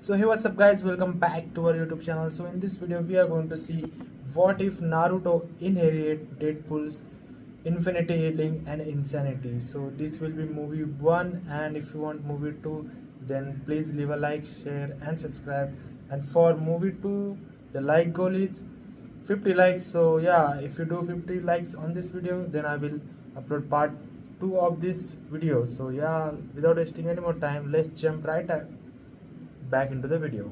So hey, what's up guys, welcome back to our YouTube channel. So in this video we are going to see what if Naruto inherit Deadpool's infinity healing and insanity. So this will be movie 1, and if you want movie 2 then please leave a like, share and subscribe. And for movie 2 the like goal is 50 likes. So yeah, if you do 50 likes on this video then I will upload part 2 of this video. So yeah, without wasting any more time, let's jump back into the video.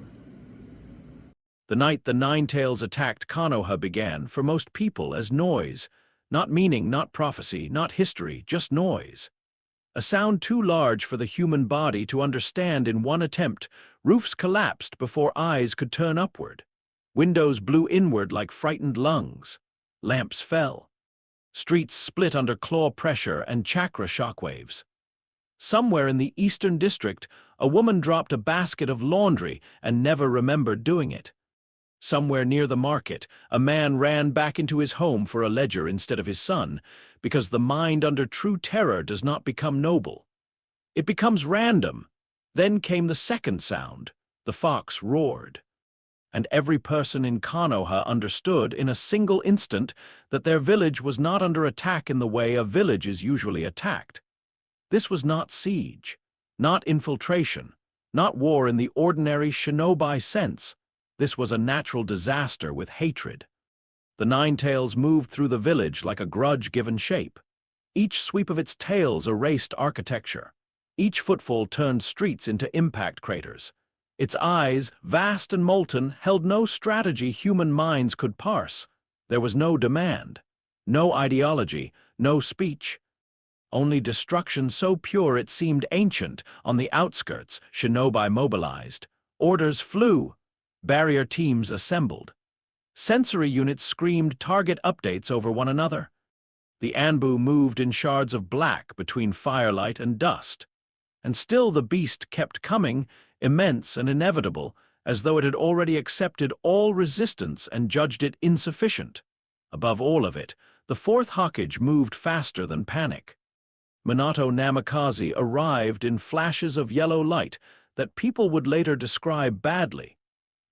The night the Ninetales attacked Konoha began, for most people, as noise. Not meaning, not prophecy, not history, just noise. A sound too large for the human body to understand in one attempt. Roofs collapsed before eyes could turn upward. Windows blew inward like frightened lungs. Lamps fell. Streets split under claw pressure and chakra shockwaves. Somewhere in the Eastern District, a woman dropped a basket of laundry and never remembered doing it. Somewhere near the market, a man ran back into his home for a ledger instead of his son, because the mind under true terror does not become noble. It becomes random. Then came the second sound. The fox roared. And every person in Konoha understood in a single instant that their village was not under attack in the way a village is usually attacked. This was not siege, not infiltration, not war in the ordinary shinobi sense. This was a natural disaster with hatred. The Ninetales moved through the village like a grudge given shape. Each sweep of its tails erased architecture. Each footfall turned streets into impact craters. Its eyes, vast and molten, held no strategy human minds could parse. There was no demand, no ideology, no speech. Only destruction so pure it seemed ancient. On the outskirts, shinobi mobilized. Orders flew. Barrier teams assembled. Sensory units screamed target updates over one another. The Anbu moved in shards of black between firelight and dust. And still the beast kept coming, immense and inevitable, as though it had already accepted all resistance and judged it insufficient. Above all of it, the fourth Hokage moved faster than panic. Minato Namikaze arrived in flashes of yellow light that people would later describe badly,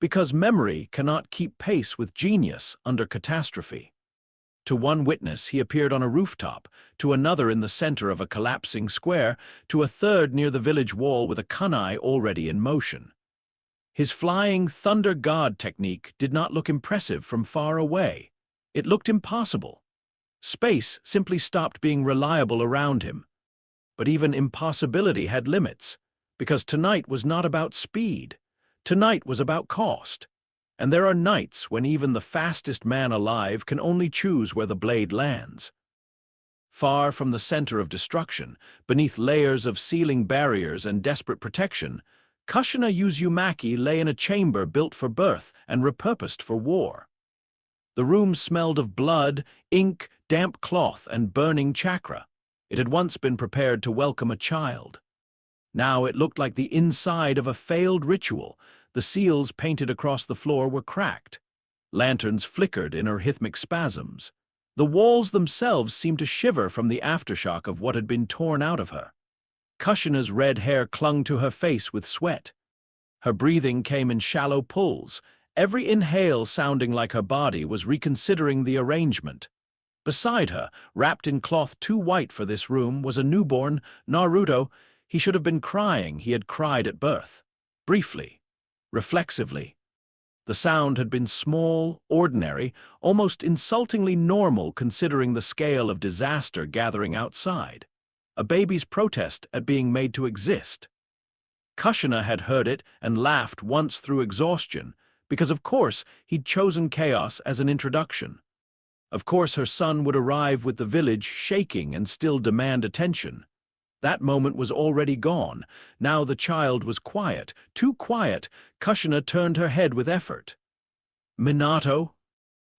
because memory cannot keep pace with genius under catastrophe. To one witness, he appeared on a rooftop, to another in the center of a collapsing square, to a third near the village wall with a kunai already in motion. His flying thunder god technique did not look impressive from far away. It looked impossible. Space simply stopped being reliable around him. But even impossibility had limits, because tonight was not about speed. Tonight was about cost. And there are nights when even the fastest man alive can only choose where the blade lands. Far from the center of destruction, beneath layers of sealing barriers and desperate protection, Kushina Uzumaki lay in a chamber built for birth and repurposed for war. The room smelled of blood, ink, damp cloth, and burning chakra. It had once been prepared to welcome a child. Now it looked like the inside of a failed ritual. The seals painted across the floor were cracked. Lanterns flickered in rhythmic spasms. The walls themselves seemed to shiver from the aftershock of what had been torn out of her. Kushina's red hair clung to her face with sweat. Her breathing came in shallow pulls. Every inhale sounding like her body was reconsidering the arrangement. Beside her, wrapped in cloth too white for this room, was a newborn, Naruto. He should have been crying. He had cried at birth. Briefly. Reflexively. The sound had been small, ordinary, almost insultingly normal considering the scale of disaster gathering outside. A baby's protest at being made to exist. Kushina had heard it and laughed once through exhaustion, because of course he'd chosen chaos as an introduction. Of course her son would arrive with the village shaking and still demand attention. That moment was already gone. Now the child was quiet, too quiet. Kushina turned her head with effort. Minato?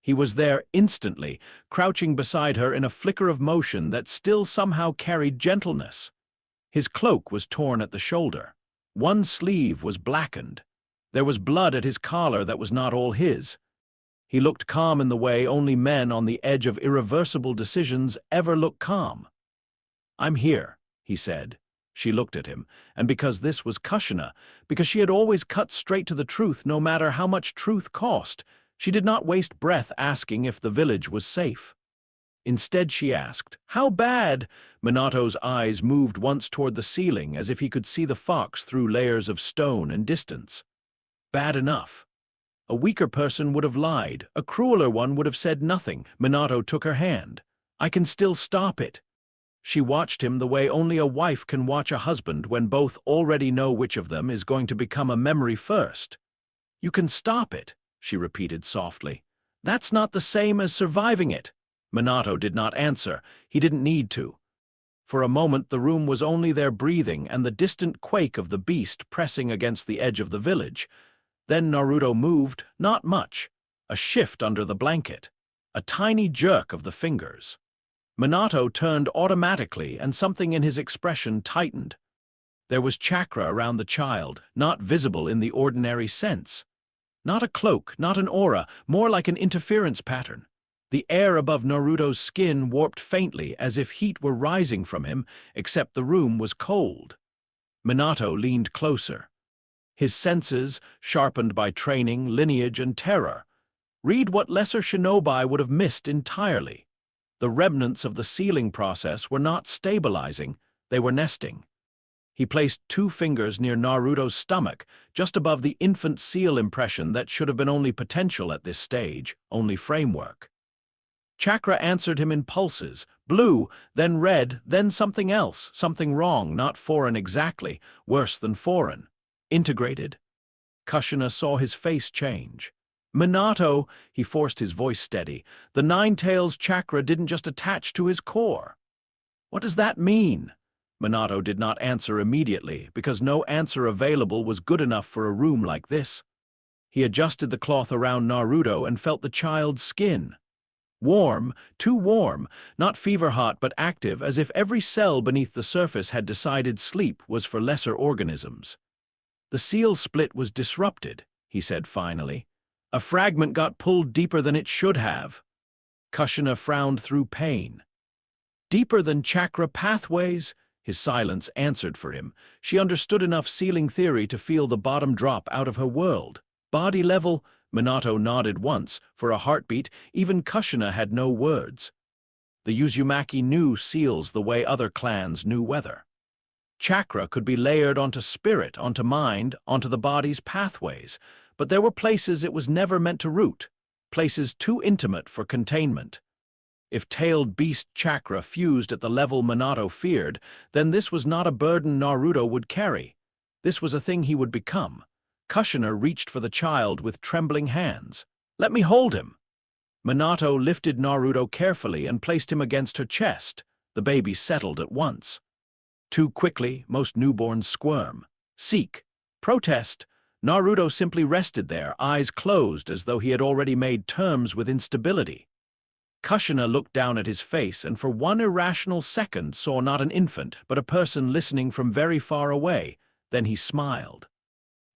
He was there instantly, crouching beside her in a flicker of motion that still somehow carried gentleness. His cloak was torn at the shoulder. One sleeve was blackened. There was blood at his collar that was not all his. He looked calm in the way only men on the edge of irreversible decisions ever look calm. "I'm here," he said, She looked at him, and because this was Kushina, because she had always cut straight to the truth no matter how much truth cost, she did not waste breath asking if the village was safe. Instead she asked, "How bad?" Minato's eyes moved once toward the ceiling as if he could see the fox through layers of stone and distance. Bad enough. A weaker person would have lied, a crueler one would have said nothing. Minato took her hand. "I can still stop it." She watched him the way only a wife can watch a husband when both already know which of them is going to become a memory first. "You can stop it," she repeated softly. "That's not the same as surviving it." Minato did not answer. He didn't need to. For a moment the room was only their breathing and the distant quake of the beast pressing against the edge of the village. Then Naruto moved, not much. A shift under the blanket. A tiny jerk of the fingers. Minato turned automatically and something in his expression tightened. There was chakra around the child, not visible in the ordinary sense. Not a cloak, not an aura, more like an interference pattern. The air above Naruto's skin warped faintly as if heat were rising from him, except the room was cold. Minato leaned closer. His senses, sharpened by training, lineage, and terror, read what lesser shinobi would have missed entirely. The remnants of the sealing process were not stabilizing, they were nesting. He placed 2 fingers near Naruto's stomach, just above the infant seal impression that should have been only potential at this stage, only framework. Chakra answered him in pulses, blue, then red, then something else, something wrong, not foreign exactly, worse than foreign. Integrated. Kushina saw his face change. "Minato," he forced his voice steady, "the Nine-Tails chakra didn't just attach to his core." "What does that mean?" Minato did not answer immediately, because no answer available was good enough for a room like this. He adjusted the cloth around Naruto and felt the child's skin. Warm, too warm, not fever-hot but active, as if every cell beneath the surface had decided sleep was for lesser organisms. "The seal split was disrupted," he said finally. "A fragment got pulled deeper than it should have." Kushina frowned through pain. "Deeper than chakra pathways?" His silence answered for him. She understood enough sealing theory to feel the bottom drop out of her world. "Body level?" Minato nodded once. For a heartbeat, even Kushina had no words. The Uzumaki knew seals the way other clans knew weather. Chakra could be layered onto spirit, onto mind, onto the body's pathways, but there were places it was never meant to root, places too intimate for containment. If tailed beast chakra fused at the level Minato feared, then this was not a burden Naruto would carry. This was a thing he would become. Kushina reached for the child with trembling hands. "Let me hold him." Minato lifted Naruto carefully and placed him against her chest. The baby settled at once. Too quickly, most newborns squirm. Seek. Protest. Naruto simply rested there, eyes closed as though he had already made terms with instability. Kushina looked down at his face and for one irrational second saw not an infant, but a person listening from very far away. Then he smiled.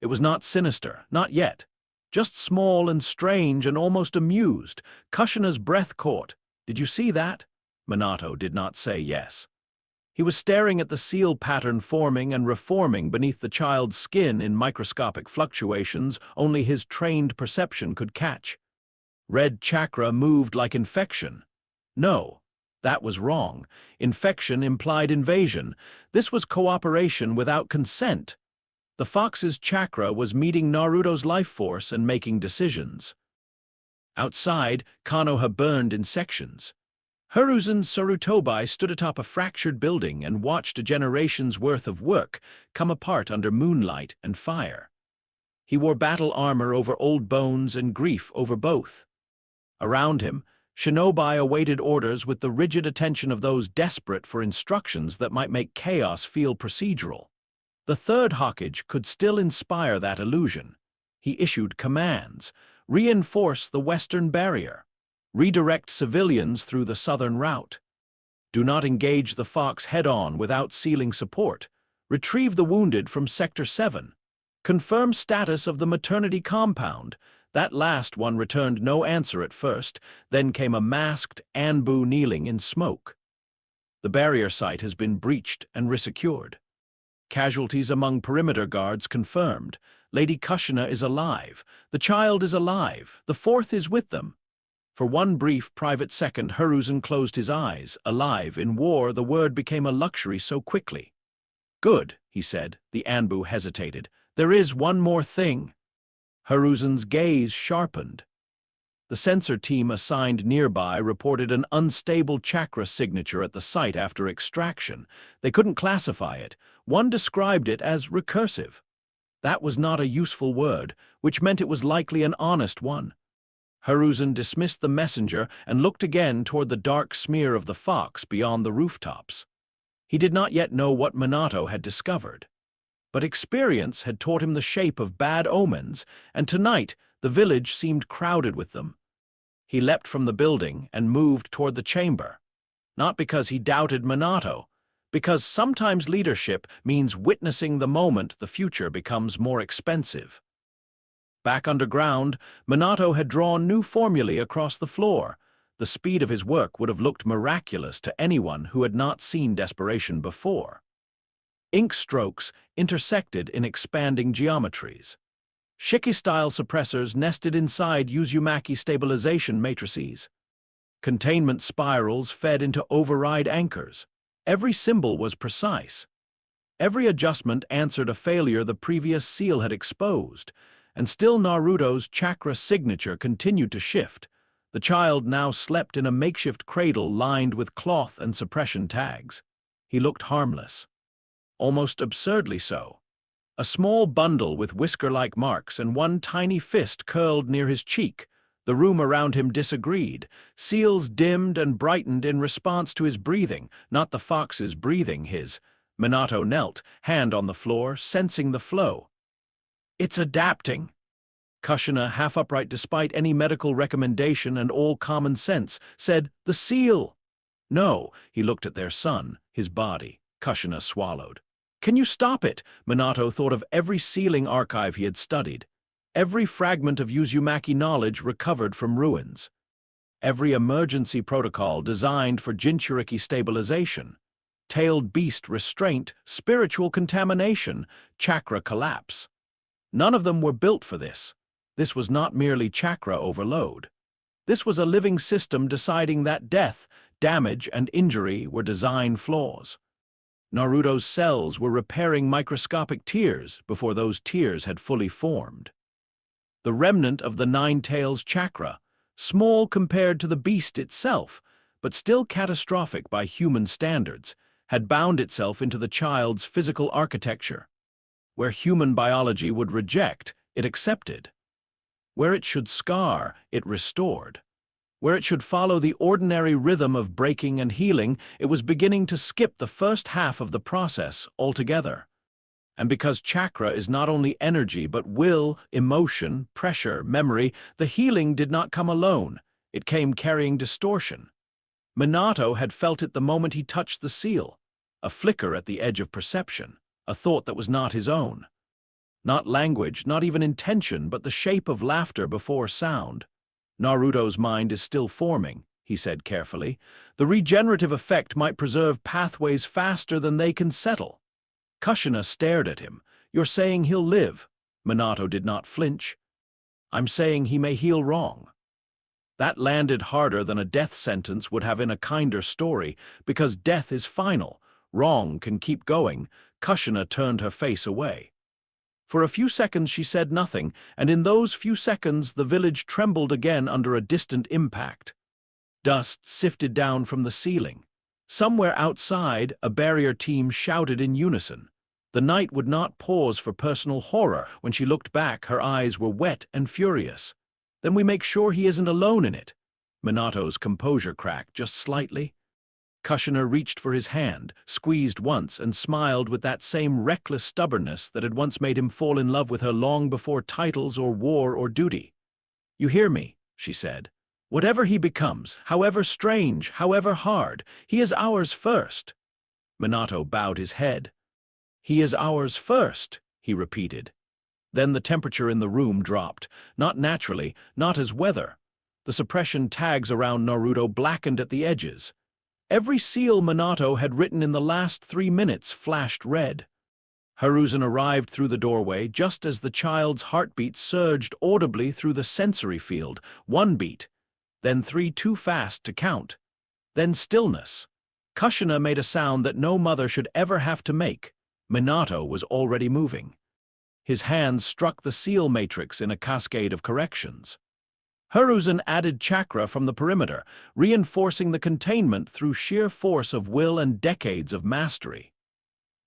It was not sinister, not yet. Just small and strange and almost amused. Kushina's breath caught. "Did you see that?" Minato did not say yes. He was staring at the seal pattern forming and reforming beneath the child's skin in microscopic fluctuations only his trained perception could catch. Red chakra moved like infection. No, that was wrong. Infection implied invasion. This was cooperation without consent. The fox's chakra was meeting Naruto's life force and making decisions. Outside, Konoha burned in sections. Hiruzen Sarutobi stood atop a fractured building and watched a generation's worth of work come apart under moonlight and fire. He wore battle armor over old bones and grief over both. Around him, shinobi awaited orders with the rigid attention of those desperate for instructions that might make chaos feel procedural. The third Hokage could still inspire that illusion. He issued commands: reinforce the western barrier, redirect civilians through the southern route. Do not engage the fox head-on without sealing support. Retrieve the wounded from Sector 7. Confirm status of the maternity compound. That last one returned no answer at first, then came a masked Anbu kneeling in smoke. The barrier site has been breached and resecured. Casualties among perimeter guards confirmed. Lady Kushina is alive. The child is alive. The fourth is with them. For one brief private second, Hiruzen closed his eyes. Alive, in war, the word became a luxury so quickly. Good, he said. The Anbu hesitated. There is one more thing. Hiruzen's gaze sharpened. The sensor team assigned nearby reported an unstable chakra signature at the site after extraction. They couldn't classify it. One described it as recursive. That was not a useful word, which meant it was likely an honest one. Hiruzen dismissed the messenger and looked again toward the dark smear of the fox beyond the rooftops. He did not yet know what Minato had discovered. But experience had taught him the shape of bad omens, and tonight the village seemed crowded with them. He leapt from the building and moved toward the chamber. Not because he doubted Minato, because sometimes leadership means witnessing the moment the future becomes more expensive. Back underground, Minato had drawn new formulae across the floor. The speed of his work would have looked miraculous to anyone who had not seen desperation before. Ink strokes intersected in expanding geometries. Shiki-style suppressors nested inside Uzumaki stabilization matrices. Containment spirals fed into override anchors. Every symbol was precise. Every adjustment answered a failure the previous seal had exposed, and still Naruto's chakra signature continued to shift. The child now slept in a makeshift cradle lined with cloth and suppression tags. He looked harmless. Almost absurdly so. A small bundle with whisker-like marks and one tiny fist curled near his cheek. The room around him disagreed. Seals dimmed and brightened in response to his breathing, not the fox's breathing his. Minato knelt, hand on the floor, sensing the flow. It's adapting. Kushina, half upright despite any medical recommendation and all common sense, said, the seal. No, he looked at their son, his body. Kushina swallowed. Can you stop it? Minato thought of every sealing archive he had studied, every fragment of Uzumaki knowledge recovered from ruins, every emergency protocol designed for Jinchuriki stabilization, tailed beast restraint, spiritual contamination, chakra collapse. None of them were built for this. This was not merely chakra overload. This was a living system deciding that death, damage, and injury were design flaws. Naruto's cells were repairing microscopic tears before those tears had fully formed. The remnant of the Nine Tails chakra, small compared to the beast itself, but still catastrophic by human standards, had bound itself into the child's physical architecture. Where human biology would reject, it accepted. Where it should scar, it restored. Where it should follow the ordinary rhythm of breaking and healing, it was beginning to skip the first half of the process altogether. And because chakra is not only energy but will, emotion, pressure, memory, the healing did not come alone. It came carrying distortion. Minato had felt it the moment he touched the seal, a flicker at the edge of perception, a thought that was not his own. Not language, not even intention, but the shape of laughter before sound. Naruto's mind is still forming, he said carefully. The regenerative effect might preserve pathways faster than they can settle. Kushina stared at him. You're saying he'll live? Minato did not flinch. I'm saying he may heal wrong. That landed harder than a death sentence would have in a kinder story, because death is final. Wrong can keep going. Kushina turned her face away. For a few seconds she said nothing, and in those few seconds the village trembled again under a distant impact. Dust sifted down from the ceiling. Somewhere outside, a barrier team shouted in unison. The night would not pause for personal horror. When she looked back, her eyes were wet and furious. Then we make sure he isn't alone in it. Minato's composure cracked just slightly. Kushina reached for his hand, squeezed once, and smiled with that same reckless stubbornness that had once made him fall in love with her long before titles or war or duty. You hear me, she said. Whatever he becomes, however strange, however hard, he is ours first. Minato bowed his head. He is ours first, he repeated. Then the temperature in the room dropped, not naturally, not as weather. The suppression tags around Naruto blackened at the edges. Every seal Minato had written in the last 3 minutes flashed red. Hiruzen arrived through the doorway just as the child's heartbeat surged audibly through the sensory field. One beat, then three too fast to count. Then stillness. Kushina made a sound that no mother should ever have to make. Minato was already moving. His hands struck the seal matrix in a cascade of corrections. Hiruzen added chakra from the perimeter, reinforcing the containment through sheer force of will and decades of mastery.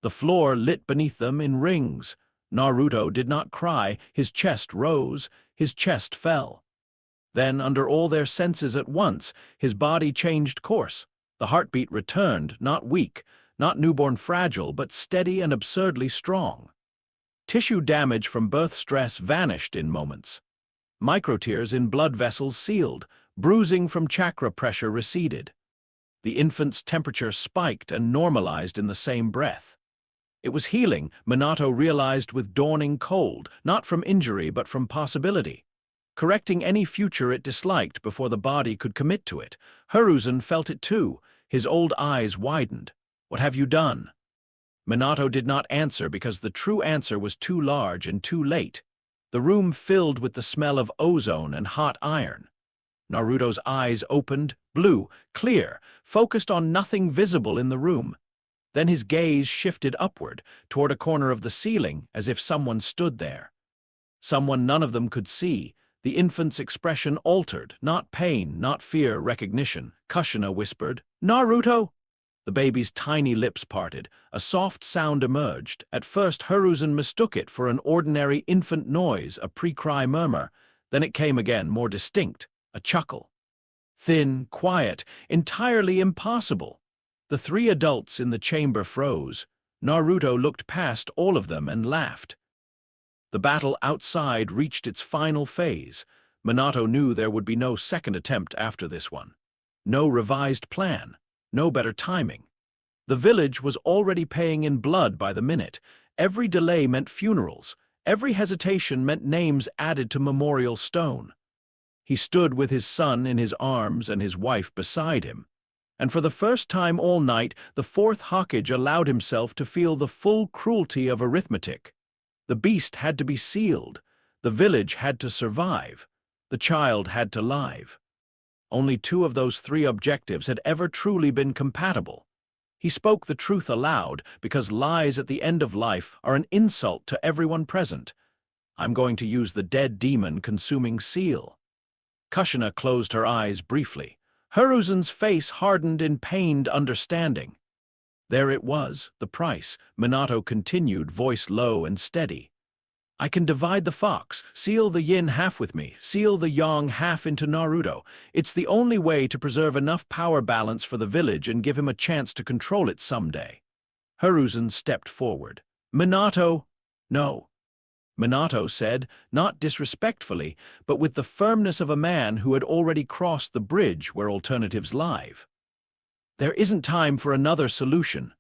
The floor lit beneath them in rings. Naruto did not cry. His chest rose, his chest fell. Then, under all their senses at once, his body changed course. The heartbeat returned, not weak, not newborn fragile, but steady and absurdly strong. Tissue damage from birth stress vanished in moments. Microtears in blood vessels sealed, bruising from chakra pressure receded. The infant's temperature spiked and normalized in the same breath. It was healing, Minato realized with dawning cold, not from injury but from possibility. Correcting any future it disliked before the body could commit to it. Hiruzen felt it too. His old eyes widened. "What have you done?" Minato did not answer because the true answer was too large and too late. The room filled with the smell of ozone and hot iron. Naruto's eyes opened, blue, clear, focused on nothing visible in the room. Then his gaze shifted upward, toward a corner of the ceiling, as if someone stood there. Someone none of them could see. The infant's expression altered, not pain, not fear, recognition. Kushina whispered, "Naruto!" The baby's tiny lips parted. A soft sound emerged. At first, Hiruzen mistook it for an ordinary infant noise, a pre-cry murmur. Then it came again, more distinct, a chuckle. Thin, quiet, entirely impossible. The three adults in the chamber froze. Naruto looked past all of them and laughed. The battle outside reached its final phase. Minato knew there would be no second attempt after this one. No revised plan. No better timing. The village was already paying in blood by the minute. Every delay meant funerals. Every hesitation meant names added to memorial stone. He stood with his son in his arms and his wife beside him. And for the first time all night, the fourth Hokage allowed himself to feel the full cruelty of arithmetic. The beast had to be sealed. The village had to survive. The child had to live. Only two of those three objectives had ever truly been compatible. He spoke the truth aloud because lies at the end of life are an insult to everyone present. "I'm going to use the dead demon-consuming seal." Kushina closed her eyes briefly. Hiruzen's face hardened in pained understanding. There it was, the price. Minato continued, voice low and steady. "I can divide the fox, seal the yin half with me, seal the yang half into Naruto. It's the only way to preserve enough power balance for the village and give him a chance to control it someday." Hiruzen stepped forward. "Minato!" "No." Minato said, not disrespectfully, but with the firmness of a man who had already crossed the bridge where alternatives live. "There isn't time for another solution."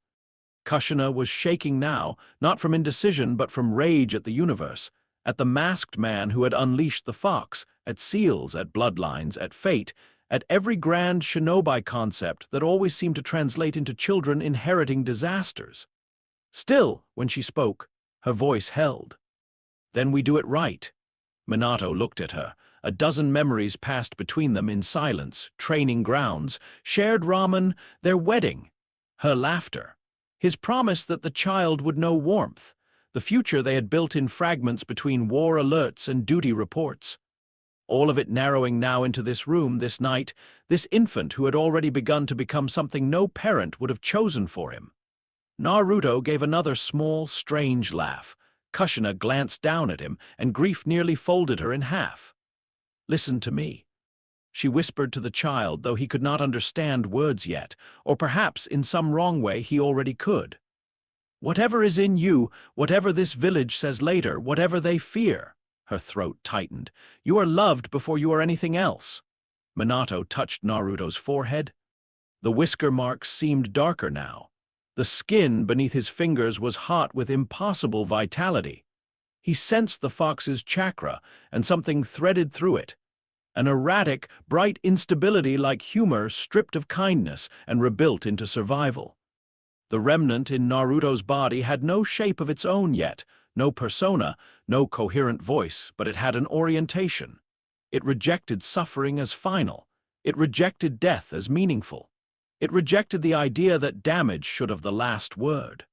Kushina was shaking now, not from indecision but from rage at the universe, at the masked man who had unleashed the fox, at seals, at bloodlines, at fate, at every grand shinobi concept that always seemed to translate into children inheriting disasters. Still, when she spoke, her voice held. "Then we do it right." Minato looked at her. A dozen memories passed between them in silence, training grounds, shared ramen, their wedding, her laughter. His promise that the child would know warmth, the future they had built in fragments between war alerts and duty reports. All of it narrowing now into this room, this night, this infant who had already begun to become something no parent would have chosen for him. Naruto gave another small, strange laugh. Kushina glanced down at him, and grief nearly folded her in half. "Listen to me," she whispered to the child, though he could not understand words yet, or perhaps in some wrong way he already could. "Whatever is in you, whatever this village says later, whatever they fear," her throat tightened, "you are loved before you are anything else." Minato touched Naruto's forehead. The whisker marks seemed darker now. The skin beneath his fingers was hot with impossible vitality. He sensed the fox's chakra, and something threaded through it. An erratic, bright instability like humor stripped of kindness and rebuilt into survival. The remnant in Naruto's body had no shape of its own yet, no persona, no coherent voice, but it had an orientation. It rejected suffering as final. It rejected death as meaningful. It rejected the idea that damage should have the last word.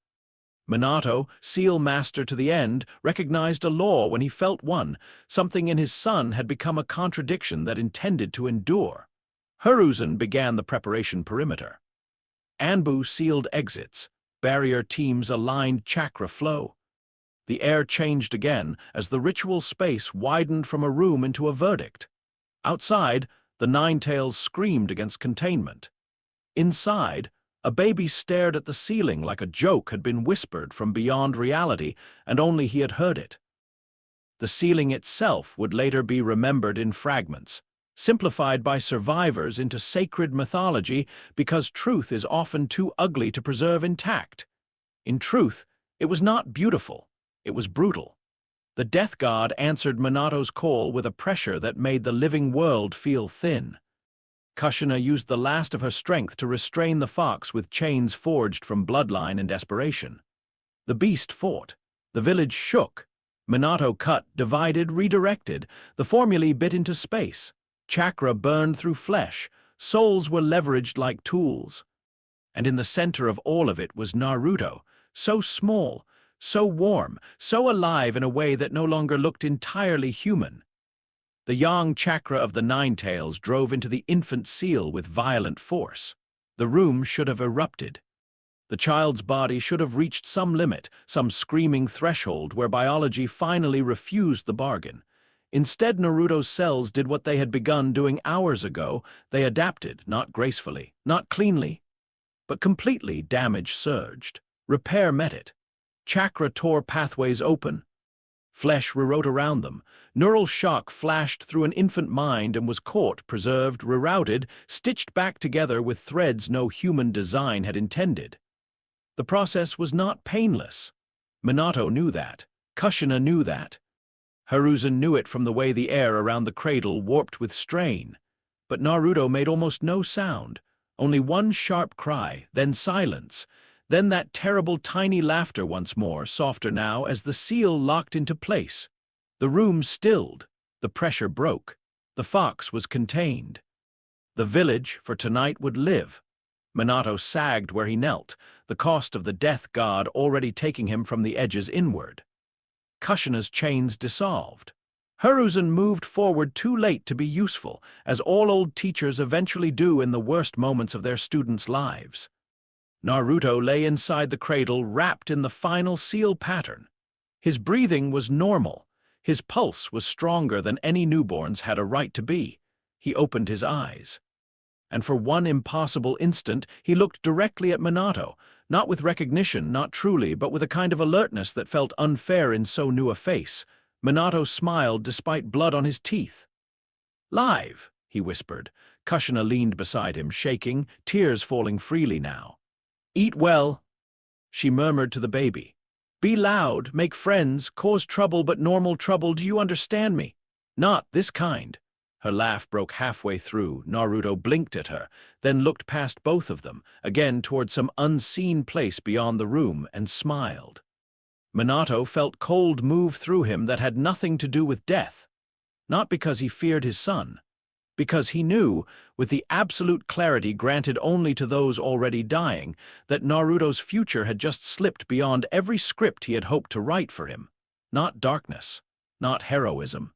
Minato, seal master to the end, recognized a law when he felt one. Something in his son had become a contradiction that intended to endure. Hiruzen began the preparation perimeter. Anbu sealed exits. Barrier teams aligned chakra flow. The air changed again as the ritual space widened from a room into a verdict. Outside, the Nine-Tails screamed against containment. Inside, a baby stared at the ceiling like a joke had been whispered from beyond reality, and only he had heard it. The ceiling itself would later be remembered in fragments, simplified by survivors into sacred mythology because truth is often too ugly to preserve intact. In truth, it was not beautiful, it was brutal. The death god answered Minato's call with a pressure that made the living world feel thin. Kushina used the last of her strength to restrain the fox with chains forged from bloodline and desperation. The beast fought. The village shook. Minato cut, divided, redirected. The formulae bit into space. Chakra burned through flesh. Souls were leveraged like tools. And in the center of all of it was Naruto, so small, so warm, so alive in a way that no longer looked entirely human. The yang chakra of the Nine-Tails drove into the infant seal with violent force. The room should have erupted. The child's body should have reached some limit, some screaming threshold where biology finally refused the bargain. Instead, Naruto's cells did what they had begun doing hours ago. They adapted, not gracefully, not cleanly, but completely. Damage surged. Repair met it. Chakra tore pathways open. Flesh rewrote around them. Neural shock flashed through an infant mind and was caught, preserved, rerouted, stitched back together with threads no human design had intended. The process was not painless. Minato knew that. Kushina knew that. Hiruzen knew it from the way the air around the cradle warped with strain. But Naruto made almost no sound, only one sharp cry, then silence. Then that terrible tiny laughter once more, softer now as the seal locked into place. The room stilled. The pressure broke. The fox was contained. The village, for tonight, would live. Minato sagged where he knelt, the cost of the death god already taking him from the edges inward. Kushina's chains dissolved. Hiruzen moved forward too late to be useful, as all old teachers eventually do in the worst moments of their students' lives. Naruto lay inside the cradle, wrapped in the final seal pattern. His breathing was normal. His pulse was stronger than any newborn's had a right to be. He opened his eyes. And for one impossible instant, he looked directly at Minato, not with recognition, not truly, but with a kind of alertness that felt unfair in so new a face. Minato smiled despite blood on his teeth. "Live," he whispered. Kushina leaned beside him, shaking, tears falling freely now. "Eat well," she murmured to the baby. "Be loud, make friends, cause trouble, but normal trouble, do you understand me? Not this kind." Her laugh broke halfway through. Naruto blinked at her, then looked past both of them, again toward some unseen place beyond the room, and smiled. Minato felt cold move through him that had nothing to do with death. Not because he feared his son. Because he knew, with the absolute clarity granted only to those already dying, that Naruto's future had just slipped beyond every script he had hoped to write for him. Not darkness, not heroism.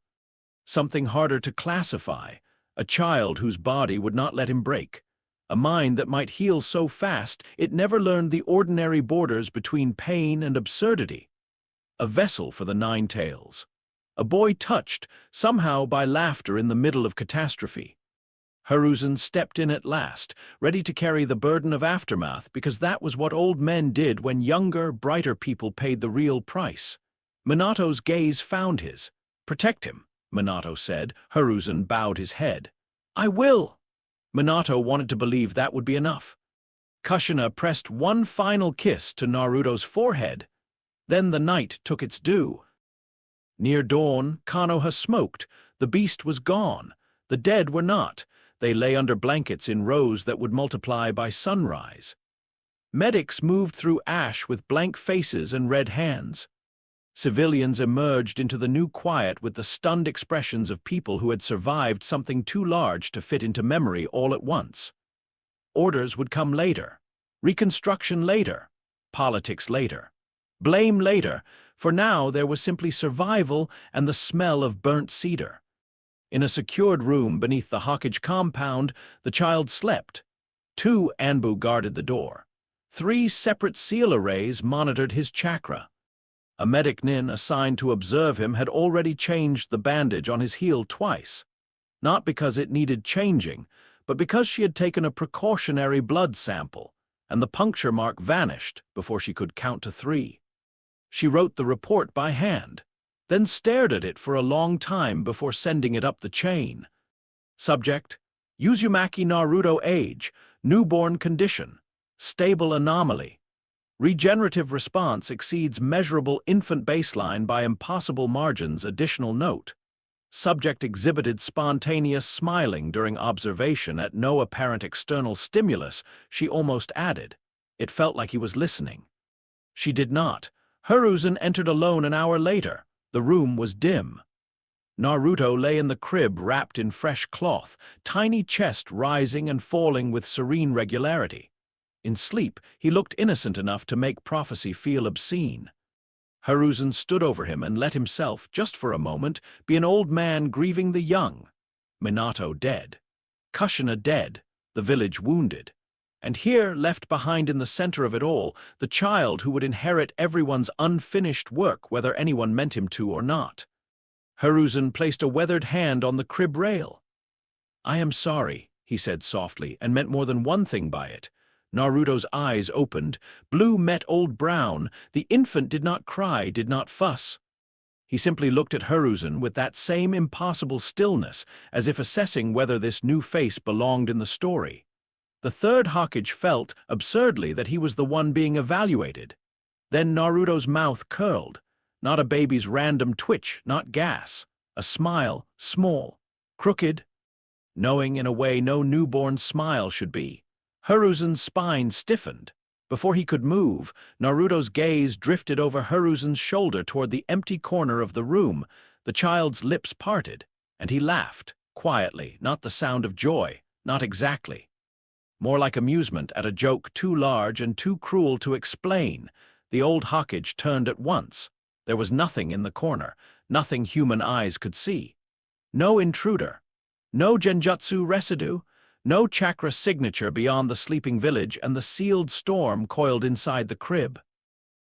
Something harder to classify, a child whose body would not let him break, a mind that might heal so fast it never learned the ordinary borders between pain and absurdity. A vessel for the Nine-Tails. A boy touched, somehow, by laughter in the middle of catastrophe. Hiruzen stepped in at last, ready to carry the burden of aftermath, because that was what old men did when younger, brighter people paid the real price. Minato's gaze found his. "Protect him," Minato said. Hiruzen bowed his head. "I will." Minato wanted to believe that would be enough. Kushina pressed one final kiss to Naruto's forehead. Then the night took its due. Near dawn, Konoha smoked. The beast was gone. The dead were not. They lay under blankets in rows that would multiply by sunrise. Medics moved through ash with blank faces and red hands. Civilians emerged into the new quiet with the stunned expressions of people who had survived something too large to fit into memory all at once. Orders would come later, reconstruction later, politics later, blame later. For now there was simply survival and the smell of burnt cedar. In a secured room beneath the Hawkage compound, the child slept. 2 Anbu guarded the door. 3 separate seal arrays monitored his chakra. A medic nin assigned to observe him had already changed the bandage on his heel twice, not because it needed changing, but because she had taken a precautionary blood sample, and the puncture mark vanished before she could count to 3. She wrote the report by hand, then stared at it for a long time before sending it up the chain. Subject: Uzumaki Naruto, age, newborn condition, stable anomaly. Regenerative response exceeds measurable infant baseline by impossible margins. Additional note: subject exhibited spontaneous smiling during observation at no apparent external stimulus. She almost added, it felt like he was listening. She did not. Hiruzen entered alone an hour later. The room was dim. Naruto lay in the crib wrapped in fresh cloth, tiny chest rising and falling with serene regularity. In sleep, he looked innocent enough to make prophecy feel obscene. Hiruzen stood over him and let himself, just for a moment, be an old man grieving the young. Minato dead. Kushina dead. The village wounded. And here, left behind in the center of it all, the child who would inherit everyone's unfinished work, whether anyone meant him to or not. Hiruzen placed a weathered hand on the crib rail. "I am sorry," he said softly, and meant more than one thing by it. Naruto's eyes opened. Blue met old brown. The infant did not cry, did not fuss. He simply looked at Hiruzen with that same impossible stillness, as if assessing whether this new face belonged in the story. The third Hawkage felt, absurdly, that he was the one being evaluated. Then Naruto's mouth curled. Not a baby's random twitch, not gas. A smile, small, crooked, knowing in a way no newborn smile should be. Hiruzen's spine stiffened. Before he could move, Naruto's gaze drifted over Hiruzen's shoulder toward the empty corner of the room. The child's lips parted, and he laughed, quietly, not the sound of joy, not exactly. More like amusement at a joke too large and too cruel to explain. The old Hawkage turned at once. There was nothing in the corner, nothing human eyes could see. No intruder, no genjutsu residue, no chakra signature beyond the sleeping village and the sealed storm coiled inside the crib.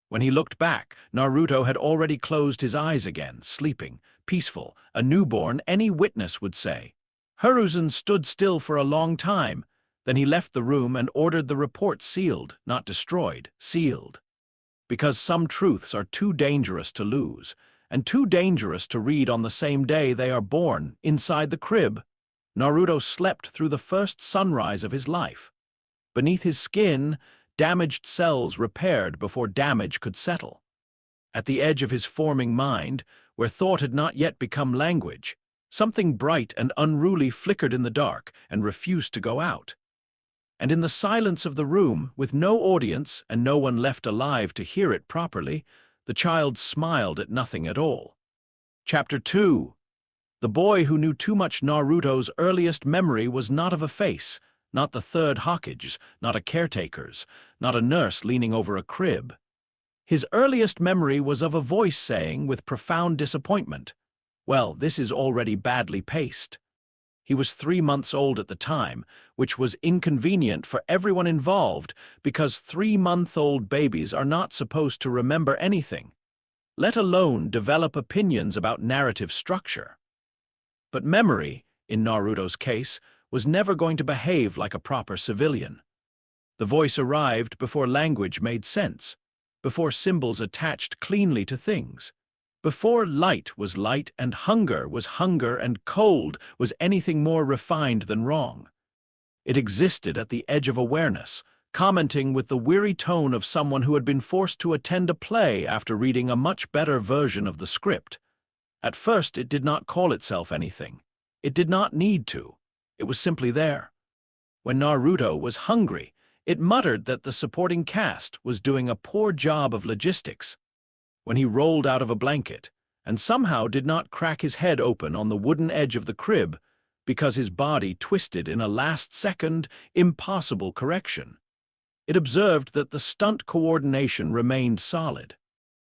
When he looked back, Naruto had already closed his eyes again, sleeping, peaceful, a newborn, any witness would say. Hiruzen stood still for a long time. Then he left the room and ordered the report sealed, not destroyed, sealed. Because some truths are too dangerous to lose, and too dangerous to read on the same day they are born, inside the crib. Naruto slept through the first sunrise of his life. Beneath his skin, damaged cells repaired before damage could settle. At the edge of his forming mind, where thought had not yet become language, something bright and unruly flickered in the dark and refused to go out. And in the silence of the room, with no audience and no one left alive to hear it properly, the child smiled at nothing at all. Chapter 2. The boy who knew too much. Naruto's earliest memory was not of a face, not the third Hokage's, not a caretaker's, not a nurse leaning over a crib. His earliest memory was of a voice saying, with profound disappointment, "Well, this is already badly paced." He was 3 months old at the time, which was inconvenient for everyone involved because 3-month-old babies are not supposed to remember anything, let alone develop opinions about narrative structure. But memory, in Naruto's case, was never going to behave like a proper civilian. The voice arrived before language made sense, before symbols attached cleanly to things. Before light was light and hunger was hunger and cold was anything more refined than wrong. It existed at the edge of awareness, commenting with the weary tone of someone who had been forced to attend a play after reading a much better version of the script. At first it did not call itself anything. It did not need to. It was simply there. When Naruto was hungry, It muttered that the supporting cast was doing a poor job of logistics. When he rolled out of a blanket, and somehow did not crack his head open on the wooden edge of the crib because his body twisted in a last-second, impossible correction. It observed that the stunt coordination remained solid.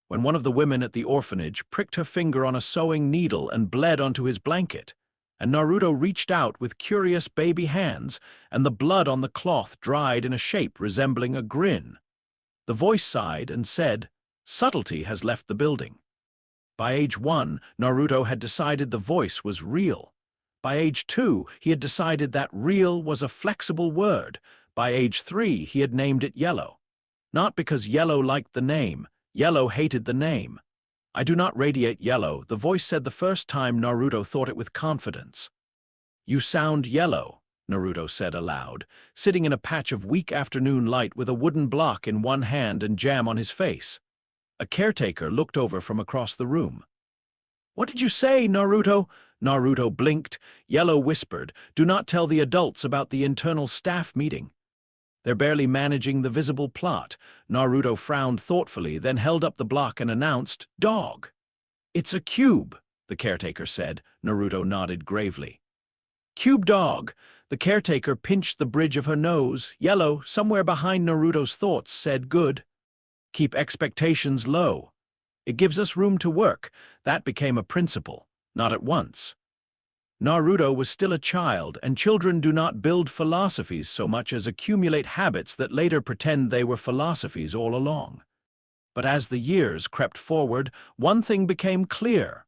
When one of the women at the orphanage pricked her finger on a sewing needle and bled onto his blanket, and Naruto reached out with curious baby hands, and the blood on the cloth dried in a shape resembling a grin. The voice sighed and said, "Subtlety has left the building." By age 1, Naruto had decided the voice was real. By age 2, he had decided that real was a flexible word. By age 3, he had named it Yellow. Not because Yellow liked the name, Yellow hated the name. "I do not radiate yellow," the voice said the first time Naruto thought it with confidence. "You sound yellow," Naruto said aloud, sitting in a patch of weak afternoon light with a wooden block in one hand and jam on his face. A caretaker looked over from across the room. "What did you say, Naruto?" Naruto blinked. Yellow whispered, "Do not tell the adults about the internal staff meeting. They're barely managing the visible plot." Naruto frowned thoughtfully, then held up the block and announced, "Dog." "It's a cube," the caretaker said. Naruto nodded gravely. "Cube dog." The caretaker pinched the bridge of her nose. Yellow, somewhere behind Naruto's thoughts, said, "Good. Keep expectations low. It gives us room to work." That became a principle, not at once. Naruto was still a child, and children do not build philosophies so much as accumulate habits that later pretend they were philosophies all along. But as the years crept forward, one thing became clear.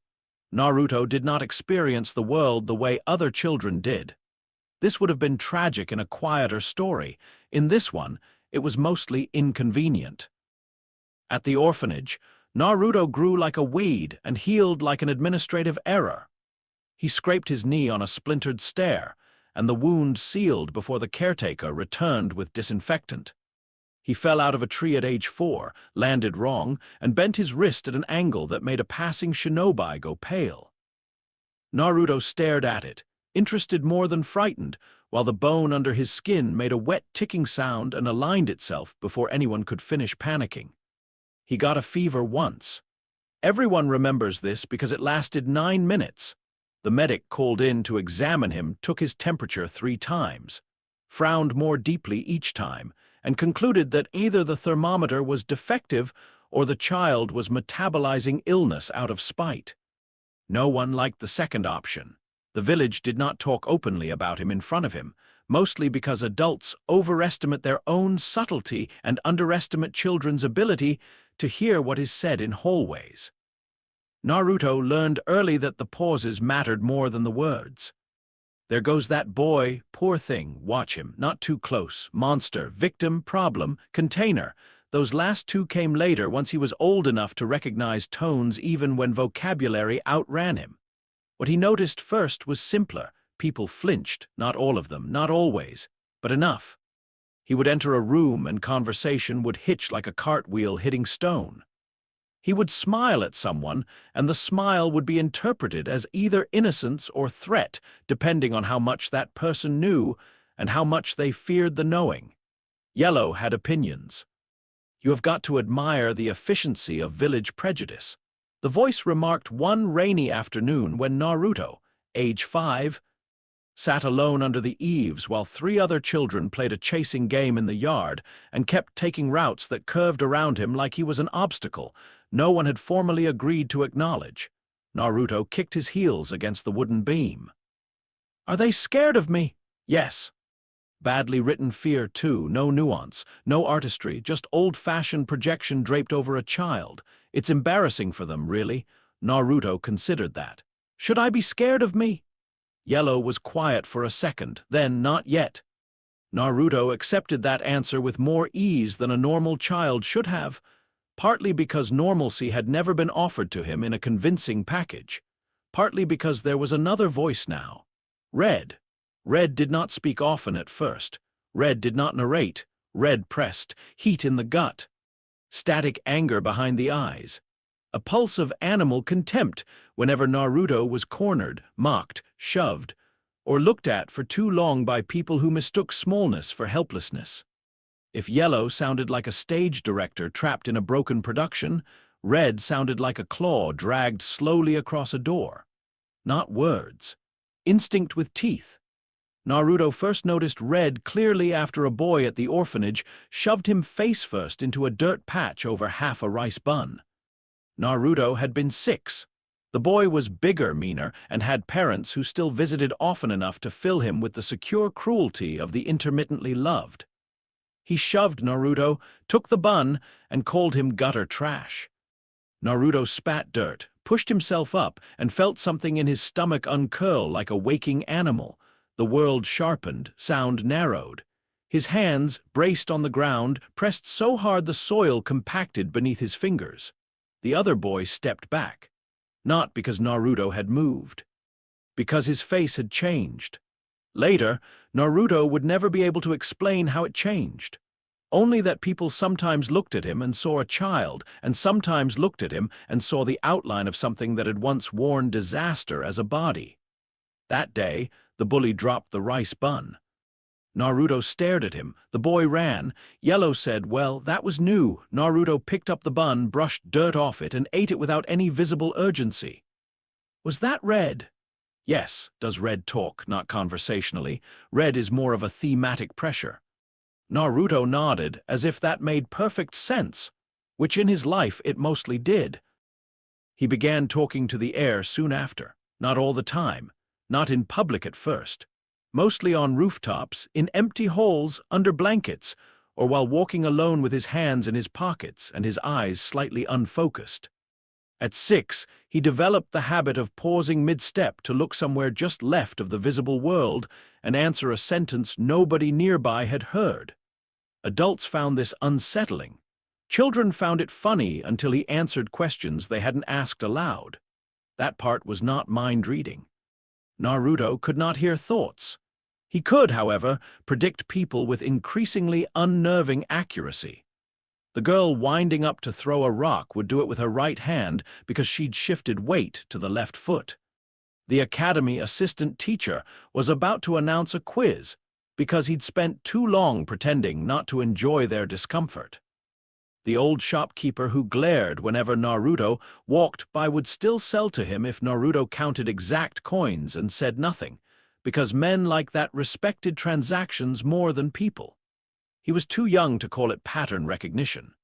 Naruto did not experience the world the way other children did. This would have been tragic in a quieter story. In this one, it was mostly inconvenient. At the orphanage, Naruto grew like a weed and healed like an administrative error. He scraped his knee on a splintered stair, and the wound sealed before the caretaker returned with disinfectant. He fell out of a tree at age 4, landed wrong, and bent his wrist at an angle that made a passing shinobi go pale. Naruto stared at it, interested more than frightened, while the bone under his skin made a wet ticking sound and aligned itself before anyone could finish panicking. He got a fever once. Everyone remembers this because it lasted 9 minutes. The medic called in to examine him took his temperature 3 times, frowned more deeply each time, and concluded that either the thermometer was defective or the child was metabolizing illness out of spite. No one liked the second option. The village did not talk openly about him in front of him, mostly because adults overestimate their own subtlety and underestimate children's ability to hear what is said in hallways. Naruto learned early that the pauses mattered more than the words. "There goes that boy, poor thing, watch him, not too close, monster, victim, problem, container." Those last 2 came later once he was old enough to recognize tones even when vocabulary outran him. What he noticed first was simpler. People flinched, not all of them, not always, but enough. He would enter a room and conversation would hitch like a cartwheel hitting stone. He would smile at someone, and the smile would be interpreted as either innocence or threat, depending on how much that person knew and how much they feared the knowing. Yellow had opinions. "You have got to admire the efficiency of village prejudice." The voice remarked one rainy afternoon when Naruto, age 5, sat alone under the eaves while 3 other children played a chasing game in the yard and kept taking routes that curved around him like he was an obstacle no one had formally agreed to acknowledge. Naruto kicked his heels against the wooden beam. "Are they scared of me?" "Yes." Badly written fear, too, no nuance, no artistry, just old-fashioned projection draped over a child. It's embarrassing for them, really. Naruto considered that. "Should I be scared of me?" Yellow was quiet for a second, then not yet. Naruto accepted that answer with more ease than a normal child should have, partly because normalcy had never been offered to him in a convincing package, partly because there was another voice now. Red. Red did not speak often at first. Red did not narrate. Red pressed, heat in the gut, static anger behind the eyes, a pulse of animal contempt whenever Naruto was cornered, mocked, shoved, or looked at for too long by people who mistook smallness for helplessness. If yellow sounded like a stage director trapped in a broken production, red sounded like a claw dragged slowly across a door. Not words. Instinct with teeth. Naruto first noticed red clearly after a boy at the orphanage shoved him face first into a dirt patch over half a rice bun. Naruto had been 6. The boy was bigger, meaner, and had parents who still visited often enough to fill him with the secure cruelty of the intermittently loved. He shoved Naruto, took the bun, and called him gutter trash. Naruto spat dirt, pushed himself up, and felt something in his stomach uncurl like a waking animal. The world sharpened, sound narrowed. His hands, braced on the ground, pressed so hard the soil compacted beneath his fingers. The other boy stepped back. Not because Naruto had moved. Because his face had changed. Later, Naruto would never be able to explain how it changed. Only that people sometimes looked at him and saw a child, and sometimes looked at him and saw the outline of something that had once worn disaster as a body. That day, the bully dropped the rice bun. Naruto stared at him. The boy ran. Yellow said, "Well, that was new." Naruto picked up the bun, brushed dirt off it, and ate it without any visible urgency. Was that red? Yes, does red talk, not conversationally. Red is more of a thematic pressure. Naruto nodded, as if that made perfect sense, which in his life it mostly did. He began talking to the air soon after, not all the time, not in public at first. Mostly on rooftops, in empty holes, under blankets, or while walking alone with his hands in his pockets and his eyes slightly unfocused. At 6, he developed the habit of pausing mid-step to look somewhere just left of the visible world and answer a sentence nobody nearby had heard. Adults found this unsettling. Children found it funny until he answered questions they hadn't asked aloud. That part was not mind-reading. Naruto could not hear thoughts. He could, however, predict people with increasingly unnerving accuracy. The girl winding up to throw a rock would do it with her right hand because she'd shifted weight to the left foot. The academy assistant teacher was about to announce a quiz because he'd spent too long pretending not to enjoy their discomfort. The old shopkeeper who glared whenever Naruto walked by would still sell to him if Naruto counted exact coins and said nothing, because men like that respected transactions more than people. He was too young to call it pattern recognition,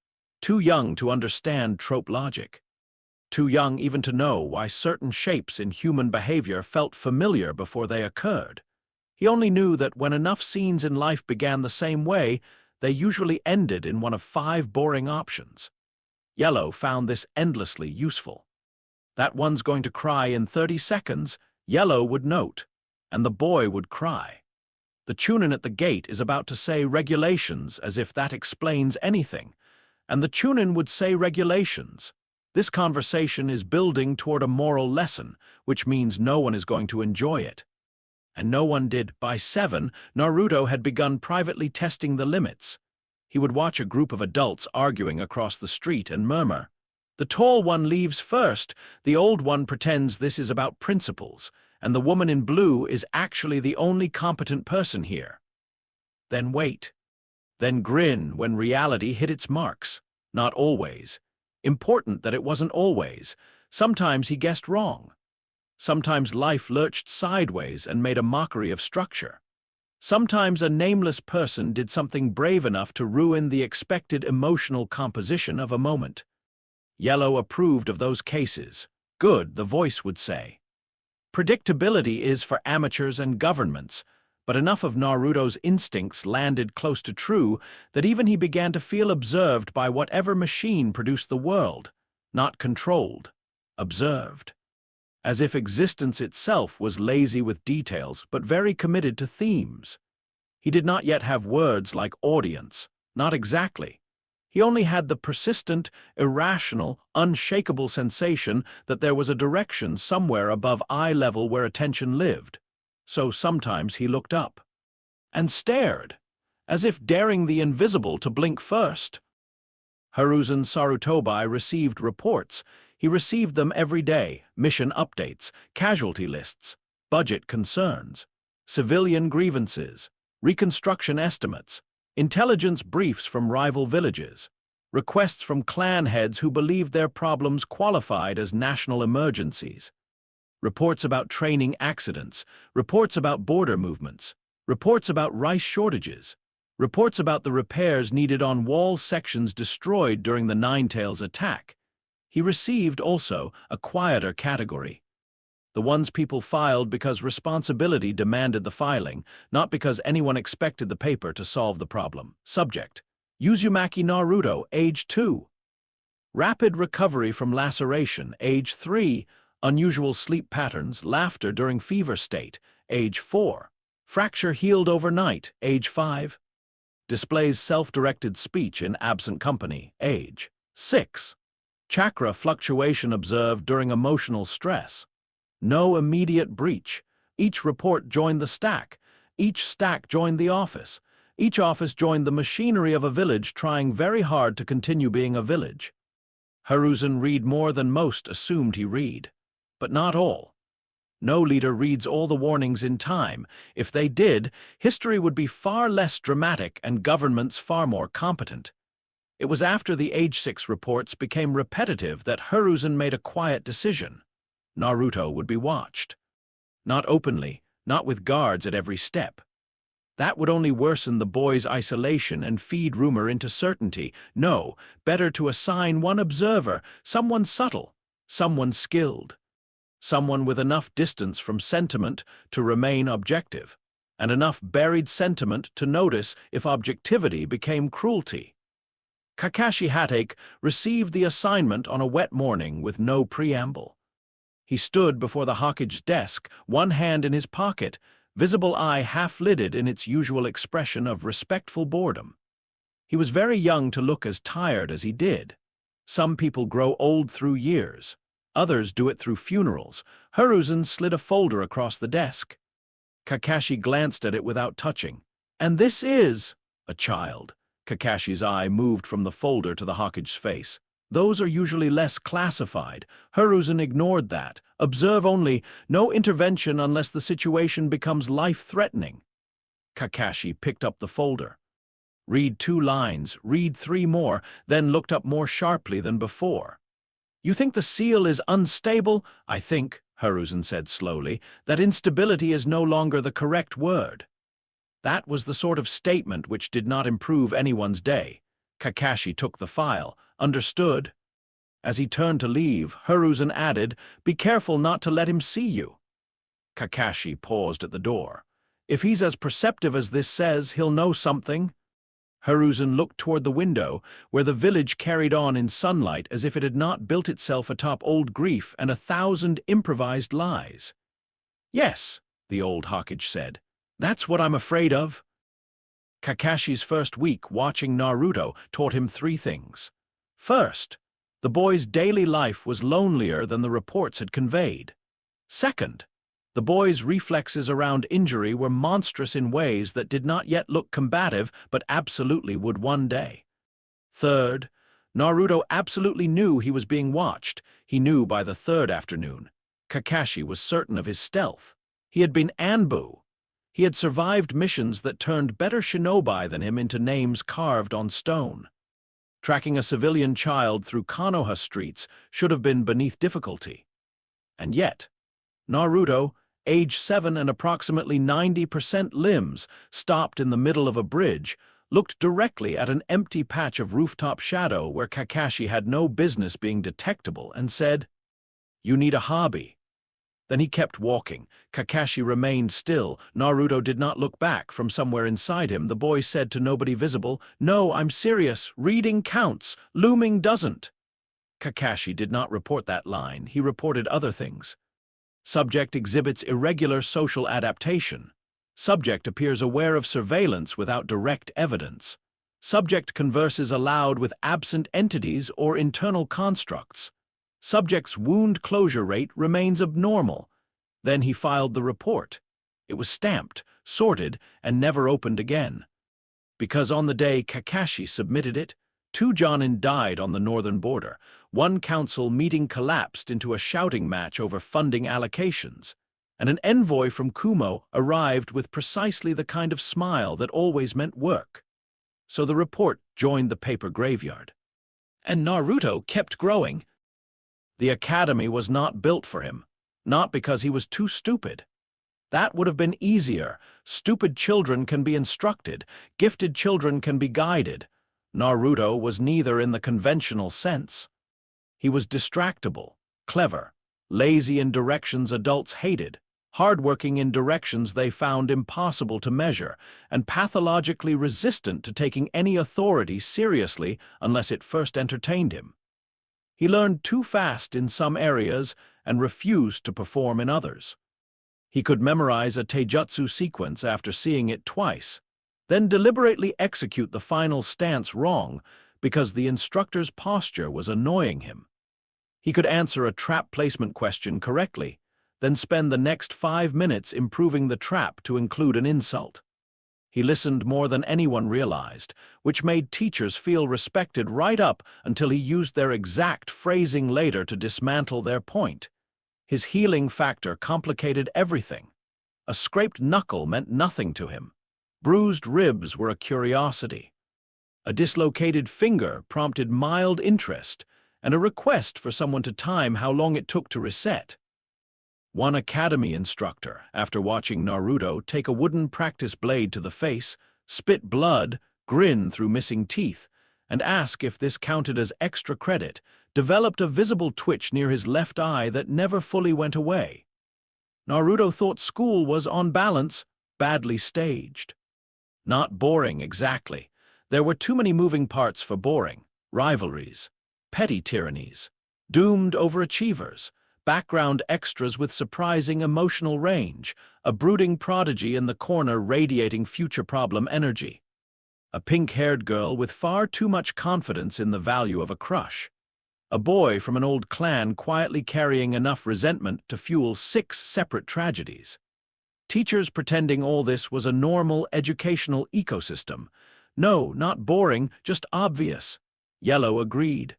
too young to understand trope logic, too young even to know why certain shapes in human behavior felt familiar before they occurred. He only knew that when enough scenes in life began the same way, they usually ended in one of 5 boring options. Yellow found this endlessly useful. That one's going to cry in 30 seconds, Yellow would note, and the boy would cry. The Chunin at the gate is about to say regulations as if that explains anything, and the Chunin would say regulations. This conversation is building toward a moral lesson, which means no one is going to enjoy it. And no one did. By 7, Naruto had begun privately testing the limits. He would watch a group of adults arguing across the street and murmur, "The tall one leaves first, the old one pretends this is about principles, and the woman in blue is actually the only competent person here." Then wait. Then grin when reality hit its marks. Not always. Important that it wasn't always. Sometimes he guessed wrong. Sometimes life lurched sideways and made a mockery of structure. Sometimes a nameless person did something brave enough to ruin the expected emotional composition of a moment. Yellow approved of those cases. Good, the voice would say. Predictability is for amateurs and governments, but enough of Naruto's instincts landed close to true that even he began to feel observed by whatever machine produced the world, not controlled, observed. As if existence itself was lazy with details but very committed to themes. He did not yet have words like audience, not exactly. He only had the persistent, irrational, unshakable sensation that there was a direction somewhere above eye level where attention lived. So sometimes he looked up and stared, as if daring the invisible to blink first. Hiruzen Sarutobi received reports. He received them every day: mission updates, casualty lists, budget concerns, civilian grievances, reconstruction estimates. intelligence briefs from rival villages, requests from clan heads who believed their problems qualified as national emergencies, reports about training accidents, reports about border movements, reports about rice shortages, reports about the repairs needed on wall sections destroyed during the Ninetales attack. He received also a quieter category. The ones people filed because responsibility demanded the filing, not because anyone expected the paper to solve the problem. Subject: Uzumaki Naruto, age 2. Rapid recovery from laceration, age 3. Unusual sleep patterns, laughter during fever state, age 4. Fracture healed overnight, age 5. Displays self-directed speech in absent company, age 6. Chakra fluctuation observed during emotional stress. No immediate breach. Each report joined the stack. Each stack joined the office. Each office joined the machinery of a village trying very hard to continue being a village. Hiruzen read more than most assumed he read. But not all. No leader reads all the warnings in time. If they did, history would be far less dramatic and governments far more competent. It was after the age 6 reports became repetitive that Hiruzen made a quiet decision. Naruto would be watched. Not openly, not with guards at every step. That would only worsen the boy's isolation and feed rumor into certainty. No, better to assign one observer, someone subtle, someone skilled. Someone with enough distance from sentiment to remain objective, and enough buried sentiment to notice if objectivity became cruelty. Kakashi Hatake received the assignment on a wet morning with no preamble. He stood before the Hokage's desk, one hand in his pocket, visible eye half-lidded in its usual expression of respectful boredom. He was very young to look as tired as he did. Some people grow old through years. Others do it through funerals. Hiruzen slid a folder across the desk. Kakashi glanced at it without touching. And this is a child. Kakashi's eye moved from the folder to the Hokage's face. Those are usually less classified. Hiruzen ignored that. Observe only, no intervention unless the situation becomes life-threatening. Kakashi picked up the folder. Read 2 lines, read 3 more, then looked up more sharply than before. You think the seal is unstable? I think, Hiruzen said slowly, that instability is no longer the correct word. That was the sort of statement which did not improve anyone's day. Kakashi took the file. Understood. As he turned to leave, Hiruzen added, be careful not to let him see you. Kakashi paused at the door. If he's as perceptive as this says, he'll know something. Hiruzen looked toward the window, where the village carried on in sunlight as if it had not built itself atop old grief and 1,000 improvised lies. Yes, the old Hokage said. That's what I'm afraid of. Kakashi's first week watching Naruto taught him 3 things. First, the boy's daily life was lonelier than the reports had conveyed. Second, the boy's reflexes around injury were monstrous in ways that did not yet look combative but absolutely would one day. Third, Naruto absolutely knew he was being watched. He knew by the 3rd afternoon. Kakashi was certain of his stealth. He had been Anbu. He had survived missions that turned better shinobi than him into names carved on stone. Tracking a civilian child through Konoha streets should have been beneath difficulty. And yet, Naruto, age 7 and approximately 90% limbs, stopped in the middle of a bridge, looked directly at an empty patch of rooftop shadow where Kakashi had no business being detectable and said, "You need a hobby." Then he kept walking. Kakashi remained still. Naruto did not look back. From somewhere inside him, the boy said to nobody visible, "No, I'm serious. Reading counts. Looming doesn't." Kakashi did not report that line. He reported other things. Subject exhibits irregular social adaptation. Subject appears aware of surveillance without direct evidence. Subject converses aloud with absent entities or internal constructs. Subject's wound closure rate remains abnormal. Then he filed the report. It was stamped, sorted, and never opened again. Because on the day Kakashi submitted it, 2 Jonin died on the northern border. One council meeting collapsed into a shouting match over funding allocations. And an envoy from Kumo arrived with precisely the kind of smile that always meant work. so the report joined the paper graveyard. And Naruto kept growing. The academy was not built for him, not because he was too stupid. That would have been easier. Stupid children can be instructed, gifted children can be guided. Naruto was neither in the conventional sense. He was distractible, clever, lazy in directions adults hated, hardworking in directions they found impossible to measure, and pathologically resistant to taking any authority seriously unless it first entertained him. He learned too fast in some areas and refused to perform in others. He could memorize a taijutsu sequence after seeing it twice, then deliberately execute the final stance wrong because the instructor's posture was annoying him. He could answer a trap placement question correctly, then spend the next 5 minutes improving the trap to include an insult. He listened more than anyone realized, which made teachers feel respected right up until he used their exact phrasing later to dismantle their point. His healing factor complicated everything. A scraped knuckle meant nothing to him. Bruised ribs were a curiosity. A dislocated finger prompted mild interest and a request for someone to time how long it took to reset. One academy instructor, after watching Naruto take a wooden practice blade to the face, spit blood, grin through missing teeth, and ask if this counted as extra credit, developed a visible twitch near his left eye that never fully went away. Naruto thought school was, on balance, badly staged. Not boring exactly. There were too many moving parts for boring. Rivalries, petty tyrannies, doomed overachievers, background extras with surprising emotional range, a brooding prodigy in the corner radiating future problem energy, a pink-haired girl with far too much confidence in the value of a crush, a boy from an old clan quietly carrying enough resentment to fuel 6 separate tragedies. Teachers pretending all this was a normal educational ecosystem. No, not boring, just obvious. Yellow agreed.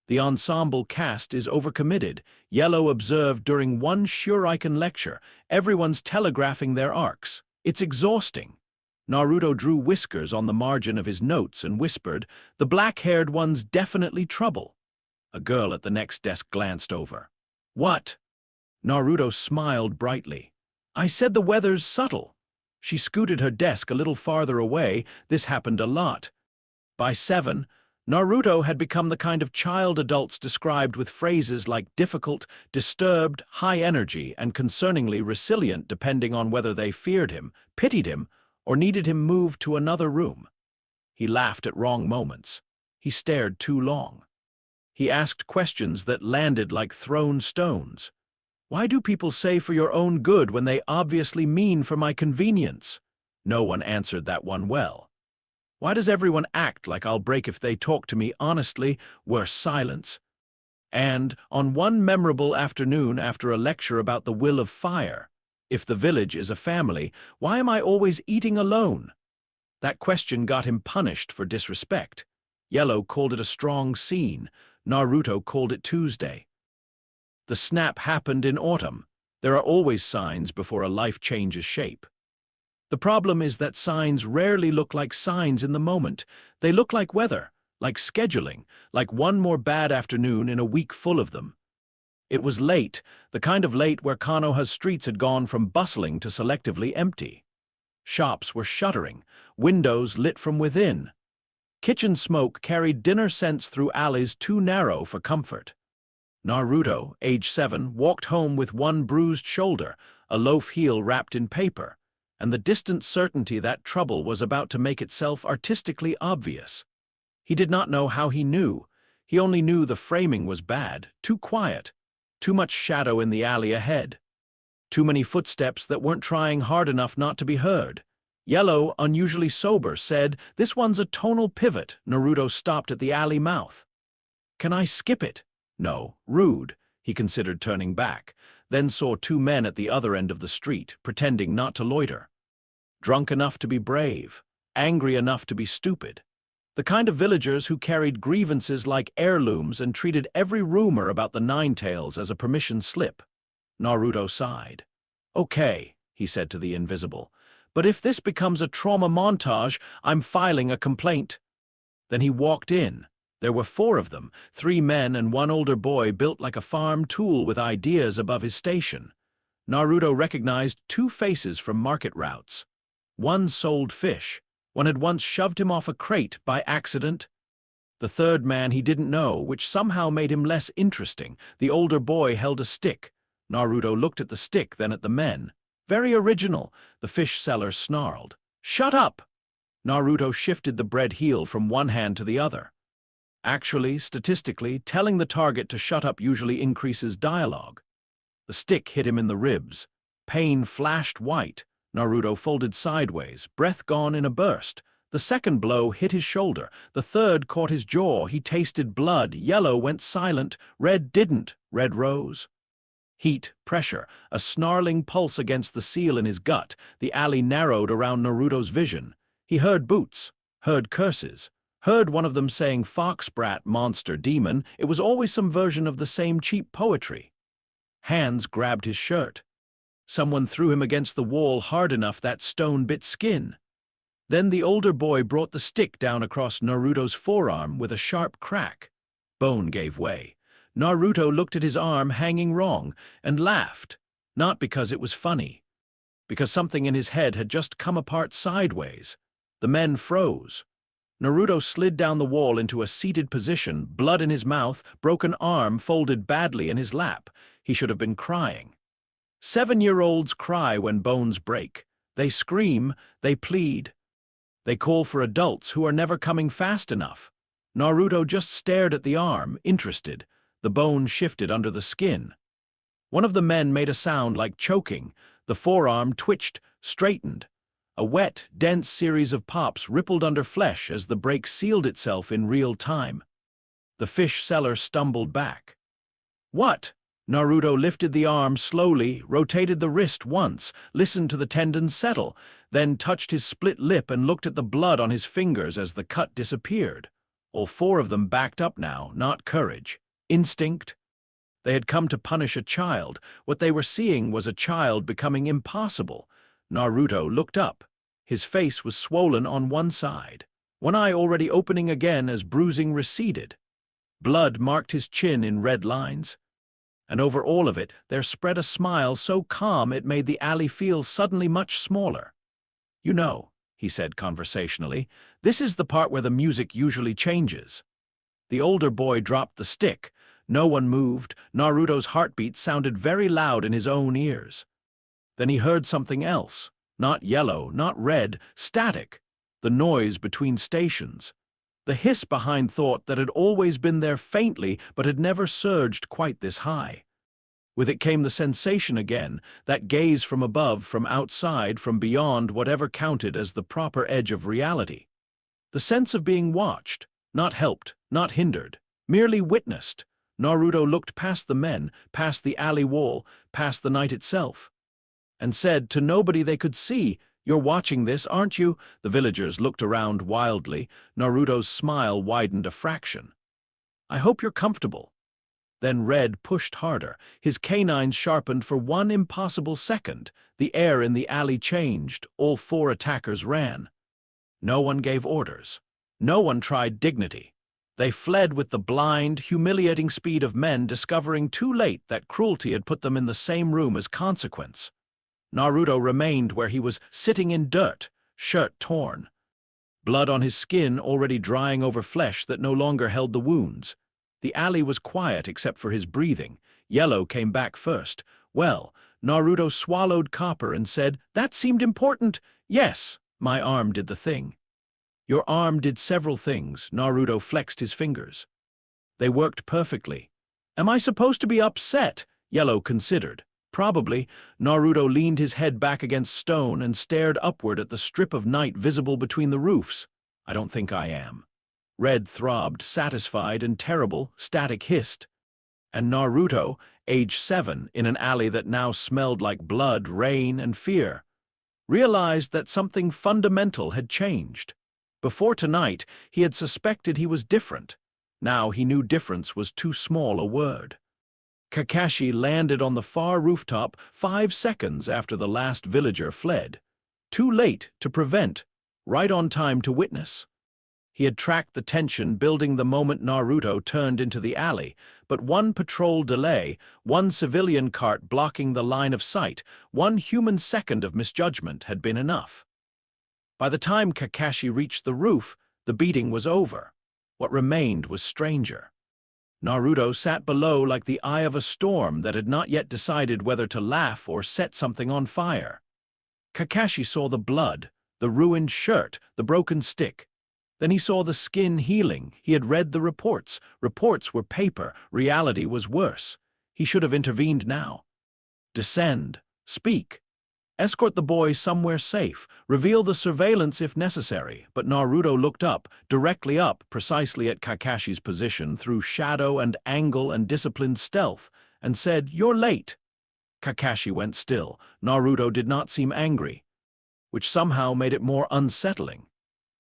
The ensemble cast is overcommitted. Yellow observed during one Shuriken lecture. Everyone's telegraphing their arcs. It's exhausting. Naruto drew whiskers on the margin of his notes and whispered, "The black-haired one's definitely trouble." A girl at the next desk glanced over. "What?" Naruto smiled brightly. "I said the weather's subtle." She scooted her desk a little farther away. This happened a lot. By 7, Naruto had become the kind of child adults described with phrases like difficult, disturbed, high energy, and concerningly resilient depending on whether they feared him, pitied him, or needed him moved to another room. He laughed at wrong moments. He stared too long. He asked questions that landed like thrown stones. Why do people say for your own good when they obviously mean for my convenience? No one answered that one well. Why does everyone act like I'll break if they talk to me honestly? Worse, silence. And, on one memorable afternoon after a lecture about the will of fire, if the village is a family, why am I always eating alone? That question got him punished for disrespect. Yellow called it a strong scene. Naruto called it Tuesday. The snap happened in autumn. There are always signs before a life changes shape. The problem is that signs rarely look like signs in the moment. They look like weather, like scheduling, like one more bad afternoon in a week full of them. It was late, the kind of late where Konoha's streets had gone from bustling to selectively empty. Shops were shuttering, windows lit from within. Kitchen smoke carried dinner scents through alleys too narrow for comfort. Naruto, age 7, walked home with one bruised shoulder, a loaf heel wrapped in paper, and the distant certainty that trouble was about to make itself artistically obvious. He did not know how he knew. He only knew the framing was bad, too quiet, too much shadow in the alley ahead, too many footsteps that weren't trying hard enough not to be heard. Yellow, unusually sober, said, "This one's a tonal pivot." Naruto stopped at the alley mouth. "Can I skip it?" No, rude. He considered turning back, then saw 2 men at the other end of the street, pretending not to loiter. Drunk enough to be brave, angry enough to be stupid. The kind of villagers who carried grievances like heirlooms and treated every rumor about the Ninetales as a permission slip. Naruto sighed. "Okay," he said to the invisible, But if this becomes a trauma montage, I'm filing a complaint." Then he walked in. There were 4 of them, 3 men and 1 older boy built like a farm tool with ideas above his station. Naruto recognized 2 faces from market routes. One sold fish. One had once shoved him off a crate by accident. The third man he didn't know, which somehow made him less interesting. The older boy held a stick. Naruto looked at the stick, then at the men. "Very original," the fish seller snarled. "Shut up!" Naruto shifted the bread heel from one hand to the other. Actually, statistically, telling the target to shut up usually increases dialogue. The stick hit him in the ribs. Pain flashed white. Naruto folded sideways, breath gone in a burst. The second blow hit his shoulder. The third caught his jaw. He tasted blood. Yellow went silent. Red didn't. Red rose. Heat, pressure, a snarling pulse against the seal in his gut. The alley narrowed around Naruto's vision. He heard boots, heard curses, heard one of them saying fox brat, monster, demon. It was always some version of the same cheap poetry. Hands grabbed his shirt. Someone threw him against the wall hard enough that stone bit skin. Then the older boy brought the stick down across Naruto's forearm with a sharp crack. Bone gave way. Naruto looked at his arm hanging wrong and laughed, not because it was funny, because something in his head had just come apart sideways. The men froze. Naruto slid down the wall into a seated position, blood in his mouth, broken arm folded badly in his lap. He should have been crying. 7-year-olds cry when bones break. They scream, they plead. They call for adults who are never coming fast enough. Naruto just stared at the arm, interested. The bone shifted under the skin. One of the men made a sound like choking. The forearm twitched, straightened. A wet, dense series of pops rippled under flesh as the break sealed itself in real time. The fish seller stumbled back. "What?" Naruto lifted the arm slowly, rotated the wrist once, listened to the tendons settle, then touched his split lip and looked at the blood on his fingers as the cut disappeared. All 4 of them backed up now, not courage. Instinct. They had come to punish a child. What they were seeing was a child becoming impossible. Naruto looked up. His face was swollen on one side, one eye already opening again as bruising receded. Blood marked his chin in red lines. And over all of it there spread a smile so calm it made the alley feel suddenly much smaller. "You know," he said conversationally, "this is the part where the music usually changes." The older boy dropped the stick. No one moved. Naruto's heartbeat sounded very loud in his own ears. Then he heard something else. Not yellow, not red, static. The noise between stations. The hiss behind thought that had always been there faintly but had never surged quite this high. With it came the sensation again, that gaze from above, from outside, from beyond whatever counted as the proper edge of reality. The sense of being watched, not helped, not hindered, merely witnessed. Naruto looked past the men, past the alley wall, past the night itself, and said to nobody they could see, "You're watching this, aren't you?" The villagers looked around wildly. Naruto's smile widened a fraction. "I hope you're comfortable." Then Red pushed harder. His canines sharpened for one impossible second. The air in the alley changed. All 4 attackers ran. No one gave orders. No one tried dignity. They fled with the blind, humiliating speed of men discovering too late that cruelty had put them in the same room as consequence. Naruto remained where he was, sitting in dirt, shirt torn. Blood on his skin already drying over flesh that no longer held the wounds. The alley was quiet except for his breathing. Yellow came back first. "Well," Naruto swallowed copper and said, "That seemed important." "Yes, my arm did the thing." "Your arm did several things." Naruto flexed his fingers. "They worked perfectly." "Am I supposed to be upset?" Yellow considered. "Probably." Naruto leaned his head back against stone and stared upward at the strip of night visible between the roofs. "I don't think I am." Red throbbed, satisfied and terrible. Static hissed. And Naruto, age 7, in an alley that now smelled like blood, rain, and fear, realized that something fundamental had changed. Before tonight, he had suspected he was different. Now he knew difference was too small a word. Kakashi landed on the far rooftop 5 seconds after the last villager fled. Too late to prevent, right on time to witness. He had tracked the tension building the moment Naruto turned into the alley, but one patrol delay, one civilian cart blocking the line of sight, one human second of misjudgment had been enough. By the time Kakashi reached the roof, the beating was over. What remained was stranger. Naruto sat below like the eye of a storm that had not yet decided whether to laugh or set something on fire. Kakashi saw the blood, the ruined shirt, the broken stick. Then he saw the skin healing. He had read the reports. Reports were paper. Reality was worse. He should have intervened now. Descend. Speak. Escort the boy somewhere safe. Reveal the surveillance if necessary. But Naruto looked up, directly up, precisely at Kakashi's position, through shadow and angle and disciplined stealth, and said, "You're late." Kakashi went still. Naruto did not seem angry, which somehow made it more unsettling.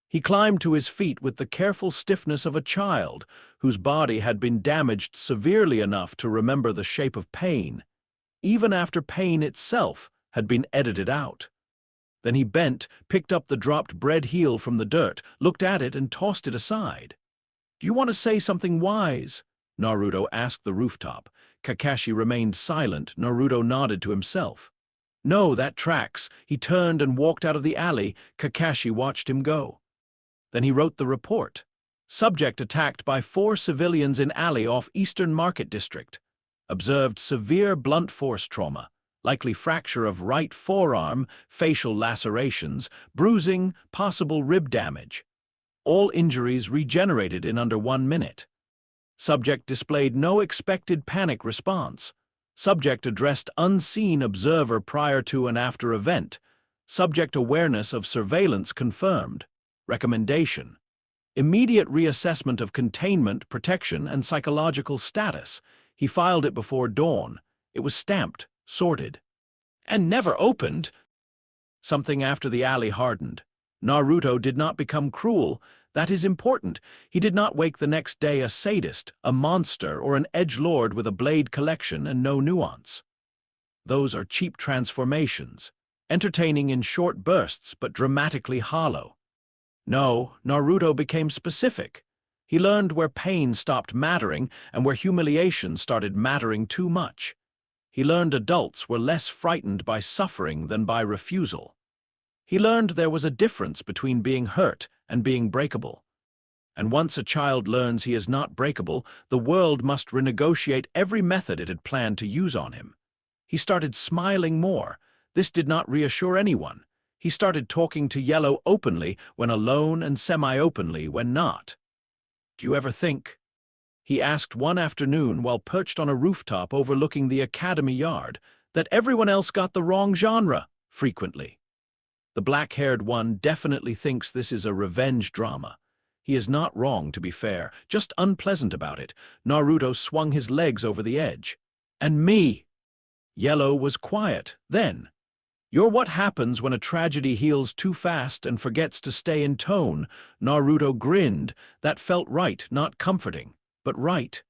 He climbed to his feet with the careful stiffness of a child whose body had been damaged severely enough to remember the shape of pain, even after pain itself had been edited out. Then he bent, picked up the dropped bread heel from the dirt, looked at it and tossed it aside. "Do you want to say something wise?" Naruto asked the rooftop. Kakashi remained silent. Naruto nodded to himself. "No, that tracks." He turned and walked out of the alley. Kakashi watched him go. Then he wrote the report. Subject attacked by 4 civilians in alley off Eastern Market District. Observed severe blunt force trauma, likely fracture of right forearm, facial lacerations, bruising, possible rib damage. All injuries regenerated in under 1 minute. Subject displayed no expected panic response. Subject addressed unseen observer prior to and after event. Subject awareness of surveillance confirmed. Recommendation: immediate reassessment of containment, protection, and psychological status. He filed it before dawn. It was stamped, sorted. And never opened. Something after the alley hardened. Naruto did not become cruel. That is important. He did not wake the next day a sadist, a monster, or an edgelord with a blade collection and no nuance. Those are cheap transformations, entertaining in short bursts but dramatically hollow. No, Naruto became specific. He learned where pain stopped mattering and where humiliation started mattering too much. He learned adults were less frightened by suffering than by refusal. He learned there was a difference between being hurt and being breakable. And once a child learns he is not breakable, the world must renegotiate every method it had planned to use on him. He started smiling more. This did not reassure anyone. He started talking to Yellow openly when alone and semi-openly when not. "Do you ever think?" he asked one afternoon while perched on a rooftop overlooking the academy yard, "that everyone else got the wrong genre, frequently?" The black-haired one definitely thinks this is a revenge drama. He is not wrong, to be fair, just unpleasant about it. Naruto swung his legs over the edge. "And me?" Yellow was quiet, then. "You're what happens when a tragedy heals too fast and forgets to stay in tone." Naruto grinned. That felt right, not comforting, but right.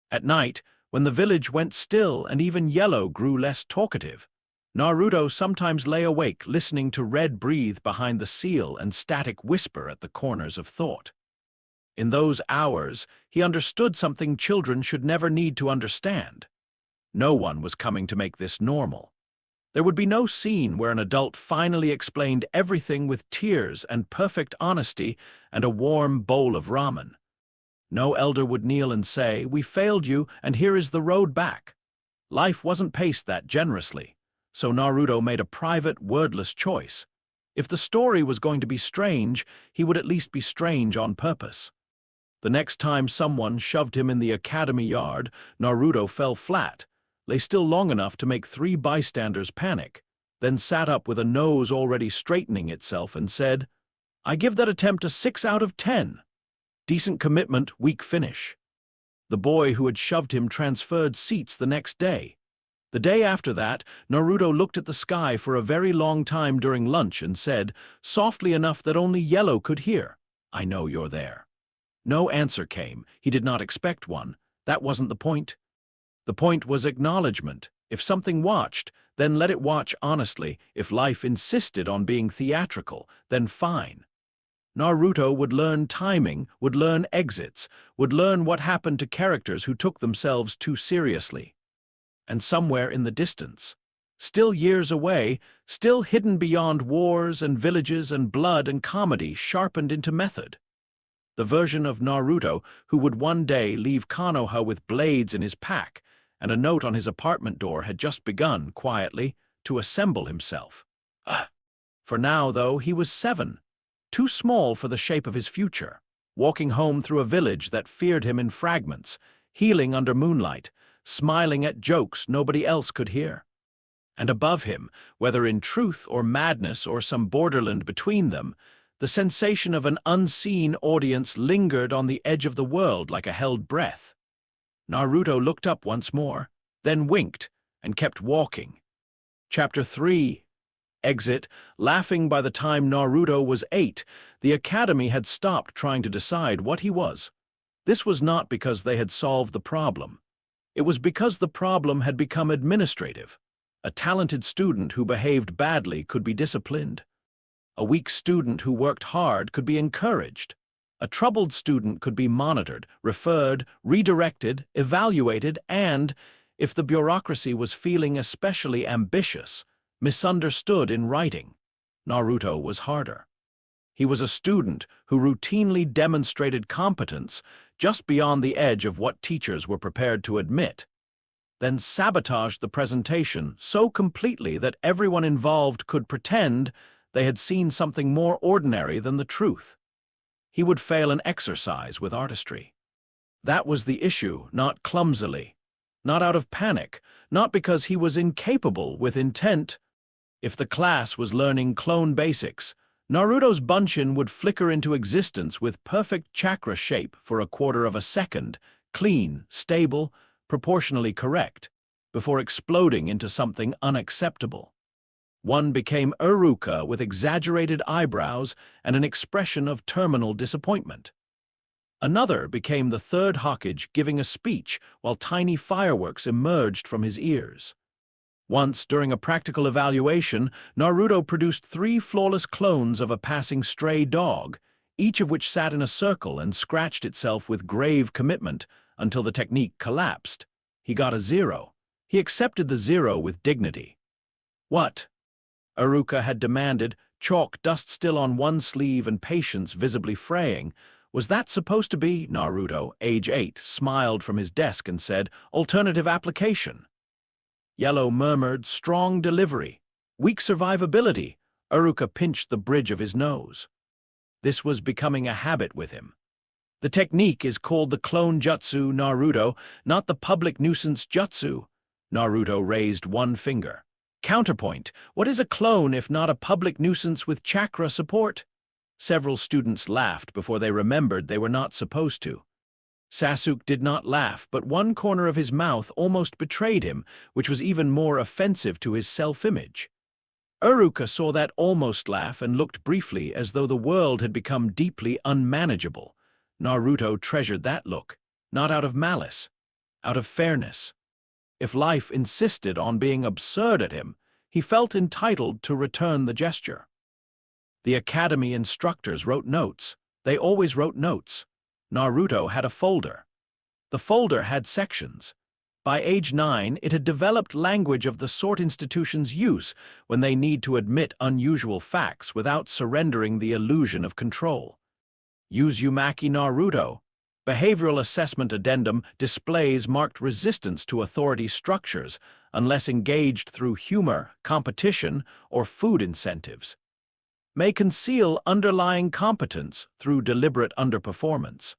At night, when the village went still and even Yellow grew less talkative, Naruto sometimes lay awake listening to Red breathe behind the seal and Static whisper at the corners of thought. In those hours, he understood something children should never need to understand. No one was coming to make this normal. There would be no scene where an adult finally explained everything with tears and perfect honesty and a warm bowl of ramen. No elder would kneel and say, "We failed you, and here is the road back." Life wasn't paced that generously, so Naruto made a private, wordless choice. If the story was going to be strange, he would at least be strange on purpose. The next time someone shoved him in the academy yard, Naruto fell flat, lay still long enough to make 3 bystanders panic, then sat up with a nose already straightening itself and said, "I give that attempt a 6 out of 10. Decent commitment, weak finish." The boy who had shoved him transferred seats the next day. The day after that, Naruto looked at the sky for a very long time during lunch and said, softly enough that only Yellow could hear, "I know you're there." No answer came. He did not expect one. That wasn't the point. The point was acknowledgement. If something watched, then let it watch honestly. If life insisted on being theatrical, then fine. Naruto would learn timing, would learn exits, would learn what happened to characters who took themselves too seriously. And somewhere in the distance, still years away, still hidden beyond wars and villages and blood and comedy sharpened into method, the version of Naruto who would one day leave Konoha with blades in his pack, and a note on his apartment door had just begun, quietly, to assemble himself. For now, though, he was 7, too small for the shape of his future, walking home through a village that feared him in fragments, healing under moonlight, smiling at jokes nobody else could hear. And above him, whether in truth or madness or some borderland between them, the sensation of an unseen audience lingered on the edge of the world like a held breath. Naruto looked up once more, then winked, and kept walking. Chapter 3. Exit. Laughing. By the time Naruto was 8, the academy had stopped trying to decide what he was. This was not because they had solved the problem. It was because the problem had become administrative. A talented student who behaved badly could be disciplined. A weak student who worked hard could be encouraged. A troubled student could be monitored, referred, redirected, evaluated, and, if the bureaucracy was feeling especially ambitious, misunderstood in writing, Naruto was harder. He was a student who routinely demonstrated competence just beyond the edge of what teachers were prepared to admit, then sabotaged the presentation so completely that everyone involved could pretend they had seen something more ordinary than the truth. He would fail an exercise with artistry. That was the issue, not clumsily, not out of panic, not because he was incapable with intent. If the class was learning clone basics, Naruto's bunchin would flicker into existence with perfect chakra shape for a quarter of a second, clean, stable, proportionally correct, before exploding into something unacceptable. One became Iruka with exaggerated eyebrows and an expression of terminal disappointment. Another became the third Hokage giving a speech while tiny fireworks emerged from his ears. Once, during a practical evaluation, Naruto produced 3 flawless clones of a passing stray dog, each of which sat in a circle and scratched itself with grave commitment until the technique collapsed. He got a 0. He accepted the 0 with dignity. What? Iruka had demanded, chalk dust still on one sleeve and patience visibly fraying. Was that supposed to be? Naruto, age 8, smiled from his desk and said, alternative application. Yellow murmured, strong delivery, weak survivability. Iruka pinched the bridge of his nose. This was becoming a habit with him. The technique is called the clone jutsu, Naruto, not the public nuisance jutsu. Naruto raised one finger. Counterpoint, what is a clone if not a public nuisance with chakra support? Several students laughed before they remembered they were not supposed to. Sasuke did not laugh, but one corner of his mouth almost betrayed him, which was even more offensive to his self-image. Iruka saw that almost laugh and looked briefly as though the world had become deeply unmanageable. Naruto treasured that look, not out of malice, out of fairness. If life insisted on being absurd at him, he felt entitled to return the gesture. The academy instructors wrote notes. They always wrote notes. Naruto had a folder. The folder had sections. By age 9, it had developed language of the sort institutions use when they need to admit unusual facts without surrendering the illusion of control. Uzumaki Naruto. Behavioral assessment addendum displays marked resistance to authority structures unless engaged through humor, competition, or food incentives. May conceal underlying competence through deliberate underperformance.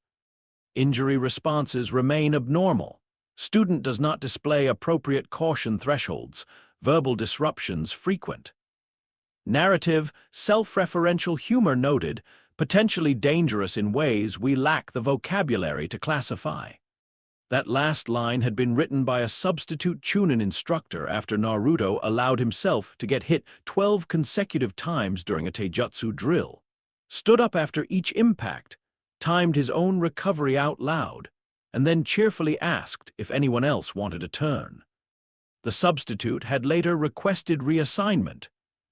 Injury responses remain abnormal. Student does not display appropriate caution thresholds. Verbal disruptions frequent. Narrative, self-referential humor noted, potentially dangerous in ways we lack the vocabulary to classify. That last line had been written by a substitute Chunin instructor after Naruto allowed himself to get hit 12 consecutive times during a taijutsu drill, stood up after each impact, timed his own recovery out loud, and then cheerfully asked if anyone else wanted a turn. The substitute had later requested reassignment.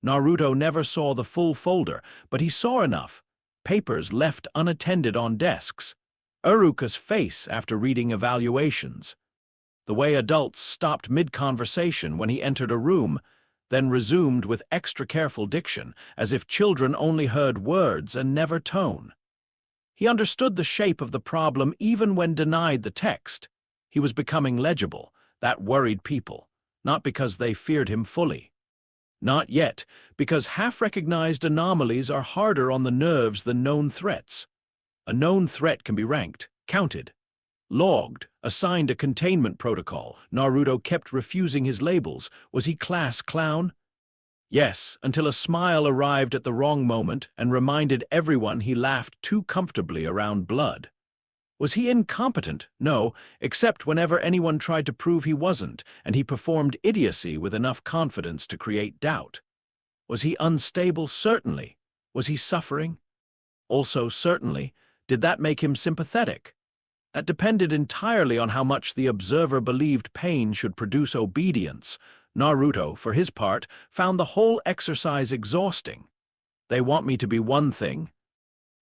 Naruto never saw the full folder, but he saw enough. Papers left unattended on desks. Uruka's face after reading evaluations. The way adults stopped mid-conversation when he entered a room, then resumed with extra careful diction, as if children only heard words and never tone. He understood the shape of the problem even when denied the text. He was becoming legible. That worried people, not because they feared him fully. Not yet, because half-recognized anomalies are harder on the nerves than known threats. A known threat can be ranked, counted, logged, assigned a containment protocol. Naruto kept refusing his labels. Was he class clown? Yes, until a smile arrived at the wrong moment and reminded everyone he laughed too comfortably around blood. Was he incompetent? No, except whenever anyone tried to prove he wasn't, and he performed idiocy with enough confidence to create doubt. Was he unstable? Certainly. Was he suffering? Also, certainly. Did that make him sympathetic? That depended entirely on how much the observer believed pain should produce obedience. Naruto, for his part, found the whole exercise exhausting. They want me to be one thing,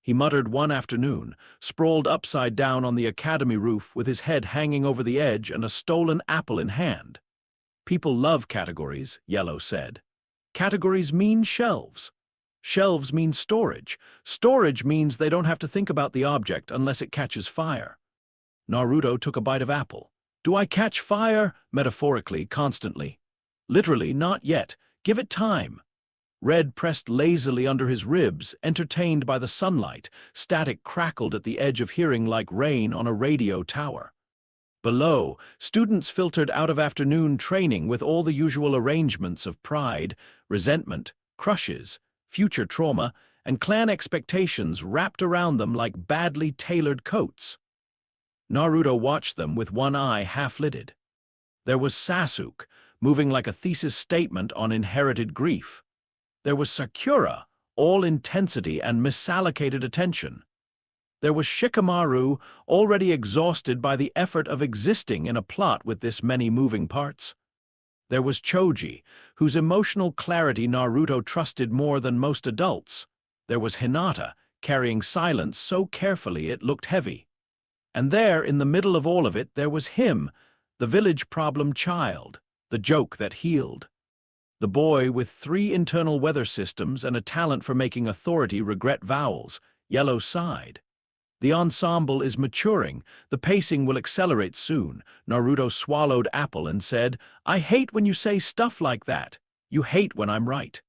he muttered one afternoon, sprawled upside down on the academy roof with his head hanging over the edge and a stolen apple in hand. People love categories, Yellow said. Categories mean shelves. Shelves mean storage. Storage means they don't have to think about the object unless it catches fire. Naruto took a bite of apple. Do I catch fire? Metaphorically, constantly. Literally, not yet. Give it time. Red pressed lazily under his ribs, entertained by the sunlight. Static crackled at the edge of hearing like rain on a radio tower. Below, students filtered out of afternoon training with all the usual arrangements of pride, resentment, crushes, future trauma, and clan expectations wrapped around them like badly tailored coats. Naruto watched them with one eye half-lidded. There was Sasuke, moving like a thesis statement on inherited grief. There was Sakura, all intensity and misallocated attention. There was Shikamaru, already exhausted by the effort of existing in a plot with this many moving parts. There was Choji, whose emotional clarity Naruto trusted more than most adults. There was Hinata, carrying silence so carefully it looked heavy. And there, in the middle of all of it, there was him, the village problem child, the joke that healed. The boy with 3 internal weather systems and a talent for making authority regret vowels. Yellow sighed. The ensemble is maturing. The pacing will accelerate soon. Naruto swallowed apple and said, I hate when you say stuff like that. You hate when I'm right.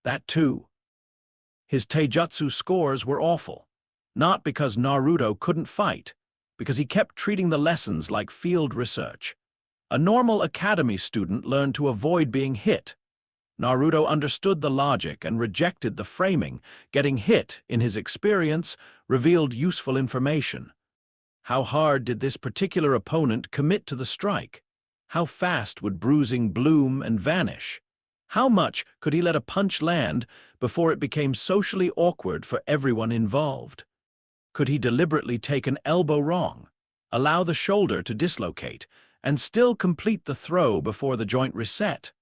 That too. His taijutsu scores were awful. Not because Naruto couldn't fight, because he kept treating the lessons like field research. A normal academy student learned to avoid being hit. Naruto understood the logic and rejected the framing. Getting hit, in his experience, revealed useful information. How hard did this particular opponent commit to the strike? How fast would bruising bloom and vanish? How much could he let a punch land before it became socially awkward for everyone involved? Could he deliberately take an elbow wrong, allow the shoulder to dislocate, and still complete the throw before the joint reset?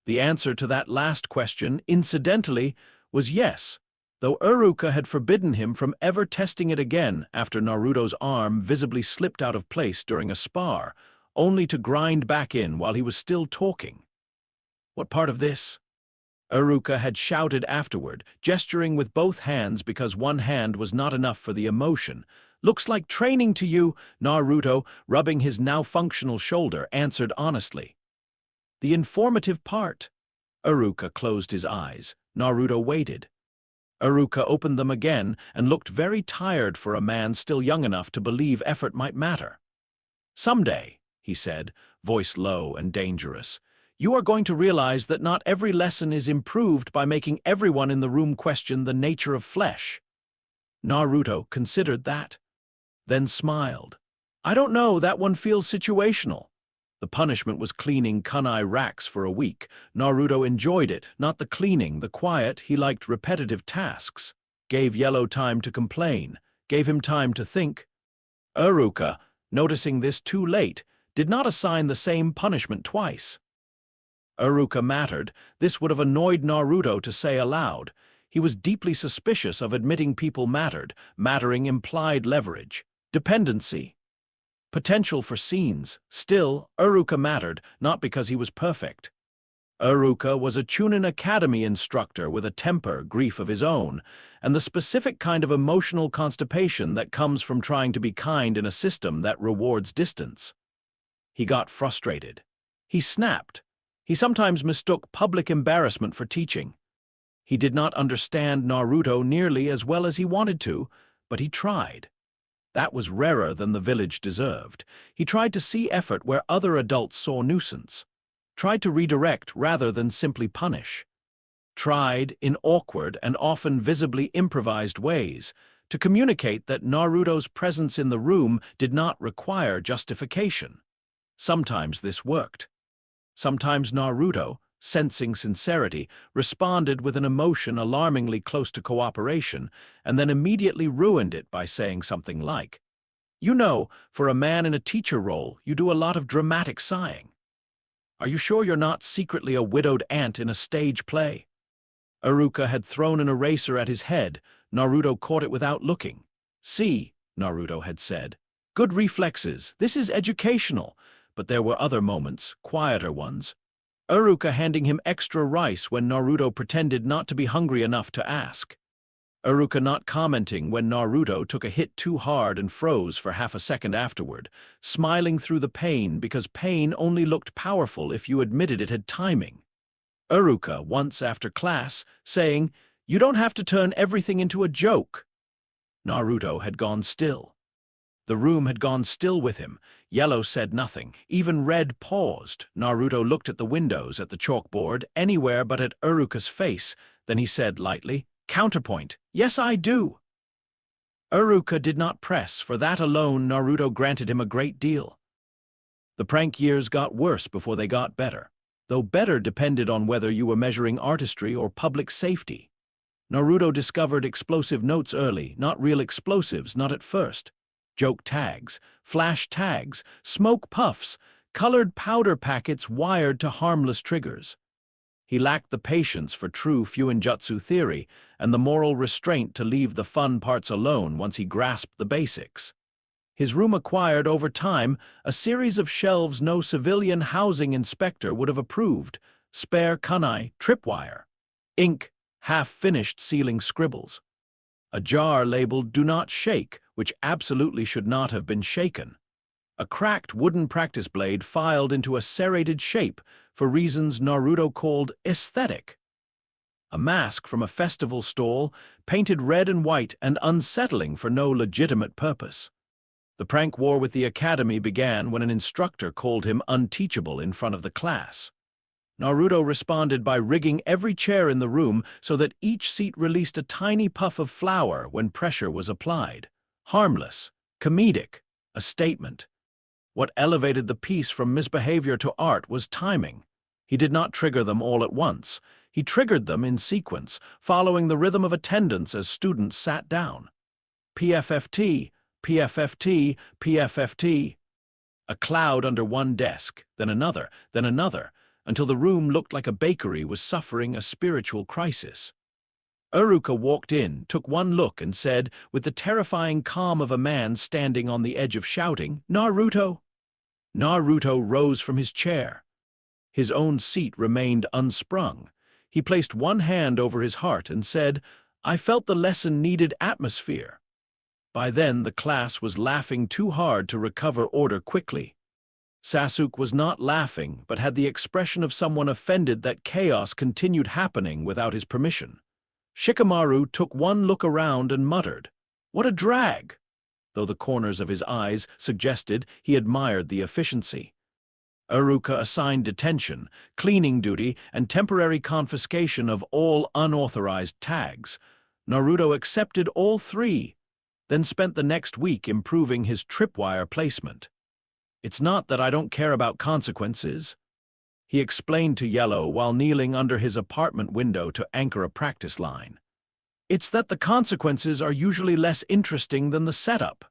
The answer to that last question, incidentally, was yes, though Uruka had forbidden him from ever testing it again after Naruto's arm visibly slipped out of place during a spar, only to grind back in while he was still talking. What part of this? Uruka had shouted afterward, gesturing with both hands because one hand was not enough for the emotion. Looks like training to you, Naruto, rubbing his now functional shoulder, answered honestly. The informative part. Uruka closed his eyes. Naruto waited. Uruka opened them again and looked very tired for a man still young enough to believe effort might matter. Someday, he said, voice low and dangerous, you are going to realize that not every lesson is improved by making everyone in the room question the nature of flesh. Naruto considered that, then smiled. I don't know, that one feels situational. The punishment was cleaning kunai racks for a week. Naruto enjoyed it, not the cleaning, the quiet. He liked repetitive tasks. Gave Yellow time to complain, gave him time to think. Uruka, noticing this too late, did not assign the same punishment twice. Iruka mattered. This would have annoyed Naruto to say aloud. He was deeply suspicious of admitting people mattered. Mattering implied leverage, dependency, potential for scenes. Still, Iruka mattered, not because he was perfect. Iruka was a Chunin Academy instructor with a temper, grief of his own, and the specific kind of emotional constipation that comes from trying to be kind in a system that rewards distance. He got frustrated. He snapped. He sometimes mistook public embarrassment for teaching. He did not understand Naruto nearly as well as he wanted to, but he tried. That was rarer than the village deserved. He tried to see effort where other adults saw nuisance. Tried to redirect rather than simply punish. Tried, in awkward and often visibly improvised ways, to communicate that Naruto's presence in the room did not require justification. Sometimes this worked. Sometimes Naruto, sensing sincerity, responded with an emotion alarmingly close to cooperation, and then immediately ruined it by saying something like, "You know, for a man in a teacher role, you do a lot of dramatic sighing. Are you sure you're not secretly a widowed aunt in a stage play?" Iruka had thrown an eraser at his head. Naruto caught it without looking. "See," Naruto had said. "Good reflexes. This is educational." But there were other moments, quieter ones. Iruka handing him extra rice when Naruto pretended not to be hungry enough to ask. Iruka not commenting when Naruto took a hit too hard and froze for half a second afterward, smiling through the pain because pain only looked powerful if you admitted it had timing. Iruka, once after class, saying, "You don't have to turn everything into a joke." Naruto had gone still. The room had gone still with him. Yellow said nothing. Even Red paused. Naruto looked at the windows, at the chalkboard, anywhere but at Iruka's face. Then he said lightly, "Counterpoint. Yes, I do." Iruka did not press. For that alone, Naruto granted him a great deal. The prank years got worse before they got better, though better depended on whether you were measuring artistry or public safety. Naruto discovered explosive notes early, not real explosives, not at first. Joke tags, flash tags, smoke puffs, colored powder packets wired to harmless triggers. He lacked the patience for true Fuinjutsu theory and the moral restraint to leave the fun parts alone once he grasped the basics. His room acquired, over time, a series of shelves no civilian housing inspector would have approved: spare kunai, tripwire, ink, half-finished ceiling scribbles. A jar labeled "Do Not Shake," which absolutely should not have been shaken. A cracked wooden practice blade filed into a serrated shape for reasons Naruto called aesthetic. A mask from a festival stall, painted red and white and unsettling for no legitimate purpose. The prank war with the academy began when an instructor called him unteachable in front of the class. Naruto responded by rigging every chair in the room so that each seat released a tiny puff of flour when pressure was applied. Harmless, comedic, a statement. What elevated the piece from misbehavior to art was timing. He did not trigger them all at once. He triggered them in sequence, following the rhythm of attendance as students sat down. PFFT, PFFT, PFFT. A cloud under one desk, then another, until the room looked like a bakery was suffering a spiritual crisis. Iruka walked in, took one look, and said, with the terrifying calm of a man standing on the edge of shouting, "Naruto!" Naruto rose from his chair. His own seat remained unsprung. He placed one hand over his heart and said, "I felt the lesson needed atmosphere." By then, the class was laughing too hard to recover order quickly. Sasuke was not laughing, but had the expression of someone offended that chaos continued happening without his permission. Shikamaru took one look around and muttered, "What a drag!" though the corners of his eyes suggested he admired the efficiency. Iruka assigned detention, cleaning duty, and temporary confiscation of all unauthorized tags. Naruto accepted all three, then spent the next week improving his tripwire placement. "It's not that I don't care about consequences," he explained to Yellow while kneeling under his apartment window to anchor a practice line. "It's that the consequences are usually less interesting than the setup."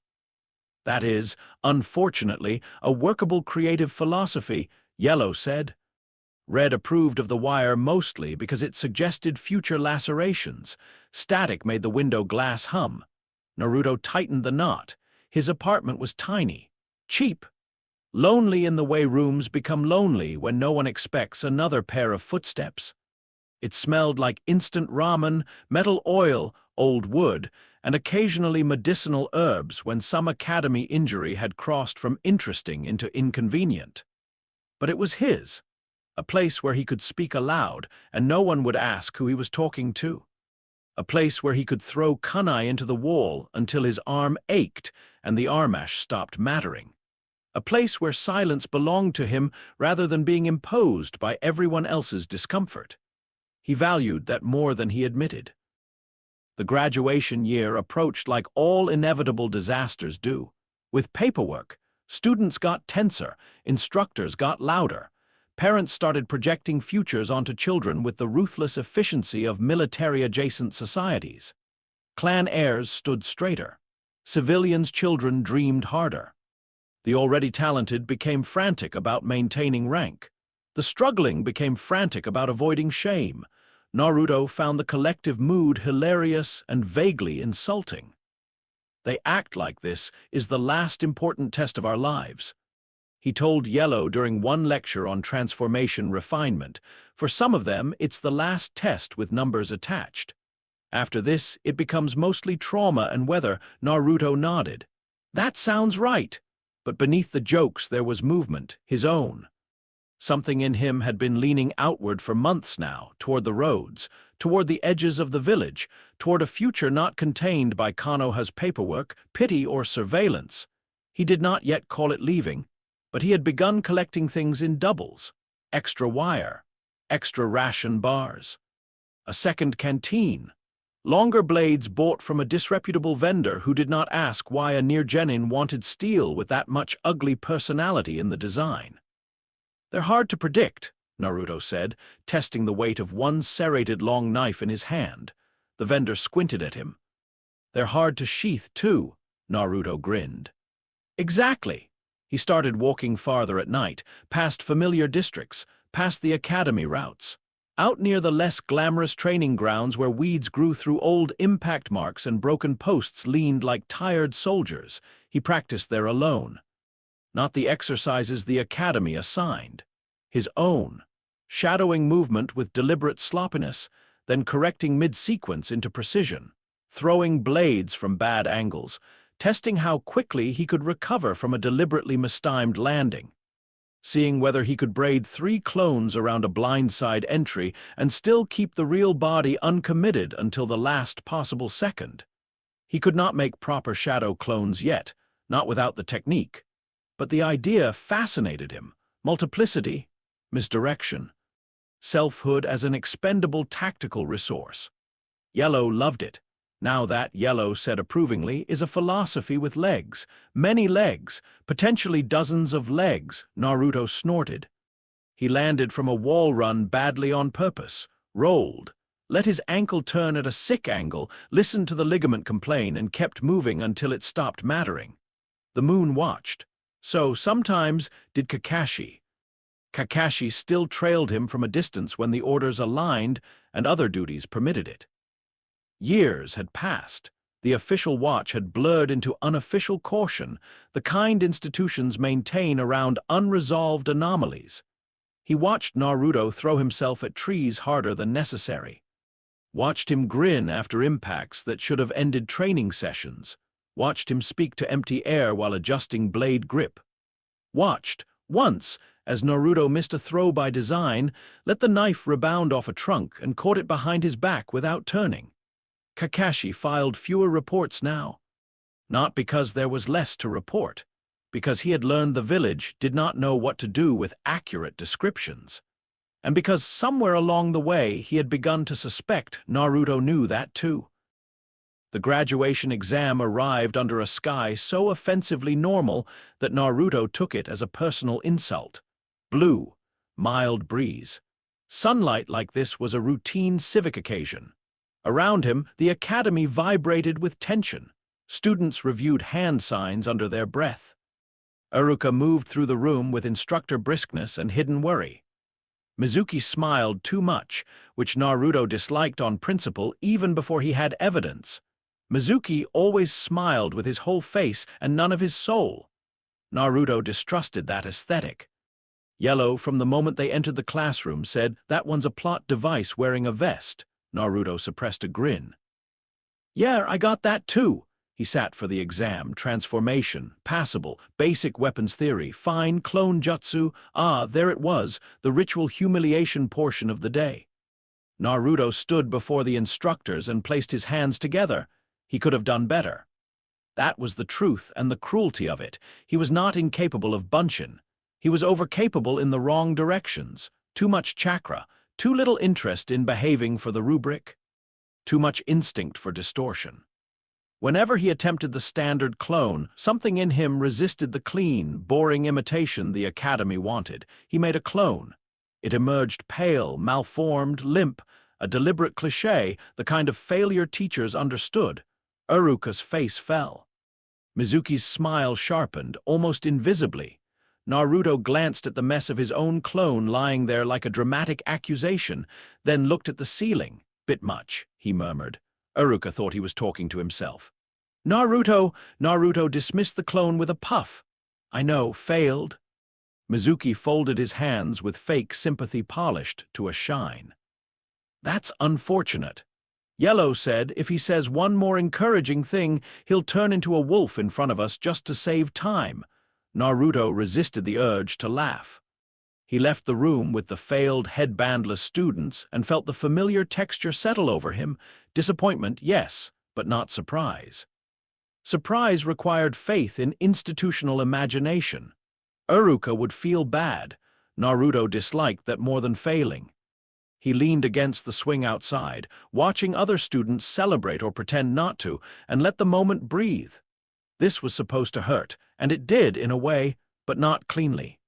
"That is, unfortunately, a workable creative philosophy," Yellow said. Red approved of the wire mostly because it suggested future lacerations. Static made the window glass hum. Naruto tightened the knot. His apartment was tiny, cheap, lonely in the way rooms become lonely when no one expects another pair of footsteps. It smelled like instant ramen, metal oil, old wood, and occasionally medicinal herbs when some academy injury had crossed from interesting into inconvenient. But it was his, a place where he could speak aloud and no one would ask who he was talking to. A place where he could throw kunai into the wall until his arm ached and the armash stopped mattering. A place where silence belonged to him rather than being imposed by everyone else's discomfort. He valued that more than he admitted. The graduation year approached like all inevitable disasters do. With paperwork, students got tenser, instructors got louder. Parents started projecting futures onto children with the ruthless efficiency of military-adjacent societies. Clan heirs stood straighter. Civilians' children dreamed harder. The already talented became frantic about maintaining rank. The struggling became frantic about avoiding shame. Naruto found the collective mood hilarious and vaguely insulting. They act like this is the last important test of our lives. He told Yellow during one lecture on transformation refinement. For some of them, it's the last test with numbers attached. After this, it becomes mostly trauma and weather. Naruto nodded. That sounds right. But beneath the jokes there was movement, his own. Something in him had been leaning outward for months now, toward the roads, toward the edges of the village, toward a future not contained by Konoha's paperwork, pity, or surveillance. He did not yet call it leaving, but he had begun collecting things in doubles. Extra wire, extra ration bars, a second canteen, longer blades bought from a disreputable vendor who did not ask why a near-genin wanted steel with that much ugly personality in the design. They're hard to predict, Naruto said, testing the weight of one serrated long knife in his hand. The vendor squinted at him. They're hard to sheath, too, Naruto grinned. Exactly. He started walking farther at night, past familiar districts, past the academy routes. Out near the less glamorous training grounds where weeds grew through old impact marks and broken posts leaned like tired soldiers, he practiced there alone. Not the exercises the academy assigned. His own, shadowing movement with deliberate sloppiness, then correcting mid-sequence into precision, throwing blades from bad angles, testing how quickly he could recover from a deliberately mistimed landing, seeing whether he could braid 3 clones around a blindside entry and still keep the real body uncommitted until the last possible second. He could not make proper shadow clones yet, not without the technique, but the idea fascinated him. Multiplicity, misdirection, selfhood as an expendable tactical resource. Yellow loved it. Now that, Yellow said approvingly, is a philosophy with legs. Many legs, potentially dozens of legs, Naruto snorted. He landed from a wall run badly on purpose, rolled, let his ankle turn at a sick angle, listened to the ligament complain, and kept moving until it stopped mattering. The moon watched. So, sometimes, did Kakashi. Kakashi still trailed him from a distance when the orders aligned and other duties permitted it. Years had passed. The official watch had blurred into unofficial caution, the kind institutions maintain around unresolved anomalies. He watched Naruto throw himself at trees harder than necessary. Watched him grin after impacts that should have ended training sessions. Watched him speak to empty air while adjusting blade grip. Watched, once, as Naruto missed a throw by design, let the knife rebound off a trunk and caught it behind his back without turning. Kakashi filed fewer reports now. Not because there was less to report, because he had learned the village did not know what to do with accurate descriptions, and because somewhere along the way he had begun to suspect Naruto knew that too. The graduation exam arrived under a sky so offensively normal that Naruto took it as a personal insult. Blue, mild breeze. Sunlight like this was a routine civic occasion. Around him, the academy vibrated with tension. Students reviewed hand signs under their breath. Uruka moved through the room with instructor briskness and hidden worry. Mizuki smiled too much, which Naruto disliked on principle even before he had evidence. Mizuki always smiled with his whole face and none of his soul. Naruto distrusted that aesthetic. Yellow, from the moment they entered the classroom, said, "That one's a plot device wearing a vest." Naruto suppressed a grin. "Yeah, I got that too." He sat for the exam, transformation, passable, basic weapons theory, fine, clone jutsu. There it was, the ritual humiliation portion of the day. Naruto stood before the instructors and placed his hands together. He could have done better. That was the truth and the cruelty of it. He was not incapable of bunshin. He was overcapable in the wrong directions. Too much chakra, too little interest in behaving for the rubric, too much instinct for distortion. Whenever he attempted the standard clone, something in him resisted the clean, boring imitation the Academy wanted. He made a clone. It emerged pale, malformed, limp, a deliberate cliché, the kind of failure teachers understood. Uruka's face fell. Mizuki's smile sharpened, almost invisibly. Naruto glanced at the mess of his own clone lying there like a dramatic accusation, then looked at the ceiling. "Bit much," he murmured. Uruka thought he was talking to himself. Naruto dismissed the clone with a puff. "I know, failed." Mizuki folded his hands with fake sympathy polished to a shine. "That's unfortunate." Yellow said, "If he says one more encouraging thing, he'll turn into a wolf in front of us just to save time." Naruto resisted the urge to laugh. He left the room with the failed headbandless students and felt the familiar texture settle over him. Disappointment, yes, but not surprise. Surprise required faith in institutional imagination. Uruka would feel bad. Naruto disliked that more than failing. He leaned against the swing outside, watching other students celebrate or pretend not to, and let the moment breathe. This was supposed to hurt, and it did in a way, but not cleanly.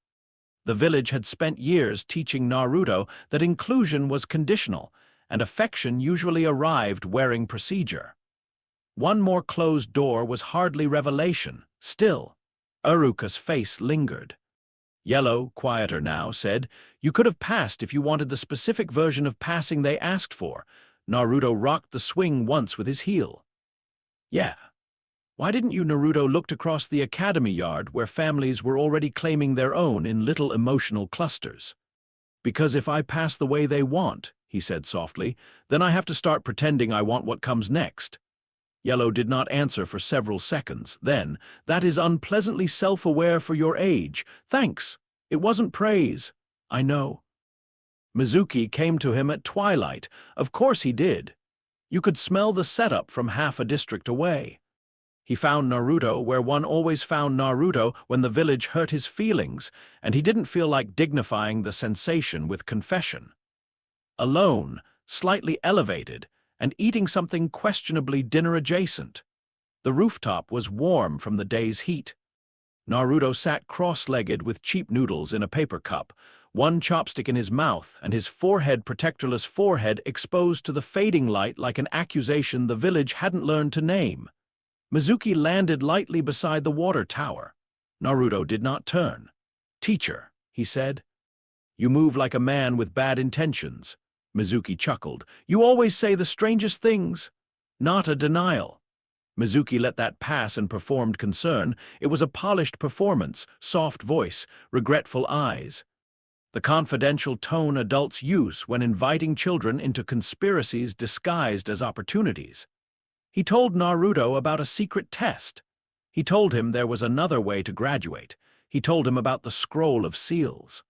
The village had spent years teaching Naruto that inclusion was conditional, and affection usually arrived wearing procedure. One more closed door was hardly revelation. Still, Uruka's face lingered. Yellow, quieter now, said, "You could have passed if you wanted the specific version of passing they asked for." Naruto rocked the swing once with his heel. "Yeah. Why didn't you?" Naruto looked across the academy yard where families were already claiming their own in little emotional clusters. "Because if I pass the way they want," he said softly, "then I have to start pretending I want what comes next." Yellow did not answer for several seconds. Then, "That is unpleasantly self-aware for your age. Thanks. It wasn't praise." "I know." Mizuki came to him at twilight. Of course he did. You could smell the setup from half a district away. He found Naruto where one always found Naruto when the village hurt his feelings, and he didn't feel like dignifying the sensation with confession. Alone, slightly elevated, and eating something questionably dinner-adjacent. The rooftop was warm from the day's heat. Naruto sat cross-legged with cheap noodles in a paper cup, one chopstick in his mouth and his protectorless forehead exposed to the fading light like an accusation the village hadn't learned to name. Mizuki landed lightly beside the water tower. Naruto did not turn. "Teacher," he said. "You move like a man with bad intentions." Mizuki chuckled. "You always say the strangest things." "Not a denial." Mizuki let that pass and performed concern. It was a polished performance, soft voice, regretful eyes. The confidential tone adults use when inviting children into conspiracies disguised as opportunities. He told Naruto about a secret test. He told him there was another way to graduate. He told him about the scroll of seals.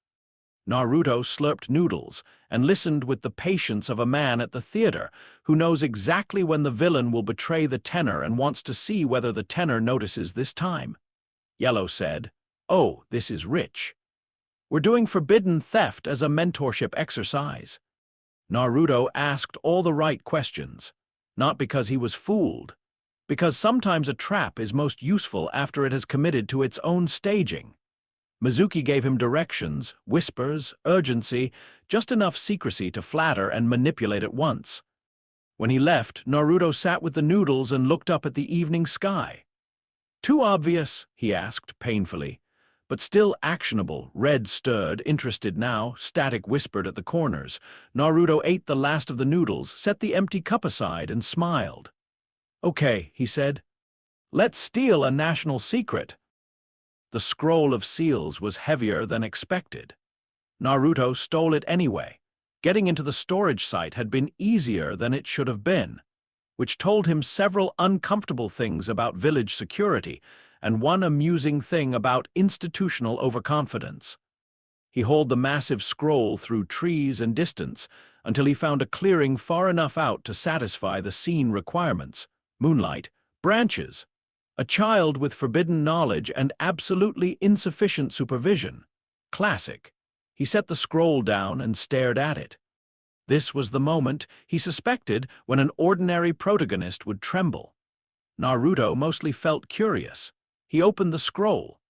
Naruto slurped noodles and listened with the patience of a man at the theater who knows exactly when the villain will betray the tenor and wants to see whether the tenor notices this time. Yellow said, "Oh, this is rich. We're doing forbidden theft as a mentorship exercise." Naruto asked all the right questions, not because he was fooled, because sometimes a trap is most useful after it has committed to its own staging. Mizuki gave him directions, whispers, urgency, just enough secrecy to flatter and manipulate at once. When he left, Naruto sat with the noodles and looked up at the evening sky. "Too obvious?" he asked, painfully. but still actionable. Red stirred, interested now, Static whispered at the corners. Naruto ate the last of the noodles, set the empty cup aside, and smiled. "Okay," he said. "Let's steal a national secret." The scroll of seals was heavier than expected. Naruto stole it anyway. Getting into the storage site had been easier than it should have been, which told him several uncomfortable things about village security and one amusing thing about institutional overconfidence. He hauled the massive scroll through trees and distance until he found a clearing far enough out to satisfy the scene requirements: moonlight, branches, a child with forbidden knowledge and absolutely insufficient supervision. Classic. He set the scroll down and stared at it. This was the moment he suspected when an ordinary protagonist would tremble. Naruto mostly felt curious. He opened the scroll.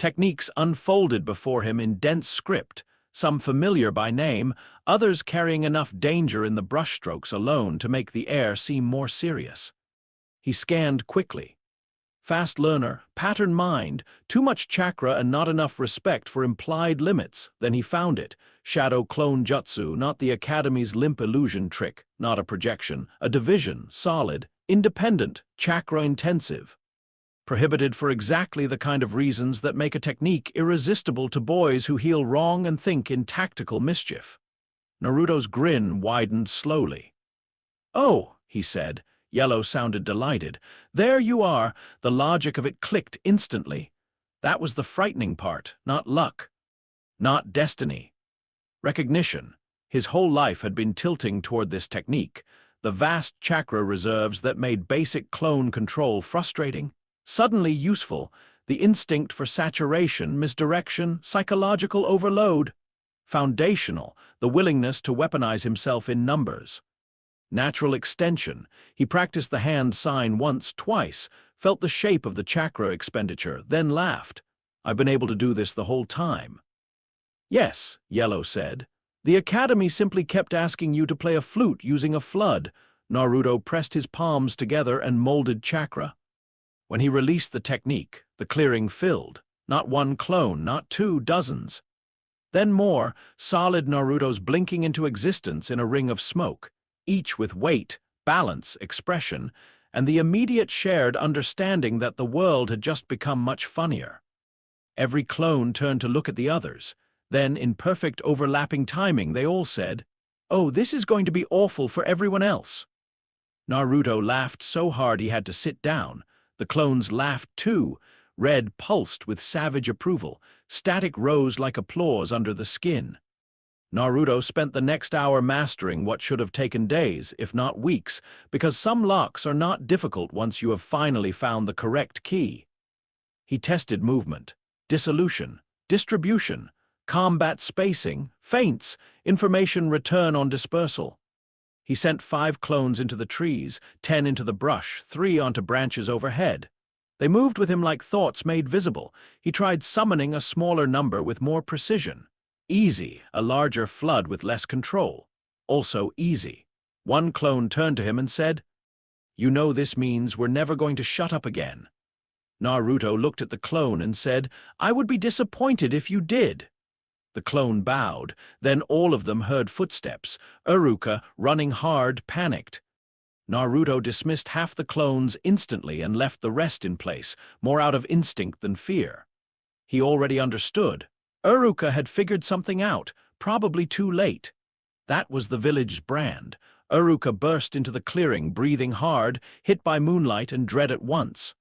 Techniques unfolded before him in dense script, some familiar by name, others carrying enough danger in the brushstrokes alone to make the air seem more serious. He scanned quickly. Fast learner, pattern mind, too much chakra and not enough respect for implied limits. Then he found it. Shadow clone jutsu, not the Academy's limp illusion trick, not a projection, a division, solid, independent, chakra-intensive. Prohibited for exactly the kind of reasons that make a technique irresistible to boys who heal wrong and think in tactical mischief. Naruto's grin widened slowly. "Oh," he said. Yellow sounded delighted. "There you are." The logic of it clicked instantly. That was the frightening part, not luck, not destiny. Recognition. His whole life had been tilting toward this technique, the vast chakra reserves that made basic clone control frustrating, suddenly useful, the instinct for saturation, misdirection, psychological overload. Foundational, the willingness to weaponize himself in numbers. Natural extension. He practiced the hand sign once, twice, felt the shape of the chakra expenditure, then laughed. "I've been able to do this the whole time." "Yes," Yellow said. "The Academy simply kept asking you to play a flute using a flood." Naruto pressed his palms together and molded chakra. When he released the technique, the clearing filled. Not one clone, not two, dozens. Then more, solid Narutos blinking into existence in a ring of smoke, each with weight, balance, expression, and the immediate shared understanding that the world had just become much funnier. Every clone turned to look at the others. Then, in perfect overlapping timing, they all said, "Oh, this is going to be awful for everyone else." Naruto laughed so hard he had to sit down. The clones laughed too. Red pulsed with savage approval. Static rose like applause under the skin. Naruto spent the next hour mastering what should have taken days, if not weeks, because some locks are not difficult once you have finally found the correct key. He tested movement, dissolution, distribution, combat spacing, feints, information return on dispersal. He sent 5 clones into the trees, 10 into the brush, 3 onto branches overhead. They moved with him like thoughts made visible. He tried summoning a smaller number with more precision. Easy, a larger flood with less control. Also easy. One clone turned to him and said, "You know this means we're never going to shut up again." Naruto looked at the clone and said, "I would be disappointed if you did." The clone bowed. Then all of them heard footsteps. Iruka, running hard, panicked. Naruto dismissed half the clones instantly and left the rest in place, more out of instinct than fear. He already understood. Iruka had figured something out, probably too late. That was the village's brand. Iruka burst into the clearing, breathing hard, hit by moonlight and dread at once.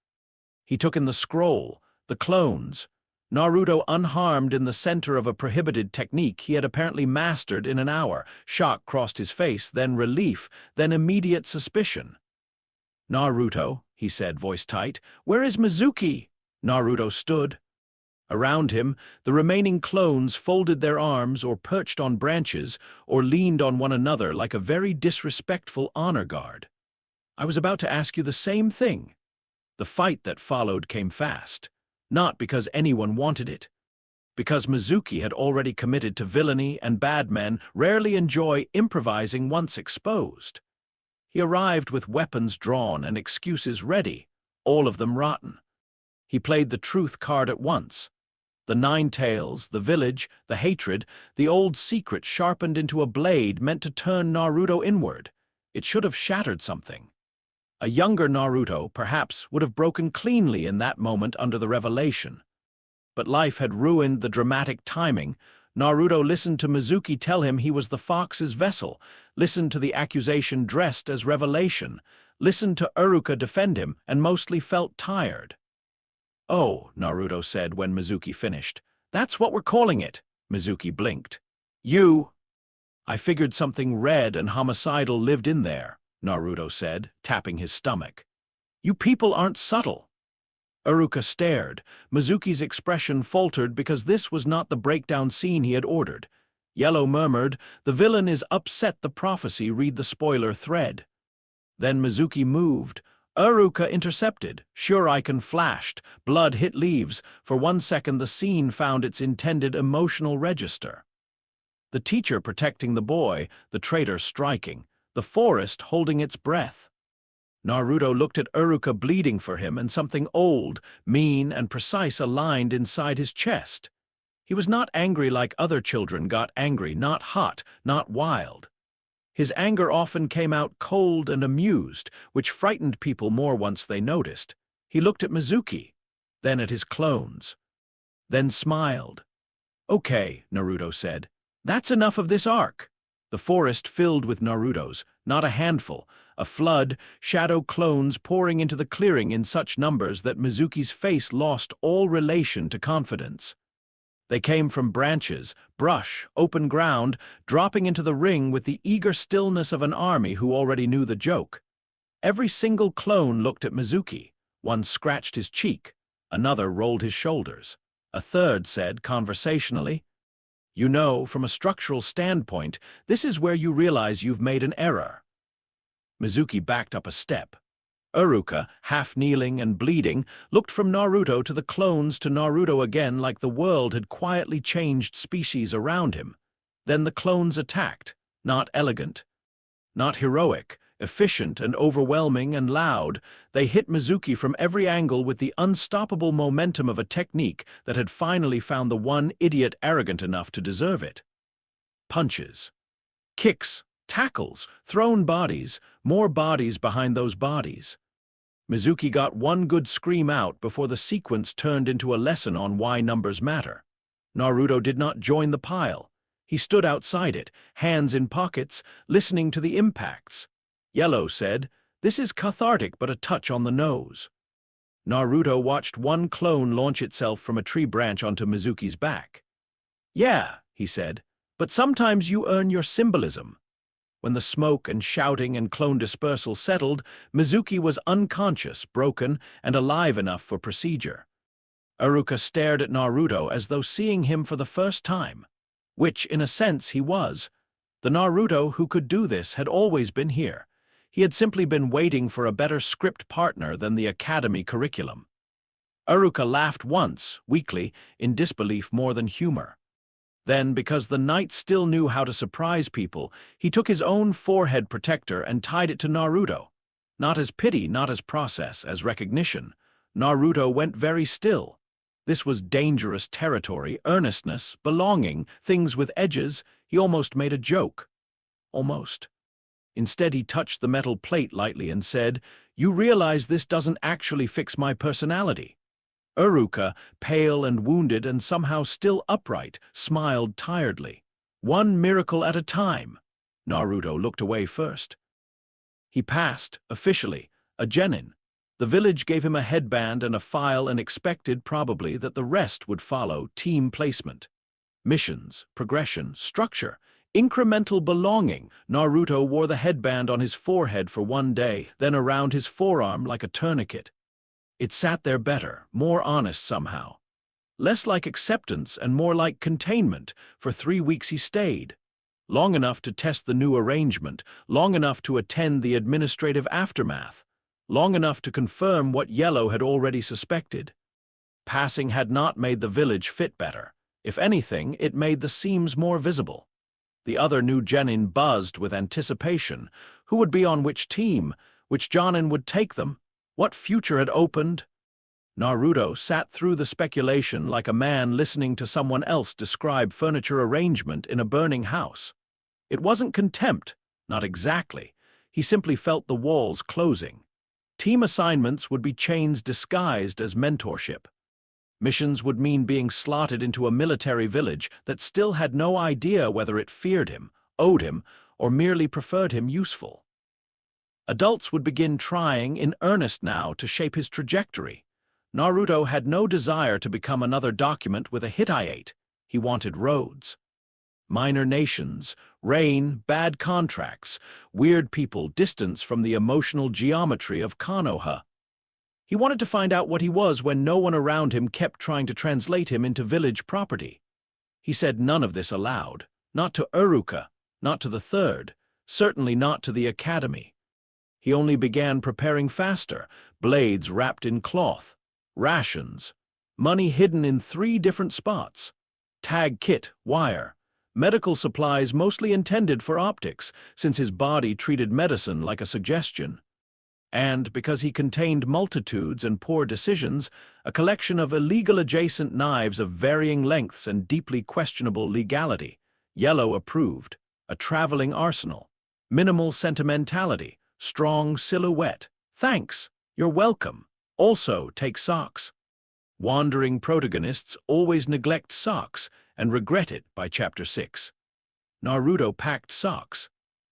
He took in the scroll, the clones. Naruto unharmed in the center of a prohibited technique he had apparently mastered in an hour. Shock crossed his face, then relief, then immediate suspicion. "Naruto," he said, voice tight, "where is Mizuki?" Naruto stood. Around him, the remaining clones folded their arms or perched on branches or leaned on one another like a very disrespectful honor guard. "I was about to ask you the same thing." The fight that followed came fast. Not because anyone wanted it. Because Mizuki had already committed to villainy and bad men rarely enjoy improvising once exposed. He arrived with weapons drawn and excuses ready, all of them rotten. He played the truth card at once. The 9 tails, the village, the hatred, the old secret sharpened into a blade meant to turn Naruto inward. It should have shattered something. A younger Naruto, perhaps, would have broken cleanly in that moment under the revelation. But life had ruined the dramatic timing. Naruto listened to Mizuki tell him he was the fox's vessel, listened to the accusation dressed as revelation, listened to Iruka defend him, and mostly felt tired. "Oh," Naruto said when Mizuki finished. "That's what we're calling it." Mizuki blinked. I figured something red and homicidal lived in there," Naruto said, tapping his stomach. "You people aren't subtle." Iruka stared. Mizuki's expression faltered because this was not the breakdown scene he had ordered. Yellow murmured, "The villain is upset the prophecy, read the spoiler thread." Then Mizuki moved. Iruka intercepted. Shuriken flashed. Blood hit leaves. For 1 second the scene found its intended emotional register. The teacher protecting the boy, the traitor striking, the forest holding its breath. Naruto looked at Iruka bleeding for him, and something old, mean, and precise aligned inside his chest. He was not angry like other children got angry, not hot, not wild. His anger often came out cold and amused, which frightened people more once they noticed. He looked at Mizuki, then at his clones, then smiled. "Okay," Naruto said. "That's enough of this arc." The forest filled with Narutos, not a handful, a flood, shadow clones pouring into the clearing in such numbers that Mizuki's face lost all relation to confidence. They came from branches, brush, open ground, dropping into the ring with the eager stillness of an army who already knew the joke. Every single clone looked at Mizuki. One scratched his cheek, another rolled his shoulders. A third said conversationally, "You know, from a structural standpoint, this is where you realize you've made an error." Mizuki backed up a step. Iruka, half-kneeling and bleeding, looked from Naruto to the clones to Naruto again like the world had quietly changed species around him. Then the clones attacked, not elegant, not heroic, efficient and overwhelming and loud. They hit Mizuki from every angle with the unstoppable momentum of a technique that had finally found the one idiot arrogant enough to deserve it. Punches, kicks, tackles, thrown bodies, more bodies behind those bodies. Mizuki got one good scream out before the sequence turned into a lesson on why numbers matter. Naruto did not join the pile. He stood outside it, hands in pockets, listening to the impacts. Yellow said, "This is cathartic but a touch on the nose." Naruto watched one clone launch itself from a tree branch onto Mizuki's back. "Yeah," he said, "but sometimes you earn your symbolism." When the smoke and shouting and clone dispersal settled, Mizuki was unconscious, broken, and alive enough for procedure. Iruka stared at Naruto as though seeing him for the first time, which, in a sense, he was. The Naruto who could do this had always been here. He had simply been waiting for a better script partner than the academy curriculum. Iruka laughed once, weakly, in disbelief more than humor. Then, because the knight still knew how to surprise people, he took his own forehead protector and tied it to Naruto. Not as pity, not as process, as recognition. Naruto went very still. This was dangerous territory, earnestness, belonging, things with edges. He almost made a joke. Almost. Instead, he touched the metal plate lightly and said, "You realize this doesn't actually fix my personality." Iruka, pale and wounded and somehow still upright, smiled tiredly. "One miracle at a time." Naruto looked away first. He passed, officially, a genin. The village gave him a headband and a file and expected, probably, that the rest would follow, team placement. Missions, progression, structure, incremental belonging. Naruto wore the headband on his forehead for 1 day, then around his forearm like a tourniquet. It sat there better, more honest somehow. Less like acceptance and more like containment. For 3 weeks he stayed. Long enough to test the new arrangement, long enough to attend the administrative aftermath, long enough to confirm what Yellow had already suspected. Passing had not made the village fit better. If anything, it made the seams more visible. The other new genin buzzed with anticipation. Who would be on which team? Which jonin would take them? What future had opened? Naruto sat through the speculation like a man listening to someone else describe furniture arrangement in a burning house. It wasn't contempt, not exactly. He simply felt the walls closing. Team assignments would be chains disguised as mentorship. Missions would mean being slotted into a military village that still had no idea whether it feared him, owed him, or merely preferred him useful. Adults would begin trying in earnest now to shape his trajectory. Naruto had no desire to become another document with a Hittite. He wanted roads. Minor nations, rain, bad contracts, weird people, distance from the emotional geometry of Konoha. He wanted to find out what he was when no one around him kept trying to translate him into village property. He said none of this aloud, not to Uruka, not to the Third, certainly not to the academy. He only began preparing faster, blades wrapped in cloth, rations, money hidden in 3 different spots, tag kit, wire, medical supplies mostly intended for optics, since his body treated medicine like a suggestion. And, because he contained multitudes and poor decisions, a collection of illegal adjacent knives of varying lengths and deeply questionable legality. Yellow approved. A traveling arsenal. Minimal sentimentality. Strong silhouette. Thanks. You're welcome. Also take socks. Wandering protagonists always neglect socks and regret it by Chapter 6. Naruto packed socks.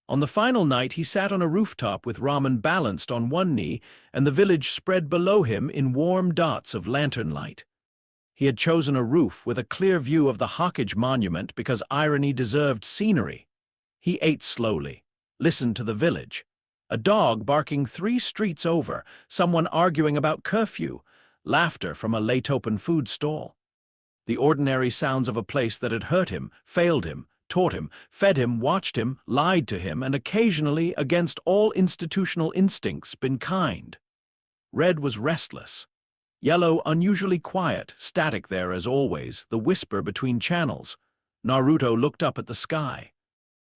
On the final night, he sat on a rooftop with ramen balanced on one knee and the village spread below him in warm dots of lantern light. He had chosen a roof with a clear view of the Hokage monument because irony deserved scenery. He ate slowly, listened to the village. A dog barking 3 streets over, someone arguing about curfew, laughter from a late-open food stall. The ordinary sounds of a place that had hurt him, failed him, taught him, fed him, watched him, lied to him, and occasionally, against all institutional instincts, been kind. Red was restless. Yellow unusually quiet, static there as always, the whisper between channels. Naruto looked up at the sky.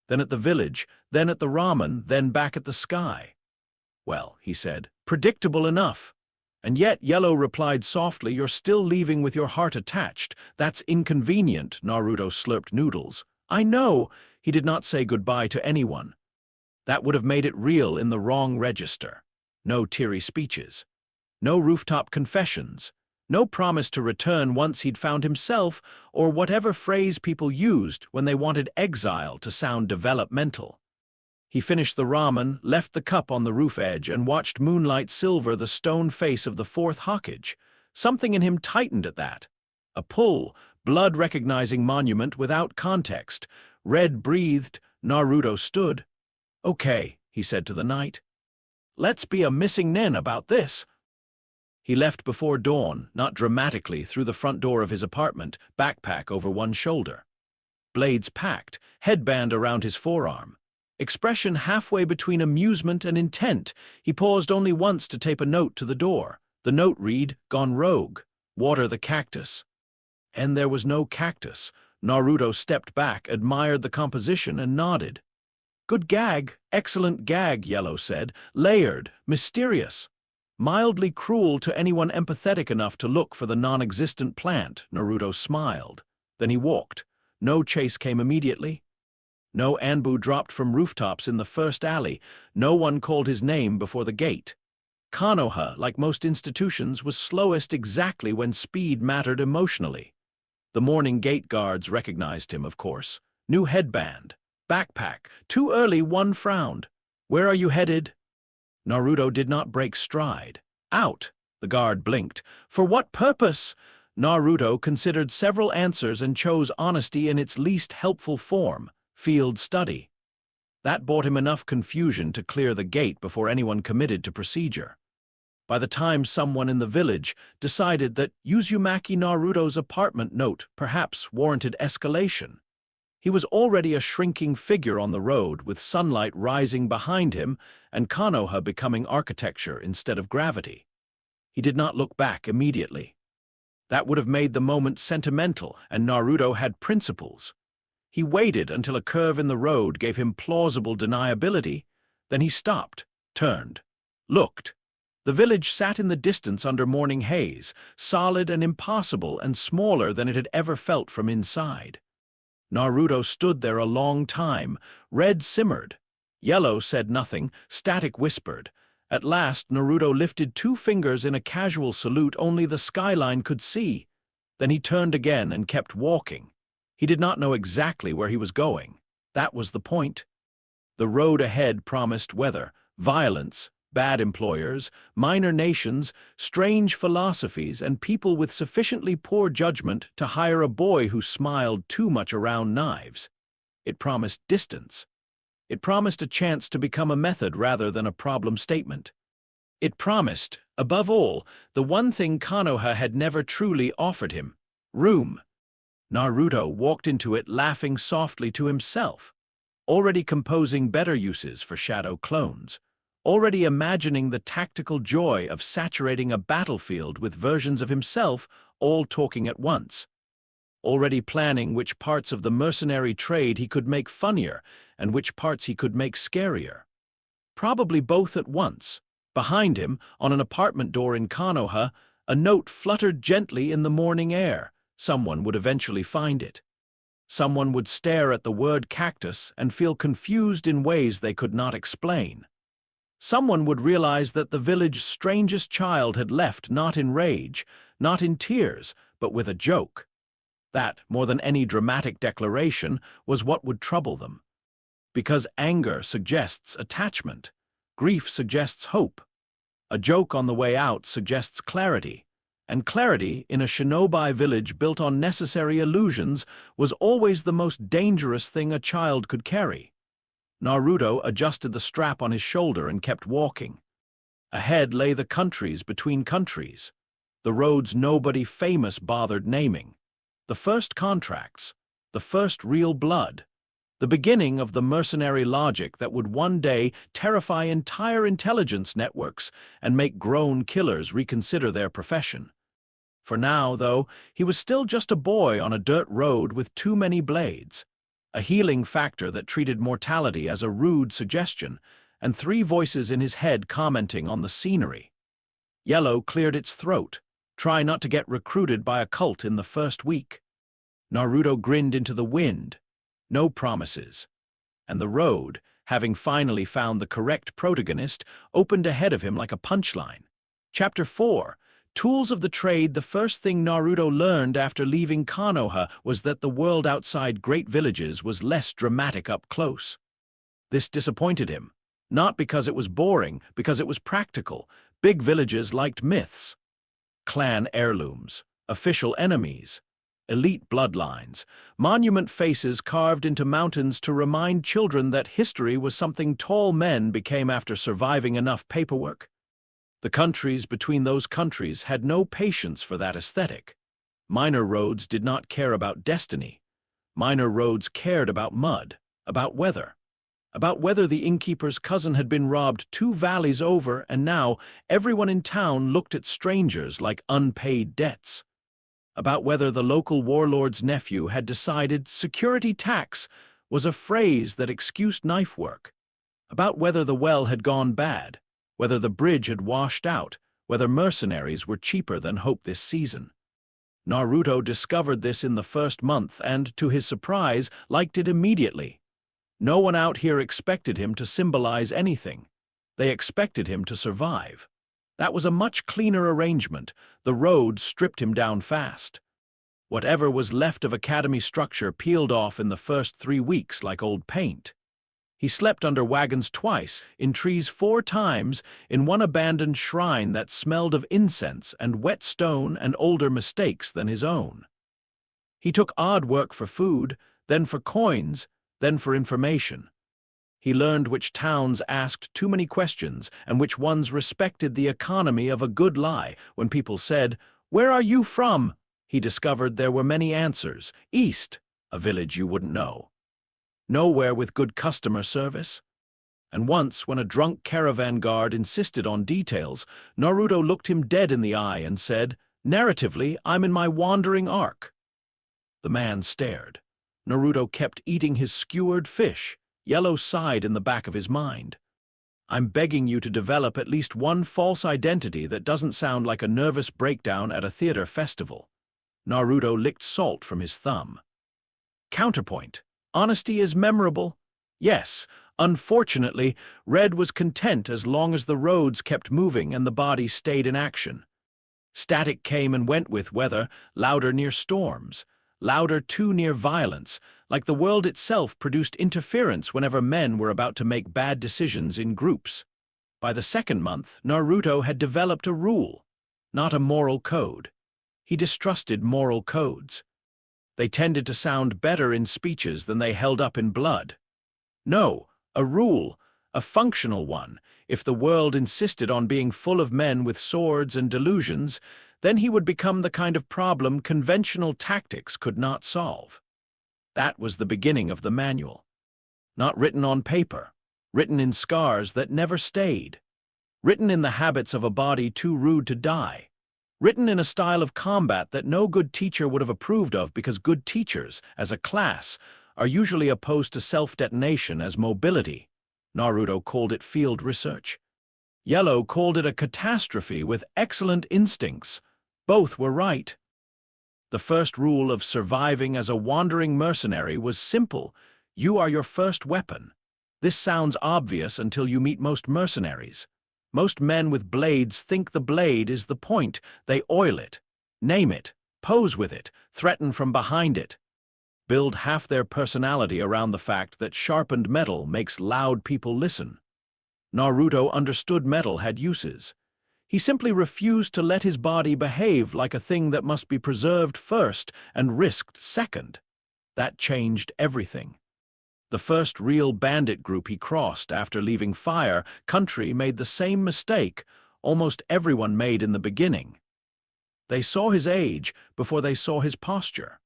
Then at the village, then at the ramen, then back at the sky. Well, he said, predictable enough. And yet Yellow replied softly, you're still leaving with your heart attached. That's inconvenient. Naruto slurped noodles. I know. He did not say goodbye to anyone. That would have made it real in the wrong register. No teary speeches. No rooftop confessions. No promise to return once he'd found himself, or whatever phrase people used when they wanted exile to sound developmental. He finished the ramen, left the cup on the roof edge, and watched moonlight silver the stone face of the 4th Hokage. Something in him tightened at that. A pull, blood-recognizing monument without context. Red breathed. Naruto stood. Okay, he said to the night. Let's be a missing nen about this. He left before dawn, not dramatically, through the front door of his apartment, backpack over one shoulder. Blades packed, headband around his forearm. Expression halfway between amusement and intent. He paused only once to tape a note to the door. The note read, gone rogue. Water the cactus. And there was no cactus. Naruto stepped back, admired the composition, and nodded. Good gag, excellent gag, Yellow said. Layered, mysterious. Mildly cruel to anyone empathetic enough to look for the non-existent plant. Naruto smiled. Then he walked. No chase came immediately. No Anbu dropped from rooftops in the first alley. No one called his name before the gate. Konoha, like most institutions, was slowest exactly when speed mattered emotionally. The morning gate guards recognized him, of course. New headband. Backpack. Too early, one frowned. Where are you headed? Naruto did not break stride. Out, the guard blinked. For what purpose? Naruto considered several answers and chose honesty in its least helpful form. Field study. That brought him enough confusion to clear the gate before anyone committed to procedure. By the time someone in the village decided that Uzumaki Naruto's apartment note perhaps warranted escalation, he was already a shrinking figure on the road with sunlight rising behind him and Konoha becoming architecture instead of gravity. He did not look back immediately. That would have made the moment sentimental, and Naruto had principles. He waited until a curve in the road gave him plausible deniability. Then he stopped, turned, looked. The village sat in the distance under morning haze, solid and impossible and smaller than it had ever felt from inside. Naruto stood there a long time. Red simmered. Yellow said nothing. Static whispered. At last, Naruto lifted 2 fingers in a casual salute only the skyline could see. Then he turned again and kept walking. He did not know exactly where he was going. That was the point. The road ahead promised weather, violence, bad employers, minor nations, strange philosophies, and people with sufficiently poor judgment to hire a boy who smiled too much around knives. It promised distance. It promised a chance to become a method rather than a problem statement. It promised, above all, the one thing Konoha had never truly offered him: room. Naruto walked into it laughing softly to himself, already composing better uses for shadow clones, already imagining the tactical joy of saturating a battlefield with versions of himself all talking at once, already planning which parts of the mercenary trade he could make funnier and which parts he could make scarier. Probably both at once. Behind him, on an apartment door in Konoha, a note fluttered gently in the morning air. Someone would eventually find it. Someone would stare at the word cactus and feel confused in ways they could not explain. Someone would realize that the village's strangest child had left not in rage, not in tears, but with a joke. That, more than any dramatic declaration, was what would trouble them. Because anger suggests attachment, grief suggests hope. A joke on the way out suggests clarity, and clarity in a shinobi village built on necessary illusions was always the most dangerous thing a child could carry. Naruto adjusted the strap on his shoulder and kept walking. Ahead lay the countries between countries, the roads nobody famous bothered naming, the first contracts, the first real blood, the beginning of the mercenary logic that would one day terrify entire intelligence networks and make grown killers reconsider their profession. For now, though, he was still just a boy on a dirt road with too many blades, a healing factor that treated mortality as a rude suggestion, and 3 voices in his head commenting on the scenery. Yellow cleared its throat. Try not to get recruited by a cult in the first week. Naruto grinned into the wind. No promises. And the road, having finally found the correct protagonist, opened ahead of him like a punchline. Chapter 4. Tools of the Trade. The first thing Naruto learned after leaving Konoha was that the world outside great villages was less dramatic up close. This disappointed him. Not because it was boring, because it was practical. Big villages liked myths. Clan heirlooms, official enemies, elite bloodlines, monument faces carved into mountains to remind children that history was something tall men became after surviving enough paperwork. The countries between those countries had no patience for that aesthetic. Minor roads did not care about destiny. Minor roads cared about mud, about whether the innkeeper's cousin had been robbed 2 valleys over, and now everyone in town looked at strangers like unpaid debts. About whether the local warlord's nephew had decided security tax was a phrase that excused knife work. About whether the well had gone bad, whether the bridge had washed out, whether mercenaries were cheaper than hope this season. Naruto discovered this in the first month and, to his surprise, liked it immediately. No one out here expected him to symbolize anything. They expected him to survive. That was a much cleaner arrangement. The road stripped him down fast. Whatever was left of academy structure peeled off in the first 3 weeks like old paint. He slept under wagons twice, in trees 4 times, in one abandoned shrine that smelled of incense and wet stone and older mistakes than his own. He took odd work for food, then for coins, then for information. He learned which towns asked too many questions and which ones respected the economy of a good lie. When people said, "Where are you from?" he discovered there were many answers. East, a village you wouldn't know. Nowhere with good customer service. And once, when a drunk caravan guard insisted on details, Naruto looked him dead in the eye and said, "Narratively, I'm in my wandering arc." The man stared. Naruto kept eating his skewered fish. Yellow sighed in the back of his mind. I'm begging you to develop at least one false identity that doesn't sound like a nervous breakdown at a theater festival. Naruto licked salt from his thumb. Counterpoint. Honesty is memorable. Yes, unfortunately, Red was content as long as the roads kept moving and the body stayed in action. Static came and went with weather, louder near storms, louder too near violence, like the world itself produced interference whenever men were about to make bad decisions in groups. By the second month, Naruto had developed a rule, not a moral code. He distrusted moral codes. They tended to sound better in speeches than they held up in blood. No, a rule, a functional one. If the world insisted on being full of men with swords and delusions, then he would become the kind of problem conventional tactics could not solve. That was the beginning of the manual. Not written on paper, written in scars that never stayed, written in the habits of a body too rude to die, written in a style of combat that no good teacher would have approved of because good teachers, as a class, are usually opposed to self-detonation as mobility. Naruto called it field research. Yellow called it a catastrophe with excellent instincts. Both were right. The first rule of surviving as a wandering mercenary was simple. You are your first weapon. This sounds obvious until you meet most mercenaries. Most men with blades think the blade is the point. They oil it, name it, pose with it, threaten from behind it. Build half their personality around the fact that sharpened metal makes loud people listen. Naruto understood metal had uses. He simply refused to let his body behave like a thing that must be preserved first and risked second. That changed everything. The first real bandit group he crossed after leaving Fire Country made the same mistake almost everyone made in the beginning. They saw his age before they saw his posture.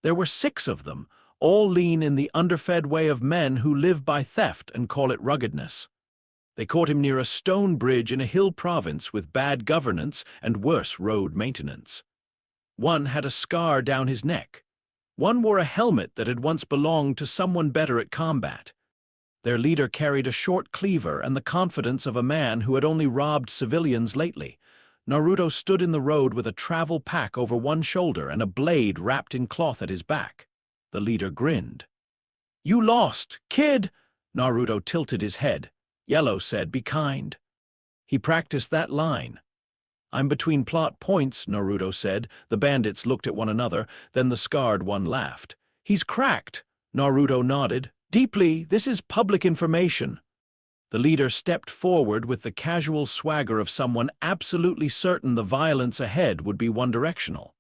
There were 6 of them, all lean in the underfed way of men who live by theft and call it ruggedness. They caught him near a stone bridge in a hill province with bad governance and worse road maintenance. One had a scar down his neck. One wore a helmet that had once belonged to someone better at combat. Their leader carried a short cleaver and the confidence of a man who had only robbed civilians lately. Naruto stood in the road with a travel pack over one shoulder and a blade wrapped in cloth at his back. The leader grinned. "You lost, kid!" Naruto tilted his head. Yellow said, "Be kind." He practiced that line. "I'm between plot points," Naruto said. The bandits looked at one another, then the scarred one laughed. "He's cracked." Naruto nodded. "Deeply, this is public information." The leader stepped forward with the casual swagger of someone absolutely certain the violence ahead would be one-directional.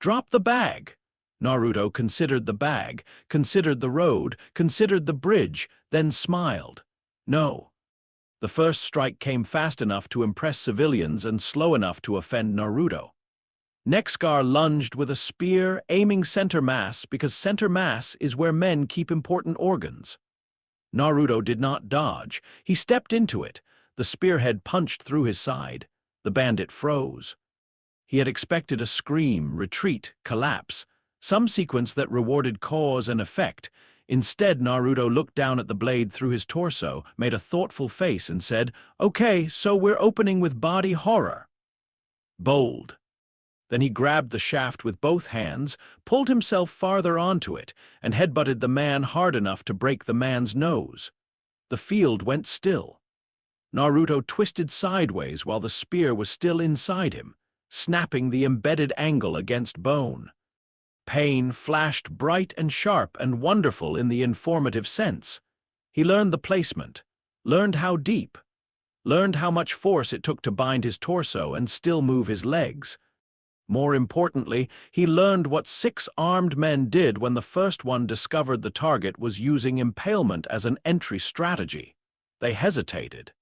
"Drop the bag." Naruto considered the bag, considered the road, considered the bridge, then smiled. No. The first strike came fast enough to impress civilians and slow enough to offend Naruto. Nexcar lunged with a spear, aiming center mass because center mass is where men keep important organs. Naruto did not dodge. He stepped into it. The spearhead punched through his side. The bandit froze. He had expected a scream, retreat, collapse, some sequence that rewarded cause and effect. Instead, Naruto looked down at the blade through his torso, made a thoughtful face, and said, "Okay, so we're opening with body horror." Bold. Then he grabbed the shaft with both hands, pulled himself farther onto it, and headbutted the man hard enough to break the man's nose. The field went still. Naruto twisted sideways while the spear was still inside him, snapping the embedded angle against bone. Pain flashed bright and sharp and wonderful in the informative sense. He learned the placement, learned how deep, learned how much force it took to bind his torso and still move his legs. More importantly, he learned what 6 armed men did when the first one discovered the target was using impalement as an entry strategy. They hesitated.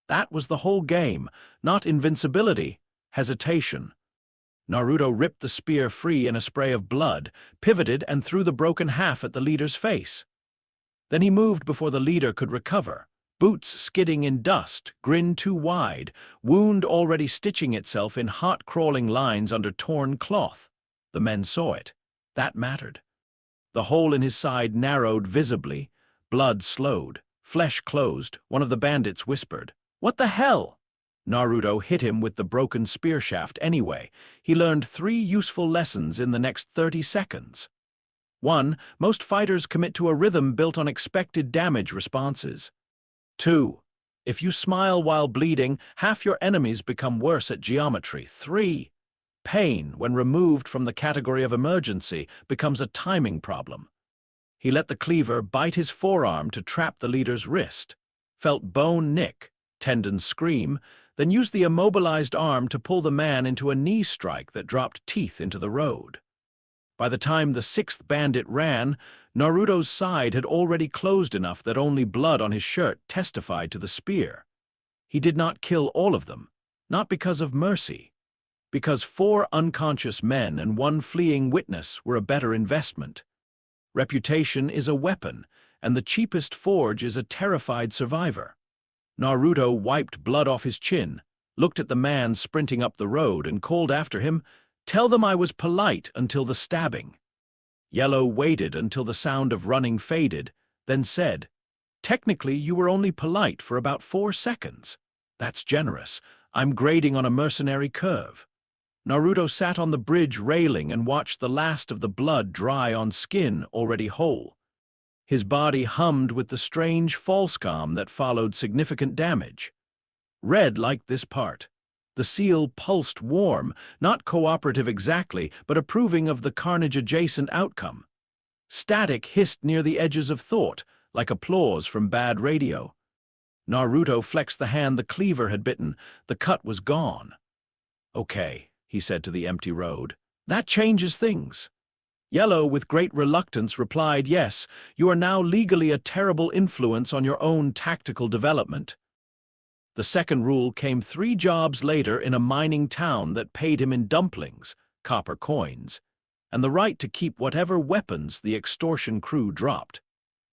That was the whole game, not invincibility, hesitation. Naruto ripped the spear free in a spray of blood, pivoted and threw the broken half at the leader's face. Then he moved before the leader could recover, boots skidding in dust, grin too wide, wound already stitching itself in hot crawling lines under torn cloth. The men saw it. That mattered. The hole in his side narrowed visibly, blood slowed, Flesh closed, one of the bandits whispered, "What the hell?" Naruto hit him with the broken spear shaft anyway. He learned 3 useful lessons in the next 30 seconds. 1. Most fighters commit to a rhythm built on expected damage responses. 2. If you smile while bleeding, half your enemies become worse at geometry. 3. Pain, when removed from the category of emergency, becomes a timing problem. He let the cleaver bite his forearm to trap the leader's wrist, felt bone nick, tendon scream, then used the immobilized arm to pull the man into a knee strike that dropped teeth into the road. By the time the 6th bandit ran, Naruto's side had already closed enough that only blood on his shirt testified to the spear. He did not kill all of them, not because of mercy, because 4 unconscious men and 1 fleeing witness were a better investment. Reputation is a weapon, and the cheapest forge is a terrified survivor. Naruto wiped blood off his chin, looked at the man sprinting up the road, and called after him, "Tell them I was polite until the stabbing." Yellow waited until the sound of running faded, then said, "Technically, you were only polite for about 4 seconds. That's generous. I'm grading on a mercenary curve." Naruto sat on the bridge railing and watched the last of the blood dry on skin already whole. His body hummed with the strange false calm that followed significant damage. Red liked this part. The seal pulsed warm, not cooperative exactly, but approving of the carnage-adjacent outcome. Static hissed near the edges of thought, like applause from bad radio. Naruto flexed the hand the cleaver had bitten. The cut was gone. "Okay," he said to the empty road. "That changes things." Yellow, with great reluctance, replied, "Yes, you are now legally a terrible influence on your own tactical development." The second rule came 3 jobs later in a mining town that paid him in dumplings, copper coins, and the right to keep whatever weapons the extortion crew dropped.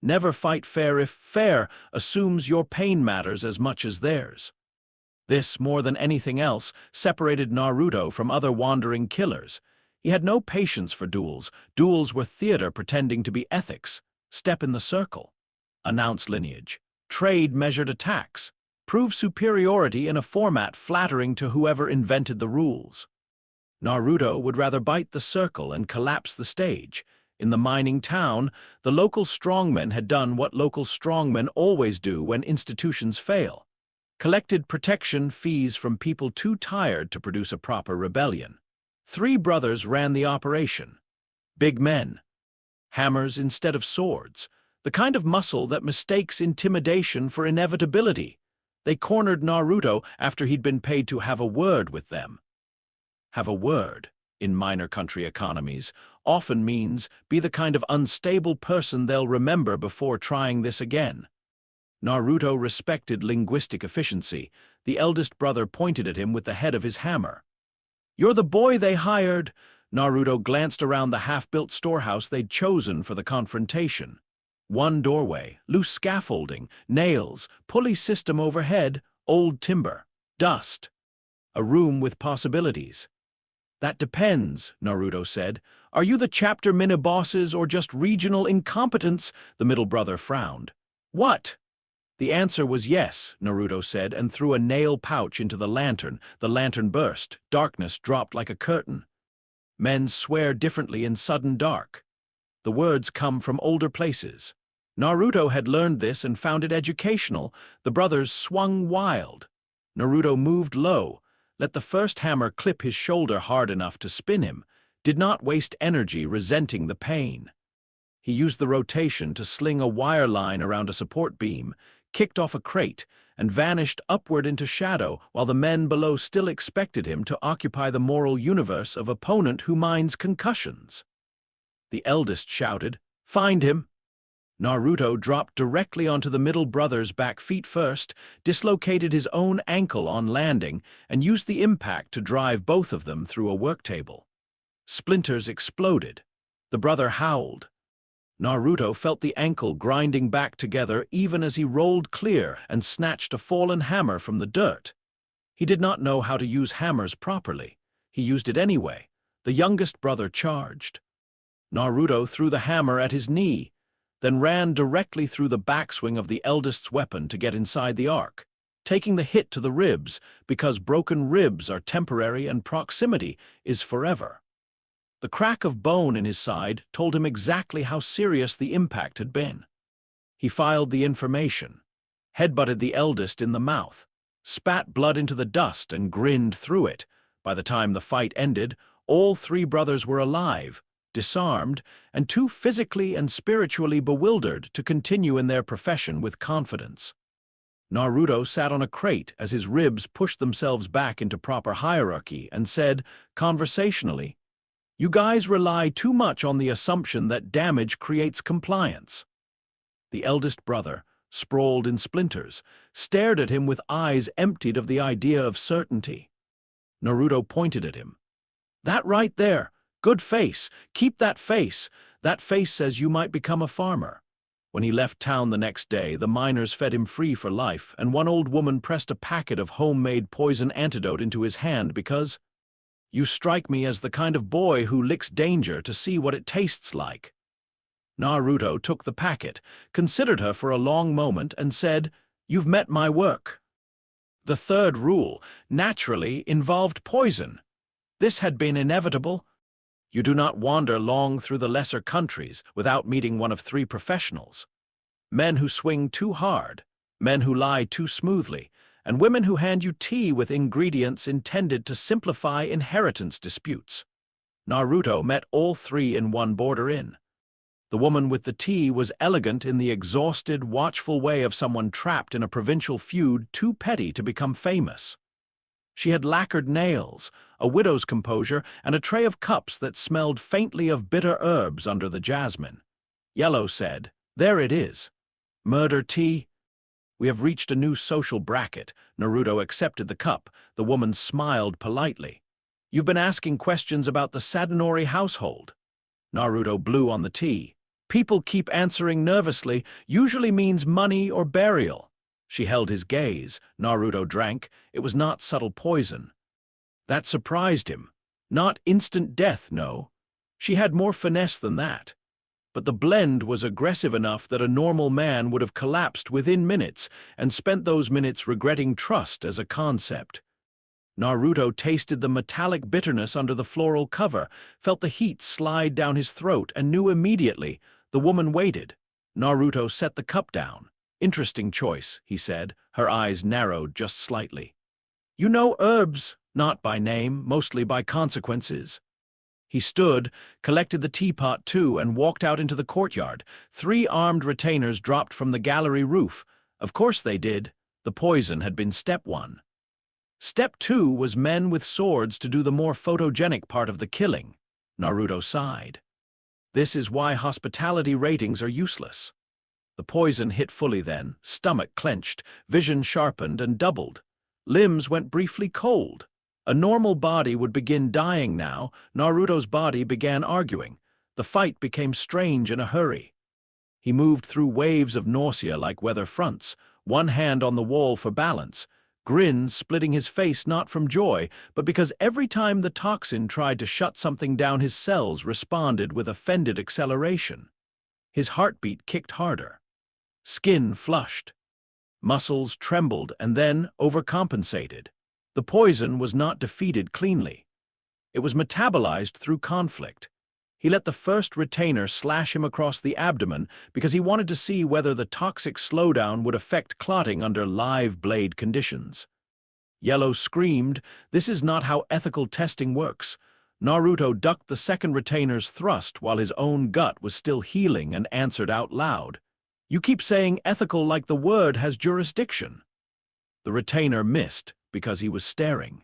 Never fight fair if fair assumes your pain matters as much as theirs. This, more than anything else, separated Naruto from other wandering killers. He had no patience for duels. Duels were theater pretending to be ethics. Step in the circle. Announce lineage. Trade measured attacks. Prove superiority in a format flattering to whoever invented the rules. Naruto would rather bite the circle and collapse the stage. In the mining town, the local strongmen had done what local strongmen always do when institutions fail. Collected protection fees from people too tired to produce a proper rebellion. 3 brothers ran the operation. Big men. Hammers instead of swords. The kind of muscle that mistakes intimidation for inevitability. They cornered Naruto after he'd been paid to have a word with them. Have a word, in minor country economies, often means be the kind of unstable person they'll remember before trying this again. Naruto respected linguistic efficiency. The eldest brother pointed at him with the head of his hammer. "You're the boy they hired." Naruto glanced around the half-built storehouse they'd chosen for the confrontation. 1 doorway, loose scaffolding, nails, pulley system overhead, old timber, dust. A room with possibilities. "That depends," Naruto said. "Are you the chapter mini-bosses or just regional incompetents?" The middle brother frowned. "What?" The answer was yes, Naruto said, and threw a nail pouch into the lantern. The lantern burst. Darkness dropped like a curtain. "Men swear differently in sudden dark." The words come from older places. Naruto had learned this and found it educational. The brothers swung wild. Naruto moved low, let the first hammer clip his shoulder hard enough to spin him, did not waste energy resenting the pain. He used the rotation to sling a wire line around a support beam, kicked off a crate, and vanished upward into shadow while the men below still expected him to occupy the moral universe of opponent who minds concussions. The eldest shouted, "Find him!" Naruto dropped directly onto the middle brother's back feet first, dislocated his own ankle on landing, and used the impact to drive both of them through a work table. Splinters exploded. The brother howled. Naruto felt the ankle grinding back together even as he rolled clear and snatched a fallen hammer from the dirt. He did not know how to use hammers properly. He used it anyway. The youngest brother charged. Naruto threw the hammer at his knee. then ran directly through the backswing of the eldest's weapon to get inside the arc, taking the hit to the ribs because broken ribs are temporary and proximity is forever. The crack of bone in his side told him exactly how serious the impact had been. He filed the information, headbutted the eldest in the mouth, spat blood into the dust and grinned through it. By the time the fight ended, all three brothers were alive, disarmed, and too physically and spiritually bewildered to continue in their profession with confidence. Naruto sat on a crate as his ribs pushed themselves back into proper hierarchy and said, conversationally, "You guys rely too much on the assumption that damage creates compliance." The eldest brother, sprawled in splinters, stared at him with eyes emptied of the idea of certainty. Naruto pointed at him. "That right there. Good face. Keep that face. That face says you might become a farmer." When he left town the next day, the miners fed him free for life, and one old woman pressed a packet of homemade poison antidote into his hand because, "You strike me as the kind of boy who licks danger to see what it tastes like." Naruto took the packet, considered her for a long moment, and said, "You've met my work." The third rule, naturally, involved poison. This had been inevitable. You do not wander long through the lesser countries without meeting one of three professionals: men who swing too hard, men who lie too smoothly, and women who hand you tea with ingredients intended to simplify inheritance disputes. Naruto met all three in one border inn. The woman with the tea was elegant in the exhausted, watchful way of someone trapped in a provincial feud too petty to become famous. She had lacquered nails, a widow's composure, and a tray of cups that smelled faintly of bitter herbs under the jasmine. Yellow said, "There it is. Murder tea." "We have reached a new social bracket." Naruto accepted the cup. The woman smiled politely. "You've been asking questions about the Sadanori household." Naruto blew on the tea. "People keep answering nervously, usually means money or burial." She held his gaze. Naruto drank. It was not subtle poison. That surprised him. Not instant death, no. She had more finesse than that. But the blend was aggressive enough that a normal man would have collapsed within minutes and spent those minutes regretting trust as a concept. Naruto tasted the metallic bitterness under the floral cover, felt the heat slide down his throat, and knew immediately. The woman waited. Naruto set the cup down. "Interesting choice," he said. Her eyes narrowed just slightly. "You know herbs, not by name, mostly by consequences." He stood, collected the teapot too, and walked out into the courtyard. 3 armed retainers dropped from the gallery roof. Of course they did. The poison had been step 1. Step 2 was men with swords to do the more photogenic part of the killing. Naruto sighed. This is why hospitality ratings are useless. The poison hit fully then, stomach clenched, vision sharpened and doubled. Limbs went briefly cold. A normal body would begin dying now. Naruto's body began arguing. The fight became strange in a hurry. He moved through waves of nausea like weather fronts, one hand on the wall for balance, grin splitting his face not from joy, but because every time the toxin tried to shut something down his cells responded with offended acceleration. His heartbeat kicked harder. Skin flushed. Muscles trembled and then overcompensated. The poison was not defeated cleanly. It was metabolized through conflict. He let the first retainer slash him across the abdomen because he wanted to see whether the toxic slowdown would affect clotting under live blade conditions. Yellow screamed, "This is not how ethical testing works." Naruto ducked the second retainer's thrust while his own gut was still healing and answered out loud, "You keep saying ethical like the word has jurisdiction." The retainer missed because he was staring.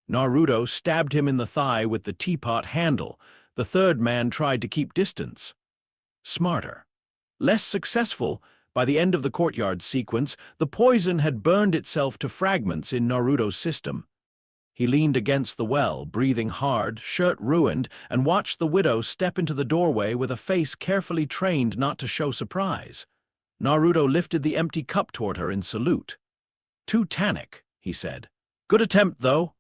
Naruto stabbed him in the thigh with the teapot handle. The third man tried to keep distance. Smarter. Less successful. By the end of the courtyard sequence, the poison had burned itself to fragments in Naruto's system. He leaned against the well, breathing hard, shirt ruined, and watched the widow step into the doorway with a face carefully trained not to show surprise. Naruto lifted the empty cup toward her in salute. "Too tannic," he said. "Good attempt, though."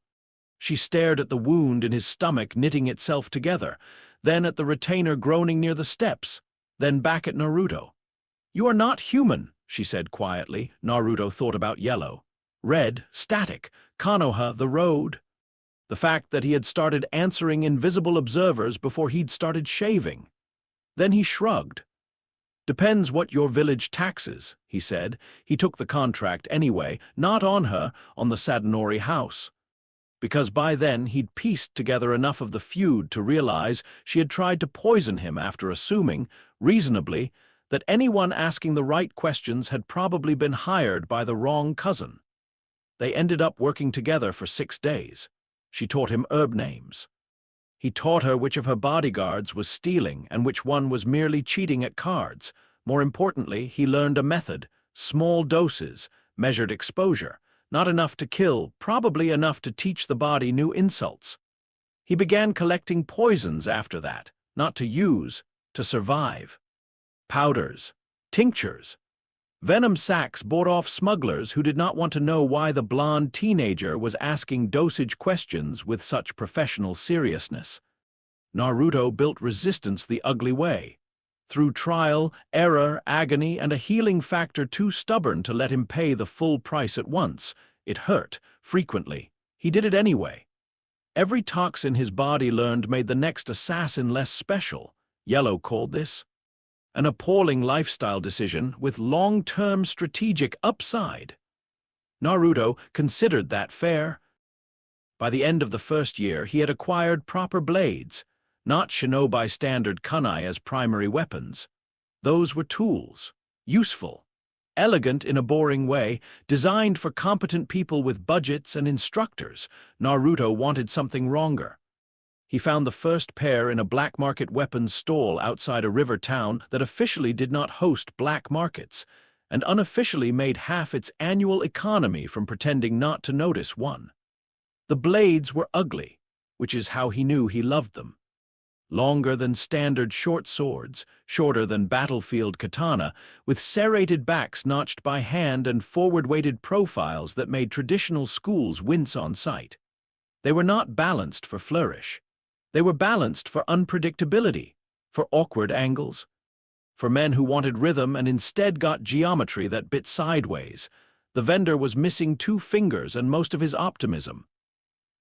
She stared at the wound in his stomach knitting itself together, then at the retainer groaning near the steps. then back at Naruto. "You are not human," she said quietly. Naruto thought about yellow. Red, static. Konoha, the road. The fact that he had started answering invisible observers before he'd started shaving. Then he shrugged. "Depends what your village taxes," he said. He took the contract anyway, not on her, on the Sadanori house. Because by then he'd pieced together enough of the feud to realize she had tried to poison him after assuming, reasonably, that anyone asking the right questions had probably been hired by the wrong cousin. They ended up working together for 6 days. She taught him herb names. He taught her which of her bodyguards was stealing and which one was merely cheating at cards. More importantly, he learned a method, small doses, measured exposure, not enough to kill, probably enough to teach the body new insults. He began collecting poisons after that, not to use, to survive. Powders, tinctures, venom sacs bought off smugglers who did not want to know why the blonde teenager was asking dosage questions with such professional seriousness. Naruto built resistance the ugly way, through trial, error, agony, and a healing factor too stubborn to let him pay the full price at once. It hurt, frequently. He did it anyway. Every toxin his body learned made the next assassin less special. Yellow called this an appalling lifestyle decision with long-term strategic upside. Naruto considered that fair. By the end of the first year, he had acquired proper blades, not shinobi standard kunai as primary weapons. Those were tools, useful, elegant in a boring way, designed for competent people with budgets and instructors. Naruto wanted something wronger. He found the first pair in a black market weapons stall outside a river town that officially did not host black markets, and unofficially made half its annual economy from pretending not to notice one. The blades were ugly, which is how he knew he loved them. Longer than standard short swords, shorter than battlefield katana, with serrated backs notched by hand and forward-weighted profiles that made traditional schools wince on sight. They were not balanced for flourish. They were balanced for unpredictability, for awkward angles, for men who wanted rhythm and instead got geometry that bit sideways. The vendor was missing 2 fingers and most of his optimism.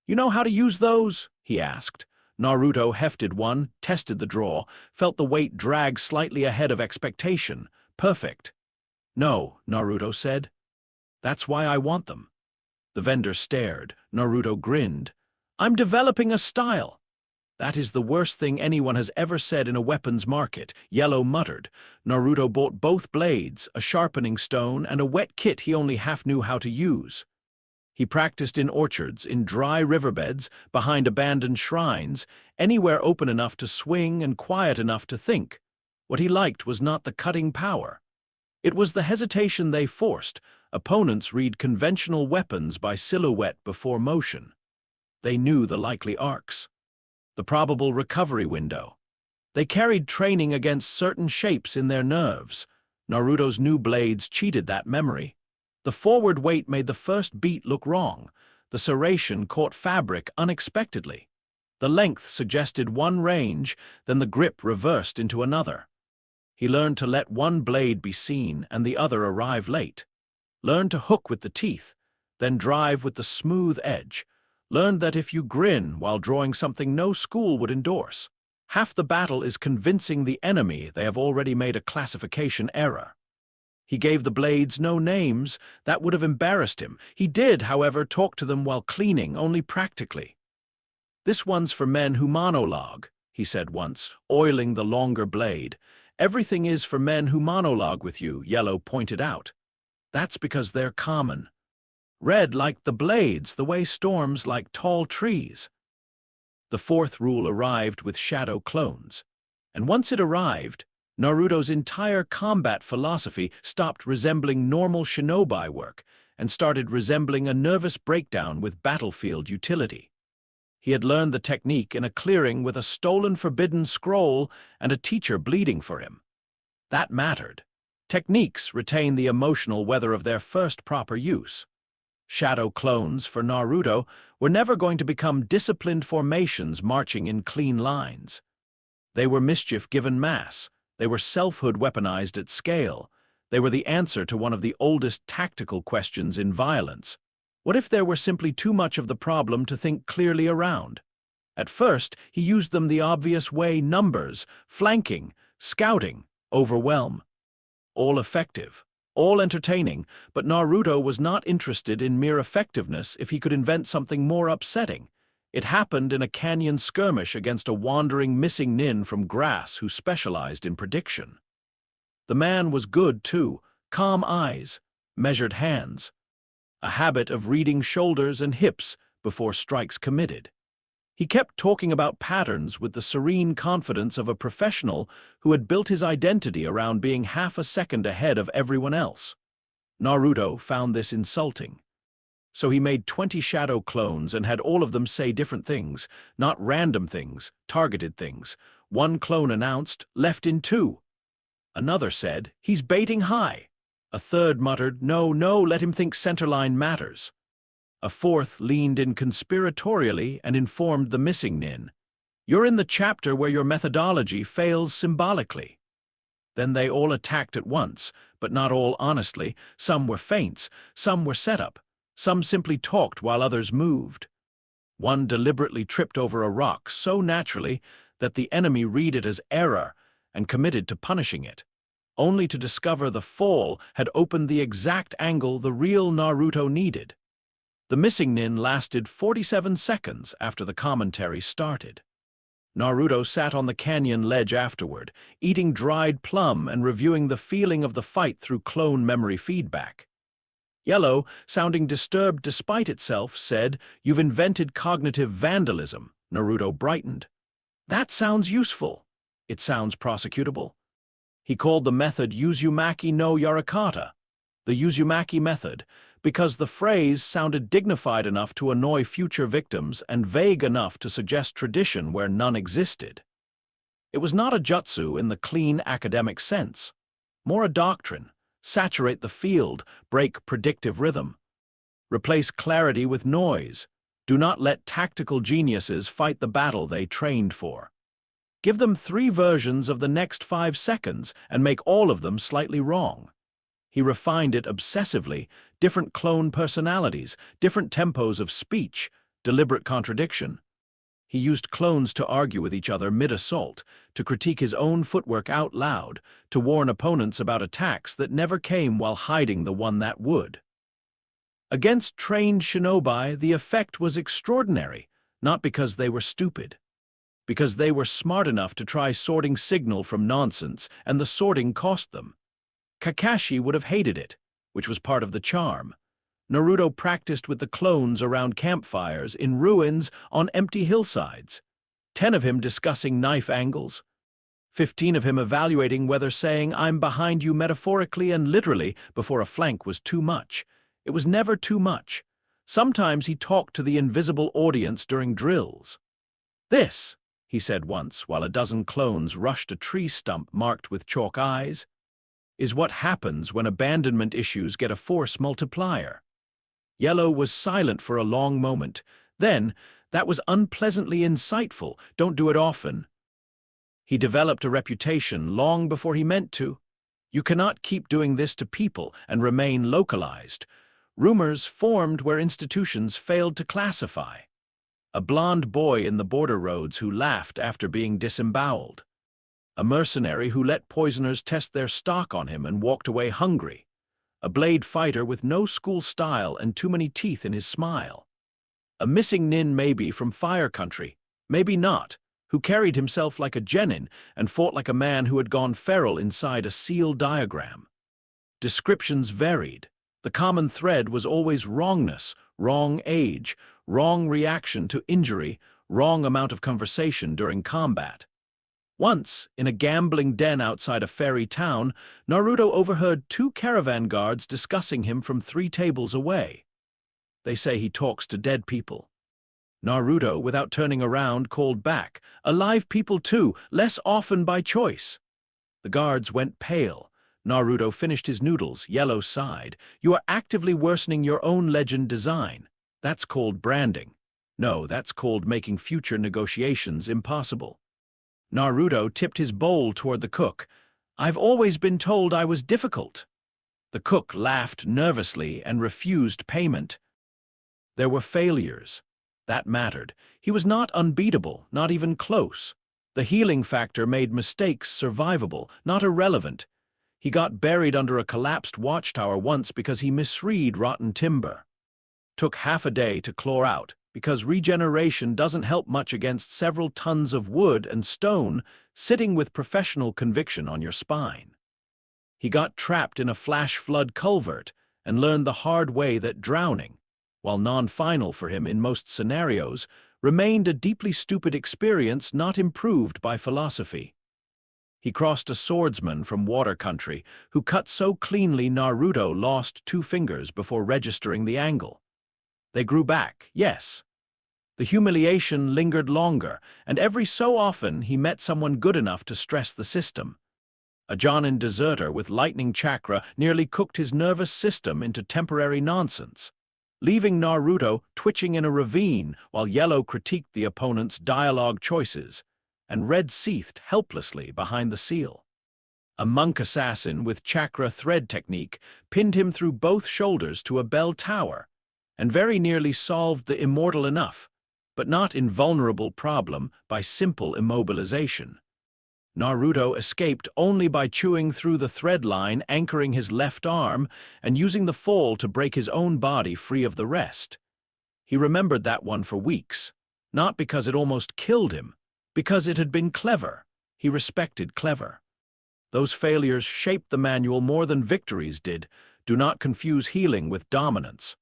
"You know how to use those?" he asked. Naruto hefted one, tested the draw, felt the weight drag slightly ahead of expectation. Perfect. "No," Naruto said. "That's why I want them." The vendor stared. Naruto grinned. "I'm developing a style." "That is the worst thing anyone has ever said in a weapons market," Yellow muttered. Naruto bought both blades, a sharpening stone, and a wet kit he only half knew how to use. He practiced in orchards, in dry riverbeds, behind abandoned shrines, anywhere open enough to swing and quiet enough to think. What he liked was not the cutting power. It was the hesitation they forced. Opponents read conventional weapons by silhouette before motion. They knew the likely arcs, the probable recovery window. They carried training against certain shapes in their nerves. Naruto's new blades cheated that memory. The forward weight made the first beat look wrong. The serration caught fabric unexpectedly. The length suggested one range, then the grip reversed into another. He learned to let one blade be seen and the other arrive late. Learned to hook with the teeth, then drive with the smooth edge. Learned that if you grin while drawing something no school would endorse, half the battle is convincing the enemy they have already made a classification error. He gave the blades no names. That would have embarrassed him. He did, however, talk to them while cleaning, only practically. "This one's for men who monologue," he said once, oiling the longer blade. "Everything is for men who monologue with you," Yellow pointed out. "That's because they're common. Red liked the blades the way storms like tall trees." The 4th rule arrived with shadow clones. And once it arrived, Naruto's entire combat philosophy stopped resembling normal shinobi work and started resembling a nervous breakdown with battlefield utility. He had learned the technique in a clearing with a stolen forbidden scroll and a teacher bleeding for him. That mattered. Techniques retain the emotional whether of their first proper use. Shadow clones, for Naruto, were never going to become disciplined formations marching in clean lines. They were mischief given mass, They were selfhood weaponized at scale. They were the answer to one of the oldest tactical questions in violence. What if there were simply too much of the problem to think clearly around? At first, he used them the obvious way: numbers, flanking, scouting, overwhelm. All effective, all entertaining, but Naruto was not interested in mere effectiveness if he could invent something more upsetting. It happened in a canyon skirmish against a wandering missing nin from grass who specialized in prediction. The man was good, too: calm eyes, measured hands, a habit of reading shoulders and hips before strikes committed. He kept talking about patterns with the serene confidence of a professional who had built his identity around being half a second ahead of everyone else. Naruto found this insulting. So he made 20 shadow clones and had all of them say different things, not random things, targeted things. One clone announced, "Left in 2." Another said, "He's baiting high." A third muttered, "No, no, let him think centerline matters." A fourth leaned in conspiratorially and informed the missing nin, "You're in the chapter where your methodology fails symbolically." Then they all attacked at once, but not all honestly. Some were feints, some were set up, some simply talked while others moved. One deliberately tripped over a rock so naturally that the enemy read it as error and committed to punishing it, only to discover the fall had opened the exact angle the real Naruto needed. The missing nin lasted 47 seconds after the commentary started. Naruto sat on the canyon ledge afterward, eating dried plum and reviewing the feeling of the fight through clone memory feedback. Yellow, sounding disturbed despite itself, said, "You've invented cognitive vandalism." Naruto brightened. "That sounds useful. It sounds prosecutable." He called the method Uzumaki no Yarakata, the Uzumaki method, because the phrase sounded dignified enough to annoy future victims and vague enough to suggest tradition where none existed. It was not a jutsu in the clean academic sense, more a doctrine: saturate the field, break predictive rhythm. Replace clarity with noise. Do not let tactical geniuses fight the battle they trained for. Give them 3 versions of the next 5 seconds and make all of them slightly wrong. He refined it obsessively: different clone personalities, different tempos of speech, deliberate contradiction. He used clones to argue with each other mid-assault, to critique his own footwork out loud, to warn opponents about attacks that never came while hiding the one that would. Against trained shinobi, the effect was extraordinary, not because they were stupid, because they were smart enough to try sorting signal from nonsense, and the sorting cost them. Kakashi would have hated it, which was part of the charm. Naruto practiced with the clones around campfires, in ruins, on empty hillsides. 10 of him discussing knife angles. 15 of him evaluating whether saying "I'm behind you" metaphorically and literally before a flank was too much. It was never too much. Sometimes he talked to the invisible audience during drills. "This," he said once, while a dozen clones rushed a tree stump marked with chalk eyes, "is what happens when abandonment issues get a force multiplier." Yellow was silent for a long moment. Then, "That was unpleasantly insightful. Don't do it often." He developed a reputation long before he meant to. You cannot keep doing this to people and remain localized. Rumors formed where institutions failed to classify. A blond boy in the border roads who laughed after being disemboweled. A mercenary who let poisoners test their stock on him and walked away hungry. A blade fighter with no school style and too many teeth in his smile. A missing nin maybe from Fire Country, maybe not, who carried himself like a genin and fought like a man who had gone feral inside a seal diagram. Descriptions varied. The common thread was always wrongness, wrong age, wrong reaction to injury, wrong amount of conversation during combat. Once, in a gambling den outside a fairy town, Naruto overheard 2 caravan guards discussing him from 3 tables away. They say he talks to dead people. Naruto, without turning around, called back, "Alive people too, less often by choice." The guards went pale. Naruto finished his noodles. Yellow sighed. "You are actively worsening your own legend design. That's called branding. No, that's called making future negotiations impossible." Naruto tipped his bowl toward the cook. I've always been told I was difficult. The cook laughed nervously and refused payment. There were failures. That mattered. He was not unbeatable, not even close. The healing factor made mistakes survivable, not irrelevant. He got buried under a collapsed watchtower once because he misread rotten timber. Took half a day to claw out, because regeneration doesn't help much against several tons of wood and stone sitting with professional conviction on your spine. He got trapped in a flash flood culvert and learned the hard way that drowning, while non-final for him in most scenarios, remained a deeply stupid experience not improved by philosophy. He crossed a swordsman from water country who cut so cleanly Naruto lost 2 fingers before registering the angle. They grew back, yes. The humiliation lingered longer, and every so often he met someone good enough to stress the system. A Jonin deserter with lightning chakra nearly cooked his nervous system into temporary nonsense, leaving Naruto twitching in a ravine while Yellow critiqued the opponent's dialogue choices, and Red seethed helplessly behind the seal. A monk assassin with chakra thread technique pinned him through both shoulders to a bell tower, and very nearly solved the immortal enough, but not invulnerable problem by simple immobilization. Naruto escaped only by chewing through the thread line anchoring his left arm and using the fall to break his own body free of the rest. He remembered that one for weeks, not because it almost killed him, because it had been clever. He respected clever. Those failures shaped the manual more than victories did. Do not confuse healing with dominance.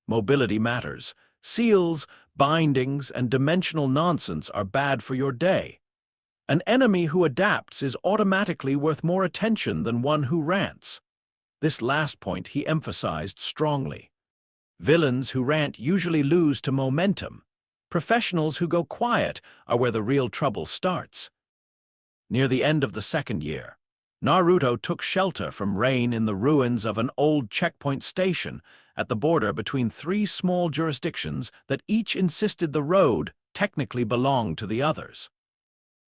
Mobility matters. Seals, bindings, and dimensional nonsense are bad for your day. An enemy who adapts is automatically worth more attention than one who rants. This last point he emphasized strongly. Villains who rant usually lose to momentum. Professionals who go quiet are where the real trouble starts. Near the end of the 2nd year, Naruto took shelter from rain in the ruins of an old checkpoint station at the border between 3 small jurisdictions that each insisted the road technically belonged to the others.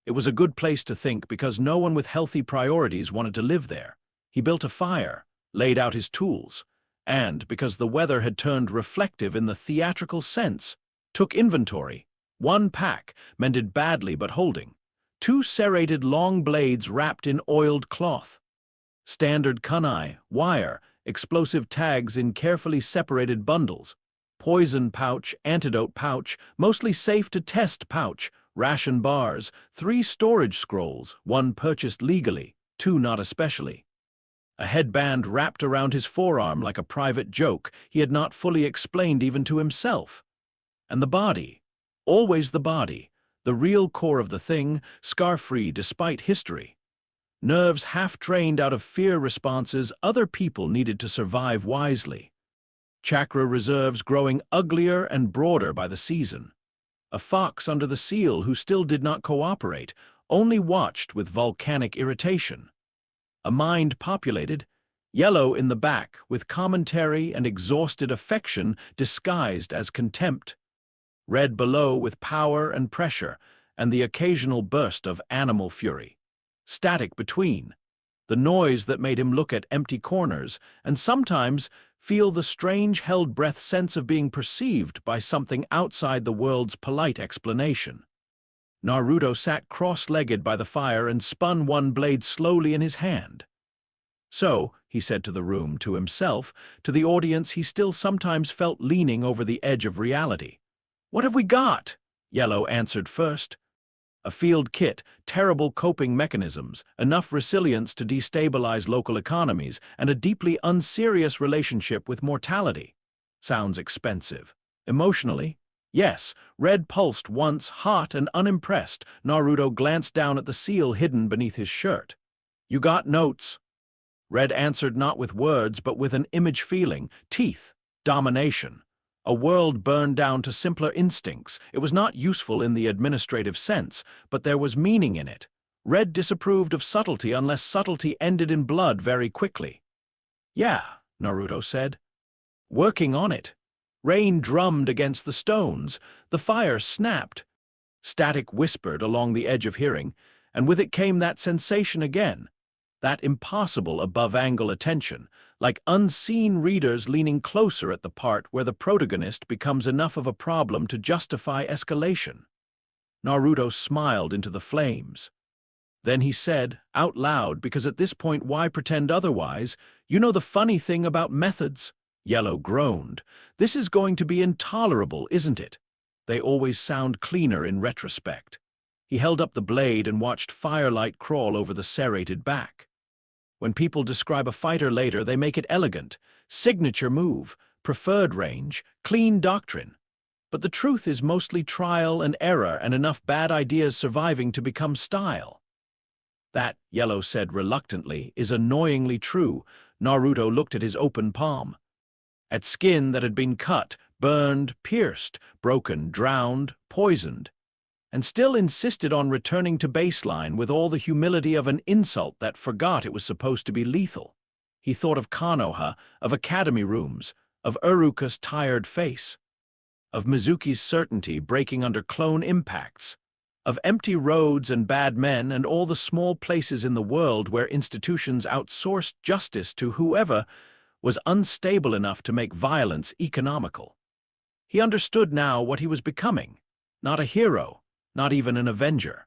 It was a good place to think because no one with healthy priorities wanted to live there. He built a fire, laid out his tools, and, because the weather had turned reflective in the theatrical sense, took inventory. 1 pack, mended badly but holding. 2 serrated long blades wrapped in oiled cloth. Standard kunai, wire, explosive tags in carefully separated bundles. Poison pouch, antidote pouch, mostly safe to test pouch, ration bars, 3 storage scrolls, 1 purchased legally, 2 not especially. A headband wrapped around his forearm like a private joke he had not fully explained even to himself. And the body, always the body, the real core of the thing, scar-free despite history. Nerves half-trained out of fear responses other people needed to survive wisely. Chakra reserves growing uglier and broader by the season. A fox under the seal who still did not cooperate, only watched with volcanic irritation. A mind populated, Yellow in the back, with commentary and exhausted affection disguised as contempt. Red below with power and pressure, and the occasional burst of animal fury. Static between, the noise that made him look at empty corners, and sometimes feel the strange held-breath sense of being perceived by something outside the world's polite explanation. Naruto sat cross-legged by the fire and spun 1 blade slowly in his hand. So, he said to the room, to himself, to the audience he still sometimes felt leaning over the edge of reality. "What have we got?" Yellow answered first. A field kit, terrible coping mechanisms, enough resilience to destabilize local economies, and a deeply unserious relationship with mortality. Sounds expensive. Emotionally? Yes. Red pulsed once, hot and unimpressed. Naruto glanced down at the seal hidden beneath his shirt. "You got notes?" Red answered not with words, but with an image feeling. Teeth. Domination. A world burned down to simpler instincts. It was not useful in the administrative sense, but there was meaning in it. Red disapproved of subtlety unless subtlety ended in blood very quickly. "Yeah," Naruto said. "Working on it." Rain drummed against the stones. The fire snapped. Static whispered along the edge of hearing, and with it came that sensation again. That impossible above-angle attention, like unseen readers leaning closer at the part where the protagonist becomes enough of a problem to justify escalation. Naruto smiled into the flames. Then he said, out loud, because at this point why pretend otherwise, "You know the funny thing about methods?" Yellow groaned. "This is going to be intolerable, isn't it? They always sound cleaner in retrospect." He held up the blade and watched firelight crawl over the serrated back. When people describe a fighter later, they make it elegant, signature move, preferred range, clean doctrine. But the truth is mostly trial and error and enough bad ideas surviving to become style. That, Yellow said reluctantly, is annoyingly true. Naruto looked at his open palm. At skin that had been cut, burned, pierced, broken, drowned, poisoned, and still insisted on returning to baseline with all the humility of an insult that forgot it was supposed to be lethal. He thought of Konoha, of academy rooms, of Uruka's tired face, of Mizuki's certainty breaking under clone impacts, of empty roads and bad men and all the small places in the world where institutions outsourced justice to whoever was unstable enough to make violence economical. He understood now what he was becoming, not a hero, not even an avenger.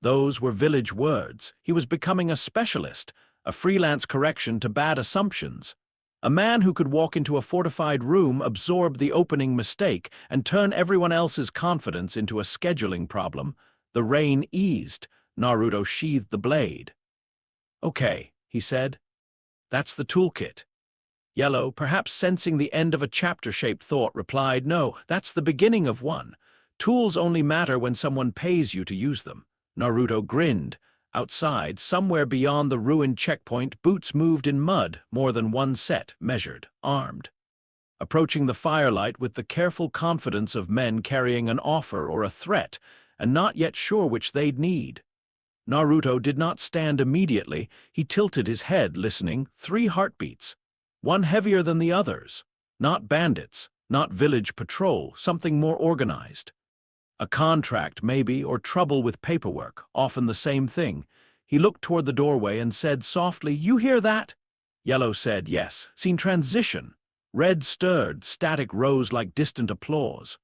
Those were village words. He was becoming a specialist, a freelance correction to bad assumptions. A man who could walk into a fortified room, absorb the opening mistake, and turn everyone else's confidence into a scheduling problem. The rain eased. Naruto sheathed the blade. "Okay," he said. "That's the toolkit." Yellow, perhaps sensing the end of a chapter-shaped thought, replied, "No, that's the beginning of one. Tools only matter when someone pays you to use them." Naruto grinned. Outside, somewhere beyond the ruined checkpoint, boots moved in mud, more than one set, measured, armed. Approaching the firelight with the careful confidence of men carrying an offer or a threat, and not yet sure which they'd need. Naruto did not stand immediately. He tilted his head, listening. 3 heartbeats. One heavier than the others. Not bandits, not village patrol, something more organized. A contract, maybe, or trouble with paperwork, often the same thing. He looked toward the doorway and said softly, "You hear that?" Yellow said, "Yes." "Seen transition." Red stirred, static rose like distant applause.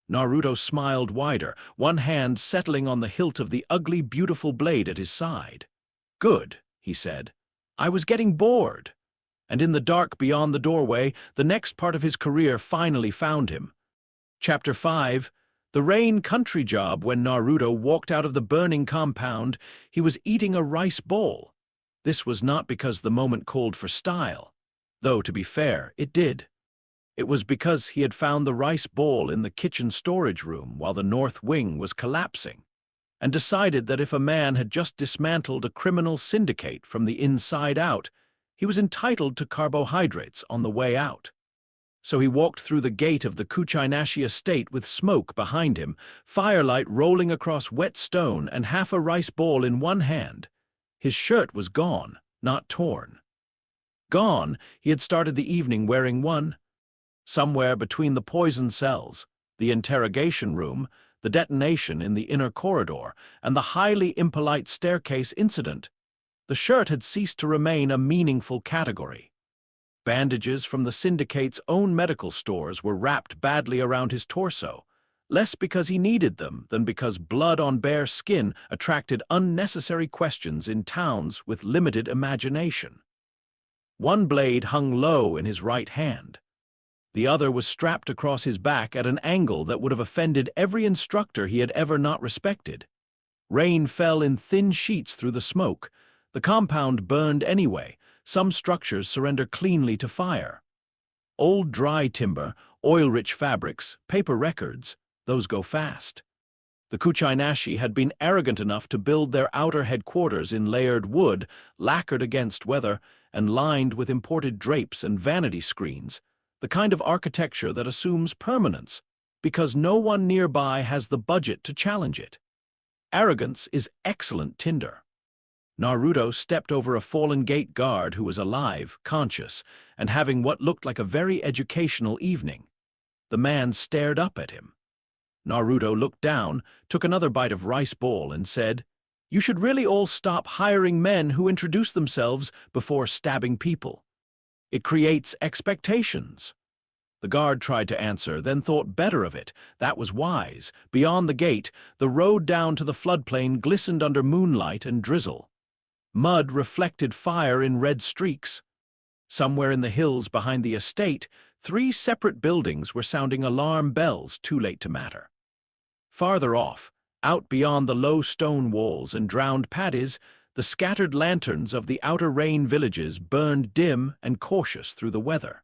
Naruto smiled wider, one hand settling on the hilt of the ugly, beautiful blade at his side. "Good," he said. "I was getting bored." And in the dark beyond the doorway, the next part of his career finally found him. Chapter 5. The rain country job. When Naruto walked out of the burning compound, he was eating a rice bowl. This was not because the moment called for style, though, to be fair, it did. It was because he had found the rice bowl in the kitchen storage room while the north wing was collapsing, and decided that if a man had just dismantled a criminal syndicate from the inside out, he was entitled to carbohydrates on the way out. So he walked through the gate of the Kuchinashi estate with smoke behind him, firelight rolling across wet stone, and half a rice bowl in one hand. His shirt was gone, not torn. Gone, he had started the evening wearing one. Somewhere between the poison cells, the interrogation room, the detonation in the inner corridor, and the highly impolite staircase incident, the shirt had ceased to remain a meaningful category. Bandages from the syndicate's own medical stores were wrapped badly around his torso, less because he needed them than because blood on bare skin attracted unnecessary questions in towns with limited imagination. One blade hung low in his right hand. The other was strapped across his back at an angle that would have offended every instructor he had ever not respected. Rain fell in thin sheets through the smoke. The compound burned anyway. Some structures surrender cleanly to fire. Old dry timber, oil-rich fabrics, paper records, those go fast. The Kuchinashi had been arrogant enough to build their outer headquarters in layered wood, lacquered against weather, and lined with imported drapes and vanity screens, the kind of architecture that assumes permanence, because no one nearby has the budget to challenge it. Arrogance is excellent tinder. Naruto stepped over a fallen gate guard who was alive, conscious, and having what looked like a very educational evening. The man stared up at him. Naruto looked down, took another bite of rice bowl, and said, You should really all stop hiring men who introduce themselves before stabbing people. It creates expectations. The guard tried to answer, then thought better of it. That was wise. Beyond the gate, the road down to the floodplain glistened under moonlight and drizzle. Mud reflected fire in red streaks. Somewhere in the hills behind the estate, 3 separate buildings were sounding alarm bells, too late to matter. Farther off, out beyond the low stone walls and drowned paddies, the scattered lanterns of the outer rain villages burned dim and cautious through the weather.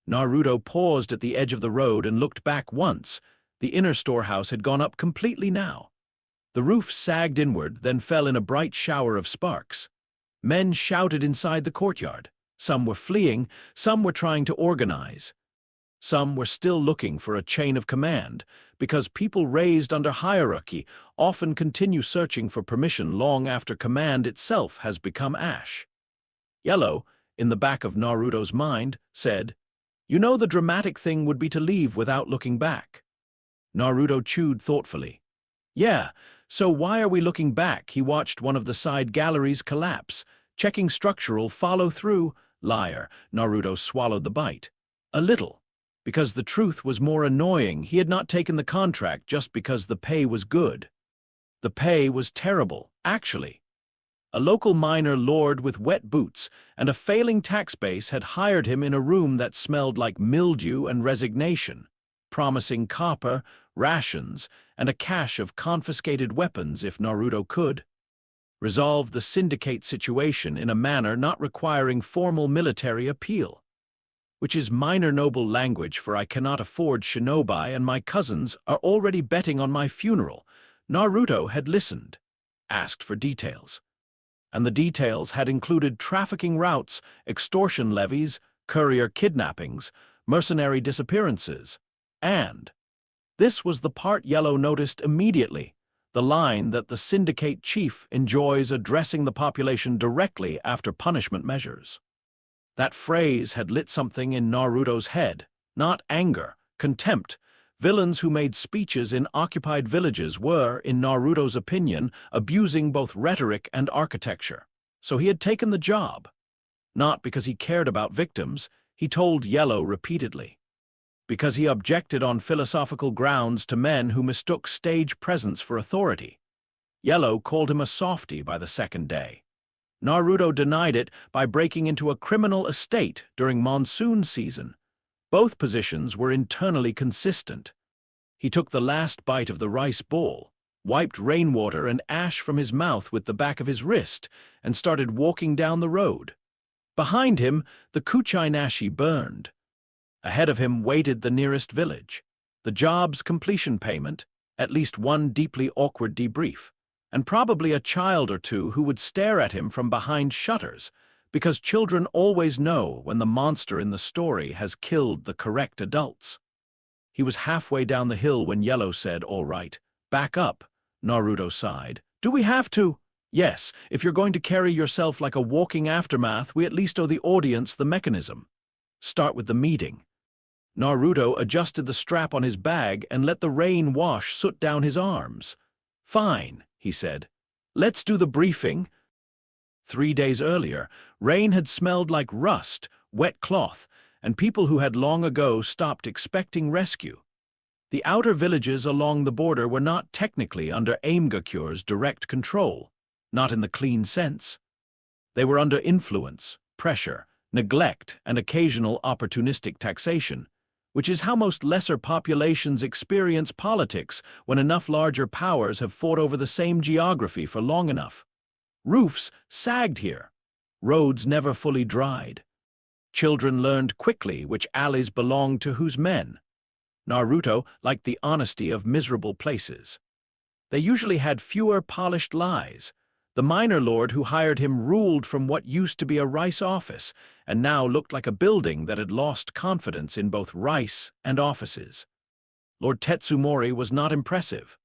Naruto paused at the edge of the road and looked back once. The inner storehouse had gone up completely now. The roof sagged inward, then fell in a bright shower of sparks. Men shouted inside the courtyard. Some were fleeing, some were trying to organize. Some were still looking for a chain of command, because people raised under hierarchy often continue searching for permission long after command itself has become ash. Yellow, in the back of Naruto's mind, said, "You know the dramatic thing would be to leave without looking back." Naruto chewed thoughtfully. "Yeah, so why are we looking back?" He watched one of the side galleries collapse, checking structural follow-through. Liar, Naruto swallowed the bite. A little. Because the truth was more annoying. He had not taken the contract just because the pay was good. The pay was terrible, actually. A local miner lord with wet boots and a failing tax base had hired him in a room that smelled like mildew and resignation, promising copper, rations, and a cache of confiscated weapons if Naruto could resolve the syndicate situation in a manner not requiring formal military appeal, which is minor noble language for "I cannot afford shinobi and my cousins are already betting on my funeral." Naruto had listened, asked for details. And the details had included trafficking routes, extortion levies, courier kidnappings, mercenary disappearances, and this was the part Yellow noticed immediately, the line that the syndicate chief enjoys addressing the population directly after punishment measures. That phrase had lit something in Naruto's head, not anger, contempt. Villains who made speeches in occupied villages were, in Naruto's opinion, abusing both rhetoric and architecture. So he had taken the job. Not because he cared about victims, he told Yellow repeatedly. Because he objected on philosophical grounds to men who mistook stage presence for authority. Yellow called him a softy by the second day. Naruto denied it by breaking into a criminal estate during monsoon season. Both positions were internally consistent. He took the last bite of the rice bowl, wiped rainwater and ash from his mouth with the back of his wrist, and started walking down the road. Behind him, the Kuchai-nashi burned. Ahead of him waited the nearest village, the job's completion payment, at least one deeply awkward debrief, and probably a child or two who would stare at him from behind shutters, because children always know when the monster in the story has killed the correct adults. He was halfway down the hill when Yellow said, "All right, back up." Naruto sighed. "Do we have to?" "Yes, if you're going to carry yourself like a walking aftermath, we at least owe the audience the mechanism. Start with the meeting." Naruto adjusted the strap on his bag and let the rain wash soot down his arms. "Fine," he said. "Let's do the briefing." 3 days earlier, rain had smelled like rust, wet cloth, and people who had long ago stopped expecting rescue. The outer villages along the border were not technically under Aimgakure's direct control, not in the clean sense. They were under influence, pressure, neglect, and occasional opportunistic taxation, which is how most lesser populations experience politics when enough larger powers have fought over the same geography for long enough. Roofs sagged here. Roads never fully dried. Children learned quickly which alleys belonged to whose men. Naruto liked the honesty of miserable places. They usually had fewer polished lies. The miner lord who hired him ruled from what used to be a rice office and now looked like a building that had lost confidence in both rice and offices. Lord Tetsumori was not impressive.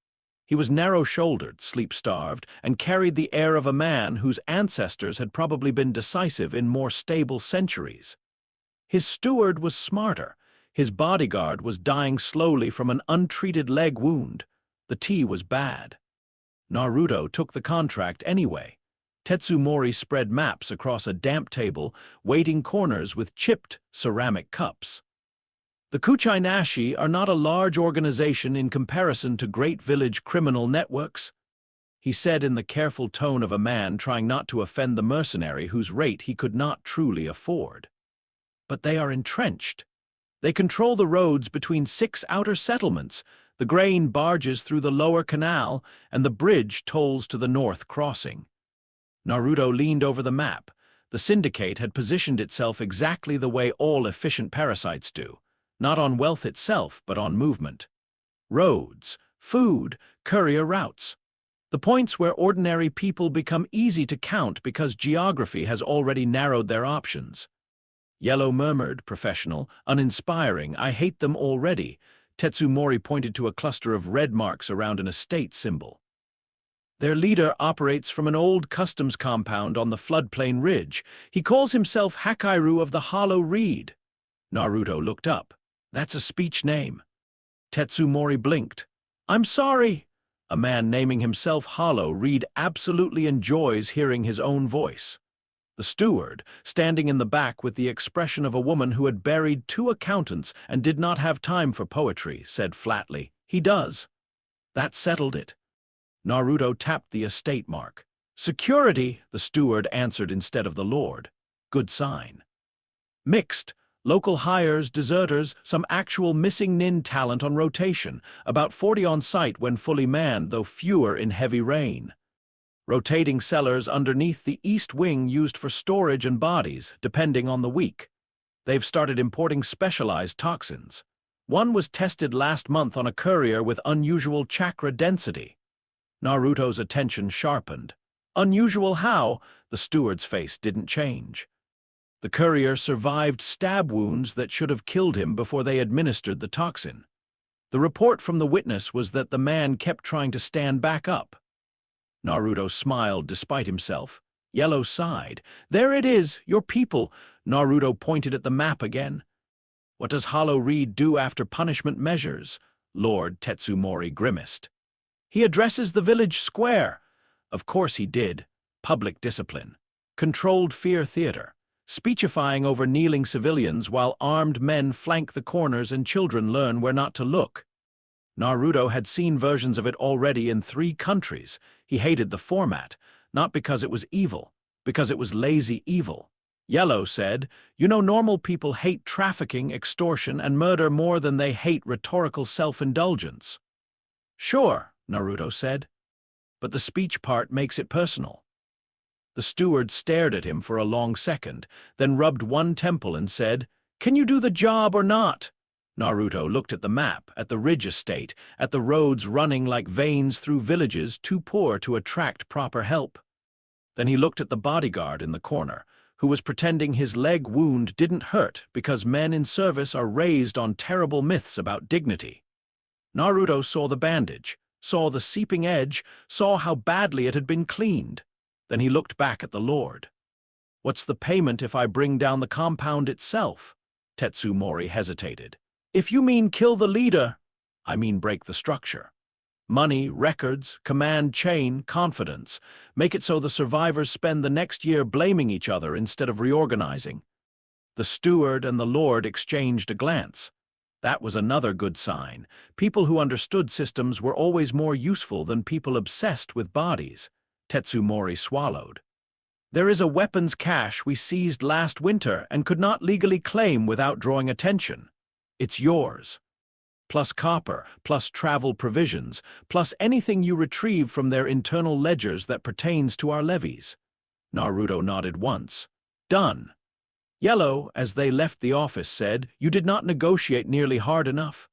He was narrow-shouldered, sleep-starved, and carried the air of a man whose ancestors had probably been decisive in more stable centuries. His steward was smarter. His bodyguard was dying slowly from an untreated leg wound. The tea was bad. Naruto took the contract anyway. Tetsumori spread maps across a damp table, waiting corners with chipped ceramic cups. The Kuchai Nashi are not a large organization in comparison to great village criminal networks, he said in the careful tone of a man trying not to offend the mercenary whose rate he could not truly afford. But they are entrenched. They control the roads between 6 outer settlements, the grain barges through the lower canal, and the bridge tolls to the north crossing. Naruto leaned over the map. The syndicate had positioned itself exactly the way all efficient parasites do, not on wealth itself, but on movement. Roads, food, courier routes. The points where ordinary people become easy to count because geography has already narrowed their options. Yellow murmured, professional, uninspiring, I hate them already. Tetsumori pointed to a cluster of red marks around an estate symbol. Their leader operates from an old customs compound on the floodplain ridge. He calls himself Hakairu of the Hollow Reed. Naruto looked up. That's a speech name. Tetsumori blinked. I'm sorry. A man naming himself Hollow Reed absolutely enjoys hearing his own voice. The steward, standing in the back with the expression of a woman who had buried 2 accountants and did not have time for poetry, said flatly, He does. That settled it. Naruto tapped the estate mark. Security, the steward answered instead of the lord. Good sign. Mixed. Local hires, deserters, some actual missing nin talent on rotation, about 40 on site when fully manned, though fewer in heavy rain. Rotating cellars underneath the east wing used for storage and bodies, depending on the week. They've started importing specialized toxins. One was tested last month on a courier with unusual chakra density. Naruto's attention sharpened. Unusual how? The steward's face didn't change. The courier survived stab wounds that should have killed him before they administered the toxin. The report from the witness was that the man kept trying to stand back up. Naruto smiled despite himself. Yellow sighed. There it is, your people. Naruto pointed at the map again. What does Hollow Reed do after punishment measures? Lord Tetsumori grimaced. He addresses the village square. Of course he did. Public discipline. Controlled fear theater. Speechifying over kneeling civilians while armed men flank the corners and children learn where not to look. Naruto had seen versions of it already in 3 countries. He hated the format, not because it was evil, because it was lazy evil. Yellow said, You know normal people hate trafficking, extortion, and murder more than they hate rhetorical self-indulgence. Sure, Naruto said, but the speech part makes it personal. The steward stared at him for a long second, then rubbed one temple and said, Can you do the job or not? Naruto looked at the map, at the ridge estate, at the roads running like veins through villages too poor to attract proper help. Then he looked at the bodyguard in the corner, who was pretending his leg wound didn't hurt because men in service are raised on terrible myths about dignity. Naruto saw the bandage, saw the seeping edge, saw how badly it had been cleaned. Then he looked back at the lord. What's the payment if I bring down the compound itself? Tetsumori hesitated. If you mean kill the leader, I mean break the structure. Money, records, command chain, confidence. Make it so the survivors spend the next year blaming each other instead of reorganizing. The steward and the lord exchanged a glance. That was another good sign. People who understood systems were always more useful than people obsessed with bodies. Tetsumori swallowed. There is a weapons cache we seized last winter and could not legally claim without drawing attention. It's yours. Plus copper, plus travel provisions, plus anything you retrieve from their internal ledgers that pertains to our levies. Naruto nodded once. Done. Yellow, as they left the office, said, You did not negotiate nearly hard enough.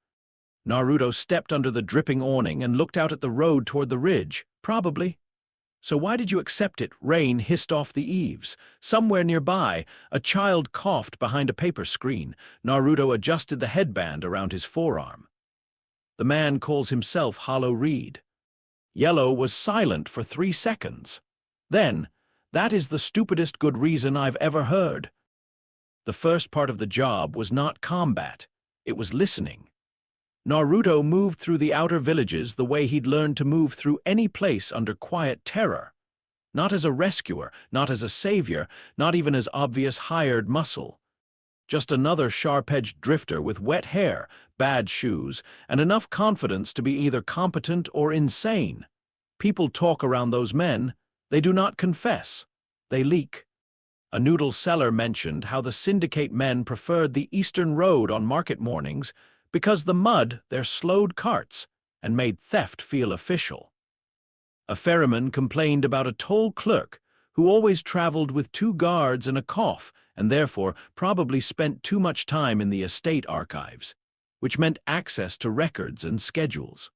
Naruto stepped under the dripping awning and looked out at the road toward the ridge. Probably. So why did you accept it? Rain hissed off the eaves. Somewhere nearby, a child coughed behind a paper screen. Naruto adjusted the headband around his forearm. The man calls himself Hollow Reed. Yellow was silent for 3 seconds. Then, that is the stupidest good reason I've ever heard. The first part of the job was not combat. It was listening. Naruto moved through the outer villages the way he'd learned to move through any place under quiet terror. Not as a rescuer, not as a savior, not even as obvious hired muscle. Just another sharp-edged drifter with wet hair, bad shoes, and enough confidence to be either competent or insane. People talk around those men. They do not confess. They leak. A noodle seller mentioned how the syndicate men preferred the eastern road on market mornings because the mud there slowed carts and made theft feel official. A ferryman complained about a toll clerk who always traveled with 2 guards and a cough and therefore probably spent too much time in the estate archives, which meant access to records and schedules.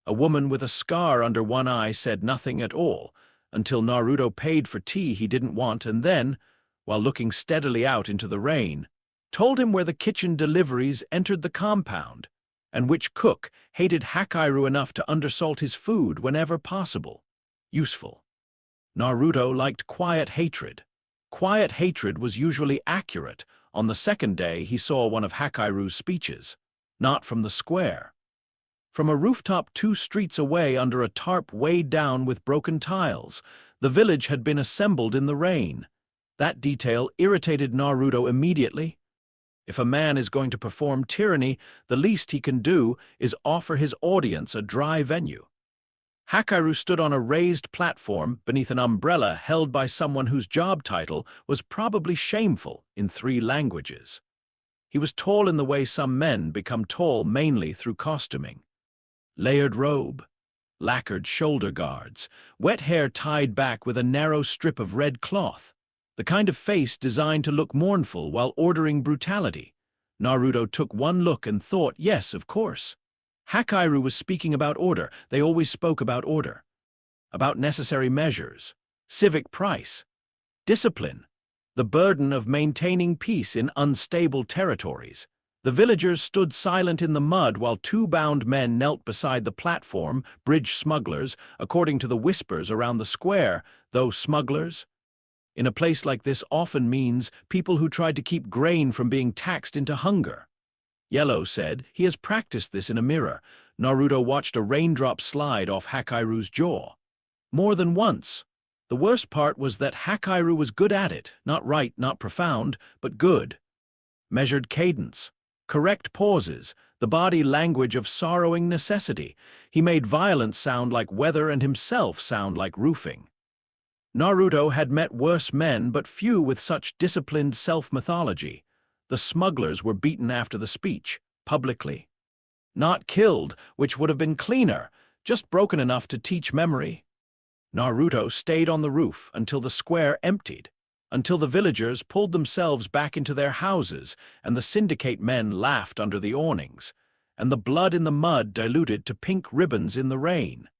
A woman with a scar under one eye said nothing at all until Naruto paid for tea he didn't want and then, while looking steadily out into the rain, told him where the kitchen deliveries entered the compound and which cook hated Hakiru enough to undersalt his food whenever possible. Useful. Naruto liked quiet hatred. Quiet hatred was usually accurate. On the second day, he saw one of Hakiru's speeches. Not from the square. From a rooftop 2 streets away under a tarp weighed down with broken tiles, the village had been assembled in the rain. That detail irritated Naruto immediately. If a man is going to perform tyranny, the least he can do is offer his audience a dry venue. Hakiru stood on a raised platform beneath an umbrella held by someone whose job title was probably shameful in 3 languages. He was tall in the way some men become tall mainly through costuming. Layered robe, lacquered shoulder guards, wet hair tied back with a narrow strip of red cloth. The kind of face designed to look mournful while ordering brutality. Naruto took one look and thought, yes, of course. Hakiru was speaking about order. They always spoke about order. About necessary measures, civic price, discipline, the burden of maintaining peace in unstable territories. The villagers stood silent in the mud while 2 bound men knelt beside the platform, bridge smugglers, according to the whispers around the square, though smugglers in a place like this often means people who tried to keep grain from being taxed into hunger. Yellow said he has practiced this in a mirror. Naruto watched a raindrop slide off Hakiru's jaw. More than once. The worst part was that Hakiru was good at it, not right, not profound, but good. Measured cadence, correct pauses, the body language of sorrowing necessity. He made violence sound like weather and himself sound like roofing. Naruto had met worse men, but few with such disciplined self-mythology. The smugglers were beaten after the speech, publicly. Not killed, which would have been cleaner, just broken enough to teach memory. Naruto stayed on the roof until the square emptied, until the villagers pulled themselves back into their houses and the syndicate men laughed under the awnings, and the blood in the mud diluted to pink ribbons in the rain.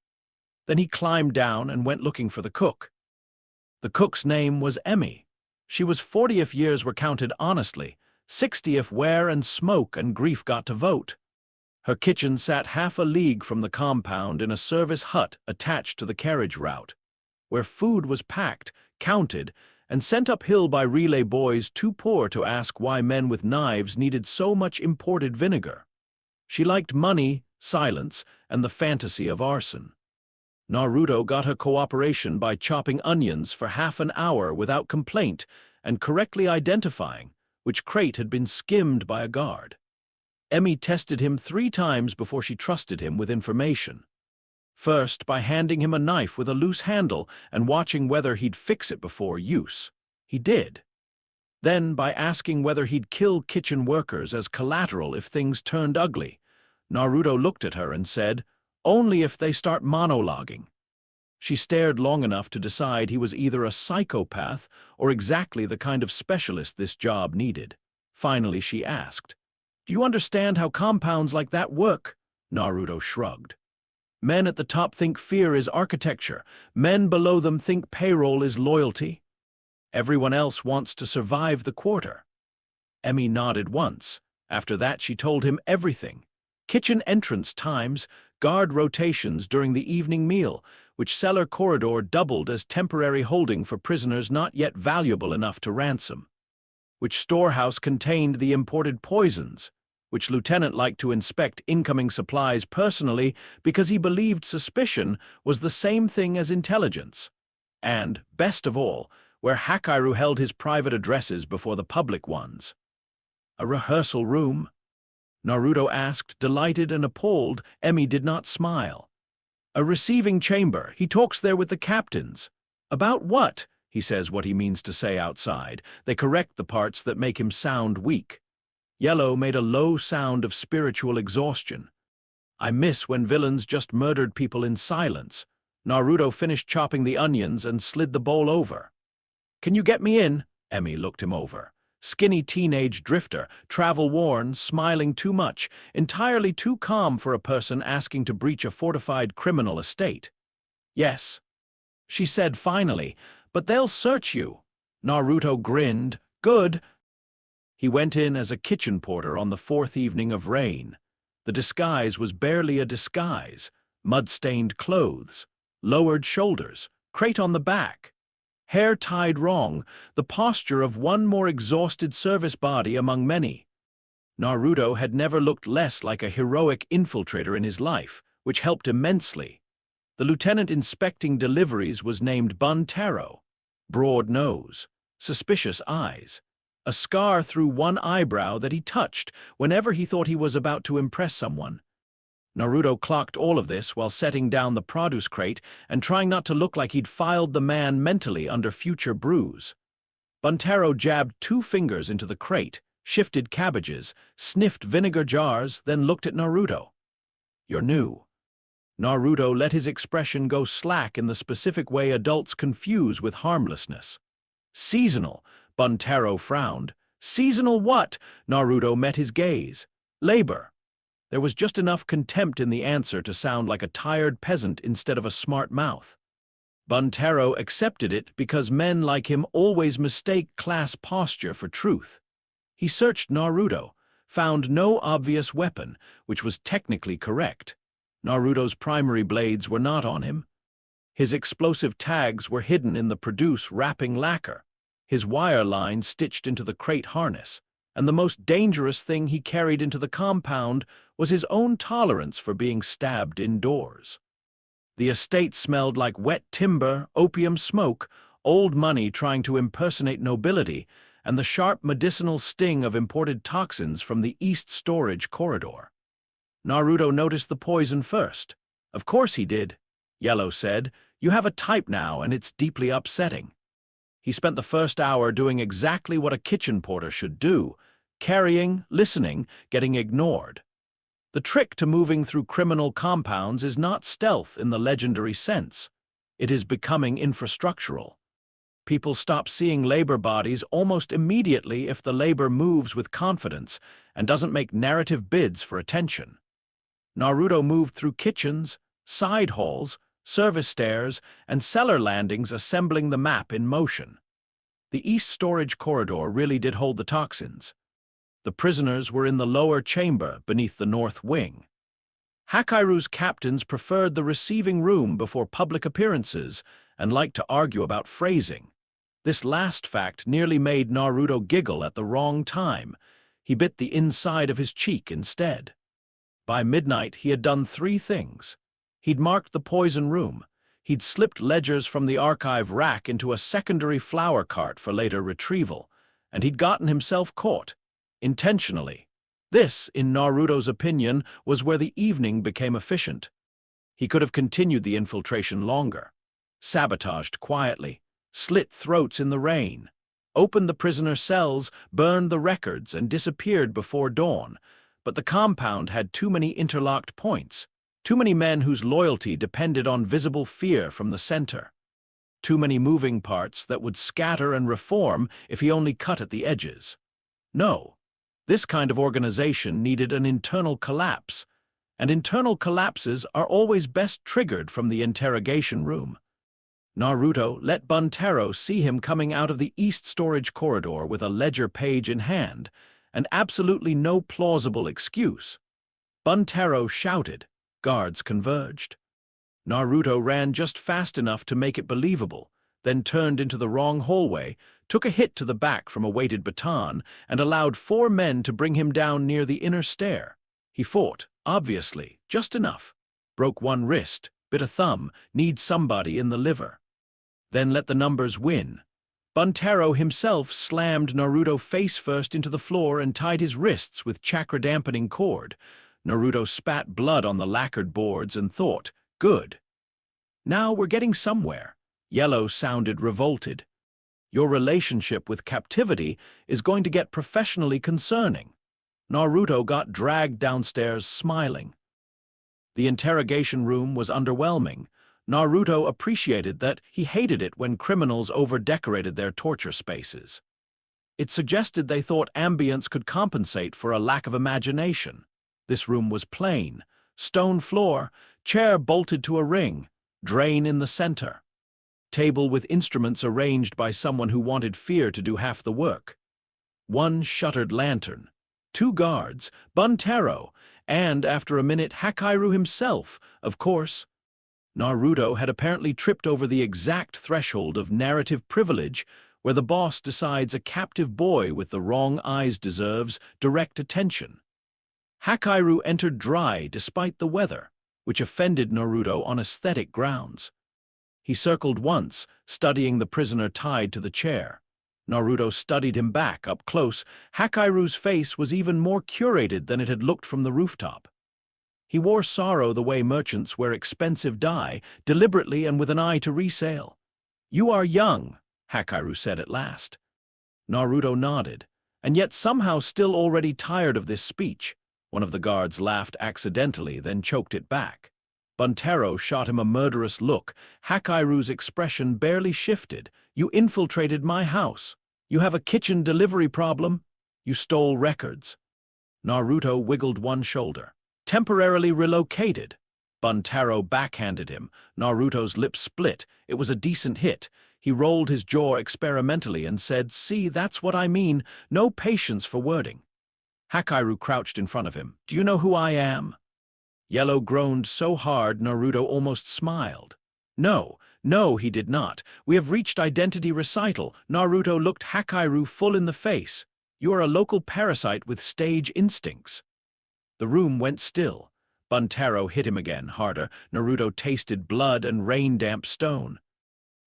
Then he climbed down and went looking for the cook. The cook's name was Emi. She was 40 if years were counted honestly, 60 if wear and smoke and grief got to vote. Her kitchen sat half a league from the compound in a service hut attached to the carriage route, where food was packed, counted, and sent uphill by relay boys too poor to ask why men with knives needed so much imported vinegar. She liked money, silence, and the fantasy of arson. Naruto got her cooperation by chopping onions for half an hour without complaint and correctly identifying which crate had been skimmed by a guard. Emi tested him 3 times before she trusted him with information. First, by handing him a knife with a loose handle and watching whether he'd fix it before use. He did. Then, by asking whether he'd kill kitchen workers as collateral if things turned ugly. Naruto looked at her and said, "Only if they start monologuing." She stared long enough to decide he was either a psychopath or exactly the kind of specialist this job needed. Finally, she asked, "Do you understand how compounds like that work?" Naruto shrugged. Men at the top think fear is architecture. Men below them think payroll is loyalty. Everyone else wants to survive the quarter. Emi nodded once. After that, she told him everything. Kitchen entrance times, guard rotations during the evening meal, which cellar corridor doubled as temporary holding for prisoners not yet valuable enough to ransom, which storehouse contained the imported poisons, which lieutenant liked to inspect incoming supplies personally because he believed suspicion was the same thing as intelligence. And, best of all, where Hakiru held his private addresses before the public ones. A rehearsal room? Naruto asked, delighted and appalled. Emi did not smile. A receiving chamber. He talks there with the captains. About what? He says what he means to say outside. They correct the parts that make him sound weak. Yellow made a low sound of spiritual exhaustion. I miss when villains just murdered people in silence. Naruto finished chopping the onions and slid the bowl over. Can you get me in? Emi looked him over. Skinny teenage drifter, travel-worn, smiling too much, entirely too calm for a person asking to breach a fortified criminal estate. Yes, she said finally, but they'll search you. Naruto grinned. Good. He went in as a kitchen porter on the fourth evening of rain. The disguise was barely a disguise. Mud-stained clothes, lowered shoulders, crate on the back. Hair tied wrong, the posture of one more exhausted service body among many. Naruto had never looked less like a heroic infiltrator in his life, which helped immensely. The lieutenant inspecting deliveries was named Buntaro. Broad nose, suspicious eyes, a scar through one eyebrow that he touched whenever he thought he was about to impress someone. Naruto clocked all of this while setting down the produce crate and trying not to look like he'd filed the man mentally under future bruise. Buntaro jabbed 2 fingers into the crate, shifted cabbages, sniffed vinegar jars, then looked at Naruto. You're new. Naruto let his expression go slack in the specific way adults confuse with harmlessness. Seasonal, Buntaro frowned. Seasonal what? Naruto met his gaze. Labor. There was just enough contempt in the answer to sound like a tired peasant instead of a smart mouth. Buntaro accepted it because men like him always mistake class posture for truth. He searched Naruto, found no obvious weapon, which was technically correct. Naruto's primary blades were not on him. His explosive tags were hidden in the produce wrapping lacquer, his wire line stitched into the crate harness, and the most dangerous thing he carried into the compound was his own tolerance for being stabbed indoors. The estate smelled like wet timber, opium smoke, old money trying to impersonate nobility, and the sharp medicinal sting of imported toxins from the East Storage Corridor. Naruto noticed the poison first. Of course he did. Yellow said, You have a type now, and it's deeply upsetting. He spent the first hour doing exactly what a kitchen porter should do, carrying, listening, getting ignored. The trick to moving through criminal compounds is not stealth in the legendary sense. It is becoming infrastructural. People stop seeing labor bodies almost immediately if the labor moves with confidence and doesn't make narrative bids for attention. Naruto moved through kitchens, side halls, service stairs, and cellar landings, assembling the map in motion. The East Storage Corridor really did hold the toxins. The prisoners were in the lower chamber beneath the north wing. Hakiru's captains preferred the receiving room before public appearances and liked to argue about phrasing. This last fact nearly made Naruto giggle at the wrong time. He bit the inside of his cheek instead. By midnight, he had done 3 things. He'd marked the poison room. He'd slipped ledgers from the archive rack into a secondary flower cart for later retrieval, and he'd gotten himself caught. Intentionally. This, in Naruto's opinion, was where the evening became efficient. He could have continued the infiltration longer. Sabotaged quietly, slit throats in the rain, opened the prisoner cells, burned the records, and disappeared before dawn. But the compound had too many interlocked points, too many men whose loyalty depended on visible fear from the center. Too many moving parts that would scatter and reform if he only cut at the edges. No. This kind of organization needed an internal collapse, and internal collapses are always best triggered from the interrogation room. Naruto let Buntaro see him coming out of the East Storage Corridor with a ledger page in hand, and absolutely no plausible excuse. Buntaro shouted. Guards converged. Naruto ran just fast enough to make it believable, then turned into the wrong hallway, took a hit to the back from a weighted baton, and allowed 4 men to bring him down near the inner stair. He fought, obviously, just enough. Broke one wrist, bit a thumb, kneed somebody in the liver. Then let the numbers win. Buntaro himself slammed Naruto face first into the floor and tied his wrists with chakra-dampening cord. Naruto spat blood on the lacquered boards and thought, good. Now we're getting somewhere. Yellow sounded revolted. Your relationship with captivity is going to get professionally concerning. Naruto got dragged downstairs smiling. The interrogation room was underwhelming. Naruto appreciated that he hated it when criminals over-decorated their torture spaces. It suggested they thought ambience could compensate for a lack of imagination. This room was plain. Stone floor, chair bolted to a ring, drain in the center. Table with instruments arranged by someone who wanted fear to do half the work. One shuttered lantern. 2 guards, Buntaro, and, after a minute, Hakairu himself, of course. Naruto had apparently tripped over the exact threshold of narrative privilege where the boss decides a captive boy with the wrong eyes deserves direct attention. Hakairu entered dry despite the weather, which offended Naruto on aesthetic grounds. He circled once, studying the prisoner tied to the chair. Naruto studied him back, up close. Hakairu's face was even more curated than it had looked from the rooftop. He wore sorrow the way merchants wear expensive dye, deliberately and with an eye to resale. "You are young," Hakairu said at last. Naruto nodded, and yet somehow still already tired of this speech. One of the guards laughed accidentally, then choked it back. Buntaro shot him a murderous look. Hakairu's expression barely shifted. "You infiltrated my house. You have a kitchen delivery problem. You stole records." Naruto wiggled one shoulder. "Temporarily relocated." Buntaro backhanded him. Naruto's lips split. It was a decent hit. He rolled his jaw experimentally and said, "See, that's what I mean. No patience for wording." Hakairu crouched in front of him. "Do you know who I am?" Yellow groaned so hard Naruto almost smiled. No, he did not. "We have reached identity recital." Naruto looked Hakairu full in the face. "You are a local parasite with stage instincts." The room went still. Buntaro hit him again, harder. Naruto tasted blood and rain-damp stone.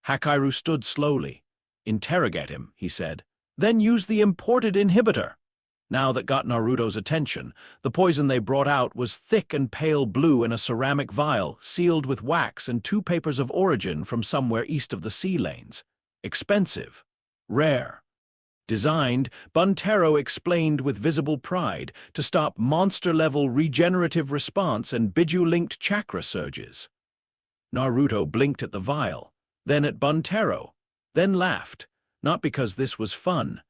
Hakairu stood slowly. "Interrogate him," he said. "Then use the imported inhibitor." Now that got Naruto's attention. The poison they brought out was thick and pale blue in a ceramic vial, sealed with wax and 2 papers of origin from somewhere east of the sea lanes. Expensive. Rare. Designed, Buntaro explained with visible pride, to stop monster-level regenerative response and Biju-linked chakra surges. Naruto blinked at the vial, then at Buntaro, then laughed, not because this was fun,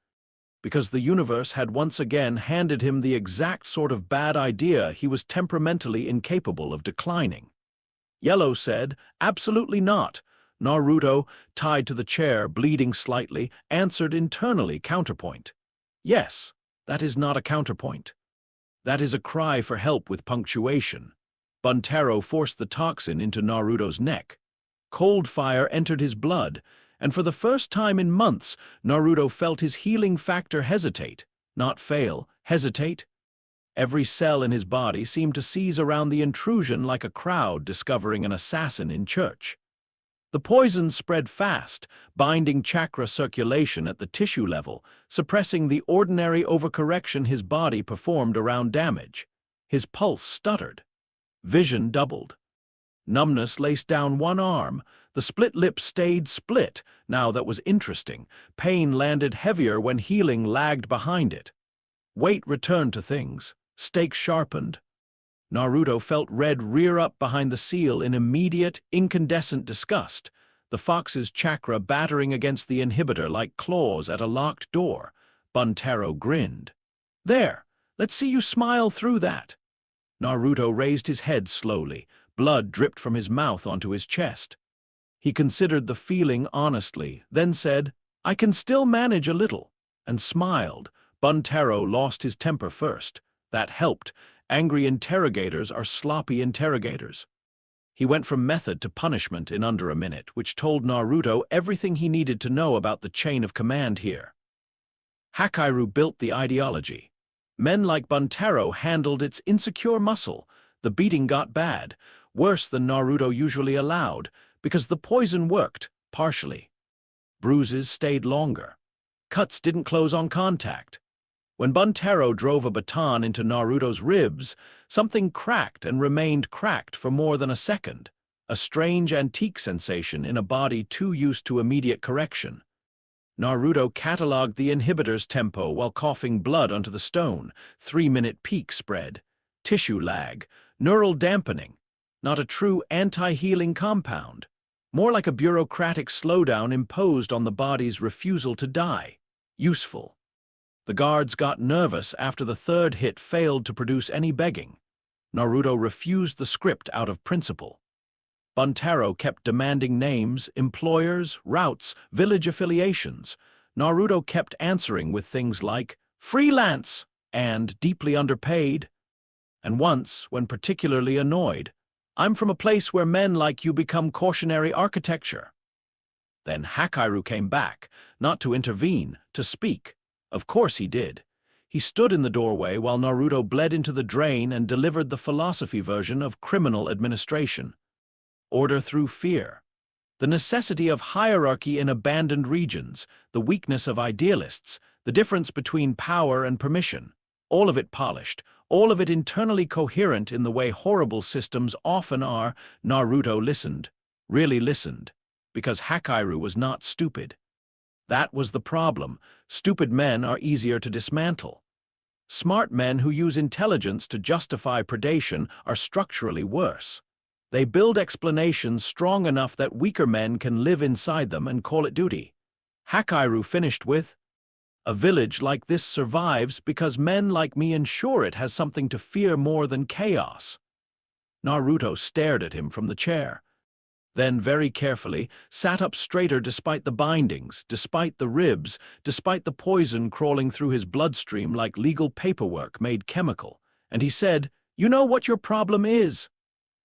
because the universe had once again handed him the exact sort of bad idea he was temperamentally incapable of declining. Yellow said, "Absolutely not." Naruto, tied to the chair, bleeding slightly, answered internally counterpoint. "Yes, that is not a counterpoint. That is a cry for help with punctuation." Buntaro forced the toxin into Naruto's neck. Cold fire entered his blood, and for the first time in months, Naruto felt his healing factor hesitate, not fail, hesitate. Every cell in his body seemed to seize around the intrusion like a crowd discovering an assassin in church. The poison spread fast, binding chakra circulation at the tissue level, suppressing the ordinary overcorrection his body performed around damage. His pulse stuttered. Vision doubled. Numbness laced down one arm. The split lip stayed split. Now that was interesting. Pain landed heavier when healing lagged behind it. Weight returned to things. Stakes sharpened. Naruto felt red rear up behind the seal in immediate, incandescent disgust, the fox's chakra battering against the inhibitor like claws at a locked door. Buntaro grinned. "There, let's see you smile through that." Naruto raised his head slowly. Blood dripped from his mouth onto his chest. He considered the feeling honestly, then said, "I can still manage a little," and smiled. Buntaro lost his temper first. That helped. Angry interrogators are sloppy interrogators. He went from method to punishment in under a minute, which told Naruto everything he needed to know about the chain of command here. Hakiru built the ideology. Men like Buntaro handled its insecure muscle. The beating got bad, worse than Naruto usually allowed, because the poison worked, partially. Bruises stayed longer. Cuts didn't close on contact. When Buntaro drove a baton into Naruto's ribs, something cracked and remained cracked for more than a second, a strange antique sensation in a body too used to immediate correction. Naruto catalogued the inhibitor's tempo while coughing blood onto the stone, 3-minute peak spread, tissue lag, neural dampening, not a true anti-healing compound, more like a bureaucratic slowdown imposed on the body's refusal to die. Useful. The guards got nervous after the third hit failed to produce any begging. Naruto refused the script out of principle. Buntaro kept demanding names, employers, routes, village affiliations. Naruto kept answering with things like freelance and deeply underpaid. And once, when particularly annoyed, I'm from a place where men like you become cautionary architecture. Then Hakiru came back, not to intervene, to speak. Of course he did. He stood in the doorway while Naruto bled into the drain and delivered the philosophy version of criminal administration. Order through fear. The necessity of hierarchy in abandoned regions, the weakness of idealists, the difference between power and permission. All of it polished, all of it internally coherent in the way horrible systems often are. Naruto listened, really listened, because Hakiru was not stupid. That was the problem. Stupid men are easier to dismantle. Smart men who use intelligence to justify predation are structurally worse. They build explanations strong enough that weaker men can live inside them and call it duty. Hakiru finished with, "A village like this survives because men like me ensure it has something to fear more than chaos." Naruto stared at him from the chair. Then, very carefully, sat up straighter despite the bindings, despite the ribs, despite the poison crawling through his bloodstream like legal paperwork made chemical, and he said, "You know what your problem is?"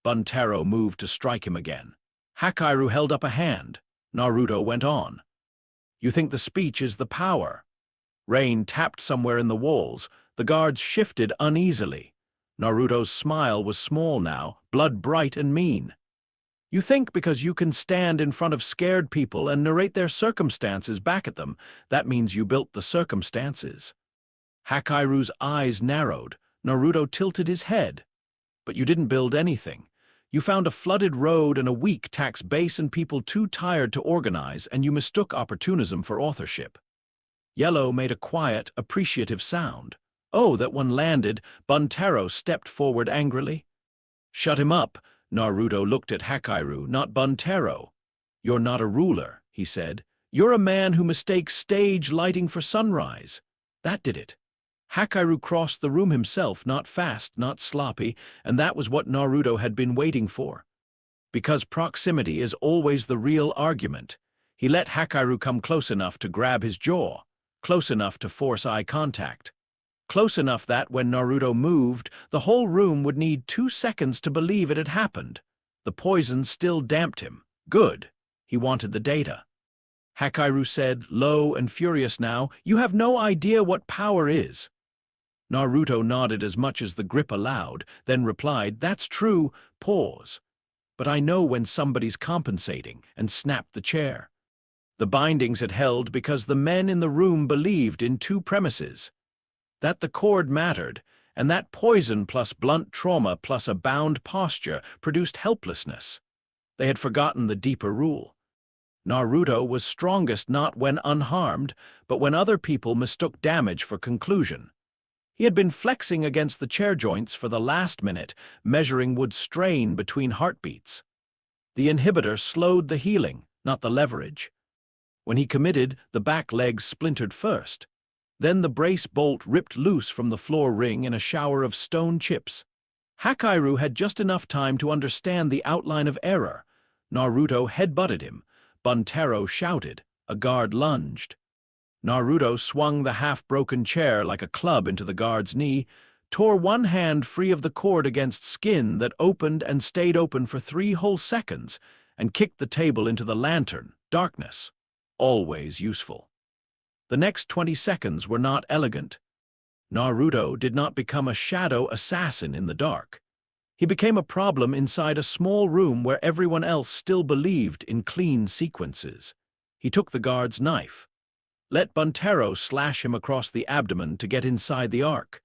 Buntaro moved to strike him again. Hakiru held up a hand. Naruto went on. "You think the speech is the power." Rain tapped somewhere in the walls. The guards shifted uneasily. Naruto's smile was small now, blood bright and mean. "You think because you can stand in front of scared people and narrate their circumstances back at them, that means you built the circumstances." Hakiru's eyes narrowed. Naruto tilted his head. "But you didn't build anything. You found a flooded road and a weak tax base and people too tired to organize, and you mistook opportunism for authorship." Yellow made a quiet, appreciative sound. "Oh, that one landed." Buntaro stepped forward angrily. "Shut him up." Naruto looked at Hakiru, not Buntaro. "You're not a ruler," he said. "You're a man who mistakes stage lighting for sunrise." That did it. Hakiru crossed the room himself, not fast, not sloppy, and that was what Naruto had been waiting for. Because proximity is always the real argument, he let Hakiru come close enough to grab his jaw, close enough to force eye contact, close enough that when Naruto moved, the whole room would need 2 seconds to believe it had happened. The poison still damped him. Good. He wanted the data. Hakiru said, low and furious now, "You have no idea what power is." Naruto nodded as much as the grip allowed, then replied, "That's true." Pause. "But I know when somebody's compensating," and snapped the chair. The bindings had held because the men in the room believed in 2 premises. That the cord mattered, and that poison plus blunt trauma plus a bound posture produced helplessness. They had forgotten the deeper rule. Naruto was strongest not when unharmed, but when other people mistook damage for conclusion. He had been flexing against the chair joints for the last minute, measuring would strain between heartbeats. The inhibitor slowed the healing, not the leverage. When he committed, the back legs splintered first. Then the brace bolt ripped loose from the floor ring in a shower of stone chips. Hakiru had just enough time to understand the outline of error. Naruto headbutted him. Buntaro shouted. A guard lunged. Naruto swung the half-broken chair like a club into the guard's knee. tore one hand free of the cord against skin that opened and stayed open for 3 whole seconds, and kicked the table into the lantern, darkness. Always useful. The next 20 seconds were not elegant. Naruto did not become a shadow assassin in the dark. He became a problem inside a small room where everyone else still believed in clean sequences. He took the guard's knife. Let Buntaro slash him across the abdomen to get inside the arc.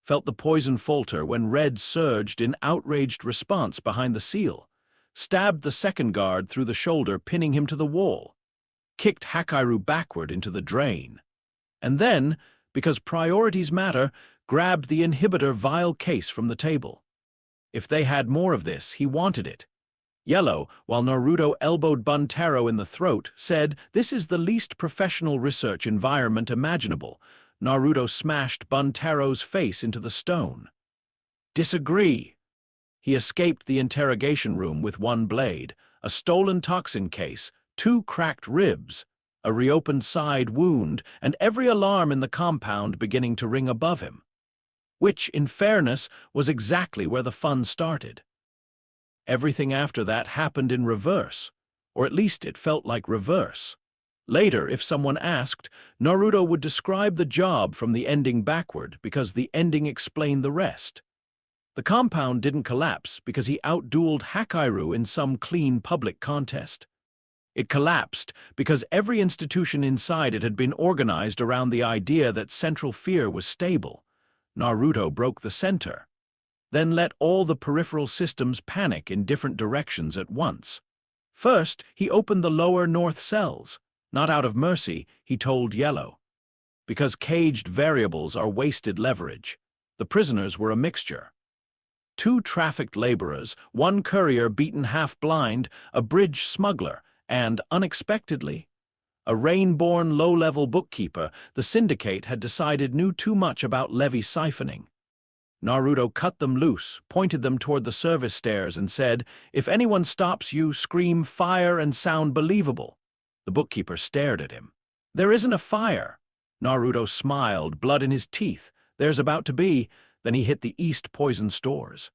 Felt the poison falter when red surged in outraged response behind the seal. Stabbed the second guard through the shoulder, pinning him to the wall. Kicked Hakiru backward into the drain. And then, because priorities matter, grabbed the inhibitor vial case from the table. If they had more of this, he wanted it. Yellow, while Naruto elbowed Buntaro in the throat, said, "This is the least professional research environment imaginable." Naruto smashed Buntaro's face into the stone. Disagree. He escaped the interrogation room with 1 blade, a stolen toxin case, 2 cracked ribs, a reopened side wound, and every alarm in the compound beginning to ring above him. Which, in fairness, was exactly where the fun started. Everything after that happened in reverse, or at least it felt like reverse. Later, if someone asked, Naruto would describe the job from the ending backward because the ending explained the rest. The compound didn't collapse because he outdueled Hakiru in some clean public contest. It collapsed because every institution inside it had been organized around the idea that central fear was stable. Naruto broke the center, then let all the peripheral systems panic in different directions at once. First, he opened the lower north cells. Not out of mercy, he told Yellow. Because caged variables are wasted leverage. The prisoners were a mixture. 2 trafficked laborers, 1 courier beaten half-blind, a bridge smuggler, and, unexpectedly, a rain-born low-level bookkeeper the syndicate had decided knew too much about levy siphoning. Naruto cut them loose, pointed them toward the service stairs, and said, "If anyone stops you, scream fire and sound believable." The bookkeeper stared at him. "There isn't a fire." Naruto smiled, blood in his teeth. "There's about to be." Then he hit the East Poison stores.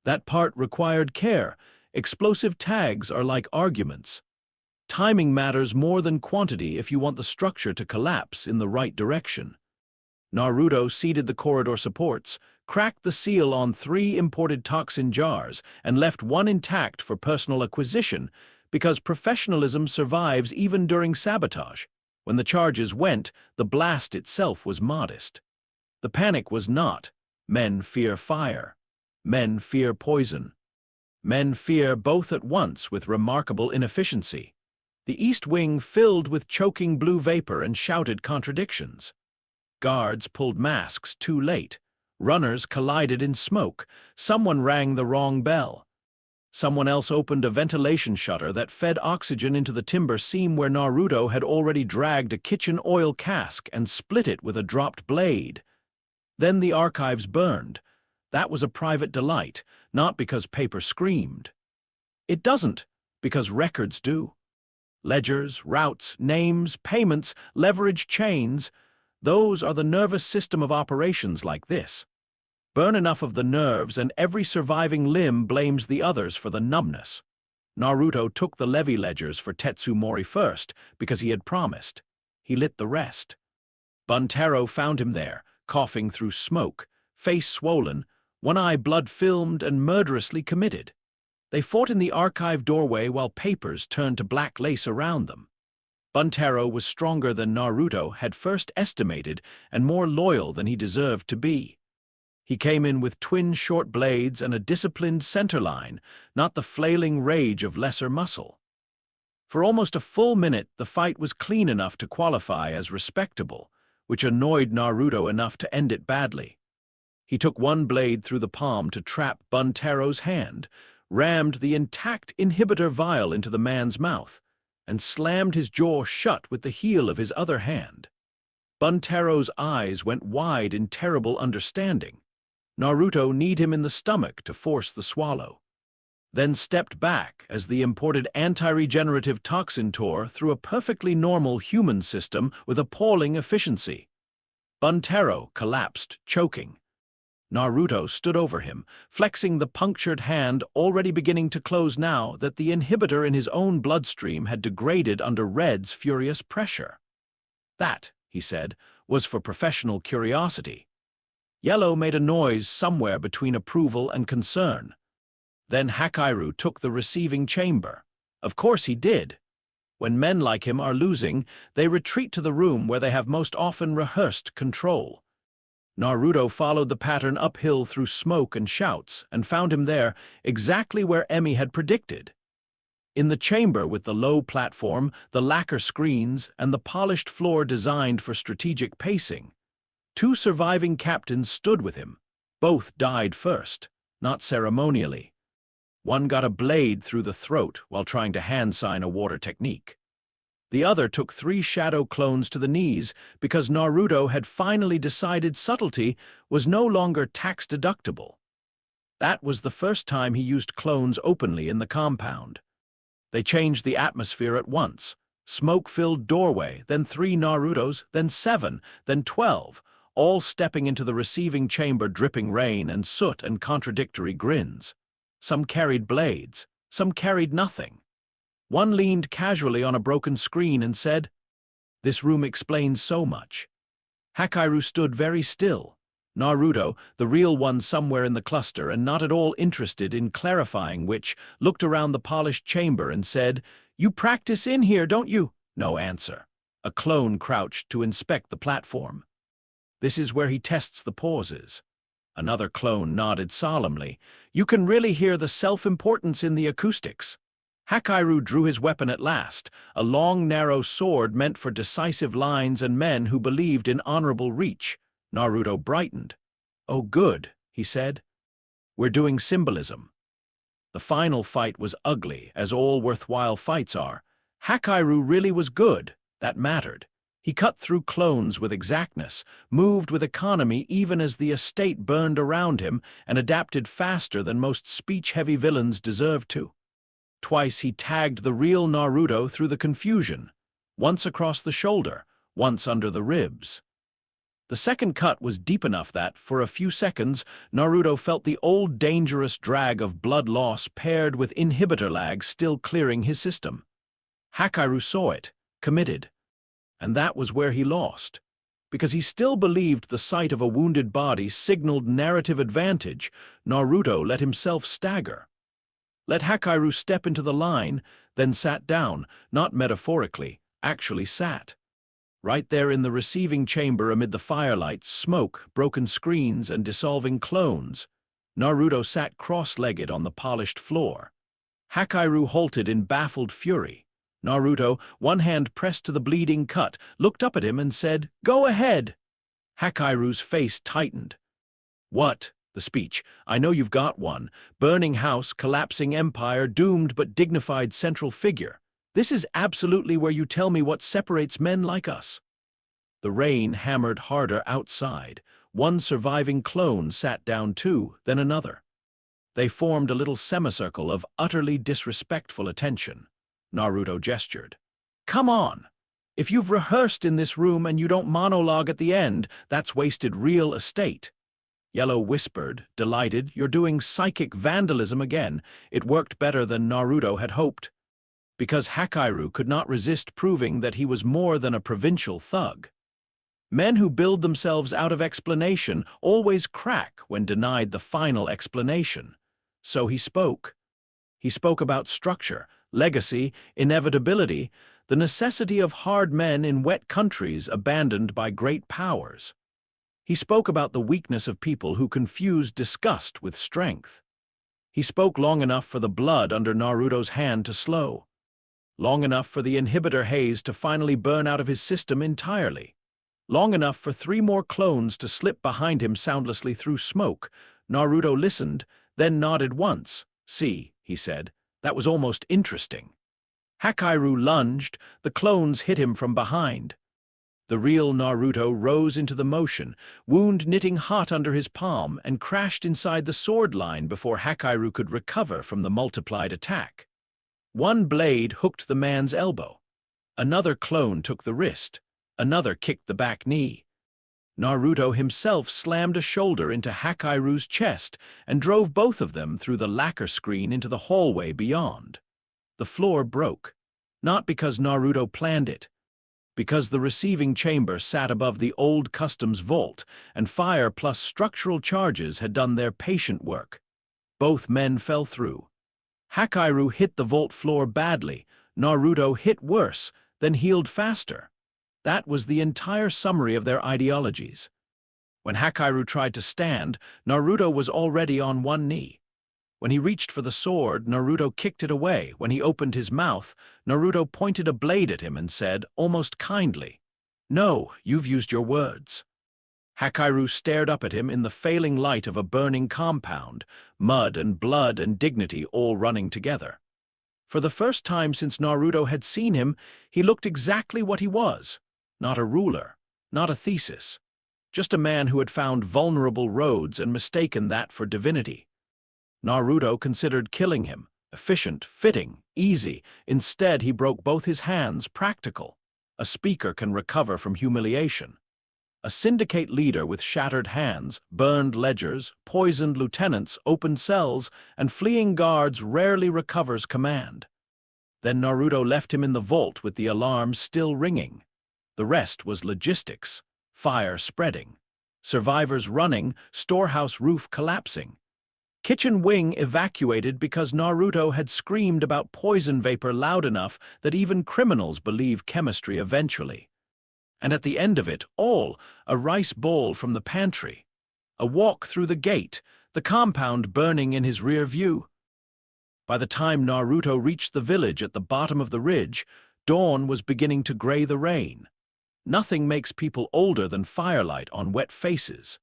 That part required care. Explosive tags are like arguments. Timing matters more than quantity if you want the structure to collapse in the right direction. Naruto seeded the corridor supports, cracked the seal on 3 imported toxin jars, and left 1 intact for personal acquisition, because professionalism survives even during sabotage. When the charges went, the blast itself was modest. The panic was not, men fear fire. Men fear poison. Men fear both at once with remarkable inefficiency. The East Wing filled with choking blue vapor and shouted contradictions. Guards pulled masks too late. Runners collided in smoke. Someone rang the wrong bell. Someone else opened a ventilation shutter that fed oxygen into the timber seam where Naruto had already dragged a kitchen oil cask and split it with a dropped blade. Then the archives burned. That was a private delight, not because paper screamed. It doesn't, because records do. Ledgers, routes, names, payments, leverage chains, those are the nervous system of operations like this. Burn enough of the nerves and every surviving limb blames the others for the numbness. Naruto took the levy ledgers for Tetsumori first because he had promised. He lit the rest. Buntaro found him there, coughing through smoke, face swollen, one eye blood-filmed and murderously committed. They fought in the archive doorway while papers turned to black lace around them. Buntaro was stronger than Naruto had first estimated and more loyal than he deserved to be. He came in with twin short blades and a disciplined centerline, not the flailing rage of lesser muscle. For almost a full minute, the fight was clean enough to qualify as respectable, which annoyed Naruto enough to end it badly. He took one blade through the palm to trap Buntaro's hand, rammed the intact inhibitor vial into the man's mouth, and slammed his jaw shut with the heel of his other hand. Buntaro's eyes went wide in terrible understanding. Naruto kneed him in the stomach to force the swallow, then stepped back as the imported anti-regenerative toxin tore through a perfectly normal human system with appalling efficiency. Buntaro collapsed, choking. Naruto stood over him, flexing the punctured hand already beginning to close now that the inhibitor in his own bloodstream had degraded under Red's furious pressure. That, he said, was for professional curiosity. Yellow made a noise somewhere between approval and concern. Then Hakairu took the receiving chamber. Of course he did. When men like him are losing, they retreat to the room where they have most often rehearsed control. Naruto followed the pattern uphill through smoke and shouts and found him there, exactly where Emi had predicted. In the chamber with the low platform, the lacquer screens, and the polished floor designed for strategic pacing, 2 surviving captains stood with him. Both died first, not ceremonially. One got a blade through the throat while trying to hand-sign a water technique. The other took 3 shadow clones to the knees because Naruto had finally decided subtlety was no longer tax-deductible. That was the first time he used clones openly in the compound. They changed the atmosphere at once. Smoke-filled doorway, then 3 Narutos, then 7, then 12, all stepping into the receiving chamber dripping rain and soot and contradictory grins. Some carried blades, some carried nothing. One leaned casually on a broken screen and said, "This room explains so much." Hakairu stood very still. Naruto, the real one somewhere in the cluster and not at all interested in clarifying which, looked around the polished chamber and said, "You practice in here, don't you?" No answer. A clone crouched to inspect the platform. "This is where he tests the pauses." Another clone nodded solemnly. "You can really hear the self-importance in the acoustics." Hakairu drew his weapon at last, a long, narrow sword meant for decisive lines and men who believed in honorable reach. Naruto brightened. "Oh, good," he said. "We're doing symbolism." The final fight was ugly, as all worthwhile fights are. Hakairu really was good. That mattered. He cut through clones with exactness, moved with economy even as the estate burned around him, and adapted faster than most speech-heavy villains deserved to. Twice he tagged the real Naruto through the confusion, once across the shoulder, once under the ribs. The second cut was deep enough that, for a few seconds, Naruto felt the old dangerous drag of blood loss paired with inhibitor lag still clearing his system. Hakairu saw it, committed. And that was where he lost. Because he still believed the sight of a wounded body signaled narrative advantage, Naruto let himself stagger. Let Hakairu step into the line, then sat down, not metaphorically, actually sat. Right there in the receiving chamber amid the firelight, smoke, broken screens, and dissolving clones, Naruto sat cross-legged on the polished floor. Hakairu halted in baffled fury. Naruto, one hand pressed to the bleeding cut, looked up at him and said, "Go ahead." Hakairu's face tightened. "What?" The speech. "I know you've got one. Burning house, collapsing empire, doomed but dignified central figure. This is absolutely where you tell me what separates men like us." The rain hammered harder outside. One surviving clone sat down too, then another. They formed a little semicircle of utterly disrespectful attention. Naruto gestured. "Come on. If you've rehearsed in this room and you don't monologue at the end, that's wasted real estate." Yellow whispered, delighted, "You're doing psychic vandalism again." It worked better than Naruto had hoped. Because Hakairu could not resist proving that he was more than a provincial thug. Men who build themselves out of explanation always crack when denied the final explanation. So he spoke. He spoke about structure, legacy, inevitability, the necessity of hard men in wet countries abandoned by great powers. He spoke about the weakness of people who confuse disgust with strength. He spoke long enough for the blood under Naruto's hand to slow. Long enough for the inhibitor haze to finally burn out of his system entirely. Long enough for 3 more clones to slip behind him soundlessly through smoke. Naruto listened, then nodded once. "See," he said, "that was almost interesting." Hakairu lunged, the clones hit him from behind. The real Naruto rose into the motion, wound knitting hot under his palm, and crashed inside the sword line before Hakairu could recover from the multiplied attack. One blade hooked the man's elbow. Another clone took the wrist. Another kicked the back knee. Naruto himself slammed a shoulder into Hakairu's chest and drove both of them through the lacquer screen into the hallway beyond. The floor broke, not because Naruto planned it, because the receiving chamber sat above the old customs vault, and fire plus structural charges had done their patient work. Both men fell through. Hakairu hit the vault floor badly, Naruto hit worse, then healed faster. That was the entire summary of their ideologies. When Hakairu tried to stand, Naruto was already on one knee. When he reached for the sword, Naruto kicked it away. When he opened his mouth, Naruto pointed a blade at him and said, almost kindly, "No, you've used your words." Hakairu stared up at him in the failing light of a burning compound, mud and blood and dignity all running together. For the first time since Naruto had seen him, he looked exactly what he was. Not a ruler, not a thesis. Just a man who had found vulnerable roads and mistaken that for divinity. Naruto considered killing him, efficient, fitting, easy. Instead, he broke both his hands, practical. A speaker can recover from humiliation. A syndicate leader with shattered hands, burned ledgers, poisoned lieutenants, opened cells, and fleeing guards rarely recovers command. Then Naruto left him in the vault with the alarms still ringing. The rest was logistics, fire spreading, survivors running, storehouse roof collapsing. Kitchen wing evacuated because Naruto had screamed about poison vapor loud enough that even criminals believe chemistry eventually. And at the end of it all, a rice bowl from the pantry. A walk through the gate, the compound burning in his rear view. By the time Naruto reached the village at the bottom of the ridge, dawn was beginning to gray the rain. Nothing makes people older than firelight on wet faces.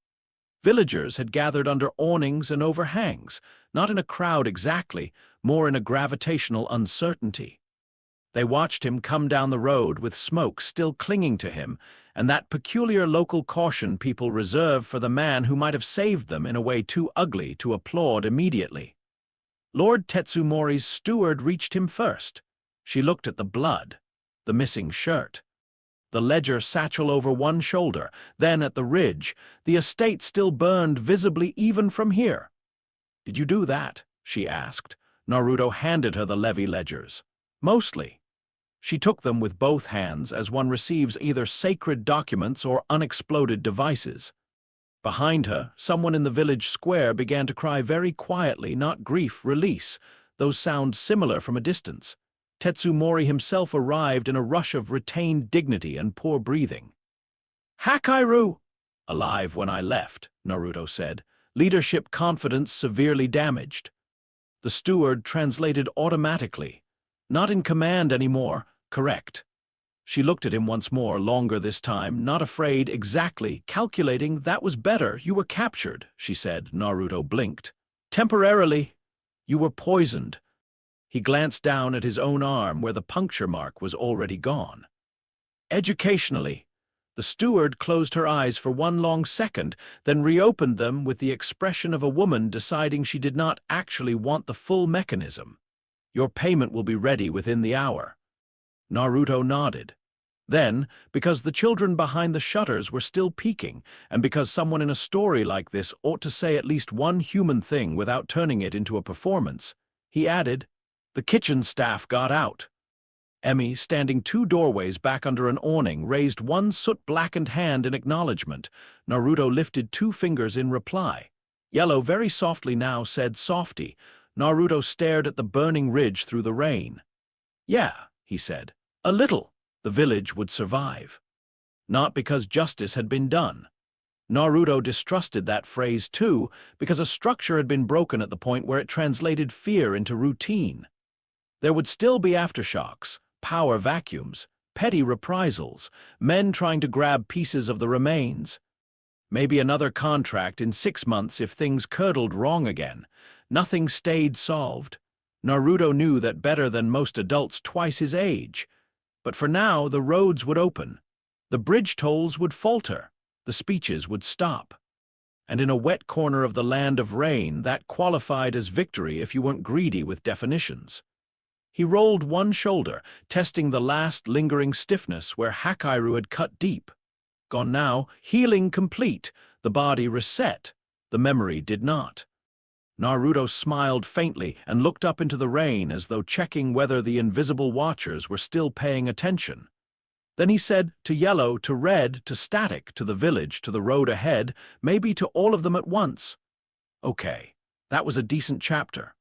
Villagers had gathered under awnings and overhangs, not in a crowd exactly, more in a gravitational uncertainty. They watched him come down the road with smoke still clinging to him, and that peculiar local caution people reserve for the man who might have saved them in a way too ugly to applaud immediately. Lord Tetsumori's steward reached him first. She looked at the blood, the missing shirt, the ledger satchel over one shoulder, then at the ridge, the estate still burned visibly even from here. "Did you do that?" she asked. Naruto handed her the levy ledgers. "Mostly." She took them with both hands as one receives either sacred documents or unexploded devices. Behind her, someone in the village square began to cry very quietly, not grief, release. Those sounds similar from a distance. Tetsumori himself arrived in a rush of retained dignity and poor breathing. "Hakairu!" "Alive when I left," Naruto said. "Leadership confidence severely damaged." The steward translated automatically. "Not in command anymore, correct." She looked at him once more, longer this time, not afraid, exactly, calculating. "That was better. You were captured," she said. Naruto blinked. "Temporarily. You were poisoned." He glanced down at his own arm where the puncture mark was already gone. "Educationally." The steward closed her eyes for one long second, then reopened them with the expression of a woman deciding she did not actually want the full mechanism. "Your payment will be ready within the hour." Naruto nodded. Then, because the children behind the shutters were still peeking, and because someone in a story like this ought to say at least one human thing without turning it into a performance, he added, "The kitchen staff got out." Emi, standing 2 doorways back under an awning, raised one soot-blackened hand in acknowledgement. Naruto lifted 2 fingers in reply. Yellow very softly now said softy. Naruto stared at the burning ridge through the rain. "Yeah," he said. "A little. The village would survive." Not because justice had been done. Naruto distrusted that phrase too, because a structure had been broken at the point where it translated fear into routine. There would still be aftershocks, power vacuums, petty reprisals, men trying to grab pieces of the remains. Maybe another contract in 6 months if things curdled wrong again. Nothing stayed solved. Naruto knew that better than most adults twice his age. But for now, the roads would open. The bridge tolls would falter. The speeches would stop. And in a wet corner of the land of rain, that qualified as victory if you weren't greedy with definitions. He rolled one shoulder, testing the last lingering stiffness where Hakairu had cut deep. Gone now, healing complete, the body reset, the memory did not. Naruto smiled faintly and looked up into the rain as though checking whether the invisible watchers were still paying attention. Then he said to Yellow, to Red, to Static, to the village, to the road ahead, maybe to all of them at once. Okay, that was a decent chapter.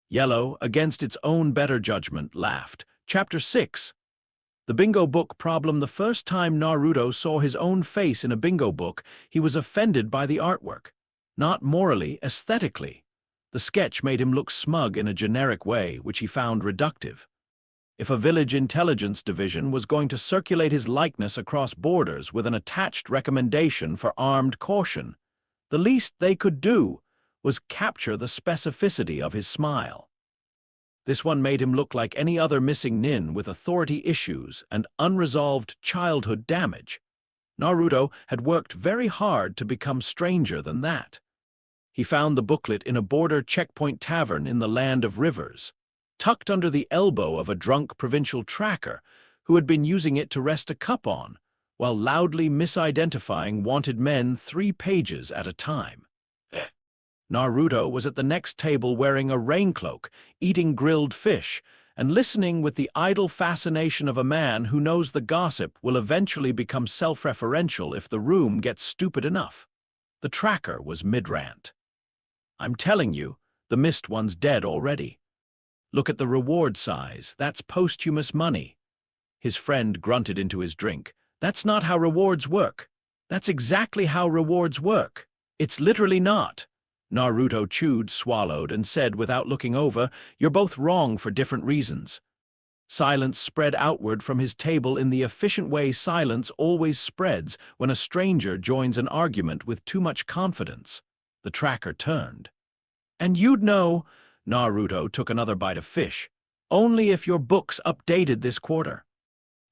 Yellow, against its own better judgment, laughed. Chapter 6. The bingo book problem. The first time Naruto saw his own face in a bingo book, he was offended by the artwork. Not morally, aesthetically. The sketch made him look smug in a generic way, which he found reductive. If a village intelligence division was going to circulate his likeness across borders with an attached recommendation for armed caution, the least they could do was capture the specificity of his smile. This one made him look like any other missing nin with authority issues and unresolved childhood damage. Naruto had worked very hard to become stranger than that. He found the booklet in a border checkpoint tavern in the Land of Rivers, tucked under the elbow of a drunk provincial tracker who had been using it to rest a cup on, while loudly misidentifying wanted men 3 pages at a time. Naruto was at the next table wearing a raincloak, eating grilled fish, and listening with the idle fascination of a man who knows the gossip will eventually become self-referential if the room gets stupid enough. The tracker was mid-rant. I'm telling you, the missed one's dead already. Look at the reward size, that's posthumous money. His friend grunted into his drink. That's not how rewards work. That's exactly how rewards work. It's literally not. Naruto chewed, swallowed, and said without looking over, You're both wrong for different reasons. Silence spread outward from his table in the efficient way silence always spreads when a stranger joins an argument with too much confidence. The tracker turned. And you'd know, Naruto took another bite of fish, only if your books updated this quarter.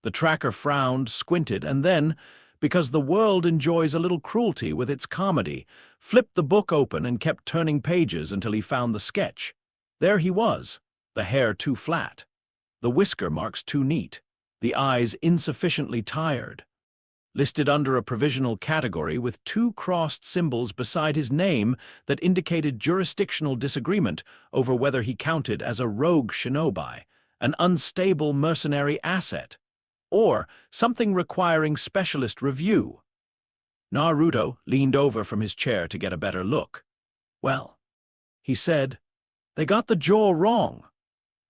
The tracker frowned, squinted, and then, because the world enjoys a little cruelty with its comedy, flipped the book open and kept turning pages until he found the sketch. There he was, the hair too flat, the whisker marks too neat, the eyes insufficiently tired. Listed under a provisional category with 2 crossed symbols beside his name that indicated jurisdictional disagreement over whether he counted as a rogue shinobi, an unstable mercenary asset, or something requiring specialist review. Naruto leaned over from his chair to get a better look. Well, he said, they got the jaw wrong.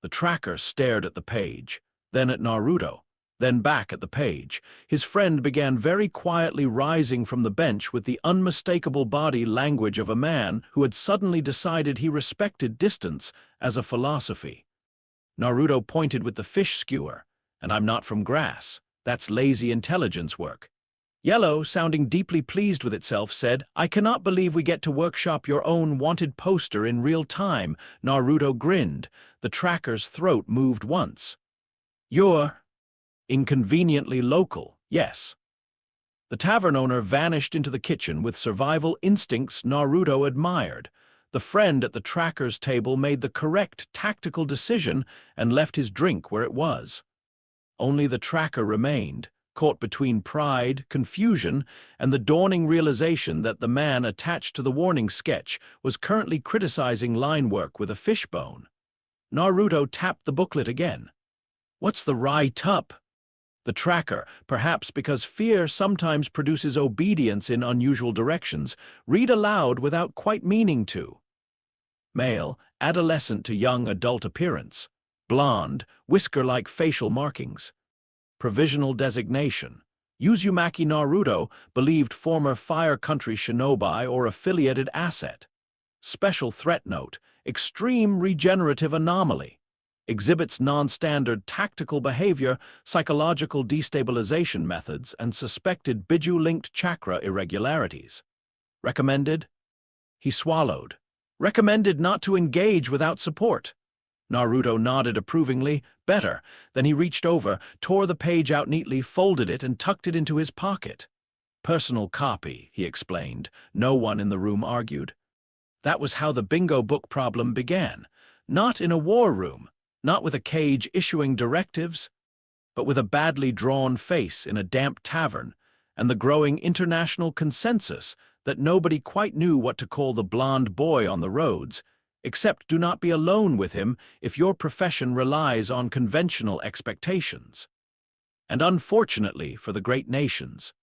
The tracker stared at the page, then at Naruto, then back at the page. His friend began very quietly rising from the bench with the unmistakable body language of a man who had suddenly decided he respected distance as a philosophy. Naruto pointed with the fish skewer, and I'm not from grass. That's lazy intelligence work. Yellow, sounding deeply pleased with itself, said, I cannot believe we get to workshop your own wanted poster in real time. Naruto grinned. The tracker's throat moved once. You're inconveniently local, yes. The tavern owner vanished into the kitchen with survival instincts Naruto admired. The friend at the tracker's table made the correct tactical decision and left his drink where it was. Only the tracker remained, caught between pride, confusion, and the dawning realization that the man attached to the warning sketch was currently criticizing line work with a fishbone. Naruto tapped the booklet again. What's the write-up? The tracker, perhaps because fear sometimes produces obedience in unusual directions, read aloud without quite meaning to. Male, adolescent to young adult appearance. Blonde, whisker-like facial markings. Provisional designation. Uzumaki Naruto, believed former Fire Country shinobi or affiliated asset. Special threat note. Extreme regenerative anomaly. Exhibits non-standard tactical behavior, psychological destabilization methods, and suspected Biju-linked chakra irregularities. Recommended? He swallowed. Recommended not to engage without support. Naruto nodded approvingly. Better. Then he reached over, tore the page out neatly, folded it, and tucked it into his pocket. Personal copy, he explained. No one in the room argued. That was how the bingo book problem began. Not in a war room. Not with a cage issuing directives, but with a badly drawn face in a damp tavern, and the growing international consensus that nobody quite knew what to call the blonde boy on the roads, except do not be alone with him if your profession relies on conventional expectations. And unfortunately for the great nations,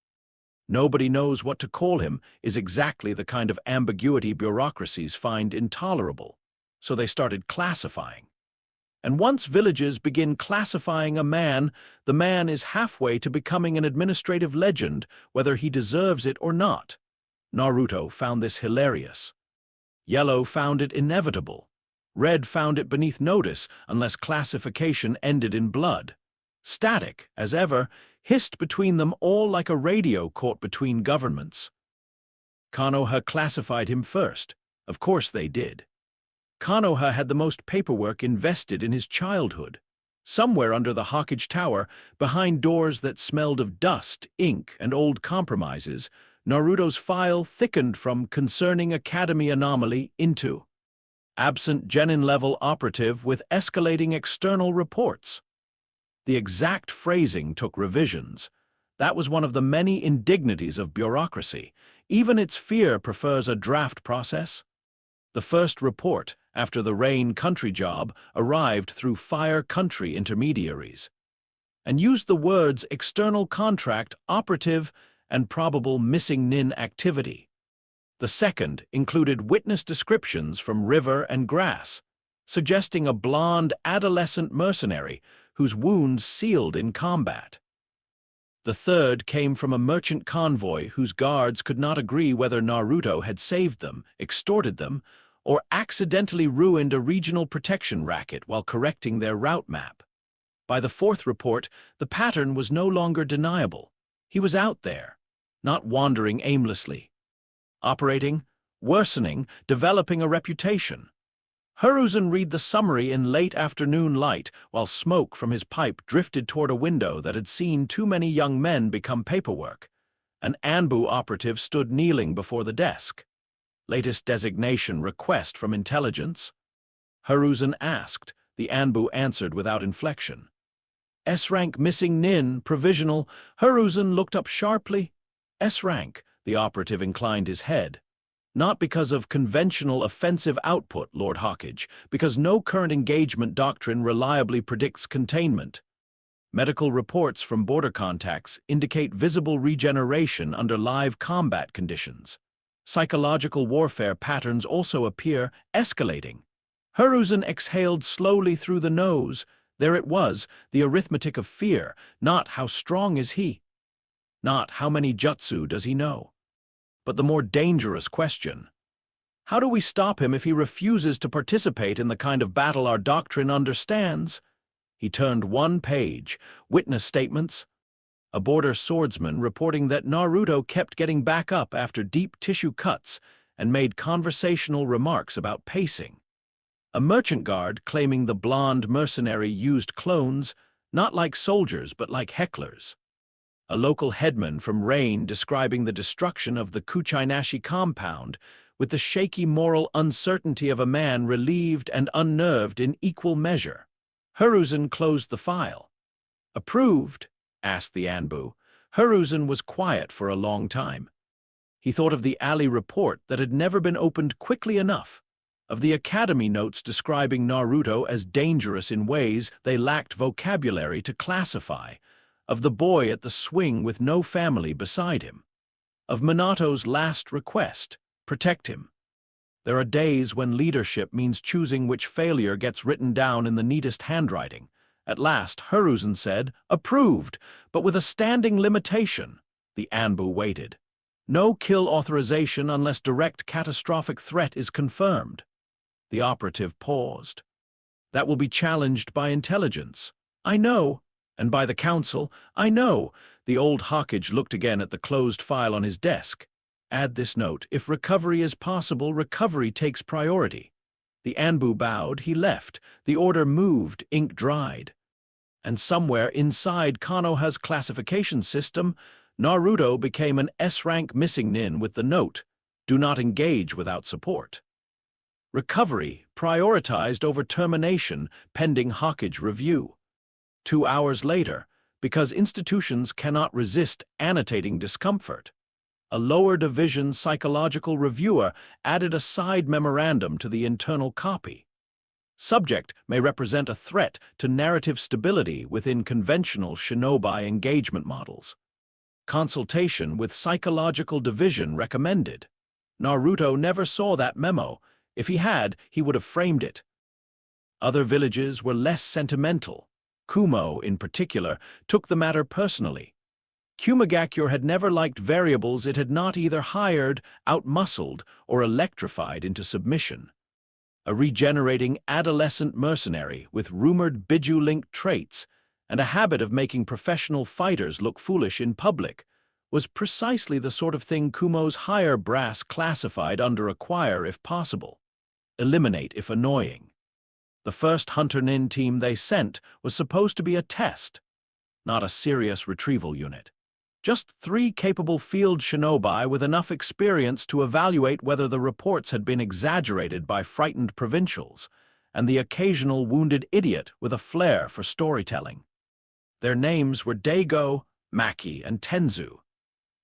nobody knows what to call him is exactly the kind of ambiguity bureaucracies find intolerable, so they started classifying. And once villages begin classifying a man, the man is halfway to becoming an administrative legend, whether he deserves it or not. Naruto found this hilarious. Yellow found it inevitable. Red found it beneath notice unless classification ended in blood. Static, as ever, hissed between them all like a radio caught between governments. Konoha classified him first. Of course they did. Konoha had the most paperwork invested in his childhood. Somewhere under the Hokage Tower, behind doors that smelled of dust, ink, and old compromises, Naruto's file thickened from concerning academy anomaly into absent genin-level operative with escalating external reports. The exact phrasing took revisions. That was one of the many indignities of bureaucracy. Even its fear prefers a draft process. The first report, after the Rain Country job, arrived through Fire Country intermediaries, and used the words external contract, operative, and probable missing nin activity. The second included witness descriptions from River and Grass, suggesting a blonde adolescent mercenary whose wounds sealed in combat. The third came from a merchant convoy whose guards could not agree whether Naruto had saved them, extorted them, or accidentally ruined a regional protection racket while correcting their route map. By the fourth report, the pattern was no longer deniable. He was out there, not wandering aimlessly. Operating, worsening, developing a reputation. Hiruzen read the summary in late afternoon light while smoke from his pipe drifted toward a window that had seen too many young men become paperwork. An Anbu operative stood kneeling before the desk. Latest designation request from intelligence? Hiruzen asked. The Anbu answered without inflection. S-rank missing nin, provisional. Hiruzen looked up sharply. S-rank, the operative inclined his head. Not because of conventional offensive output, Lord Hokage, because no current engagement doctrine reliably predicts containment. Medical reports from border contacts indicate visible regeneration under live combat conditions. Psychological warfare patterns also appear escalating. Hiruzen exhaled slowly through the nose. There it was, the arithmetic of fear, not how strong is he. Not how many jutsu does he know. But the more dangerous question: how do we stop him if he refuses to participate in the kind of battle our doctrine understands? He turned one page, witness statements. A border swordsman reporting that Naruto kept getting back up after deep tissue cuts and made conversational remarks about pacing. A merchant guard claiming the blonde mercenary used clones, not like soldiers but like hecklers. A local headman from Rain describing the destruction of the Kuchinashi compound with the shaky moral uncertainty of a man relieved and unnerved in equal measure. Hiruzen closed the file. Approved? Asked the Anbu. Hiruzen was quiet for a long time. He thought of the alley report that had never been opened quickly enough, of the academy notes describing Naruto as dangerous in ways they lacked vocabulary to classify, of the boy at the swing with no family beside him, of Minato's last request, protect him. There are days when leadership means choosing which failure gets written down in the neatest handwriting. At last, Hiruzen said, approved, but with a standing limitation. The Anbu waited. No kill authorization unless direct catastrophic threat is confirmed. The operative paused. That will be challenged by intelligence. I know. And by the council, I know. The old Hokage looked again at the closed file on his desk. Add this note: if recovery is possible, recovery takes priority. The Anbu bowed, he left. The order moved, ink dried. And somewhere inside Konoha's classification system, Naruto became an S-rank missing nin with the note, do not engage without support. Recovery prioritized over termination pending Hokage review. 2 hours later, Because institutions cannot resist annotating discomfort. A lower division psychological reviewer added a side memorandum to the internal copy. Subject may represent a threat to narrative stability within conventional shinobi engagement models. Consultation with psychological division recommended. Naruto never saw that memo. If he had, he would have framed it. Other villages were less sentimental. Kumo, in particular, took the matter personally. Kumagakure had never liked variables it had not either hired, outmuscled, or electrified into submission. A regenerating adolescent mercenary with rumored Biju-linked traits and a habit of making professional fighters look foolish in public was precisely the sort of thing Kumo's higher brass classified under acquire if possible, eliminate if annoying. The first Hunter Nin team they sent was supposed to be a test, not a serious retrieval unit. Just 3 capable field shinobi with enough experience to evaluate whether the reports had been exaggerated by frightened provincials, and the occasional wounded idiot with a flair for storytelling. Their names were Daigo, Maki, and Tenzu.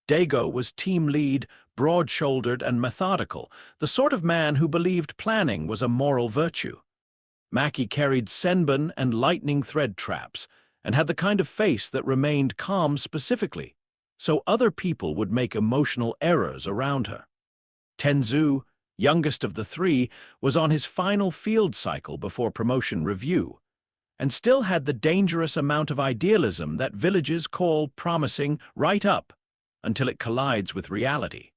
Daigo was team lead, broad-shouldered and methodical, the sort of man who believed planning was a moral virtue. Maki carried senbon and lightning thread traps, and had the kind of face that remained calm specifically, so other people would make emotional errors around her. Tenzu, youngest of the 3, was on his final field cycle before promotion review, and still had the dangerous amount of idealism that villages call promising right up until it collides with reality.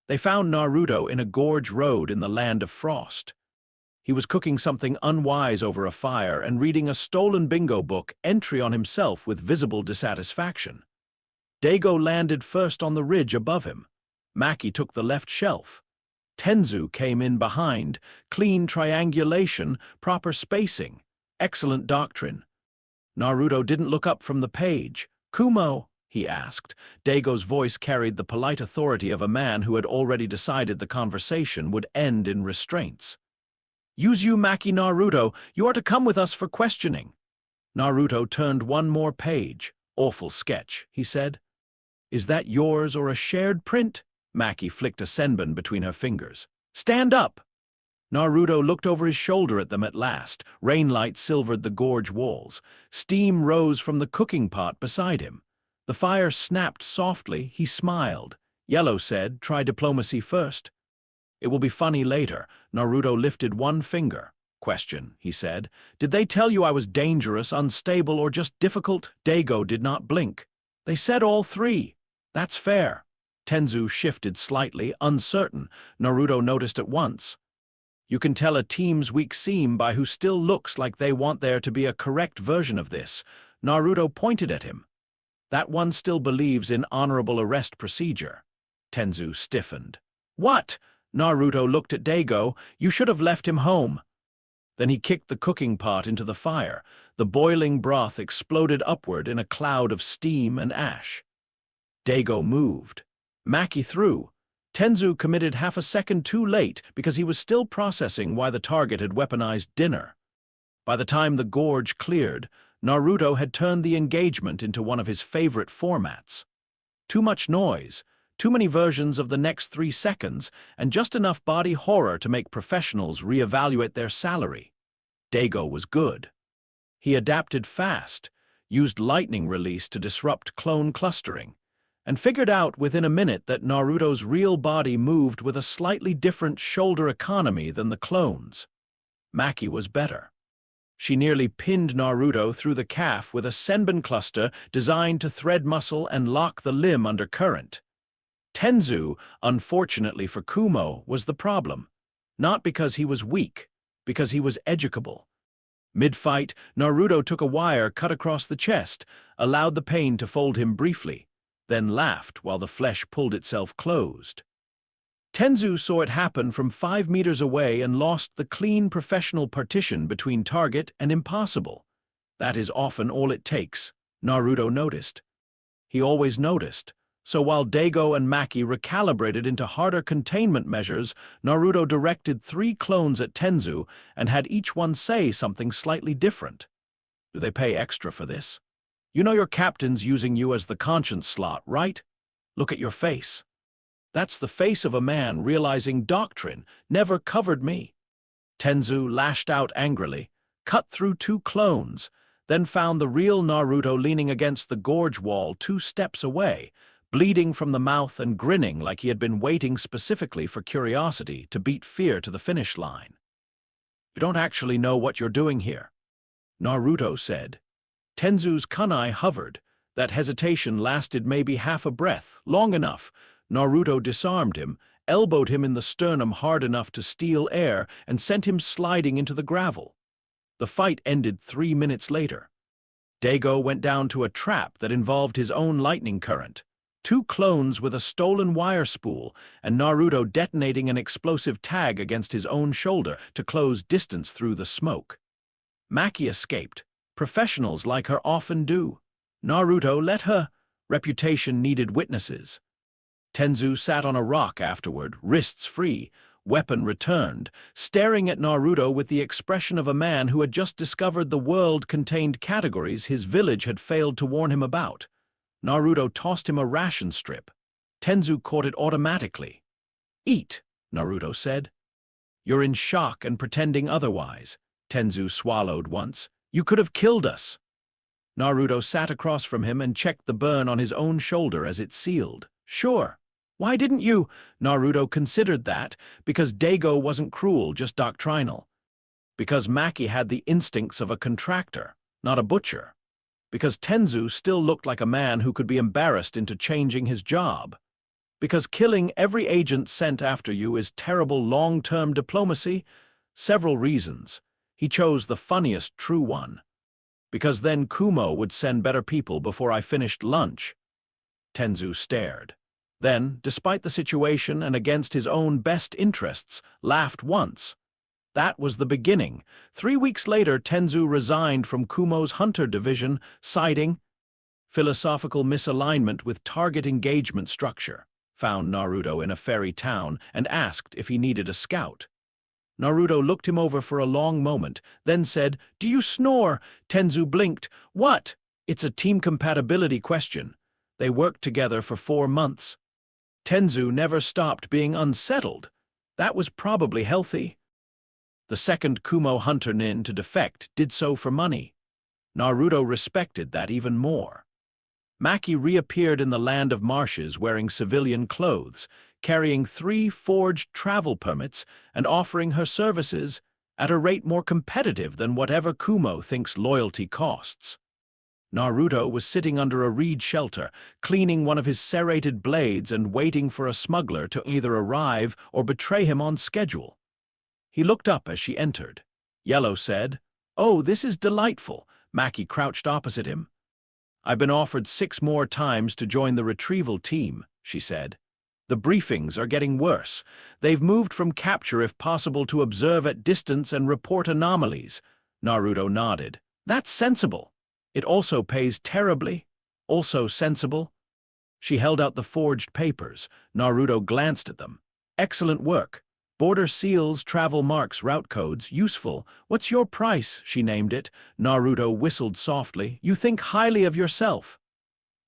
They found Naruto in a gorge road in the land of frost. He was cooking something unwise over a fire and reading a stolen bingo book entry on himself with visible dissatisfaction. Daigo landed first on the ridge above him. Maki took the left shelf. Tenzu came in behind, clean triangulation, proper spacing, excellent doctrine. Naruto didn't look up from the page. "Kumo?" he asked. Daigo's voice carried the polite authority of a man who had already decided the conversation would end in restraints. "Use you, Maki Naruto. You are to come with us for questioning." Naruto turned one more page. "Awful sketch," he said. "Is that yours or a shared print?" Maki flicked a senbon between her fingers. "Stand up!" Naruto looked over his shoulder at them at last. Rainlight silvered the gorge walls. Steam rose from the cooking pot beside him. The fire snapped softly. He smiled. Yellow said, "Try diplomacy first." "It will be funny later." Naruto lifted one finger. "Question," he said. "Did they tell you I was dangerous, unstable, or just difficult?" Daigo did not blink. "They said all 3. That's fair." Tenzu shifted slightly, uncertain. Naruto noticed at once. "You can tell a team's weak seam by who still looks like they want there to be a correct version of this." Naruto pointed at him. "That one still believes in honorable arrest procedure." Tenzu stiffened. "What?" Naruto looked at Daigo. "You should have left him home." Then he kicked the cooking pot into the fire. The boiling broth exploded upward in a cloud of steam and ash. Daigo moved. Maki threw. Tenzu committed half a second too late because he was still processing why the target had weaponized dinner. By the time the gorge cleared, Naruto had turned the engagement into one of his favorite formats. Too much noise, too many versions of the next 3 seconds, and just enough body horror to make professionals reevaluate their salary. Daigo was good. He adapted fast, used lightning release to disrupt clone clustering, and figured out within a minute that Naruto's real body moved with a slightly different shoulder economy than the clones. Maki was better. She nearly pinned Naruto through the calf with a senbon cluster designed to thread muscle and lock the limb under current. Tenzu, unfortunately for Kumo, was the problem. Not because he was weak, because he was educable. Mid-fight, Naruto took a wire cut across the chest, allowed the pain to fold him briefly, then laughed while the flesh pulled itself closed. Tenzu saw it happen from 5 meters away and lost the clean professional partition between target and impossible. That is often all it takes, Naruto noticed. He always noticed. So while Daigo and Maki recalibrated into harder containment measures, Naruto directed 3 clones at Tenzu and had each one say something slightly different. Do they pay extra for this? You know your captain's using you as the conscience slot, right? Look at your face. That's the face of a man realizing doctrine never covered me. Tenzu lashed out angrily, cut through two clones, then found the real Naruto leaning against the gorge wall 2 steps away, bleeding from the mouth and grinning like he had been waiting specifically for curiosity to beat fear to the finish line. You don't actually know what you're doing here, Naruto said. Tenzu's kunai hovered. That hesitation lasted maybe half a breath, long enough. Naruto disarmed him, elbowed him in the sternum hard enough to steal air, and sent him sliding into the gravel. The fight ended 3 minutes later. Daigo went down to a trap that involved his own lightning current, 2 clones with a stolen wire spool, and Naruto detonating an explosive tag against his own shoulder to close distance through the smoke. Maki escaped. Professionals like her often do. Naruto let her. Reputation needed witnesses. Tenzu sat on a rock afterward, wrists free, weapon returned, staring at Naruto with the expression of a man who had just discovered the world contained categories his village had failed to warn him about. Naruto tossed him a ration strip. Tenzu caught it automatically. "Eat," Naruto said. "You're in shock and pretending otherwise," Tenzu swallowed once. "You could have killed us." Naruto sat across from him and checked the burn on his own shoulder as it sealed. "Sure. Why didn't you?" Naruto considered that, because Daigo wasn't cruel, just doctrinal. Because Maki had the instincts of a contractor, not a butcher. Because Tenzu still looked like a man who could be embarrassed into changing his job. Because killing every agent sent after you is terrible long-term diplomacy. Several reasons. He chose the funniest true one. Because then Kumo would send better people before I finished lunch. Tenzu stared. Then, despite the situation and against his own best interests, laughed once. That was the beginning. 3 weeks later, Tenzu resigned from Kumo's Hunter Division, citing philosophical misalignment with target engagement structure, found Naruto in a fairy town, and asked if he needed a scout. Naruto looked him over for a long moment, then said, "Do you snore?" Tenzu blinked. "What?" "It's a team compatibility question. They worked together for 4 months. Tenzu never stopped being unsettled. That was probably healthy. The second Kumo Hunter Nin to defect did so for money. Naruto respected that even more. Maki reappeared in the land of marshes wearing civilian clothes, carrying 3 forged travel permits and offering her services at a rate more competitive than whatever Kumo thinks loyalty costs. Naruto was sitting under a reed shelter, cleaning one of his serrated blades and waiting for a smuggler to either arrive or betray him on schedule. He looked up as she entered. Yellow said, "Oh, this is delightful." Maki crouched opposite him. "I've been offered 6 more times to join the retrieval team," she said. "The briefings are getting worse. They've moved from capture if possible to observe at distance and report anomalies." Naruto nodded. "That's sensible. It also pays terribly. Also sensible." She held out the forged papers. Naruto glanced at them. "Excellent work. Border seals, travel marks, route codes, useful. What's your price?" She named it. Naruto whistled softly. "You think highly of yourself."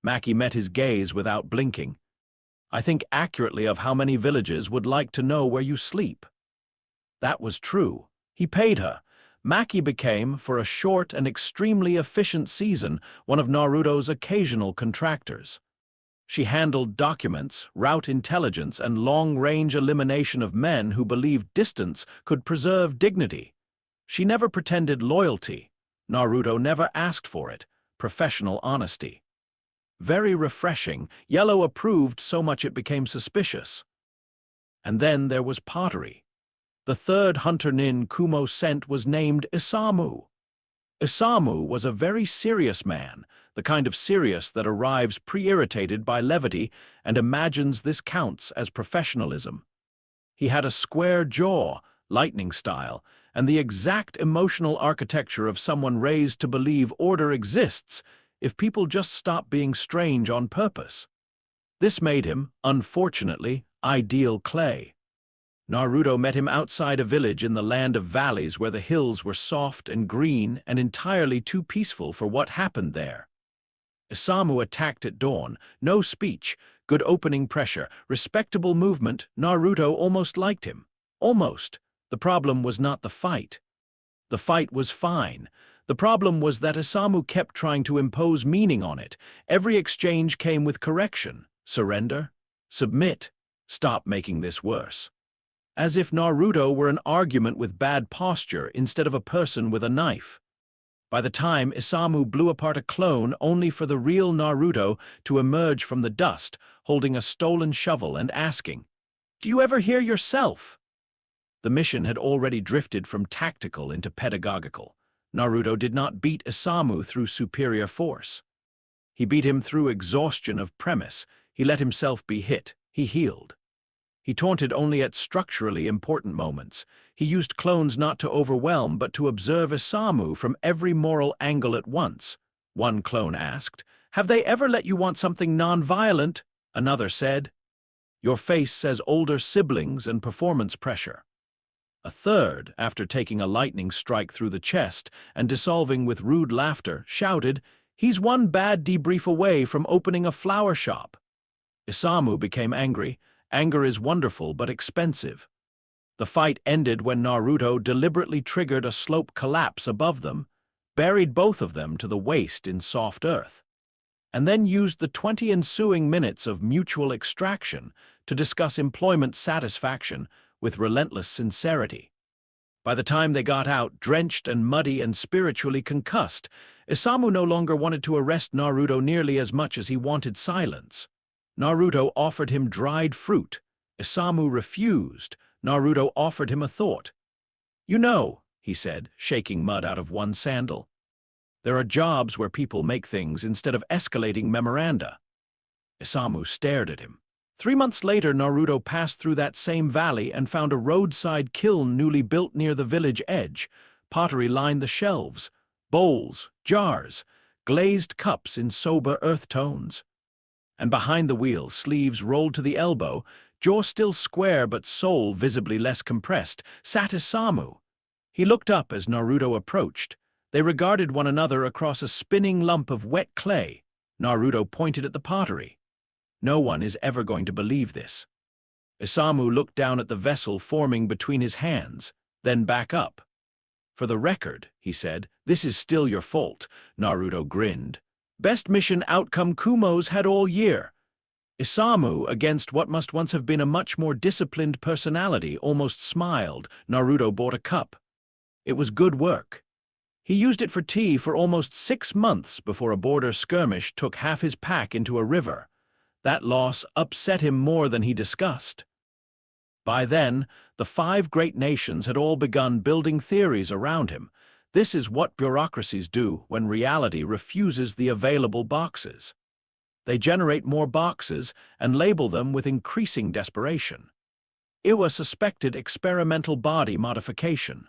Maki met his gaze without blinking. "I think accurately of how many villages would like to know where you sleep." That was true. He paid her. Maki became, for a short and extremely efficient season, one of Naruto's occasional contractors. She handled documents, route intelligence, and long-range elimination of men who believed distance could preserve dignity. She never pretended loyalty. Naruto never asked for it. Professional honesty. Very refreshing. Yellow approved so much it became suspicious. And then there was pottery. The third Hunter Nin Kumo sent was named Isamu. Isamu was a very serious man, the kind of serious that arrives pre-irritated by levity and imagines this counts as professionalism. He had a square jaw, lightning style, and the exact emotional architecture of someone raised to believe order exists if people just stop being strange on purpose. This made him, unfortunately, ideal clay. Naruto met him outside a village in the land of valleys where the hills were soft and green and entirely too peaceful for what happened there. Isamu attacked at dawn. No speech, good opening pressure, respectable movement. Naruto almost liked him. Almost. The problem was not the fight. The fight was fine. The problem was that Isamu kept trying to impose meaning on it. Every exchange came with correction. Surrender? Submit? Stop making this worse. As if Naruto were an argument with bad posture instead of a person with a knife. By the time Isamu blew apart a clone only for the real Naruto to emerge from the dust, holding a stolen shovel and asking, "Do you ever hear yourself?" The mission had already drifted from tactical into pedagogical. Naruto did not beat Isamu through superior force. He beat him through exhaustion of premise. He let himself be hit. He healed. He taunted only at structurally important moments. He used clones not to overwhelm but to observe Isamu from every moral angle at once. One clone asked, "Have they ever let you want something non-violent?" Another said, "Your face says older siblings and performance pressure." A third, after taking a lightning strike through the chest and dissolving with rude laughter, shouted, "He's one bad debrief away from opening a flower shop." Isamu became angry. Anger is wonderful but expensive. The fight ended when Naruto deliberately triggered a slope collapse above them, buried both of them to the waist in soft earth, and then used the 20 ensuing minutes of mutual extraction to discuss employment satisfaction with relentless sincerity. By the time they got out, drenched and muddy and spiritually concussed, Isamu no longer wanted to arrest Naruto nearly as much as he wanted silence. Naruto offered him dried fruit. Isamu refused. Naruto offered him a thought. "You know," he said, shaking mud out of one sandal, "there are jobs where people make things instead of escalating memoranda." Isamu stared at him. 3 months later, Naruto passed through that same valley and found a roadside kiln newly built near the village edge. Pottery lined the shelves. Bowls, jars, glazed cups in sober earth tones. And behind the wheel, sleeves rolled to the elbow, jaw still square but soul visibly less compressed, sat Isamu. He looked up as Naruto approached. They regarded one another across a spinning lump of wet clay. Naruto pointed at the pottery. "No one is ever going to believe this." Isamu looked down at the vessel forming between his hands, then back up. "For the record," he said, "this is still your fault." Naruto grinned. "Best mission outcome Kumo's had all year." Isamu, against what must once have been a much more disciplined personality, almost smiled. Naruto bought a cup. It was good work. He used it for tea for almost 6 months before a border skirmish took half his pack into a river. That loss upset him more than he discussed. By then, the 5 great nations had all begun building theories around him. This is what bureaucracies do when reality refuses the available boxes. They generate more boxes and label them with increasing desperation. Iwa suspected experimental body modification.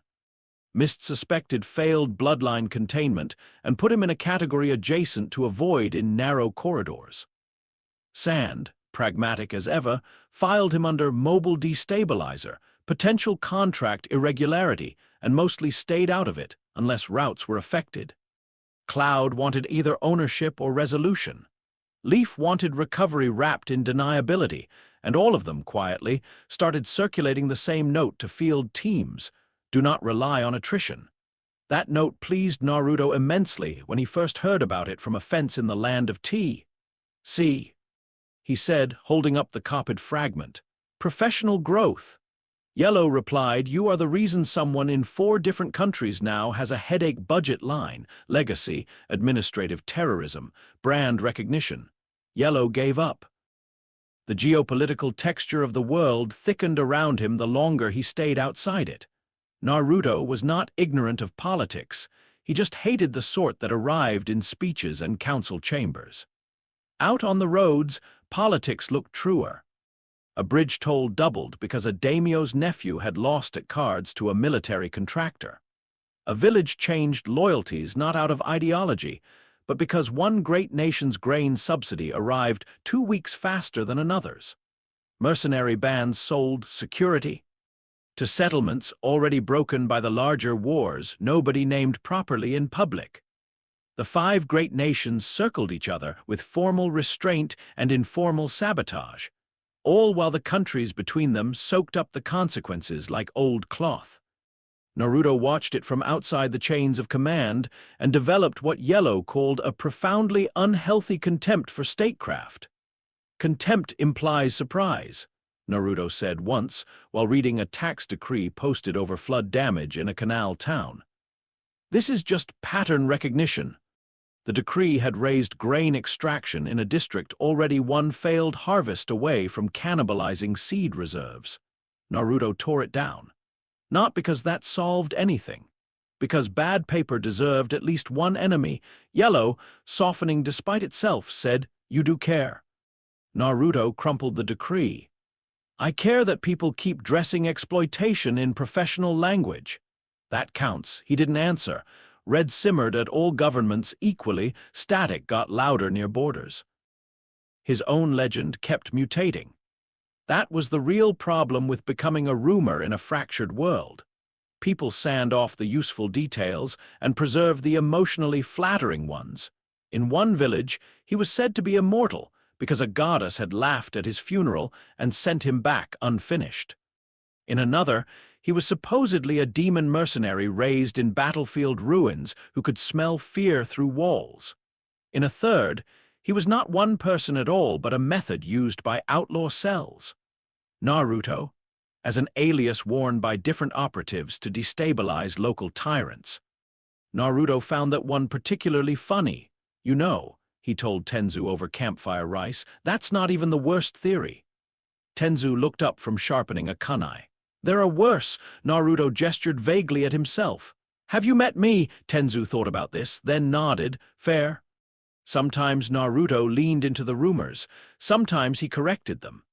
Mist suspected failed bloodline containment and put him in a category adjacent to avoid in narrow corridors. Sand, pragmatic as ever, filed him under mobile destabilizer, potential contract irregularity, and mostly stayed out of it unless routes were affected. Cloud wanted either ownership or resolution. Leaf wanted recovery wrapped in deniability, and all of them, quietly, started circulating the same note to field teams: "Do not rely on attrition." That note pleased Naruto immensely when he first heard about it from a fence in the land of tea. "See," he said, holding up the copied fragment. "Professional growth." Yellow replied, "You are the reason someone in 4 different countries now has a headache budget line: legacy, administrative terrorism, brand recognition." Yellow gave up. The geopolitical texture of the world thickened around him the longer he stayed outside it. Naruto was not ignorant of politics. He just hated the sort that arrived in speeches and council chambers. Out on the roads, politics looked truer. A bridge toll doubled because a daimyo's nephew had lost at cards to a military contractor. A village changed loyalties not out of ideology, but because one great nation's grain subsidy arrived 2 weeks faster than another's. Mercenary bands sold security to settlements already broken by the larger wars nobody named properly in public. The 5 great nations circled each other with formal restraint and informal sabotage, all while the countries between them soaked up the consequences like old cloth. Naruto watched it from outside the chains of command and developed what Yellow called a profoundly unhealthy contempt for statecraft. Contempt implies surprise, Naruto said once while reading a tax decree posted over flood damage in a canal town. This is just pattern recognition. The decree had raised grain extraction in a district already one failed harvest away from cannibalizing seed reserves. Naruto tore it down. Not because that solved anything. Because bad paper deserved at least one enemy. Yellow, softening despite itself, said, "You do care." Naruto crumpled the decree. "I care that people keep dressing exploitation in professional language." "That counts." He didn't answer. Red simmered at all governments equally. Static got louder near borders. His own legend kept mutating. That was the real problem with becoming a rumor in a fractured world. People sand off the useful details and preserve the emotionally flattering ones. In one village, he was said to be immortal because a goddess had laughed at his funeral and sent him back unfinished. In another, he was supposedly a demon mercenary raised in battlefield ruins who could smell fear through walls. In a third, he was not one person at all but a method used by outlaw cells. Naruto, as an alias worn by different operatives to destabilize local tyrants. Naruto found that one particularly funny. "You know," he told Tenzu over campfire rice, "that's not even the worst theory." Tenzu looked up from sharpening a kunai. "There are worse." Naruto gestured vaguely at himself. "Have you met me?" Tenzu thought about this, then nodded. "Fair." Sometimes Naruto leaned into the rumors. Sometimes he corrected them.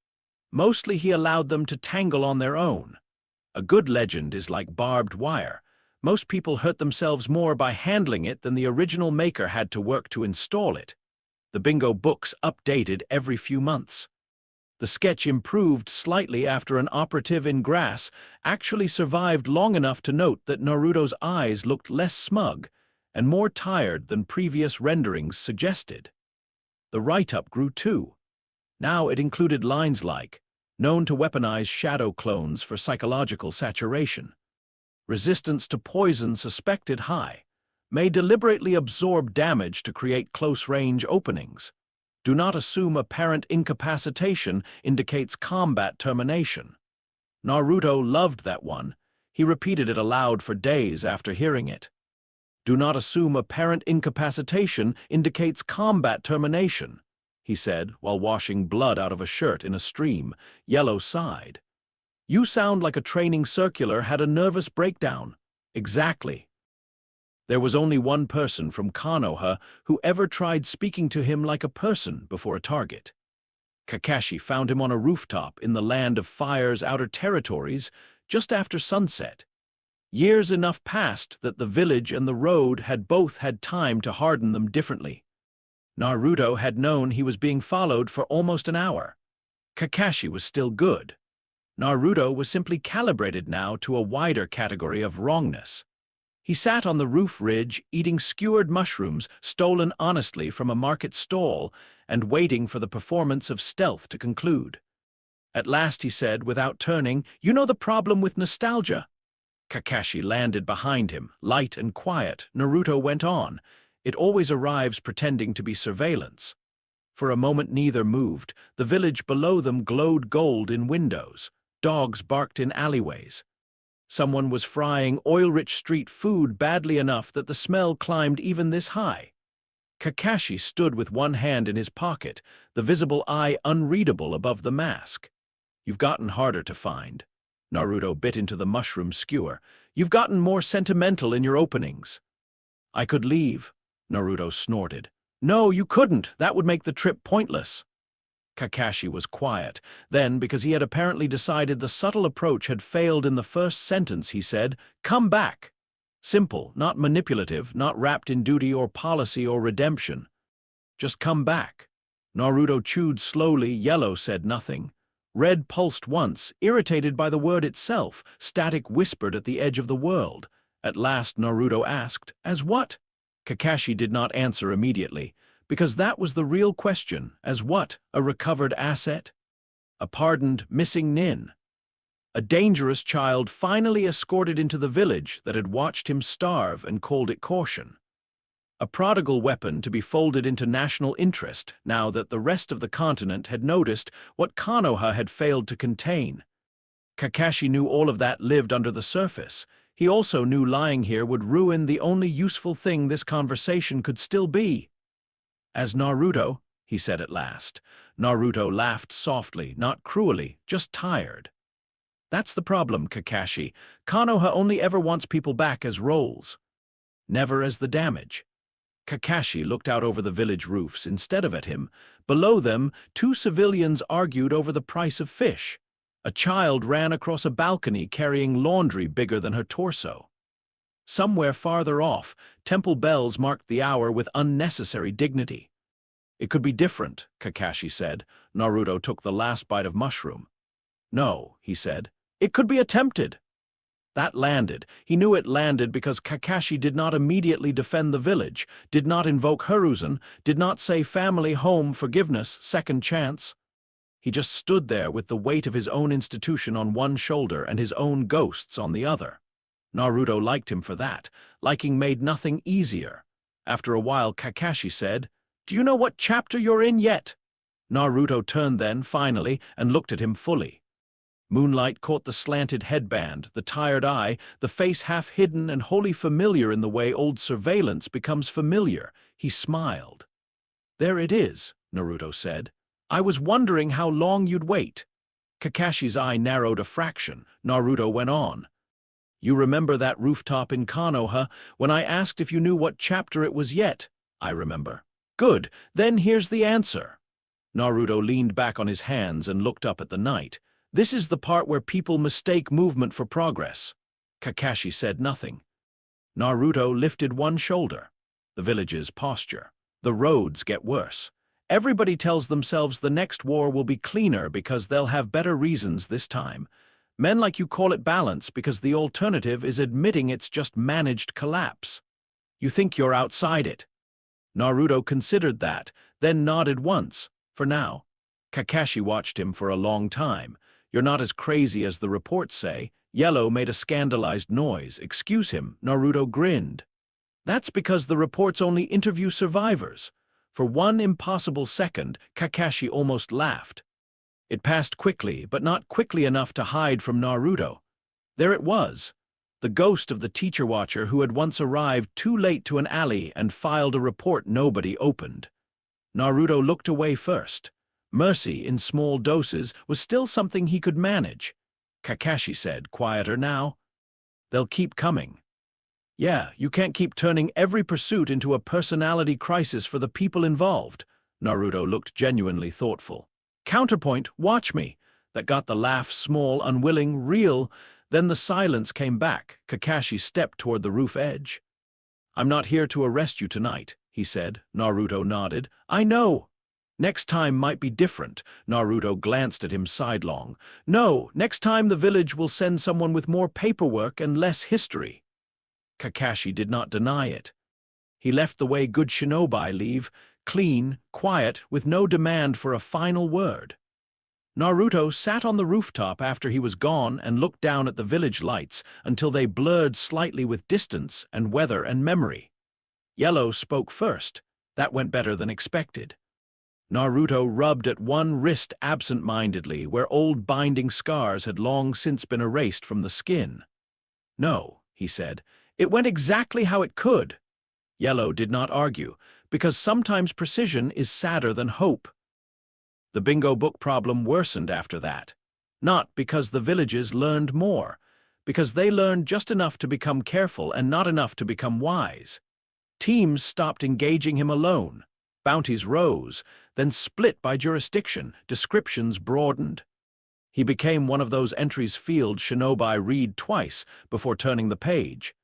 Mostly he allowed them to tangle on their own. A good legend is like barbed wire. Most people hurt themselves more by handling it than the original maker had to work to install it. The bingo books updated every few months. The sketch improved slightly after an operative in grass actually survived long enough to note that Naruto's eyes looked less smug and more tired than previous renderings suggested. The write-up grew too. Now it included lines like, "Known to weaponize shadow clones for psychological saturation. Resistance to poison suspected high. May deliberately absorb damage to create close-range openings. Do not assume apparent incapacitation indicates combat termination." Naruto loved that one. He repeated it aloud for days after hearing it. "Do not assume apparent incapacitation indicates combat termination," he said while washing blood out of a shirt in a stream. Yellow sighed. "You sound like a training circular had a nervous breakdown." "Exactly." There was only one person from Konoha who ever tried speaking to him like a person before a target. Kakashi found him on a rooftop in the Land of Fire's outer territories just after sunset. Years enough passed that the village and the road had both had time to harden them differently. Naruto had known he was being followed for almost an hour. Kakashi was still good. Naruto was simply calibrated now to a wider category of wrongness. He sat on the roof ridge eating skewered mushrooms stolen honestly from a market stall and waiting for the performance of stealth to conclude. At last he said, without turning, "You know the problem with nostalgia?" Kakashi landed behind him, light and quiet. Naruto went on. "It always arrives pretending to be surveillance." For a moment neither moved. The village below them glowed gold in windows. Dogs barked in alleyways. Someone was frying oil-rich street food badly enough that the smell climbed even this high. Kakashi stood with one hand in his pocket, the visible eye unreadable above the mask. "You've gotten harder to find." Naruto bit into the mushroom skewer. "You've gotten more sentimental in your openings." "I could leave," Naruto snorted. "No, you couldn't. That would make the trip pointless." Kakashi was quiet. Then, because he had apparently decided the subtle approach had failed in the first sentence, he said, "Come back." Simple, not manipulative, not wrapped in duty or policy or redemption. Just come back. Naruto chewed slowly. Yellow said nothing. Red pulsed once, irritated by the word itself. Static whispered at the edge of the world. At last Naruto asked, "As what?" Kakashi did not answer immediately, because that was the real question, as what, a recovered asset? A pardoned missing nin? A dangerous child finally escorted into the village that had watched him starve and called it caution. A prodigal weapon to be folded into national interest now that the rest of the continent had noticed what Konoha had failed to contain. Kakashi knew all of that lived under the surface. He also knew lying here would ruin the only useful thing this conversation could still be. As Naruto, he said at last. Naruto laughed softly, not cruelly, just tired. That's the problem, Kakashi. Konoha only ever wants people back as roles, never as the damage. Kakashi looked out over the village roofs instead of at him. Below them, two civilians argued over the price of fish. A child ran across a balcony carrying laundry bigger than her torso. Somewhere farther off, temple bells marked the hour with unnecessary dignity. It could be different, Kakashi said. Naruto took the last bite of mushroom. No, he said. It could be attempted. That landed. He knew it landed because Kakashi did not immediately defend the village, did not invoke Hiruzen, did not say family, home, forgiveness, second chance. He just stood there with the weight of his own institution on one shoulder and his own ghosts on the other. Naruto liked him for that. Liking made nothing easier. After a while, Kakashi said, "Do you know what chapter you're in yet?" Naruto turned then, finally, and looked at him fully. Moonlight caught the slanted headband, the tired eye, the face half hidden and wholly familiar in the way old surveillance becomes familiar. He smiled. "There it is," Naruto said. "I was wondering how long you'd wait." Kakashi's eye narrowed a fraction. Naruto went on. "You remember that rooftop in Konoha when I asked if you knew what chapter it was yet?" "I remember." "Good, then here's the answer." Naruto leaned back on his hands and looked up at the night. "This is the part where people mistake movement for progress." Kakashi said nothing. Naruto lifted one shoulder. The village's posture. The roads get worse. Everybody tells themselves the next war will be cleaner because they'll have better reasons this time. Men like you call it balance because the alternative is admitting it's just managed collapse. You think you're outside it. Naruto considered that, then nodded once, for now. Kakashi watched him for a long time. "You're not as crazy as the reports say." Yellow made a scandalized noise. "Excuse him," Naruto grinned. "That's because the reports only interview survivors." For one impossible second, Kakashi almost laughed. It passed quickly, but not quickly enough to hide from Naruto. There it was, the ghost of the teacher watcher who had once arrived too late to an alley and filed a report nobody opened. Naruto looked away first. Mercy, in small doses, was still something he could manage. Kakashi said, quieter now. "They'll keep coming." "Yeah, you can't keep turning every pursuit into a personality crisis for the people involved." Naruto looked genuinely thoughtful. "Counterpoint, watch me." That got the laugh small, unwilling, real. Then the silence came back. Kakashi stepped toward the roof edge. "I'm not here to arrest you tonight," he said. Naruto nodded. "I know." "Next time might be different." Naruto glanced at him sidelong. "No, next time the village will send someone with more paperwork and less history." Kakashi did not deny it. He left the way good shinobi leave, clean, quiet, with no demand for a final word. Naruto sat on the rooftop after he was gone and looked down at the village lights until they blurred slightly with distance and weather and memory. Yellow spoke first. That went better than expected. Naruto rubbed at one wrist absent-mindedly where old binding scars had long since been erased from the skin. "No," he said. "It went exactly how it could." Yellow did not argue, because sometimes precision is sadder than hope. The bingo book problem worsened after that. Not because the villages learned more, because they learned just enough to become careful and not enough to become wise. Teams stopped engaging him alone. Bounties rose, then split by jurisdiction, descriptions broadened. He became one of those entries field shinobi read twice before turning the page,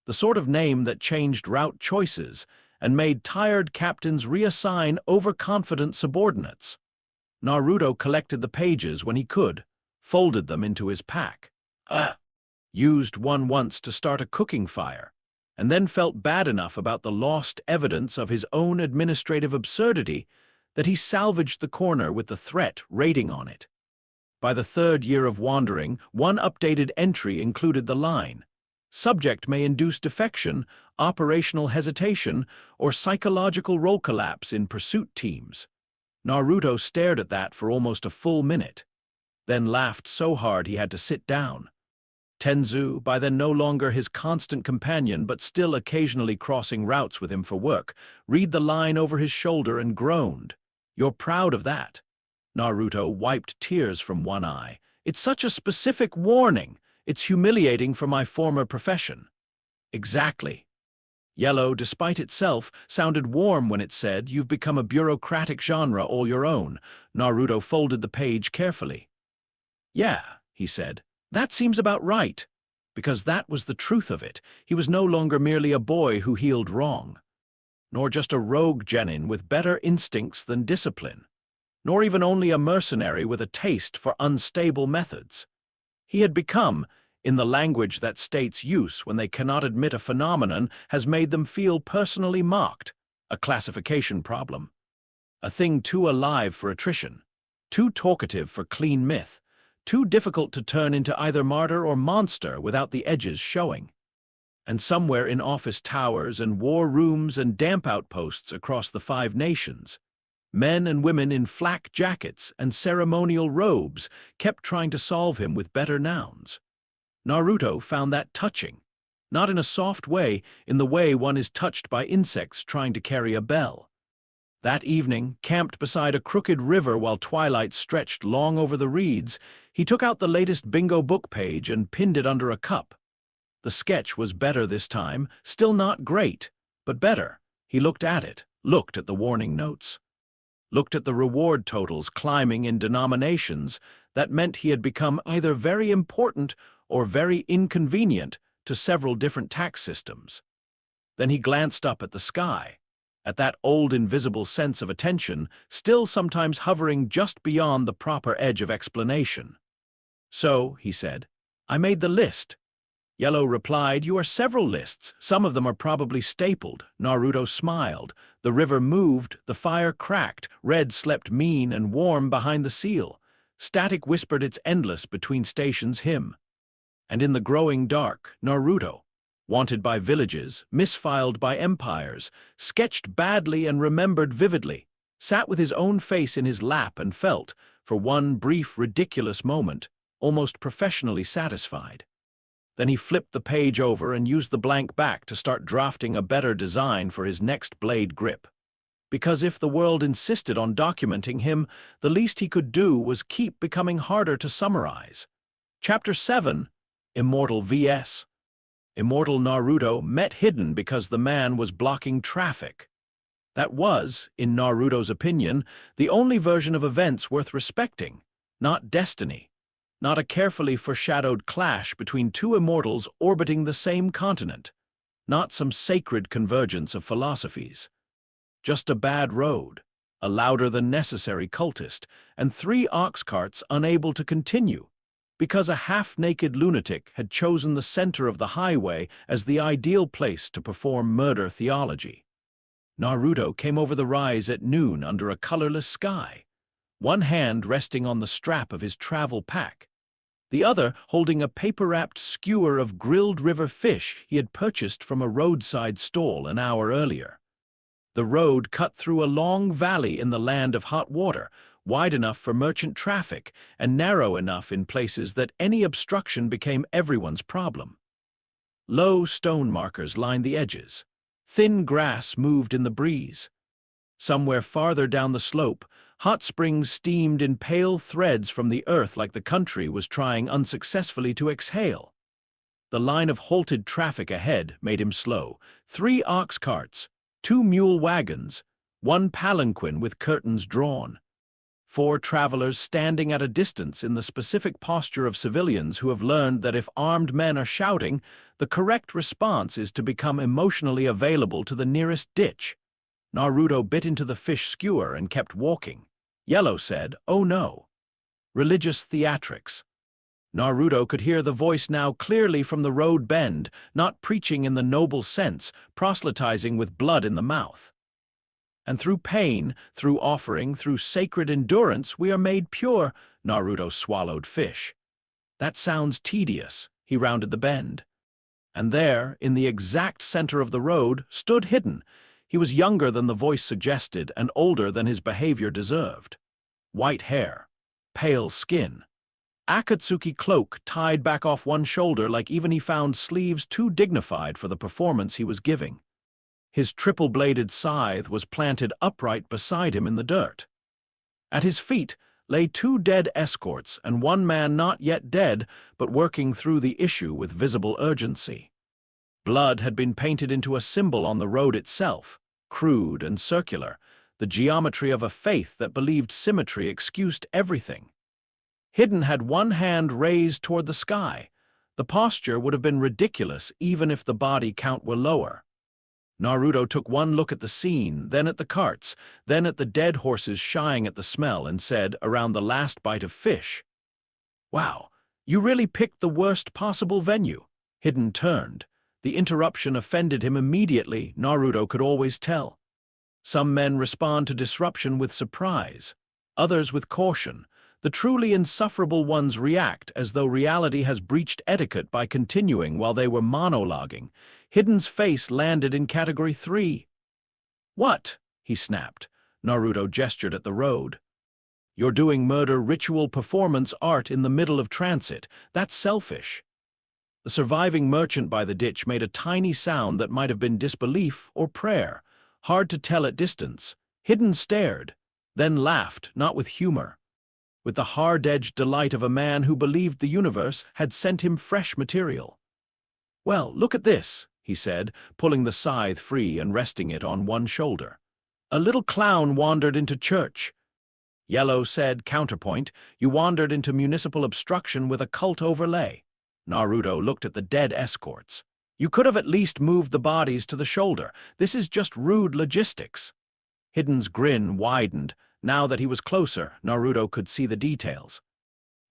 the sort of name that changed route choices and made tired captains reassign overconfident subordinates. Naruto collected the pages when he could, folded them into his pack. Used one once to start a cooking fire, and then felt bad enough about the lost evidence of his own administrative absurdity that he salvaged the corner with the threat rating on it. By the third year of wandering, one updated entry included the line, "Subject may induce defection, operational hesitation, or psychological role collapse in pursuit teams." Naruto stared at that for almost a full minute, then laughed so hard he had to sit down. Tenzu, by then no longer his constant companion but still occasionally crossing routes with him for work, read the line over his shoulder and groaned. "You're proud of that." Naruto wiped tears from one eye. "It's such a specific warning. It's humiliating for my former profession." "Exactly." Yellow, despite itself, sounded warm when it said, "You've become a bureaucratic genre all your own." Naruto folded the page carefully. "Yeah," he said, "that seems about right." Because that was the truth of it. He was no longer merely a boy who healed wrong, nor just a rogue genin with better instincts than discipline, nor even only a mercenary with a taste for unstable methods. He had become, in the language that states use when they cannot admit a phenomenon has made them feel personally mocked, a classification problem. A thing too alive for attrition, too talkative for clean myth, too difficult to turn into either martyr or monster without the edges showing. And somewhere in office towers and war rooms and damp outposts across the 5 nations, men and women in flak jackets and ceremonial robes kept trying to solve him with better nouns. Naruto found that touching, not in a soft way, in the way one is touched by insects trying to carry a bell. That evening, camped beside a crooked river while twilight stretched long over the reeds, he took out the latest bingo book page and pinned it under a cup. The sketch was better this time, still not great, but better. He looked at it, looked at the warning notes, looked at the reward totals climbing in denominations that meant he had become either very important or very inconvenient to several different tax systems. Then he glanced up at the sky, at that old invisible sense of attention, still sometimes hovering just beyond the proper edge of explanation. "So," he said, "I made the list." Yellow replied, "You are several lists. Some of them are probably stapled." Naruto smiled. The river moved, the fire cracked. Red slept mean and warm behind the seal. Static whispered its endless between stations hymn. And in the growing dark, Naruto, wanted by villages, misfiled by empires, sketched badly and remembered vividly, sat with his own face in his lap and felt, for one brief, ridiculous moment, almost professionally satisfied. Then he flipped the page over and used the blank back to start drafting a better design for his next blade grip. Because if the world insisted on documenting him, the least he could do was keep becoming harder to summarize. Chapter 7, Immortal vs. Immortal Naruto met hidden because the man was blocking traffic. That was, in Naruto's opinion, the only version of events worth respecting, not destiny, not a carefully foreshadowed clash between 2 immortals orbiting the same continent, not some sacred convergence of philosophies. Just a bad road, a louder-than-necessary cultist, and 3 ox carts unable to continue, because a half-naked lunatic had chosen the center of the highway as the ideal place to perform murder theology. Naruto came over the rise at noon under a colorless sky, one hand resting on the strap of his travel pack, the other holding a paper-wrapped skewer of grilled river fish he had purchased from a roadside stall an hour earlier. The road cut through a long valley in the land of hot water, wide enough for merchant traffic and narrow enough in places that any obstruction became everyone's problem. Low stone markers lined the edges. Thin grass moved in the breeze. Somewhere farther down the slope, hot springs steamed in pale threads from the earth like the country was trying unsuccessfully to exhale. The line of halted traffic ahead made him slow. 3 ox carts, 2 mule wagons, 1 palanquin with curtains drawn. 4 travelers standing at a distance in the specific posture of civilians who have learned that if armed men are shouting, the correct response is to become emotionally available to the nearest ditch. Naruto bit into the fish skewer and kept walking. Yellow said, "Oh no." Religious theatrics. Naruto could hear the voice now clearly from the road bend, not preaching in the noble sense, proselytizing with blood in the mouth. And through pain, through offering, through sacred endurance, we are made pure. Naruto swallowed fish. That sounds tedious. He rounded the bend. And there, in the exact center of the road, stood Hidden. He was younger than the voice suggested and older than his behavior deserved. White hair, pale skin, Akatsuki cloak tied back off one shoulder like even he found sleeves too dignified for the performance he was giving. His triple-bladed scythe was planted upright beside him in the dirt. At his feet lay two dead escorts and one man not yet dead but working through the issue with visible urgency. Blood had been painted into a symbol on the road itself, crude and circular, the geometry of a faith that believed symmetry excused everything. Hidden had one hand raised toward the sky. The posture would have been ridiculous even if the body count were lower. Naruto took one look at the scene, then at the carts, then at the dead horses shying at the smell and said, around the last bite of fish, "Wow, you really picked the worst possible venue." Hidden turned. The interruption offended him immediately, Naruto could always tell. Some men respond to disruption with surprise, others with caution. The truly insufferable ones react as though reality has breached etiquette by continuing while they were monologuing. Hidden's face landed in Category 3. "What?" he snapped. Naruto gestured at the road. "You're doing murder ritual performance art in the middle of transit. That's selfish." The surviving merchant by the ditch made a tiny sound that might have been disbelief or prayer, hard to tell at distance. Hidden stared, then laughed, not with humor, with the hard-edged delight of a man who believed the universe had sent him fresh material. "Well, look at this," he said, pulling the scythe free and resting it on one shoulder. "A little clown wandered into church." Yellow said, counterpoint, "You wandered into municipal obstruction with a cult overlay." Naruto looked at the dead escorts. "You could have at least moved the bodies to the shoulder. This is just rude logistics." Hidden's grin widened. Now that he was closer, Naruto could see the details.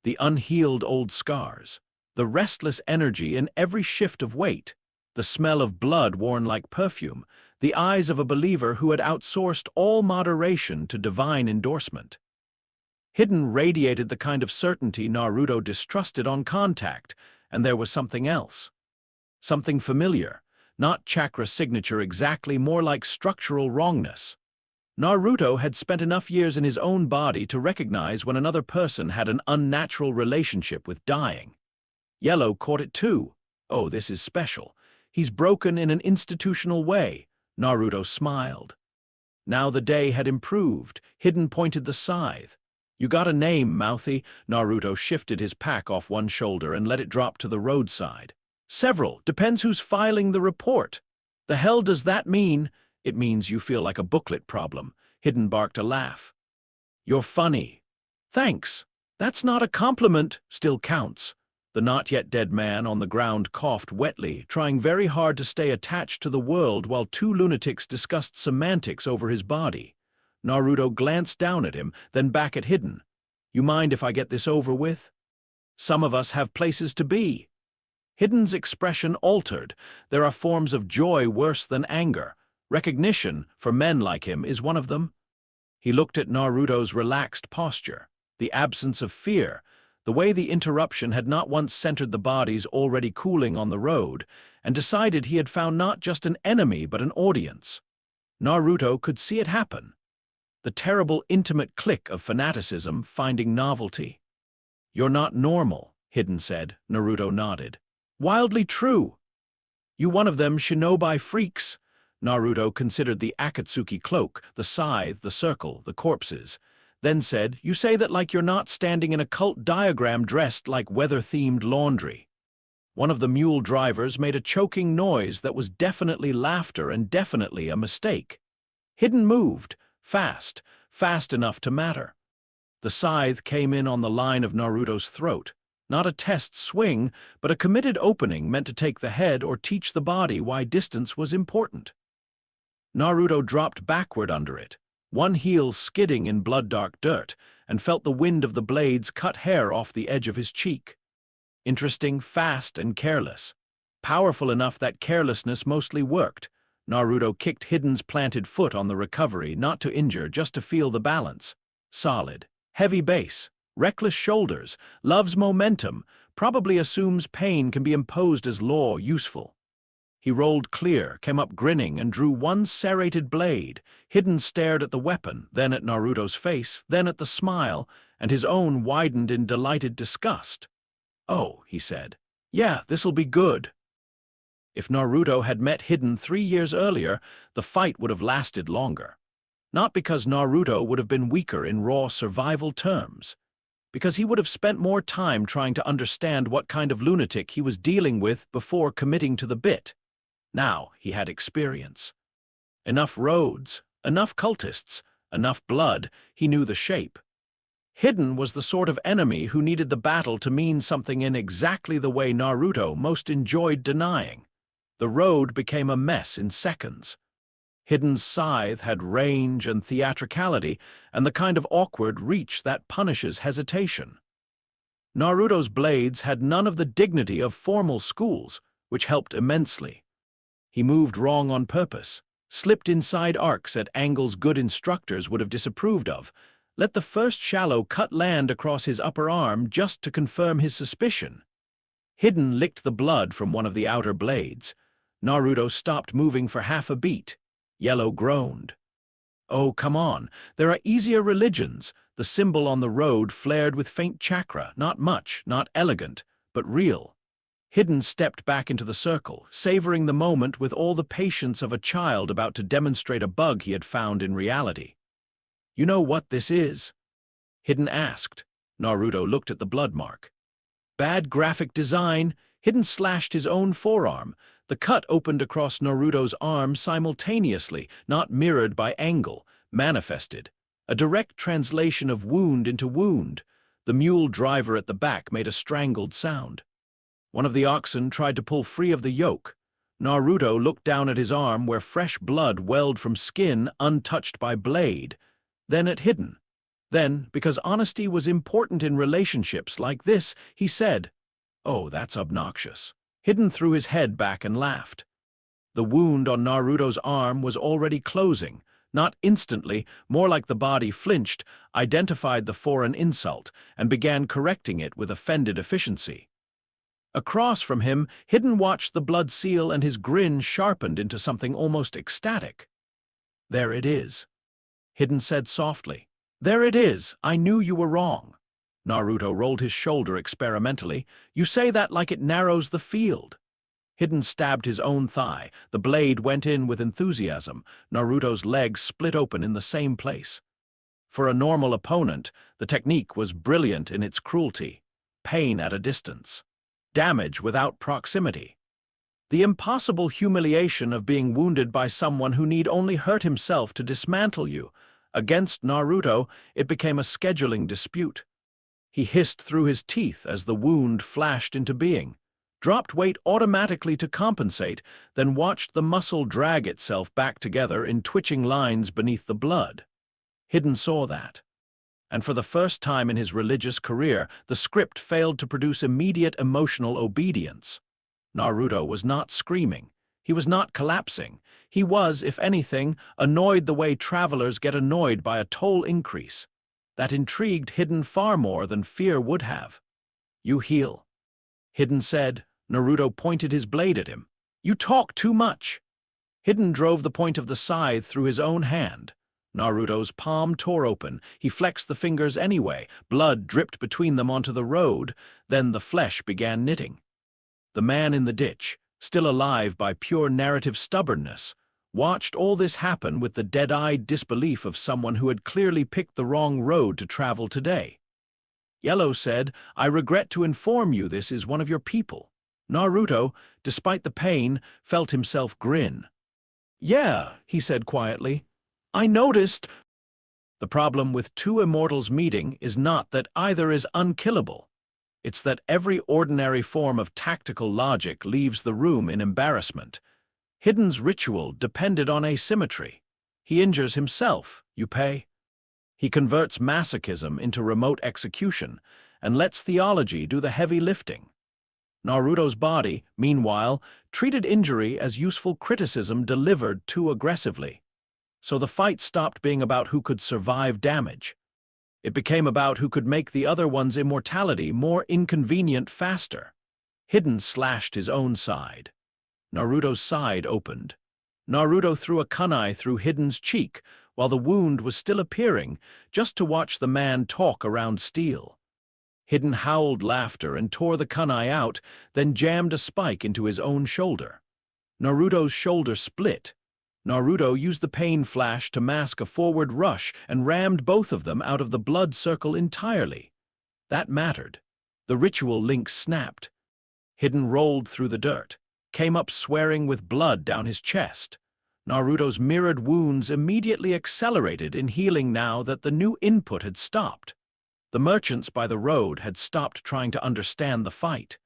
The unhealed old scars, the restless energy in every shift of weight, the smell of blood worn like perfume, the eyes of a believer who had outsourced all moderation to divine endorsement. Hidden radiated the kind of certainty Naruto distrusted on contact, and there was something else. Something familiar, not chakra signature exactly, more like structural wrongness. Naruto had spent enough years in his own body to recognize when another person had an unnatural relationship with dying. Yellow caught it too. "Oh, this is special. He's broken in an institutional way." Naruto smiled. Now the day had improved. Hidden pointed the scythe. "You got a name, Mouthy." Naruto shifted his pack off one shoulder and let it drop to the roadside. "Several. Depends who's filing the report." "The hell does that mean?" "It means you feel like a booklet problem." Hidden barked a laugh. "You're funny." "Thanks. That's not a compliment." "Still counts." The not-yet-dead man on the ground coughed wetly, trying very hard to stay attached to the world while two lunatics discussed semantics over his body. Naruto glanced down at him, then back at Hidden. "You mind if I get this over with? Some of us have places to be." Hidden's expression altered. There are forms of joy worse than anger. Recognition, for men like him, is one of them. He looked at Naruto's relaxed posture, the absence of fear, the way the interruption had not once centered the bodies already cooling on the road, and decided he had found not just an enemy but an audience. Naruto could see it happen. The terrible intimate click of fanaticism finding novelty. "You're not normal," Hidden said. Naruto nodded. "Wildly true. You one of them shinobi freaks." Naruto considered the Akatsuki cloak, the scythe, the circle, the corpses, then said, "You say that like you're not standing in a cult diagram dressed like weather-themed laundry." One of the mule drivers made a choking noise that was definitely laughter and definitely a mistake. Hidden moved, fast enough to matter. The scythe came in on the line of Naruto's throat. Not a test swing, but a committed opening meant to take the head or teach the body why distance was important. Naruto dropped backward under it, one heel skidding in blood-dark dirt, and felt the wind of the blades cut hair off the edge of his cheek. Interesting, fast, and careless. Powerful enough that carelessness mostly worked. Naruto kicked Hidden's planted foot on the recovery, not to injure, just to feel the balance. Solid. Heavy base. Reckless shoulders. Loves momentum. Probably assumes pain can be imposed as law useful. He rolled clear, came up grinning, and drew one serrated blade. Hidden stared at the weapon, then at Naruto's face, then at the smile, and his own widened in delighted disgust. "Oh," he said. "Yeah, this'll be good." If Naruto had met Hidden 3 years earlier, the fight would have lasted longer. Not because Naruto would have been weaker in raw survival terms, because he would have spent more time trying to understand what kind of lunatic he was dealing with before committing to the bit. Now he had experience. Enough roads, enough cultists, enough blood, he knew the shape. Hidden was the sort of enemy who needed the battle to mean something in exactly the way Naruto most enjoyed denying. The road became a mess in seconds. Hidden's scythe had range and theatricality, and the kind of awkward reach that punishes hesitation. Naruto's blades had none of the dignity of formal schools, which helped immensely. He moved wrong on purpose, slipped inside arcs at angles good instructors would have disapproved of, let the first shallow cut land across his upper arm just to confirm his suspicion. Hidden licked the blood from one of the outer blades. Naruto stopped moving for half a beat. Yellow groaned. "Oh, come on, there are easier religions." The symbol on the road flared with faint chakra, not much, not elegant, but real. Hidden stepped back into the circle, savoring the moment with all the patience of a child about to demonstrate a bug he had found in reality. "You know what this is?" Hidden asked. Naruto looked at the blood mark. "Bad graphic design." Hidden slashed his own forearm. The cut opened across Naruto's arm simultaneously, not mirrored by angle, manifested. A direct translation of wound into wound. The mule driver at the back made a strangled sound. One of the oxen tried to pull free of the yoke. Naruto looked down at his arm where fresh blood welled from skin untouched by blade, then at Hidden. Then, because honesty was important in relationships like this, he said, "Oh, that's obnoxious." Hidden threw his head back and laughed. The wound on Naruto's arm was already closing, not instantly, more like the body flinched, identified the foreign insult, and began correcting it with offended efficiency. Across from him, Hidden watched the blood seal, and his grin sharpened into something almost ecstatic. "There it is," Hidden said softly. "There it is. I knew you were wrong." Naruto rolled his shoulder experimentally. "You say that like it narrows the field." Hidden stabbed his own thigh. The blade went in with enthusiasm. Naruto's leg split open in the same place. For a normal opponent, the technique was brilliant in its cruelty. Pain at a distance. Damage without proximity. The impossible humiliation of being wounded by someone who need only hurt himself to dismantle you. Against Naruto, it became a scheduling dispute. He hissed through his teeth as the wound flashed into being, dropped weight automatically to compensate, then watched the muscle drag itself back together in twitching lines beneath the blood. Hidden saw that. And for the first time in his religious career, the script failed to produce immediate emotional obedience. Naruto was not screaming. He was not collapsing. He was, if anything, annoyed the way travelers get annoyed by a toll increase. That intrigued Hidden far more than fear would have. "You heal," Hidden said. Naruto pointed his blade at him. "You talk too much." Hidden drove the point of the scythe through his own hand. Naruto's palm tore open. He flexed the fingers anyway. Blood dripped between them onto the road. Then the flesh began knitting. The man in the ditch, still alive by pure narrative stubbornness, watched all this happen with the dead-eyed disbelief of someone who had clearly picked the wrong road to travel today. Yellow said, "I regret to inform you this is one of your people." Naruto, despite the pain, felt himself grin. "Yeah," he said quietly. "I noticed." The problem with two immortals meeting is not that either is unkillable. It's that every ordinary form of tactical logic leaves the room in embarrassment. Hidden's ritual depended on asymmetry. He injures himself, you pay. He converts masochism into remote execution and lets theology do the heavy lifting. Naruto's body, meanwhile, treated injury as useful criticism delivered too aggressively. So the fight stopped being about who could survive damage. It became about who could make the other one's immortality more inconvenient faster. Hidden slashed his own side. Naruto's side opened. Naruto threw a kunai through Hidden's cheek while the wound was still appearing, just to watch the man talk around steel. Hidden howled laughter and tore the kunai out, then jammed a spike into his own shoulder. Naruto's shoulder split. Naruto used the pain flash to mask a forward rush and rammed both of them out of the blood circle entirely. That mattered. The ritual link snapped. Hidden rolled through the dirt, came up swearing with blood down his chest. Naruto's mirrored wounds immediately accelerated in healing now that the new input had stopped. The merchants by the road had stopped trying to understand the fight.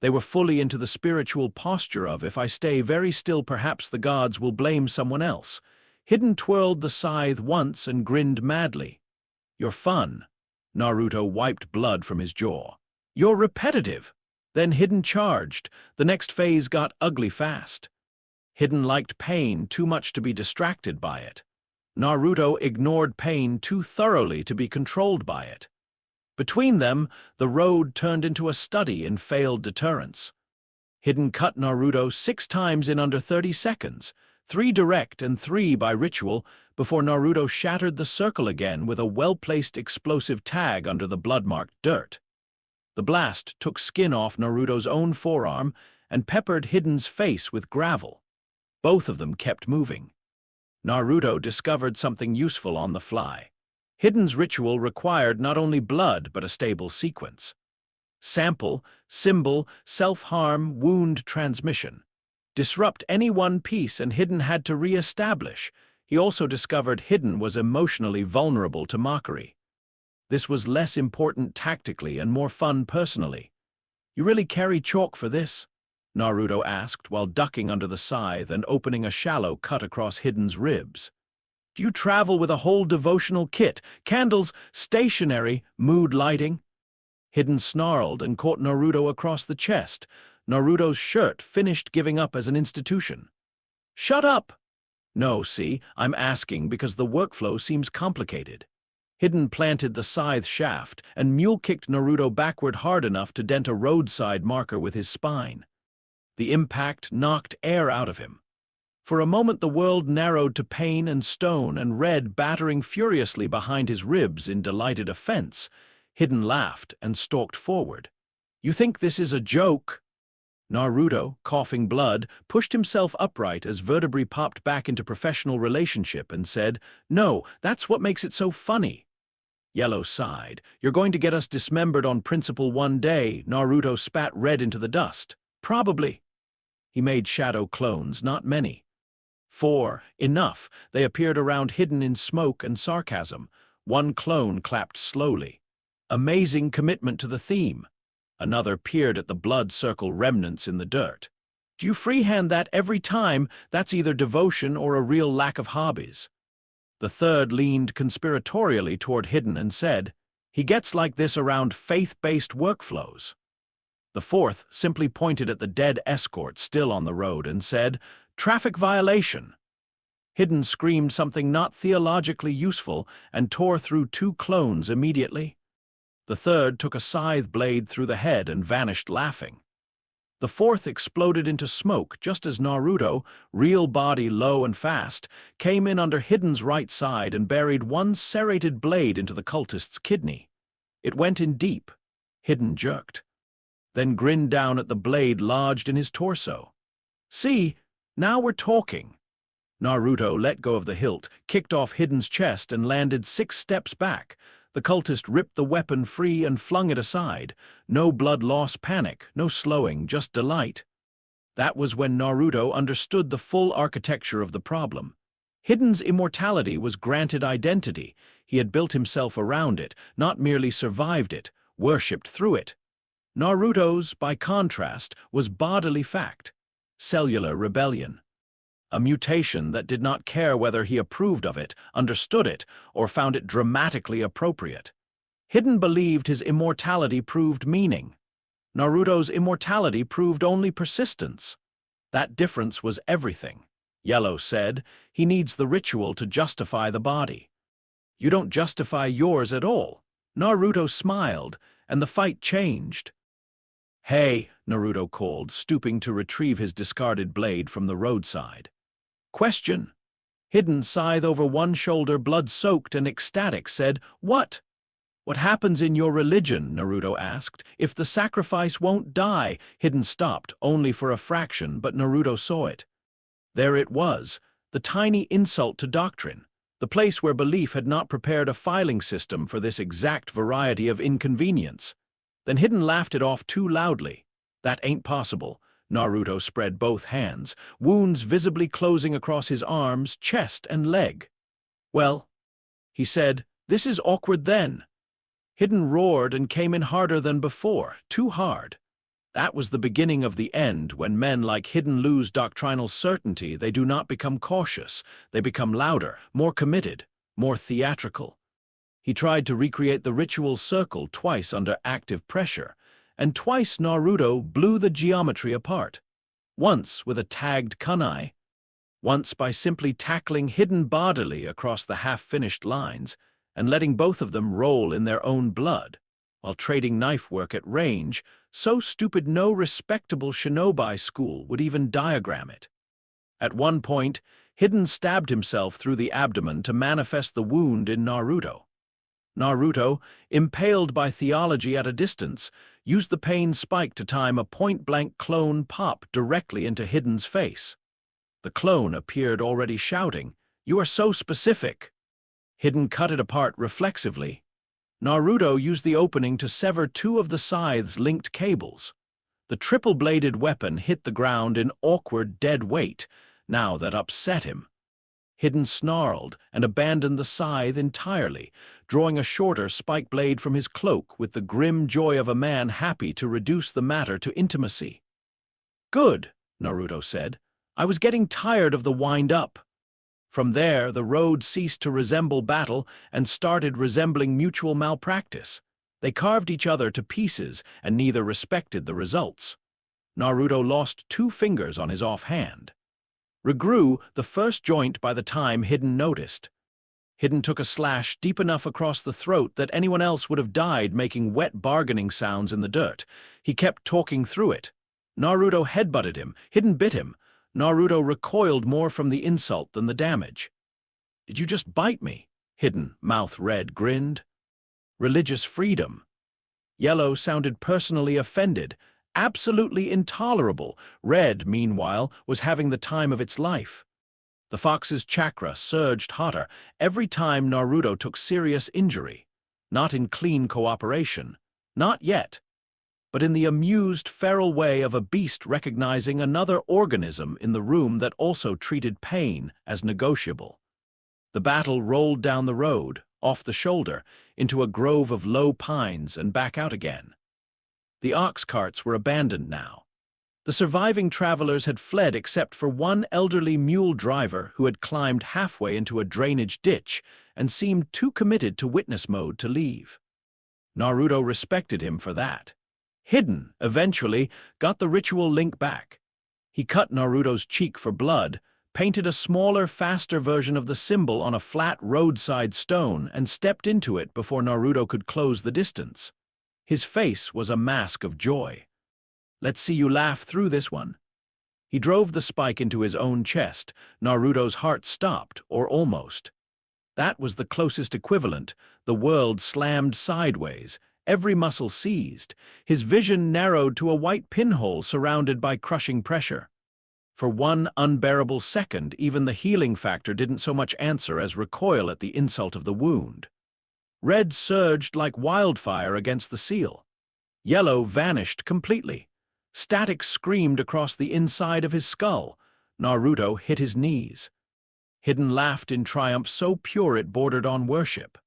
They were fully into the spiritual posture of, if I stay very still, perhaps the gods will blame someone else. Hidden twirled the scythe once and grinned madly. "You're fun." Naruto wiped blood from his jaw. "You're repetitive." Then Hidden charged. The next phase got ugly fast. Hidden liked pain too much to be distracted by it. Naruto ignored pain too thoroughly to be controlled by it. Between them, the road turned into a study in failed deterrence. Hidden cut Naruto 6 times in under 30 seconds, 3 direct and 3 by ritual, before Naruto shattered the circle again with a well-placed explosive tag under the blood-marked dirt. The blast took skin off Naruto's own forearm and peppered Hidden's face with gravel. Both of them kept moving. Naruto discovered something useful on the fly. Hidden's ritual required not only blood but a stable sequence. Sample, symbol, self-harm, wound transmission. Disrupt any one piece and Hidden had to re-establish. He also discovered Hidden was emotionally vulnerable to mockery. This was less important tactically and more fun personally. "You really carry chalk for this?" Naruto asked while ducking under the scythe and opening a shallow cut across Hidden's ribs. "Do you travel with a whole devotional kit, candles, stationery, mood lighting?" Hidden snarled and caught Naruto across the chest. Naruto's shirt finished giving up as an institution. "Shut up!" "No, see, I'm asking because the workflow seems complicated." Hidden planted the scythe shaft and mule-kicked Naruto backward hard enough to dent a roadside marker with his spine. The impact knocked air out of him. For a moment the world narrowed to pain and stone and red battering furiously behind his ribs in delighted offense. Hidden laughed and stalked forward. "You think this is a joke?" Naruto, coughing blood, pushed himself upright as vertebrae popped back into professional relationship and said, "No, that's what makes it so funny." Yellow sighed. "You're going to get us dismembered on principle one day." Naruto spat red into the dust. "Probably." He made shadow clones, not many. 4. Enough. They appeared around Hidden in smoke and sarcasm. One clone clapped slowly. "Amazing commitment to the theme." Another peered at the blood circle remnants in the dirt. "Do you freehand that every time? That's either devotion or a real lack of hobbies." The third leaned conspiratorially toward Hidden and said, "He gets like this around faith-based workflows." The fourth simply pointed at the dead escort still on the road and said, "Traffic violation." Hidden screamed something not theologically useful and tore through 2 clones immediately. The third took a scythe blade through the head and vanished laughing. The fourth exploded into smoke just as Naruto, real body low and fast, came in under Hidden's right side and buried one serrated blade into the cultist's kidney. It went in deep. Hidden jerked, then grinned down at the blade lodged in his torso. "See, now we're talking." Naruto let go of the hilt, kicked off Hidden's chest and landed 6 steps back. The cultist ripped the weapon free and flung it aside. No blood loss panic, no slowing, just delight. That was when Naruto understood the full architecture of the problem. Hidden's immortality was granted identity. He had built himself around it, not merely survived it, worshipped through it. Naruto's, by contrast, was bodily fact, cellular rebellion. A mutation that did not care whether he approved of it, understood it, or found it dramatically appropriate. Hidden believed his immortality proved meaning. Naruto's immortality proved only persistence. That difference was everything. Yellow said, he needs the ritual to justify the body. You don't justify yours at all. Naruto smiled, and the fight changed. Hey, Naruto called, stooping to retrieve his discarded blade from the roadside. Question. Hidden scythe over one shoulder, blood-soaked and ecstatic, said, What? What happens in your religion, Naruto asked, if the sacrifice won't die? Hidden stopped, only for a fraction, but Naruto saw it. There it was, the tiny insult to doctrine, the place where belief had not prepared a filing system for this exact variety of inconvenience. Then Hidden laughed it off too loudly. That ain't possible. Naruto spread both hands, wounds visibly closing across his arms, chest, and leg. Well, he said, this is awkward then. Hidden roared and came in harder than before, too hard. That was the beginning of the end. When men like Hidden lose doctrinal certainty, they do not become cautious. They become louder, more committed, more theatrical. He tried to recreate the ritual circle twice under active pressure, and twice Naruto blew the geometry apart. Once with a tagged kunai, once by simply tackling Hidden bodily across the half-finished lines and letting both of them roll in their own blood, while trading knife work at range, so stupid no respectable shinobi school would even diagram it. At one point, Hidden stabbed himself through the abdomen to manifest the wound in Naruto. Naruto, impaled by theology at a distance, used the pain spike to time a point-blank clone pop directly into Hidden's face. The clone appeared already shouting, "You are so specific!" Hidden cut it apart reflexively. Naruto used the opening to sever two of the scythe's linked cables. The triple-bladed weapon hit the ground in awkward dead weight. Now that upset him. Hidden snarled and abandoned the scythe entirely, drawing a shorter spike blade from his cloak with the grim joy of a man happy to reduce the matter to intimacy. Good, Naruto said. I was getting tired of the wind-up. From there, the road ceased to resemble battle and started resembling mutual malpractice. They carved each other to pieces, and neither respected the results. Naruto lost 2 fingers on his offhand. Regrew the first joint by the time Hidden noticed. Hidden took a slash deep enough across the throat that anyone else would have died making wet bargaining sounds in the dirt. He kept talking through it. Naruto headbutted him. Hidden bit him. Naruto recoiled more from the insult than the damage. Did you just bite me? Hidden, mouth red, grinned. Religious freedom. Yellow sounded personally offended. Absolutely intolerable. Red, meanwhile, was having the time of its life. The fox's chakra surged hotter every time Naruto took serious injury. Not in clean cooperation. Not yet. But in the amused, feral way of a beast recognizing another organism in the room that also treated pain as negotiable. The battle rolled down the road, off the shoulder, into a grove of low pines and back out again. The ox carts were abandoned now. The surviving travelers had fled except for one elderly mule driver who had climbed halfway into a drainage ditch and seemed too committed to witness mode to leave. Naruto respected him for that. Hidden, eventually, got the ritual link back. He cut Naruto's cheek for blood, painted a smaller, faster version of the symbol on a flat roadside stone, and stepped into it before Naruto could close the distance. His face was a mask of joy. Let's see you laugh through this one. He drove the spike into his own chest. Naruto's heart stopped, or almost. That was the closest equivalent. The world slammed sideways, every muscle seized. His vision narrowed to a white pinhole surrounded by crushing pressure. For one unbearable second, even the healing factor didn't so much answer as recoil at the insult of the wound. Red surged like wildfire against the seal. Yellow vanished completely. Static screamed across the inside of his skull. Naruto hit his knees. Hidden laughed in triumph so pure it bordered on worship.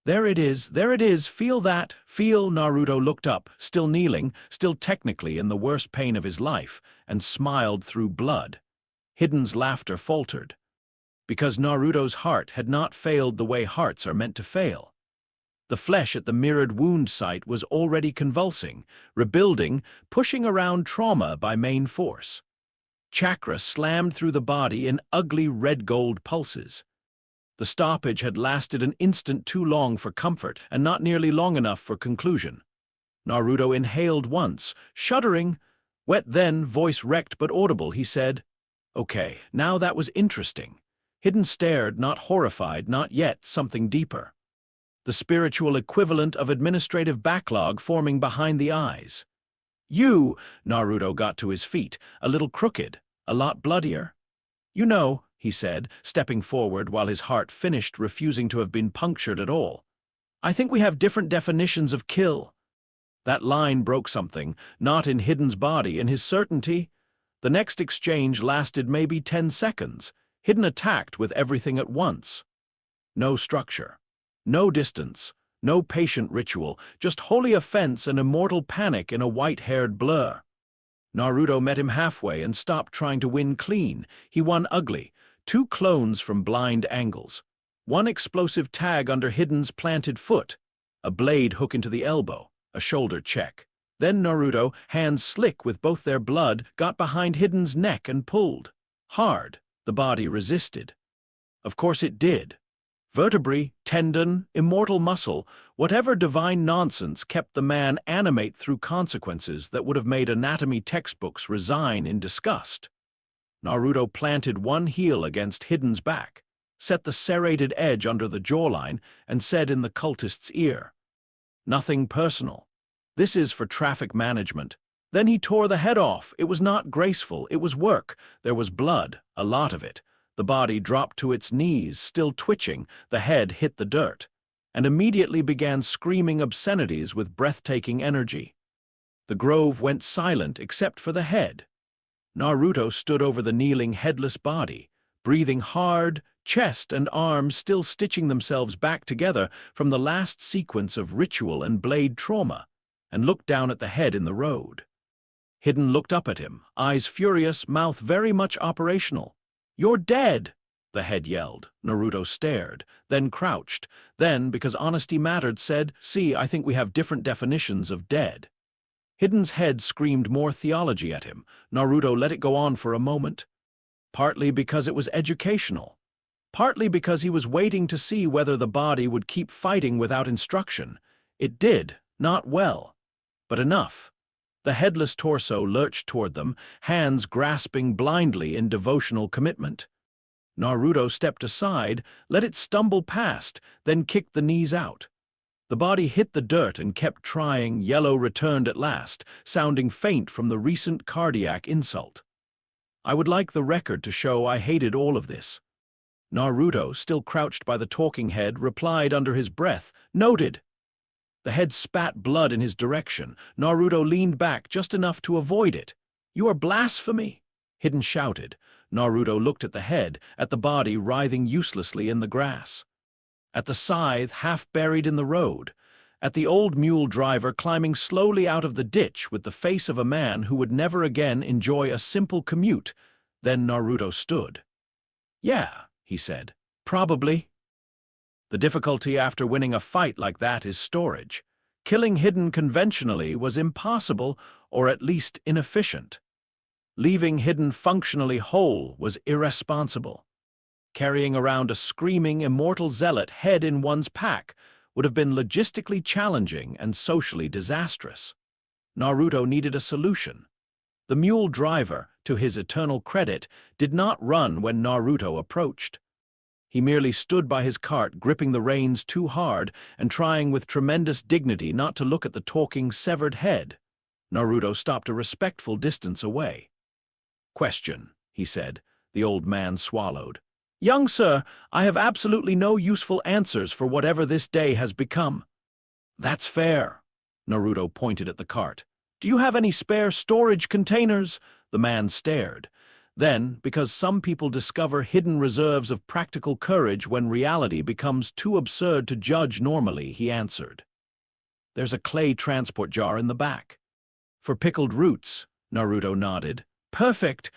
There it is, feel that, feel. Naruto looked up, still kneeling, still technically in the worst pain of his life, and smiled through blood. Hidden's laughter faltered. Because Naruto's heart had not failed the way hearts are meant to fail. The flesh at the mirrored wound site was already convulsing, rebuilding, pushing around trauma by main force. Chakra slammed through the body in ugly red-gold pulses. The stoppage had lasted an instant too long for comfort and not nearly long enough for conclusion. Naruto inhaled once, shuddering. Wet then, voice wrecked but audible, he said, "Okay, now that was interesting." Hidden stared, not horrified, not yet, something deeper. The spiritual equivalent of administrative backlog forming behind the eyes. "You," Naruto got to his feet, a little crooked, a lot bloodier. "You know," he said, stepping forward while his heart finished refusing to have been punctured at all. "I think we have different definitions of kill." That line broke something, not in Hidden's body, in his certainty. The next exchange lasted maybe 10 seconds. Hidden attacked with everything at once. No structure, no distance, no patient ritual, just holy offense and immortal panic in a white-haired blur. Naruto met him halfway and stopped trying to win clean. He won ugly, 2 clones from blind angles. One explosive tag under Hidden's planted foot, a blade hook into the elbow, a shoulder check. Then Naruto, hands slick with both their blood, got behind Hidden's neck and pulled. Hard. The body resisted. Of course it did. Vertebrae, tendon, immortal muscle, whatever divine nonsense kept the man animate through consequences that would have made anatomy textbooks resign in disgust. Naruto planted one heel against Hidden's back, set the serrated edge under the jawline, and said in the cultist's ear, "Nothing personal. This is for traffic management." Then he tore the head off. It was not graceful, it was work. There was blood, a lot of it. The body dropped to its knees, still twitching. The head hit the dirt, and immediately began screaming obscenities with breathtaking energy. The grove went silent except for the head. Naruto stood over the kneeling, headless body, breathing hard, chest and arms still stitching themselves back together from the last sequence of ritual and blade trauma, and looked down at the head in the road. Hidden looked up at him, eyes furious, mouth very much operational. "You're dead!" the head yelled. Naruto stared, then crouched, then, because honesty mattered, said, "See, I think we have different definitions of dead." Hidden's head screamed more theology at him. Naruto let it go on for a moment. Partly because it was educational. Partly because he was waiting to see whether the body would keep fighting without instruction. It did, not well, but enough. The headless torso lurched toward them, hands grasping blindly in devotional commitment. Naruto stepped aside, let it stumble past, then kicked the knees out. The body hit the dirt and kept trying. Yellow returned at last, sounding faint from the recent cardiac insult. "I would like the record to show I hated all of this." Naruto, still crouched by the talking head, replied under his breath, "Noted." The head spat blood in his direction. Naruto leaned back just enough to avoid it. "You are blasphemy!" Hidden shouted. Naruto looked at the head, at the body writhing uselessly in the grass, at the scythe half buried in the road, at the old mule driver climbing slowly out of the ditch with the face of a man who would never again enjoy a simple commute. Then Naruto stood. "Yeah," he said, "probably." The difficulty after winning a fight like that is storage. Killing Hidden conventionally was impossible, or at least inefficient. Leaving Hidden functionally whole was irresponsible. Carrying around a screaming, immortal zealot head in one's pack would have been logistically challenging and socially disastrous. Naruto needed a solution. The mule driver, to his eternal credit, did not run when Naruto approached. He merely stood by his cart, gripping the reins too hard and trying with tremendous dignity not to look at the talking, severed head. Naruto stopped a respectful distance away. "Question," he said. The old man swallowed. "Young sir, I have absolutely no useful answers for whatever this day has become." "That's fair." Naruto pointed at the cart. "Do you have any spare storage containers?" The man stared. Then, because some people discover hidden reserves of practical courage when reality becomes too absurd to judge normally, he answered. "There's a clay transport jar in the back." "For pickled roots," Naruto nodded. "Perfect."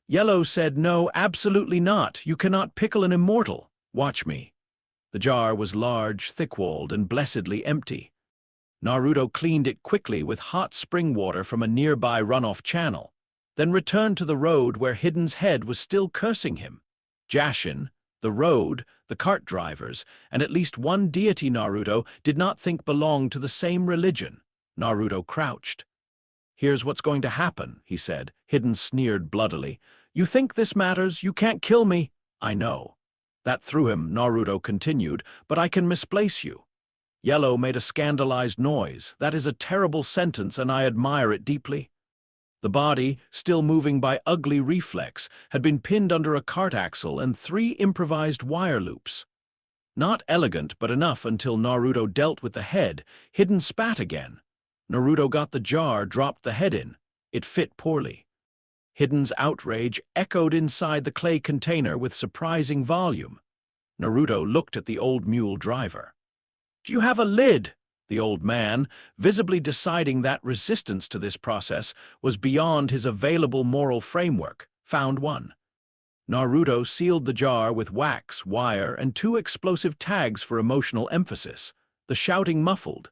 Yellow said, "No, absolutely not. You cannot pickle an immortal. Watch me." The jar was large, thick-walled, and blessedly empty. Naruto cleaned it quickly with hot spring water from a nearby runoff channel, then returned to the road where Hidden's head was still cursing him. Jashin, the road, the cart drivers, and at least one deity Naruto did not think belonged to the same religion. Naruto crouched. "Here's what's going to happen," he said. Hidden sneered bloodily. "You think this matters? You can't kill me." "I know." That threw him, Naruto continued, "but I can misplace you." Yellow made a scandalized noise. "That is a terrible sentence, and I admire it deeply." The body, still moving by ugly reflex, had been pinned under a cart axle and 3 improvised wire loops. Not elegant, but enough until Naruto dealt with the head. Hidden spat again. Naruto got the jar, dropped the head in. It fit poorly. Hidden's outrage echoed inside the clay container with surprising volume. Naruto looked at the old mule driver. "Do you have a lid?" The old man, visibly deciding that resistance to this process was beyond his available moral framework, found one. Naruto sealed the jar with wax, wire, and 2 explosive tags for emotional emphasis. The shouting muffled,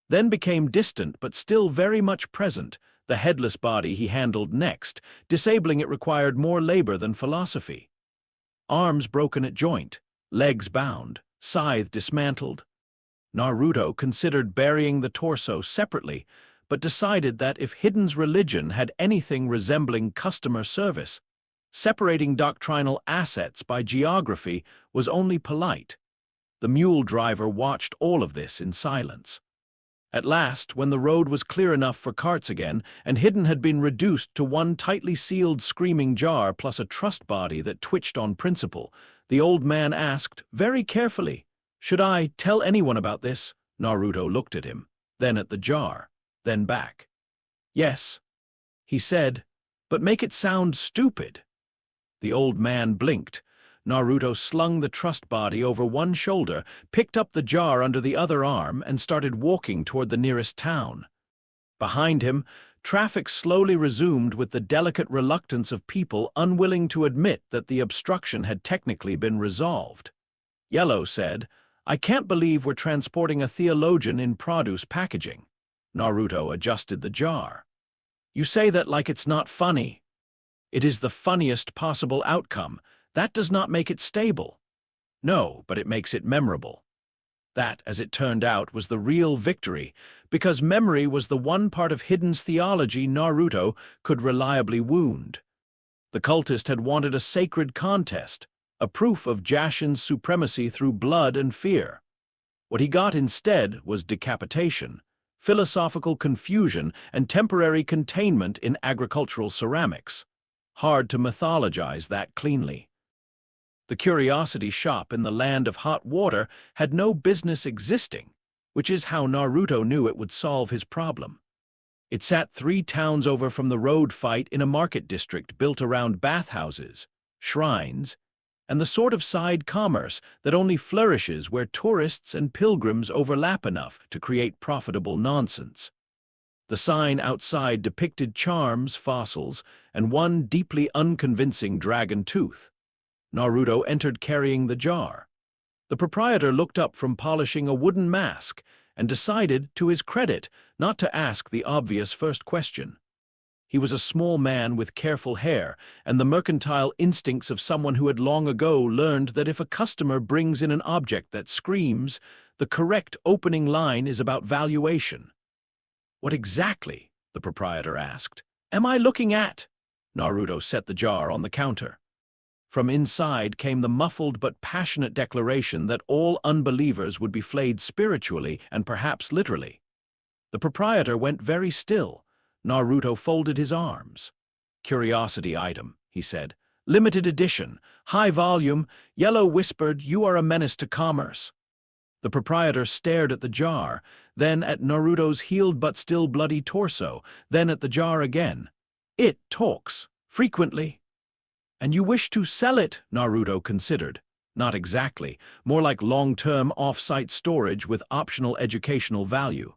then became distant but still very much present. The headless body he handled next. Disabling it required more labor than philosophy. Arms broken at joint, legs bound, scythe dismantled. Naruto considered burying the torso separately, but decided that if Hidden's religion had anything resembling customer service, separating doctrinal assets by geography was only polite. The mule driver watched all of this in silence. At last, when the road was clear enough for carts again, and Hidden had been reduced to one tightly sealed screaming jar plus a trust body that twitched on principle, the old man asked, very carefully, "Should I tell anyone about this?" Naruto looked at him, then at the jar, then back. "Yes," he said, "but make it sound stupid." The old man blinked. Naruto slung the trust body over one shoulder, picked up the jar under the other arm, and started walking toward the nearest town. Behind him, traffic slowly resumed with the delicate reluctance of people unwilling to admit that the obstruction had technically been resolved. Yellow said, "I can't believe we're transporting a theologian in produce packaging." Naruto adjusted the jar. "You say that like it's not funny." "It is the funniest possible outcome. That does not make it stable." "No, but it makes it memorable." That, as it turned out, was the real victory, because memory was the one part of Hidden's theology Naruto could reliably wound. The cultist had wanted a sacred contest, a proof of Jashin's supremacy through blood and fear. What he got instead was decapitation, philosophical confusion, and temporary containment in agricultural ceramics. Hard to mythologize that cleanly. The curiosity shop in the land of hot water had no business existing, which is how Naruto knew it would solve his problem. It sat 3 towns over from the road fight in a market district built around bathhouses, shrines, and the sort of side commerce that only flourishes where tourists and pilgrims overlap enough to create profitable nonsense. The sign outside depicted charms, fossils, and one deeply unconvincing dragon tooth. Naruto entered carrying the jar. The proprietor looked up from polishing a wooden mask and decided, to his credit, not to ask the obvious first question. He was a small man with careful hair and the mercantile instincts of someone who had long ago learned that if a customer brings in an object that screams, the correct opening line is about valuation. "What exactly?" the proprietor asked. "Am I looking at?" Naruto set the jar on the counter. From inside came the muffled but passionate declaration that all unbelievers would be flayed spiritually and perhaps literally. The proprietor went very still. Naruto folded his arms. "Curiosity item," he said. "Limited edition. High volume." Yellow whispered, "You are a menace to commerce." The proprietor stared at the jar, then at Naruto's healed but still bloody torso, then at the jar again. "It talks. Frequently." "And you wish to sell it?" Naruto considered. "Not exactly. More like long-term off-site storage with optional educational value."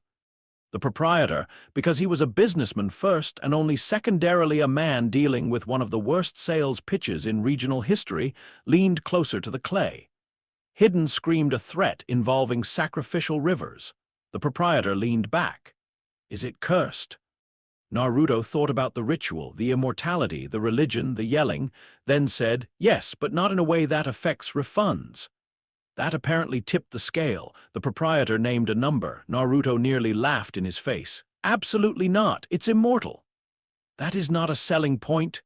The proprietor, because he was a businessman first and only secondarily a man dealing with one of the worst sales pitches in regional history, leaned closer to the clay. Hidden screamed a threat involving sacrificial rivers. The proprietor leaned back. Is it cursed? Naruto thought about the ritual, the immortality, the religion, the yelling, then said, yes, but not in a way that affects refunds. That apparently tipped the scale. The proprietor named a number. Naruto nearly laughed in his face. Absolutely not. It's immortal. That is not a selling point.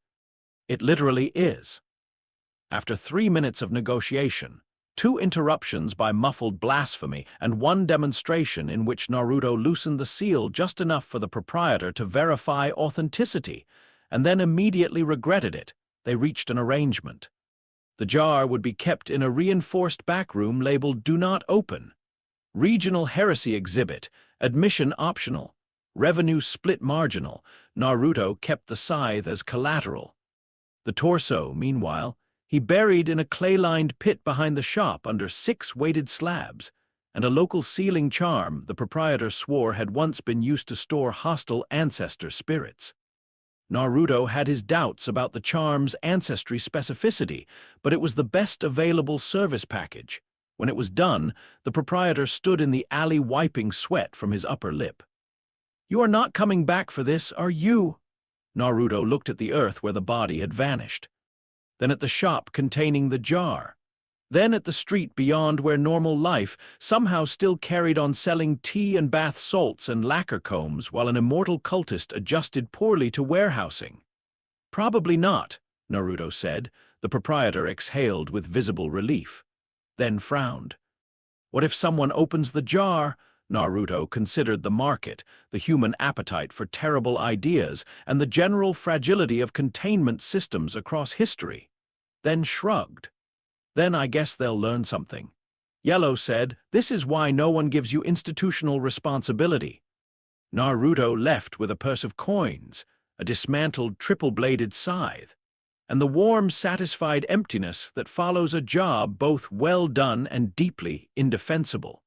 It literally is. After 3 minutes of negotiation, 2 interruptions by muffled blasphemy, and 1 demonstration in which Naruto loosened the seal just enough for the proprietor to verify authenticity, and then immediately regretted it, they reached an arrangement. The jar would be kept in a reinforced back room labeled Do Not Open. Regional Heresy Exhibit, admission optional, revenue split marginal. Naruto kept the scythe as collateral. The torso, meanwhile, he buried in a clay-lined pit behind the shop under 6 weighted slabs, and a local sealing charm the proprietor swore had once been used to store hostile ancestor spirits. Naruto had his doubts about the charm's ancestry specificity, but it was the best available service package. When it was done, the proprietor stood in the alley wiping sweat from his upper lip. You are not coming back for this, are you? Naruto looked at the earth where the body had vanished. Then at the shop containing the jar. Then at the street beyond where normal life somehow still carried on selling tea and bath salts and lacquer combs while an immortal cultist adjusted poorly to warehousing. Probably not, Naruto said. The proprietor exhaled with visible relief, then frowned. What if someone opens the jar? Naruto considered the market, the human appetite for terrible ideas, and the general fragility of containment systems across history. Then shrugged. Then I guess they'll learn something. Yellow said, this is why no one gives you institutional responsibility. Naruto left with a purse of coins, a dismantled triple-bladed scythe, and the warm, satisfied emptiness that follows a job both well done and deeply indefensible.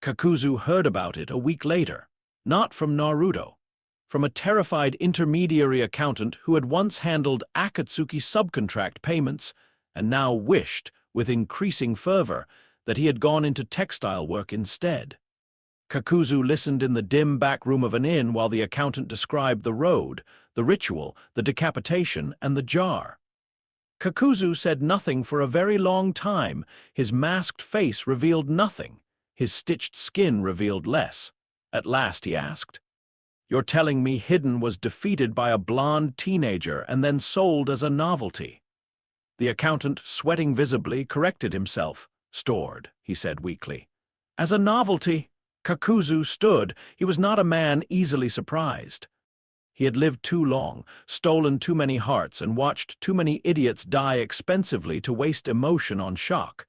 Kakuzu heard about it a week later, not from Naruto, from a terrified intermediary accountant who had once handled Akatsuki subcontract payments and now wished, with increasing fervor, that he had gone into textile work instead. Kakuzu listened in the dim back room of an inn while the accountant described the road, the ritual, the decapitation, and the jar. Kakuzu said nothing for a very long time. His masked face revealed nothing. His stitched skin revealed less. At last he asked, You're telling me Hidden was defeated by a blonde teenager and then sold as a novelty? The accountant, sweating visibly, corrected himself. Stored, he said weakly. As a novelty? Kakuzu stood. He was not a man easily surprised. He had lived too long, stolen too many hearts, and watched too many idiots die expensively to waste emotion on shock.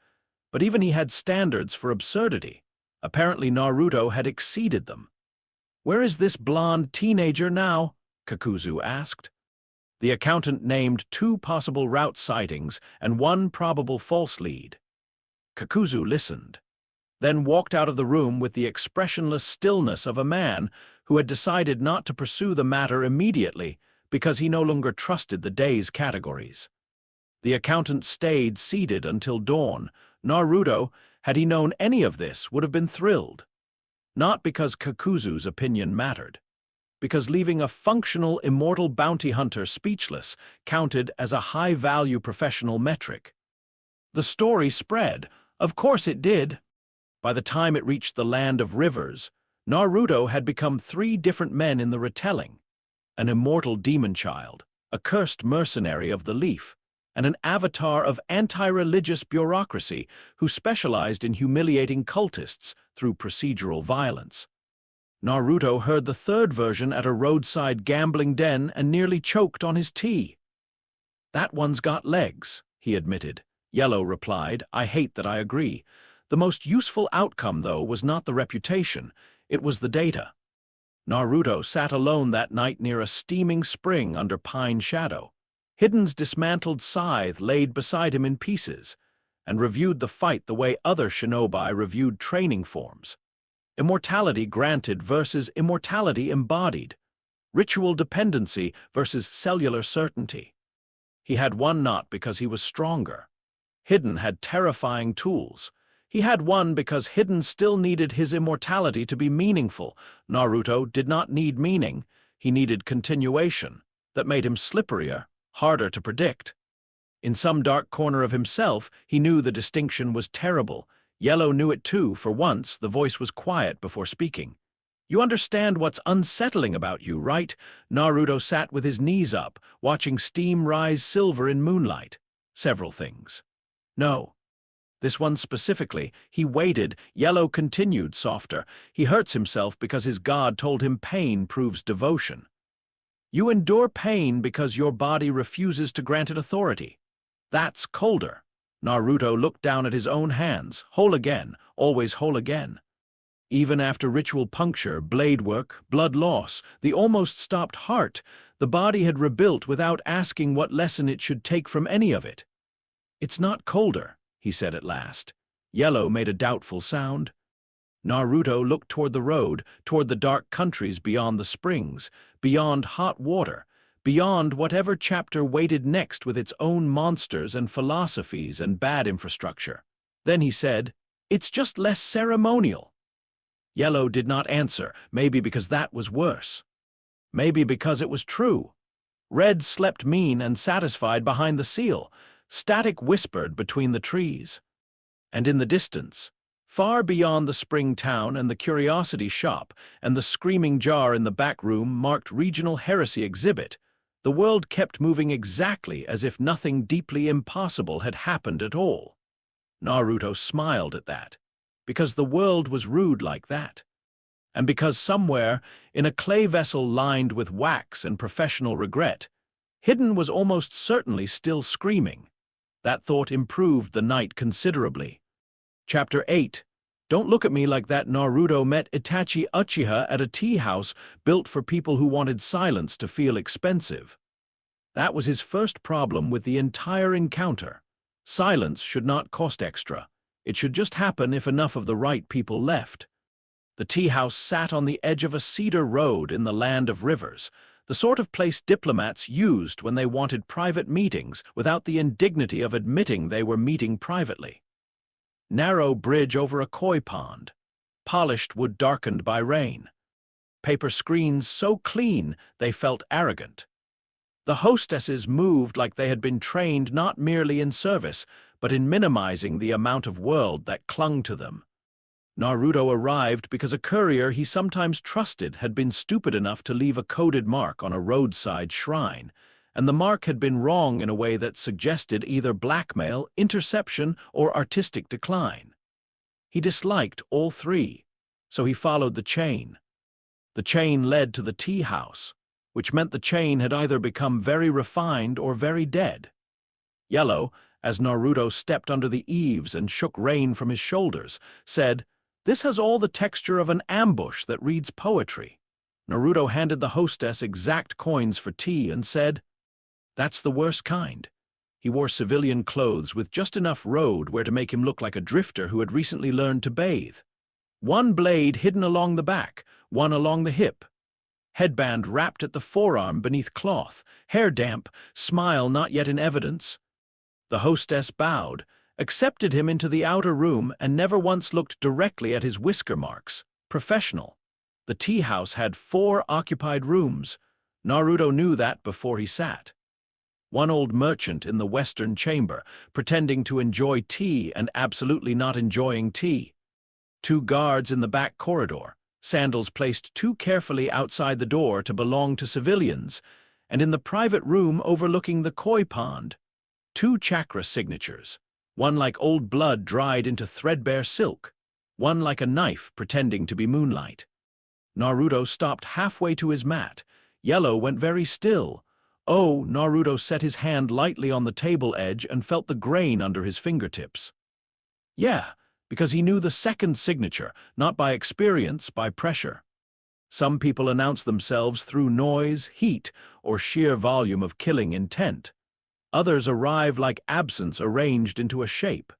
But even he had standards for absurdity. Apparently Naruto had exceeded them. Where is this blonde teenager now? Kakuzu asked. The accountant named 2 possible route sightings and 1 probable false lead. Kakuzu listened, then walked out of the room with the expressionless stillness of a man who had decided not to pursue the matter immediately because he no longer trusted the day's categories. The accountant stayed seated until dawn. Naruto, had he known any of this, would have been thrilled. Not because Kakuzu's opinion mattered, because leaving a functional immortal bounty hunter speechless counted as a high-value professional metric. The story spread. Of course it did. By the time it reached the land of rivers, Naruto had become 3 different men in the retelling: an immortal demon child, a cursed mercenary of the Leaf, and an avatar of anti-religious bureaucracy who specialized in humiliating cultists through procedural violence. Naruto heard the 3rd version at a roadside gambling den and nearly choked on his tea. That one's got legs, he admitted. Yellow replied, I hate that I agree. The most useful outcome, though, was not the reputation, it was the data. Naruto sat alone that night near a steaming spring under pine shadow. Hidden's dismantled scythe laid beside him in pieces, and reviewed the fight the way other shinobi reviewed training forms. Immortality granted versus immortality embodied. Ritual dependency versus cellular certainty. He had won not because he was stronger, Hidden had terrifying tools. He had one because Hidden still needed his immortality to be meaningful. Naruto did not need meaning. He needed continuation. That made him slipperier, harder to predict. In some dark corner of himself, he knew the distinction was terrible. Yellow knew it too. For once, the voice was quiet before speaking. You understand what's unsettling about you, right? Naruto sat with his knees up, watching steam rise silver in moonlight. Several things. No. This one specifically. He waited. Yellow continued, softer. He hurts himself because his god told him pain proves devotion. You endure pain because your body refuses to grant it authority. That's colder. Naruto looked down at his own hands. Whole again, always whole again. Even after ritual puncture, blade work, blood loss, the almost stopped heart, the body had rebuilt without asking what lesson it should take from any of it. It's not colder, he said at last. Yellow made a doubtful sound. Naruto looked toward the road, toward the dark countries beyond the springs, beyond hot water, beyond whatever chapter waited next with its own monsters and philosophies and bad infrastructure. Then he said, "It's just less ceremonial." Yellow did not answer, maybe because that was worse. Maybe because it was true. Red slept mean and satisfied behind the seal. Static whispered between the trees. And in the distance, far beyond the spring town and the curiosity shop and the screaming jar in the back room marked regional heresy exhibit, the world kept moving exactly as if nothing deeply impossible had happened at all. Naruto smiled at that, because the world was rude like that. And because somewhere, in a clay vessel lined with wax and professional regret, Hidden was almost certainly still screaming. That thought improved the night considerably. Chapter 8. Don't look at me like that. Naruto met Itachi Uchiha at a tea house built for people who wanted silence to feel expensive. That was his first problem with the entire encounter. Silence should not cost extra. It should just happen if enough of the right people left. The tea house sat on the edge of a cedar road in the land of rivers, the sort of place diplomats used when they wanted private meetings without the indignity of admitting they were meeting privately. Narrow bridge over a koi pond. Polished wood darkened by rain. Paper screens so clean they felt arrogant. The hostesses moved like they had been trained not merely in service, but in minimizing the amount of world that clung to them. Naruto arrived because a courier he sometimes trusted had been stupid enough to leave a coded mark on a roadside shrine, and the mark had been wrong in a way that suggested either blackmail, interception, or artistic decline. He disliked all three, so he followed the chain. The chain led to the tea house, which meant the chain had either become very refined or very dead. Yellow, as Naruto stepped under the eaves and shook rain from his shoulders, said, "This has all the texture of an ambush that reads poetry." Naruto handed the hostess exact coins for tea and said, "That's the worst kind." He wore civilian clothes with just enough road where to make him look like a drifter who had recently learned to bathe. One blade hidden along the back, one along the hip. Headband wrapped at the forearm beneath cloth, hair damp, smile not yet in evidence. The hostess bowed, accepted him into the outer room, and never once looked directly at his whisker marks. Professional. The tea house had 4 occupied rooms. Naruto knew that before he sat. One old merchant in the western chamber, pretending to enjoy tea and absolutely not enjoying tea. 2 guards in the back corridor, sandals placed too carefully outside the door to belong to civilians, and in the private room overlooking the koi pond, 2 chakra signatures, one like old blood dried into threadbare silk, one like a knife pretending to be moonlight. Naruto stopped halfway to his mat. Yellow went very still. Oh, Naruto set his hand lightly on the table edge and felt the grain under his fingertips. Yeah, because he knew the second signature, not by experience, by pressure. Some people announce themselves through noise, heat, or sheer volume of killing intent. Others arrive like absence arranged into a shape.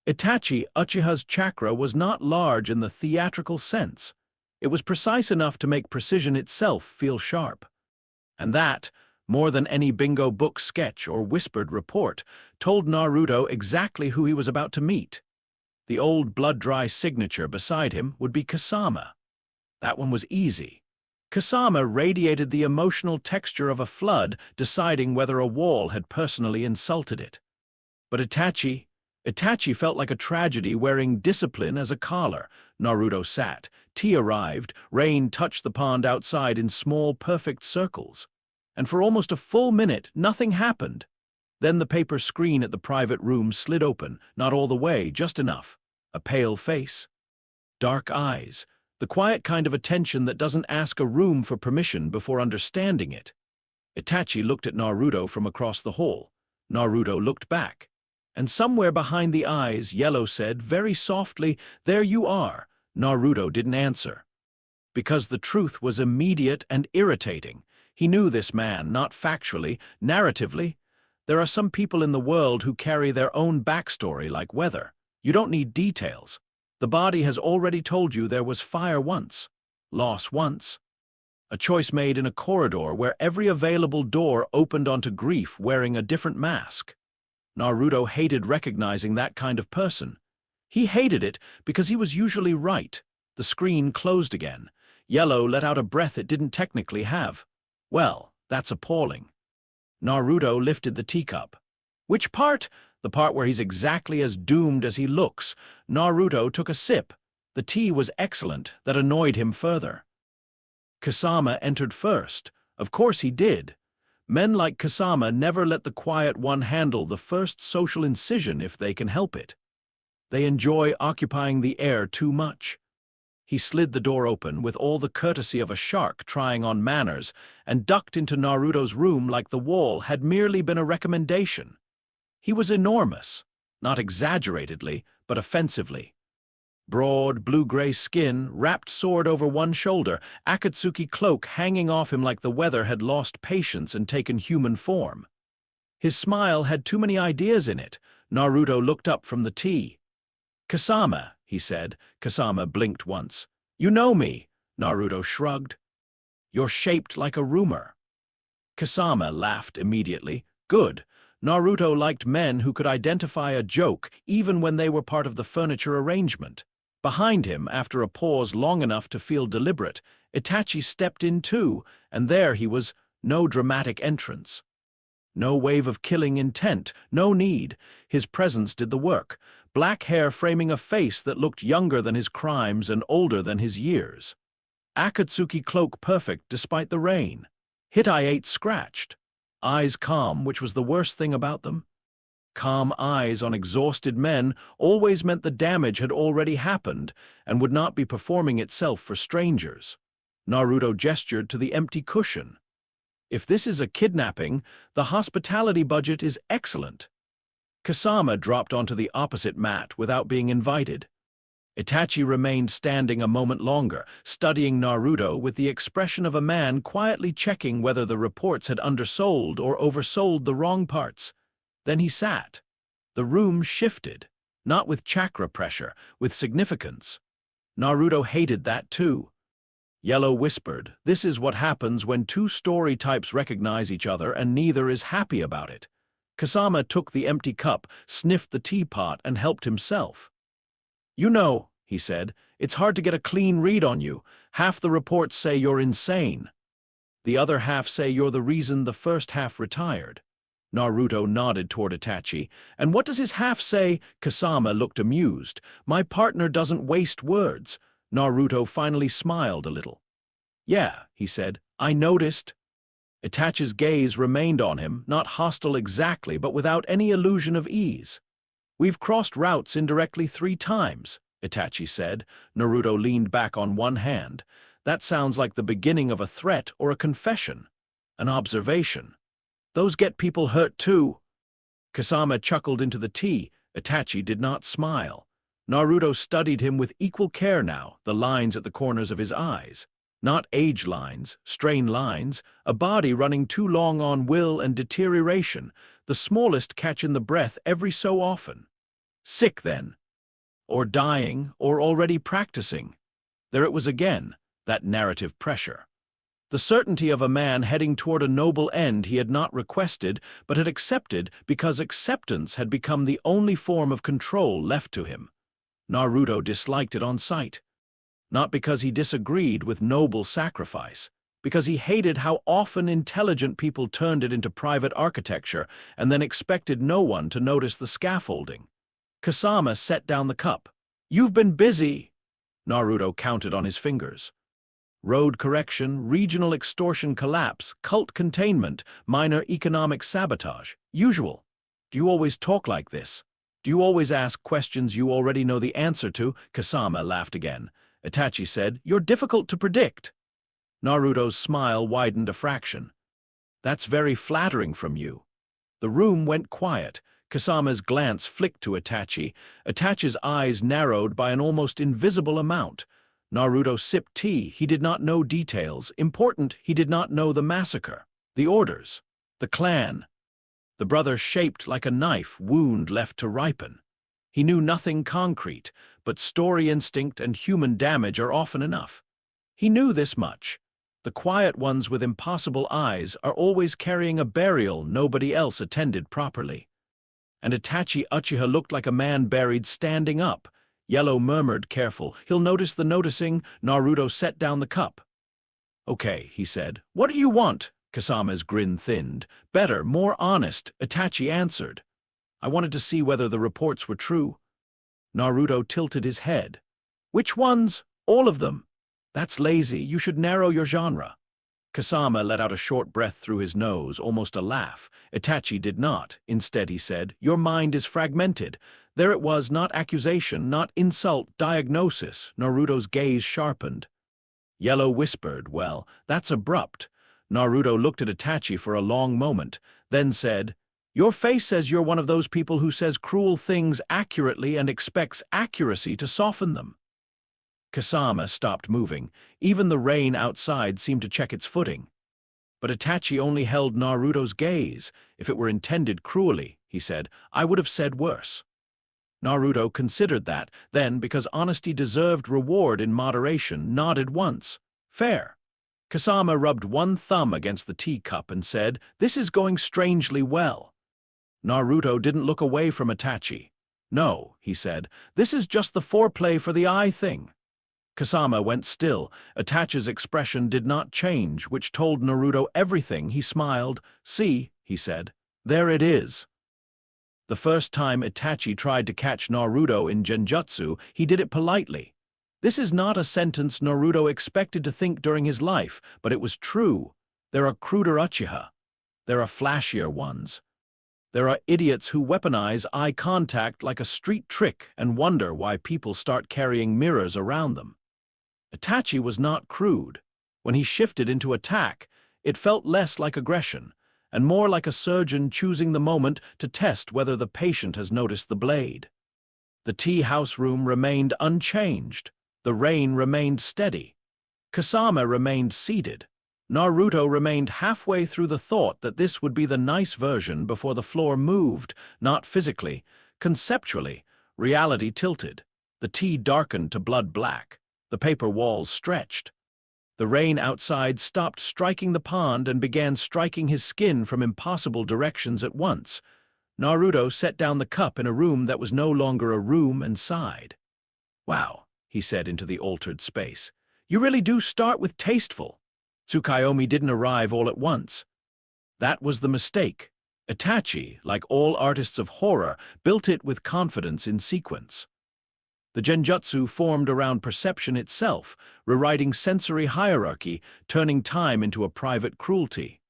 Itachi Uchiha's chakra was not large in the theatrical sense. It was precise enough to make precision itself feel sharp. And that, more than any bingo book sketch or whispered report, told Naruto exactly who he was about to meet. The old blood-dry signature beside him would be Kasama. That one was easy. Kasama radiated the emotional texture of a flood, deciding whether a wall had personally insulted it. But Itachi felt like a tragedy wearing discipline as a collar. Naruto sat. Tea arrived. Rain touched the pond outside in small, perfect circles. And for almost a full minute, nothing happened. Then the paper screen at the private room slid open, not all the way, just enough. A pale face. Dark eyes. The quiet kind of attention that doesn't ask a room for permission before understanding it. Itachi looked at Naruto from across the hall. Naruto looked back. And somewhere behind the eyes, Yellow said, very softly, "There you are." Naruto didn't answer. Because the truth was immediate and irritating. He knew this man, not factually, narratively. There are some people in the world who carry their own backstory like weather. You don't need details. The body has already told you there was fire once, loss once. A choice made in a corridor where every available door opened onto grief wearing a different mask. Naruto hated recognizing that kind of person. He hated it because he was usually right. The screen closed again. Yellow let out a breath it didn't technically have. Well, that's appalling. Naruto lifted the teacup. Which part? The part where he's exactly as doomed as he looks. Naruto took a sip. The tea was excellent. That annoyed him further. Kasama entered first. Of course he did. Men like Kasama never let the quiet one handle the first social incision if they can help it. They enjoy occupying the air too much. He slid the door open with all the courtesy of a shark trying on manners and ducked into Naruto's room like the wall had merely been a recommendation. He was enormous, not exaggeratedly, but offensively. Broad, blue-gray skin, wrapped sword over one shoulder, Akatsuki cloak hanging off him like the weather had lost patience and taken human form. His smile had too many ideas in it. Naruto looked up from the tea. "Kasama," he said. Kasama blinked once. "You know me." Naruto shrugged. "You're shaped like a rumor." Kasama laughed immediately. Good. Naruto liked men who could identify a joke even when they were part of the furniture arrangement. Behind him, after a pause long enough to feel deliberate, Itachi stepped in too, and there he was, no dramatic entrance. No wave of killing intent, no need. His presence did the work, black hair framing a face that looked younger than his crimes and older than his years. Akatsuki cloak perfect despite the rain. Hittite scratched. Eyes calm, which was the worst thing about them. Calm eyes on exhausted men always meant the damage had already happened and would not be performing itself for strangers. Naruto gestured to the empty cushion. If this is a kidnapping, the hospitality budget is excellent. Kasama dropped onto the opposite mat without being invited. Itachi remained standing a moment longer, studying Naruto with the expression of a man quietly checking whether the reports had undersold or oversold the wrong parts. Then he sat. The room shifted, not with chakra pressure, with significance. Naruto hated that too. Yellow whispered, "This is what happens when two story types recognize each other and neither is happy about it." Kasama took the empty cup, sniffed the teapot, and helped himself. "You know," he said, "it's hard to get a clean read on you. Half the reports say you're insane. The other half say you're the reason the first half retired." Naruto nodded toward Itachi. "And what does his half say?" Kasama looked amused. "My partner doesn't waste words." Naruto finally smiled a little. "Yeah," he said, "I noticed." Itachi's gaze remained on him, not hostile exactly, but without any illusion of ease. "We've crossed routes indirectly 3 times, Itachi said. Naruto leaned back on one hand. "That sounds like the beginning of a threat or a confession. An observation. Those get people hurt too." Kasama chuckled into the tea. Itachi did not smile. Naruto studied him with equal care now, the lines at the corners of his eyes. Not age lines, strain lines, a body running too long on will and deterioration, the smallest catch in the breath every so often. Sick then. Or dying, or already practicing. There it was again, that narrative pressure. The certainty of a man heading toward a noble end he had not requested but had accepted because acceptance had become the only form of control left to him. Naruto disliked it on sight. Not because he disagreed with noble sacrifice, because he hated how often intelligent people turned it into private architecture and then expected no one to notice the scaffolding. Kasama set down the cup. "You've been busy." Naruto counted on his fingers. Road correction, regional extortion collapse, cult containment, minor economic sabotage. Usual. Do you always talk like this? Do you always ask questions you already know the answer to? Kasama laughed again. Itachi said, "You're difficult to predict." Naruto's smile widened a fraction. "That's very flattering from you." The room went quiet. Kasama's glance flicked to Itachi. Itachi's eyes narrowed by an almost invisible amount. Naruto sipped tea. He did not know details. Important, he did not know the massacre, the orders, the clan. The brother shaped like a knife, wound left to ripen. He knew nothing concrete, but story instinct and human damage are often enough. He knew this much. The quiet ones with impossible eyes are always carrying a burial nobody else attended properly. And Itachi Uchiha looked like a man buried standing up. Yellow murmured, "Careful, he'll notice the noticing." Naruto set down the cup. "Okay," he said. "What do you want?" Kasama's grin thinned. "Better, more honest," Itachi answered. "I wanted to see whether the reports were true." Naruto tilted his head. "Which ones?" "All of them." "That's lazy. You should narrow your genre." Kasama let out a short breath through his nose, almost a laugh. Itachi did not. Instead, he said, "Your mind is fragmented." There it was, not accusation, not insult, diagnosis. Naruto's gaze sharpened. Yellow whispered, "Well, that's abrupt." Naruto looked at Itachi for a long moment, then said, "Your face says you're one of those people who says cruel things accurately and expects accuracy to soften them." Kasama stopped moving. Even the rain outside seemed to check its footing. But Itachi only held Naruto's gaze. "If it were intended cruelly," he said, "I would have said worse." Naruto considered that, then, because honesty deserved reward in moderation, nodded once. "Fair." Kasama rubbed one thumb against the teacup and said, "This is going strangely well." Naruto didn't look away from Itachi. "No," he said, "this is just the foreplay for the eye thing." Kasama went still. Itachi's expression did not change, which told Naruto everything. He smiled. "See," he said, "there it is." The first time Itachi tried to catch Naruto in genjutsu, he did it politely. This is not a sentence Naruto expected to think during his life, but it was true. There are cruder Uchiha. There are flashier ones. There are idiots who weaponize eye contact like a street trick and wonder why people start carrying mirrors around them. Itachi was not crude. When he shifted into attack, it felt less like aggression, and more like a surgeon choosing the moment to test whether the patient has noticed the blade. The tea-house room remained unchanged. The rain remained steady. Kasama remained seated. Naruto remained halfway through the thought that this would be the nice version before the floor moved, not physically, conceptually. Reality tilted. The tea darkened to blood black. The paper walls stretched. The rain outside stopped striking the pond and began striking his skin from impossible directions at once. Naruto set down the cup in a room that was no longer a room and sighed. "Wow," he said into the altered space. "You really do start with tasteful." Tsukuyomi didn't arrive all at once. That was the mistake. Itachi, like all artists of horror, built it with confidence in sequence. The genjutsu formed around perception itself, rewriting sensory hierarchy, turning time into a private cruelty.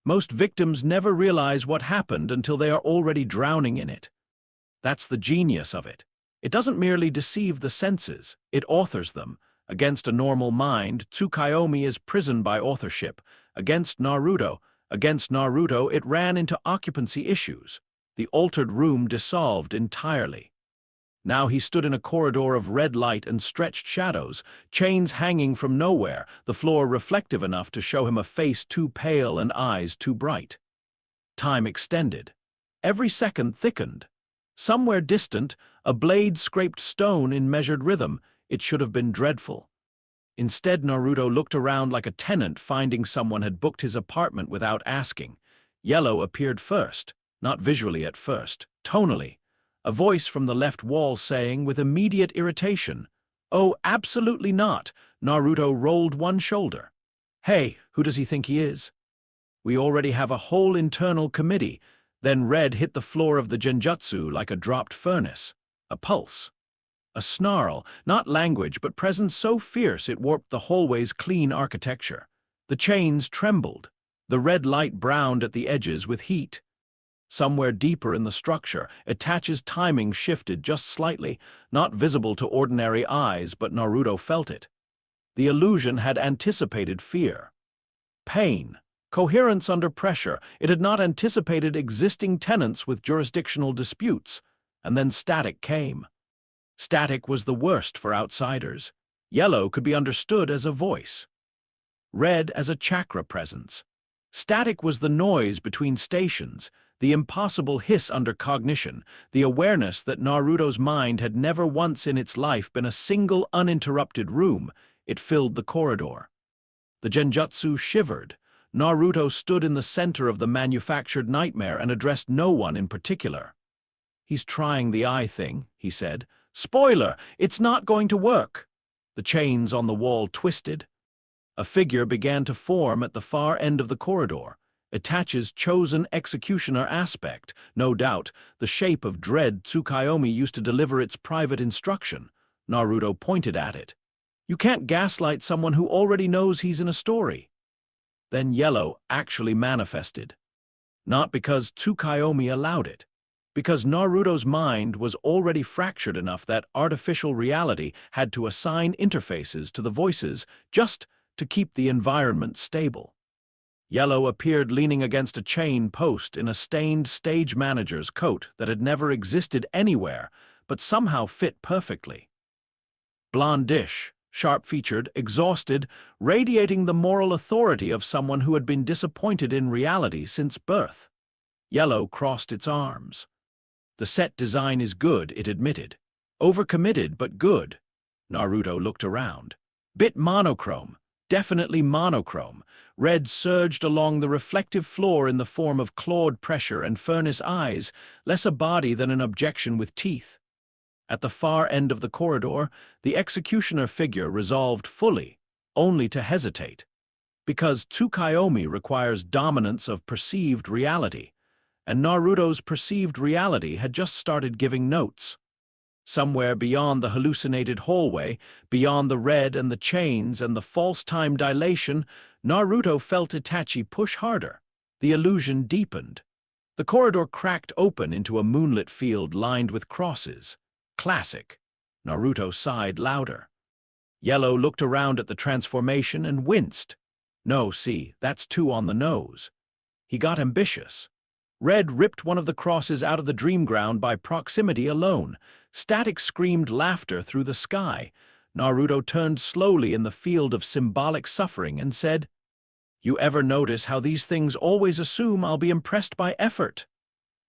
Most victims never realize what happened until they are already drowning in it. That's the genius of it. It doesn't merely deceive the senses, it authors them. Against a normal mind, Tsukuyomi is prisoned by authorship. Against Naruto, it ran into occupancy issues. The altered room dissolved entirely. Now he stood in a corridor of red light and stretched shadows, chains hanging from nowhere, the floor reflective enough to show him a face too pale and eyes too bright. Time extended. Every second thickened. Somewhere distant, a blade scraped stone in measured rhythm. It should have been dreadful. Instead, Naruto looked around like a tenant finding someone had booked his apartment without asking. Yellow appeared first, not visually at first, tonally. A voice from the left wall saying with immediate irritation, "Oh, absolutely not." Naruto rolled one shoulder. "Hey, who does he think he is? We already have a whole internal committee." Then Red hit the floor of the genjutsu like a dropped furnace. A pulse. A snarl, not language but presence so fierce it warped the hallway's clean architecture. The chains trembled. The red light browned at the edges with heat. Somewhere deeper in the structure, Itachi's timing shifted just slightly, not visible to ordinary eyes, but Naruto felt it. The illusion had anticipated fear. Pain. Coherence under pressure. It had not anticipated existing tenants with jurisdictional disputes. And then static came. Static was the worst for outsiders. Yellow could be understood as a voice. Red as a chakra presence. Static was the noise between stations, the impossible hiss under cognition, the awareness that Naruto's mind had never once in its life been a single uninterrupted room. It filled the corridor. The genjutsu shivered. Naruto stood in the center of the manufactured nightmare and addressed no one in particular. "He's trying the eye thing," he said. "Spoiler, it's not going to work." The chains on the wall twisted. A figure began to form at the far end of the corridor. Itachi's chosen executioner aspect, no doubt, the shape of dread Tsukuyomi used to deliver its private instruction. Naruto pointed at it. "You can't gaslight someone who already knows he's in a story." Then Yellow actually manifested. Not because Tsukuyomi allowed it. Because Naruto's mind was already fractured enough that artificial reality had to assign interfaces to the voices just to keep the environment stable. Yellow appeared leaning against a chain post in a stained stage manager's coat that had never existed anywhere, but somehow fit perfectly. Blondish, sharp-featured, exhausted, radiating the moral authority of someone who had been disappointed in reality since birth. Yellow crossed its arms. "The set design is good," it admitted. "Overcommitted, but good." Naruto looked around. Bit monochrome. Definitely monochrome. Red surged along the reflective floor in the form of clawed pressure and furnace eyes, less a body than an objection with teeth. At the far end of the corridor, the executioner figure resolved fully, only to hesitate. Because Tsukuyomi requires dominance of perceived reality, and Naruto's perceived reality had just started giving notes. Somewhere beyond the hallucinated hallway, beyond the red and the chains and the false time dilation, Naruto felt Itachi push harder. The illusion deepened. The corridor cracked open into a moonlit field lined with crosses. Classic. Naruto sighed louder. Yellow looked around at the transformation and winced. "No, see, that's too on the nose." He got ambitious. Red ripped one of the crosses out of the dream ground by proximity alone. Static screamed laughter through the sky. Naruto turned slowly in the field of symbolic suffering and said, "You ever notice how these things always assume I'll be impressed by effort?"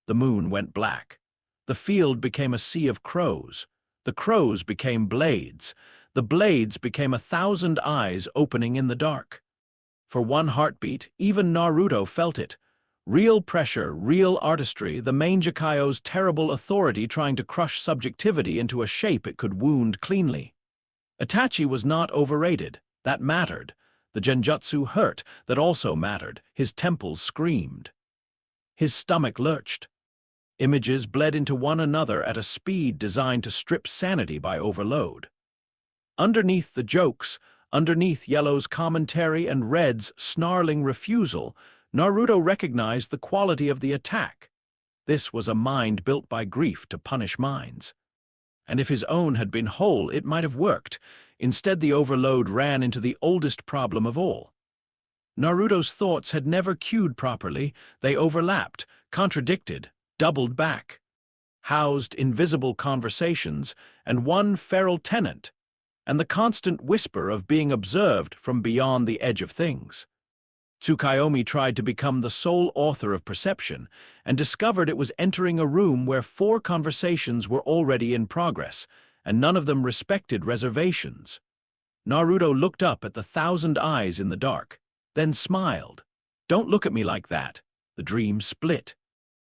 The moon went black. The field became a sea of crows. The crows became blades. The blades became 1,000 eyes opening in the dark. For one heartbeat, even Naruto felt it. Real pressure, real artistry, the Mangekyo's terrible authority trying to crush subjectivity into a shape it could wound cleanly. Itachi was not overrated. That mattered. The genjutsu hurt. That also mattered. His temples screamed. His stomach lurched. Images bled into one another at a speed designed to strip sanity by overload. Underneath the jokes, underneath Yellow's commentary and Red's snarling refusal, Naruto recognized the quality of the attack. This was a mind built by grief to punish minds. And if his own had been whole, it might have worked. Instead, the overload ran into the oldest problem of all. Naruto's thoughts had never queued properly. They overlapped, contradicted, doubled back. Housed invisible conversations and one feral tenant, and the constant whisper of being observed from beyond the edge of things. Tsukuyomi tried to become the sole author of perception and discovered it was entering a room where 4 conversations were already in progress, and none of them respected reservations. Naruto looked up at the thousand eyes in the dark, then smiled. Don't look at me like that. The dream split.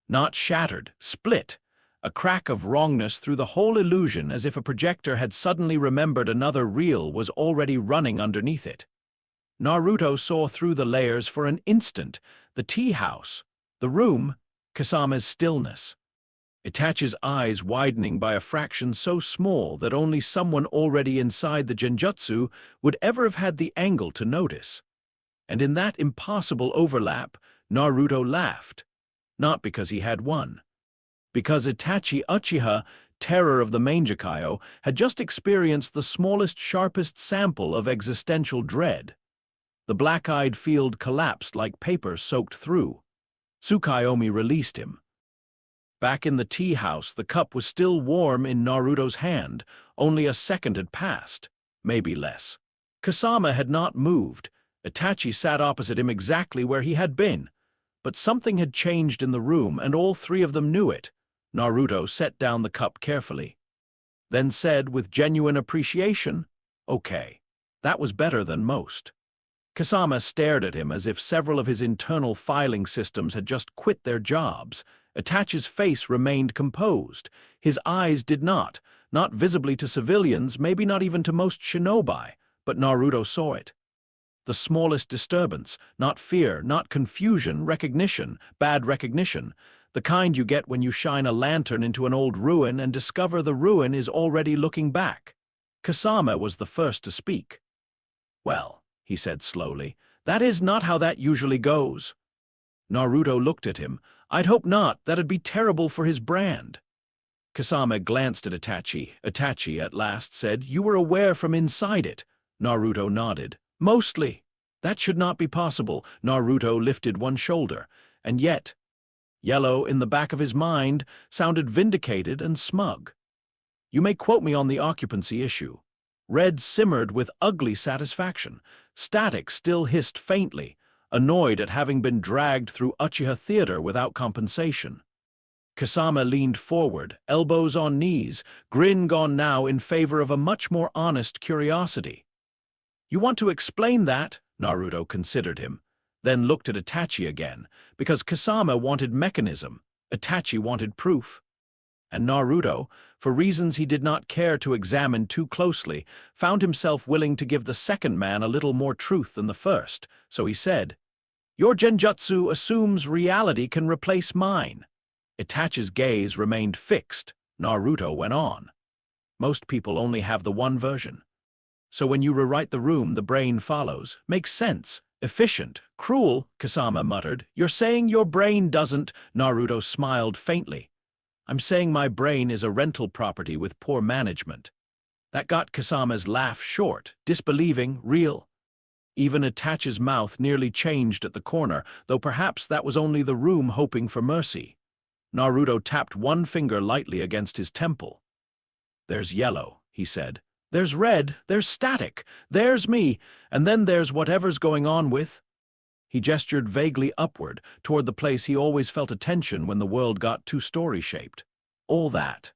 Not shattered, split. A crack of wrongness through the whole illusion, as if a projector had suddenly remembered another reel was already running underneath it. Naruto saw through the layers for an instant, the tea house, the room, Kasama's stillness. Itachi's eyes widening by a fraction so small that only someone already inside the genjutsu would ever have had the angle to notice. And in that impossible overlap, Naruto laughed. Not because he had won. Because Itachi Uchiha, terror of the Mangekyo, had just experienced the smallest, sharpest sample of existential dread. The black-eyed field collapsed like paper soaked through. Tsukuyomi released him. Back in the tea house, the cup was still warm in Naruto's hand. Only a second had passed, maybe less. Kasama had not moved. Itachi sat opposite him exactly where he had been. But something had changed in the room, and all three of them knew it. Naruto set down the cup carefully. Then said with genuine appreciation, "Okay, that was better than most." Kasama stared at him as if several of his internal filing systems had just quit their jobs. Itachi's face remained composed. His eyes did not visibly to civilians, maybe not even to most shinobi, but Naruto saw it. The smallest disturbance, not fear, not confusion, recognition, bad recognition, the kind you get when you shine a lantern into an old ruin and discover the ruin is already looking back. Kasama was the first to speak. "Well," he said slowly, "that is not how that usually goes." Naruto looked at him. "I'd hope not. That'd be terrible for his brand." Kasama glanced at Itachi. Itachi at last said, "You were aware from inside it." Naruto nodded. "Mostly. That should not be possible." Naruto lifted one shoulder. And yet, yellow in the back of his mind sounded vindicated and smug. "You may quote me on the occupancy issue." Red simmered with ugly satisfaction. Static still hissed faintly, annoyed at having been dragged through Uchiha Theater without compensation. Kasama leaned forward, elbows on knees, grin gone now in favor of a much more honest curiosity. "You want to explain that?" Naruto considered him, then looked at Itachi again, because Kasama wanted mechanism, Itachi wanted proof. And Naruto, for reasons he did not care to examine too closely, found himself willing to give the second man a little more truth than the first, so he said, "Your genjutsu assumes reality can replace mine." Itachi's gaze remained fixed. Naruto went on. "Most people only have the one version. So when you rewrite the room, the brain follows. Makes sense. Efficient. Cruel," Kasama muttered. "You're saying your brain doesn't?" Naruto smiled faintly. "I'm saying my brain is a rental property with poor management." That got Kasama's laugh short, disbelieving, real. Even Itachi's mouth nearly changed at the corner, though perhaps that was only the room hoping for mercy. Naruto tapped one finger lightly against his temple. "There's yellow," he said. "There's red, there's static, there's me, and then there's whatever's going on with—" He gestured vaguely upward, toward the place he always felt a tension when the world got too story-shaped. "All that."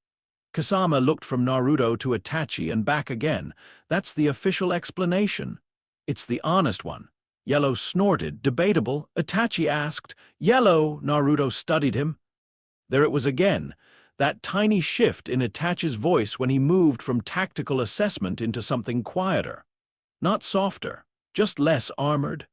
Kasama looked from Naruto to Itachi and back again. "That's the official explanation. It's the honest one." Yellow snorted. "Debatable?" Itachi asked. "Yellow," Naruto studied him. There it was again, that tiny shift in Itachi's voice when he moved from tactical assessment into something quieter. Not softer, just less armored.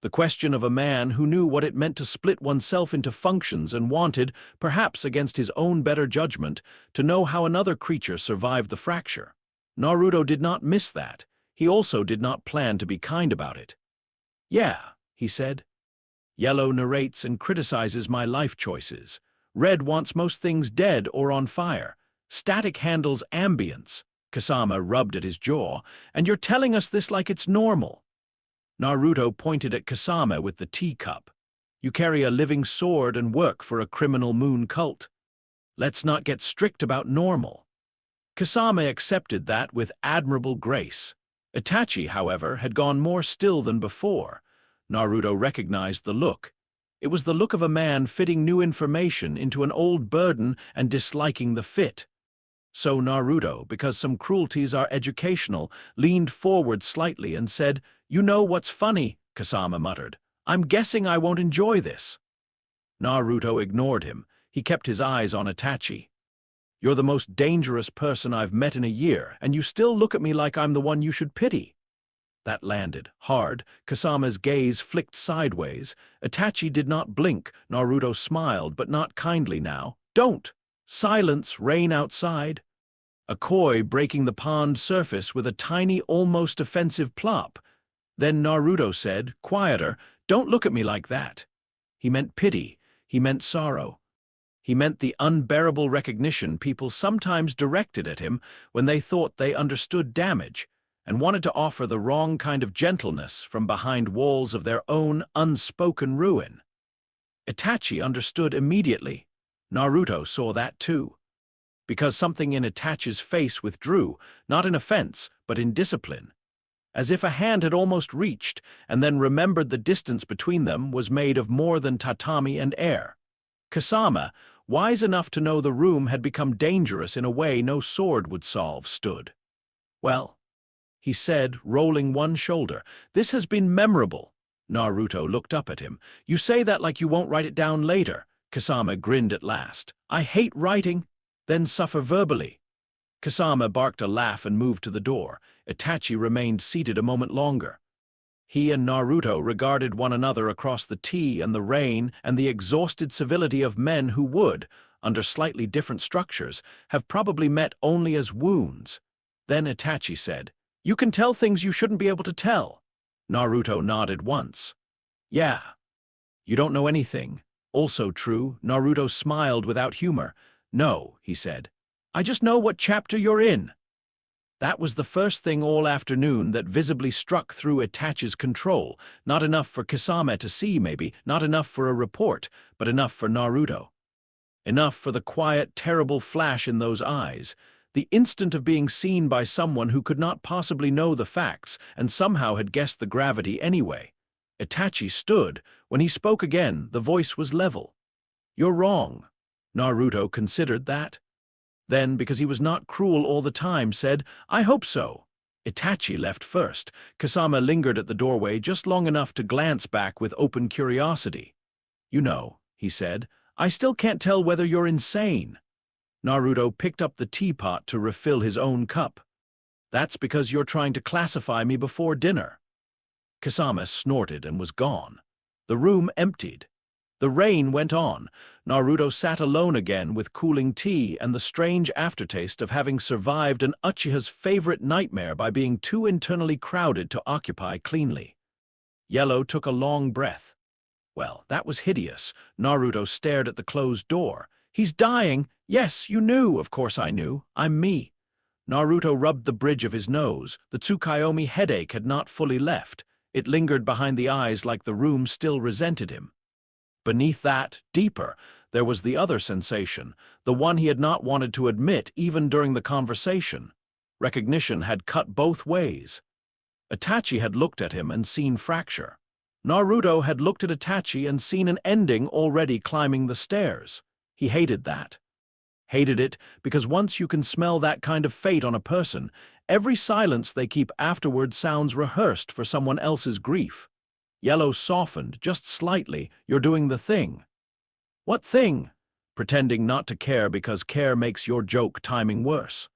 The question of a man who knew what it meant to split oneself into functions and wanted, perhaps against his own better judgment, to know how another creature survived the fracture. Naruto did not miss that. He also did not plan to be kind about it. "Yeah," he said. "Yellow narrates and criticizes my life choices. Red wants most things dead or on fire. Static handles ambience." Kasama rubbed at his jaw. "And you're telling us this like it's normal." Naruto pointed at Kasama with the teacup. "You carry a living sword and work for a criminal moon cult. Let's not get strict about normal." Kasama accepted that with admirable grace. Itachi, however, had gone more still than before. Naruto recognized the look. It was the look of a man fitting new information into an old burden and disliking the fit. So Naruto, because some cruelties are educational, leaned forward slightly and said, "You know what's funny?" Kasama muttered. "I'm guessing I won't enjoy this." Naruto ignored him. He kept his eyes on Itachi. "You're the most dangerous person I've met in a year, and you still look at me like I'm the one you should pity." That landed hard. Kasama's gaze flicked sideways. Itachi did not blink. Naruto smiled, but not kindly now. "Don't! Silence, rain outside." A koi breaking the pond surface with a tiny, almost offensive plop. Then Naruto said, quieter, "Don't look at me like that." He meant pity. He meant sorrow. He meant the unbearable recognition people sometimes directed at him when they thought they understood damage and wanted to offer the wrong kind of gentleness from behind walls of their own unspoken ruin. Itachi understood immediately. Naruto saw that too. Because something in Itachi's face withdrew, not in offense, but in discipline. As if a hand had almost reached, and then remembered the distance between them was made of more than tatami and air. Kasama, wise enough to know the room had become dangerous in a way no sword would solve, stood. "Well," he said, rolling one shoulder, "this has been memorable." Naruto looked up at him. "You say that like you won't write it down later." Kasama grinned at last. "I hate writing, then suffer verbally." Kasama barked a laugh and moved to the door. Itachi remained seated a moment longer. He and Naruto regarded one another across the tea and the rain and the exhausted civility of men who would, under slightly different structures, have probably met only as wounds. Then Itachi said, "You can tell things you shouldn't be able to tell." Naruto nodded once. "Yeah. You don't know anything." "Also true." Naruto smiled without humor. "No," he said. "I just know what chapter you're in." That was the first thing all afternoon that visibly struck through Itachi's control. Not enough for Kasama to see, maybe, not enough for a report, but enough for Naruto. Enough for the quiet, terrible flash in those eyes, the instant of being seen by someone who could not possibly know the facts and somehow had guessed the gravity anyway. Itachi stood. When he spoke again, the voice was level. "You're wrong." Naruto considered that. Then, because he was not cruel all the time, said, "I hope so." Itachi left first. Kasama lingered at the doorway just long enough to glance back with open curiosity. "You know," he said, "I still can't tell whether you're insane." Naruto picked up the teapot to refill his own cup. "That's because you're trying to classify me before dinner." Kasama snorted and was gone. The room emptied. The rain went on. Naruto sat alone again with cooling tea and the strange aftertaste of having survived an Uchiha's favorite nightmare by being too internally crowded to occupy cleanly. Yellow took a long breath. Well, that was hideous. Naruto stared at the closed door. "He's dying." "Yes, you knew." "Of course I knew. I'm me." Naruto rubbed the bridge of his nose. The Tsukuyomi headache had not fully left. It lingered behind the eyes like the room still resented him. Beneath that, deeper, there was the other sensation, the one he had not wanted to admit even during the conversation. Recognition had cut both ways. Itachi had looked at him and seen fracture. Naruto had looked at Itachi and seen an ending already climbing the stairs. He hated that. Hated it because once you can smell that kind of fate on a person, every silence they keep afterward sounds rehearsed for someone else's grief. Yellow softened, just slightly. "You're doing the thing." "What thing?" "Pretending not to care because care makes your joke timing worse."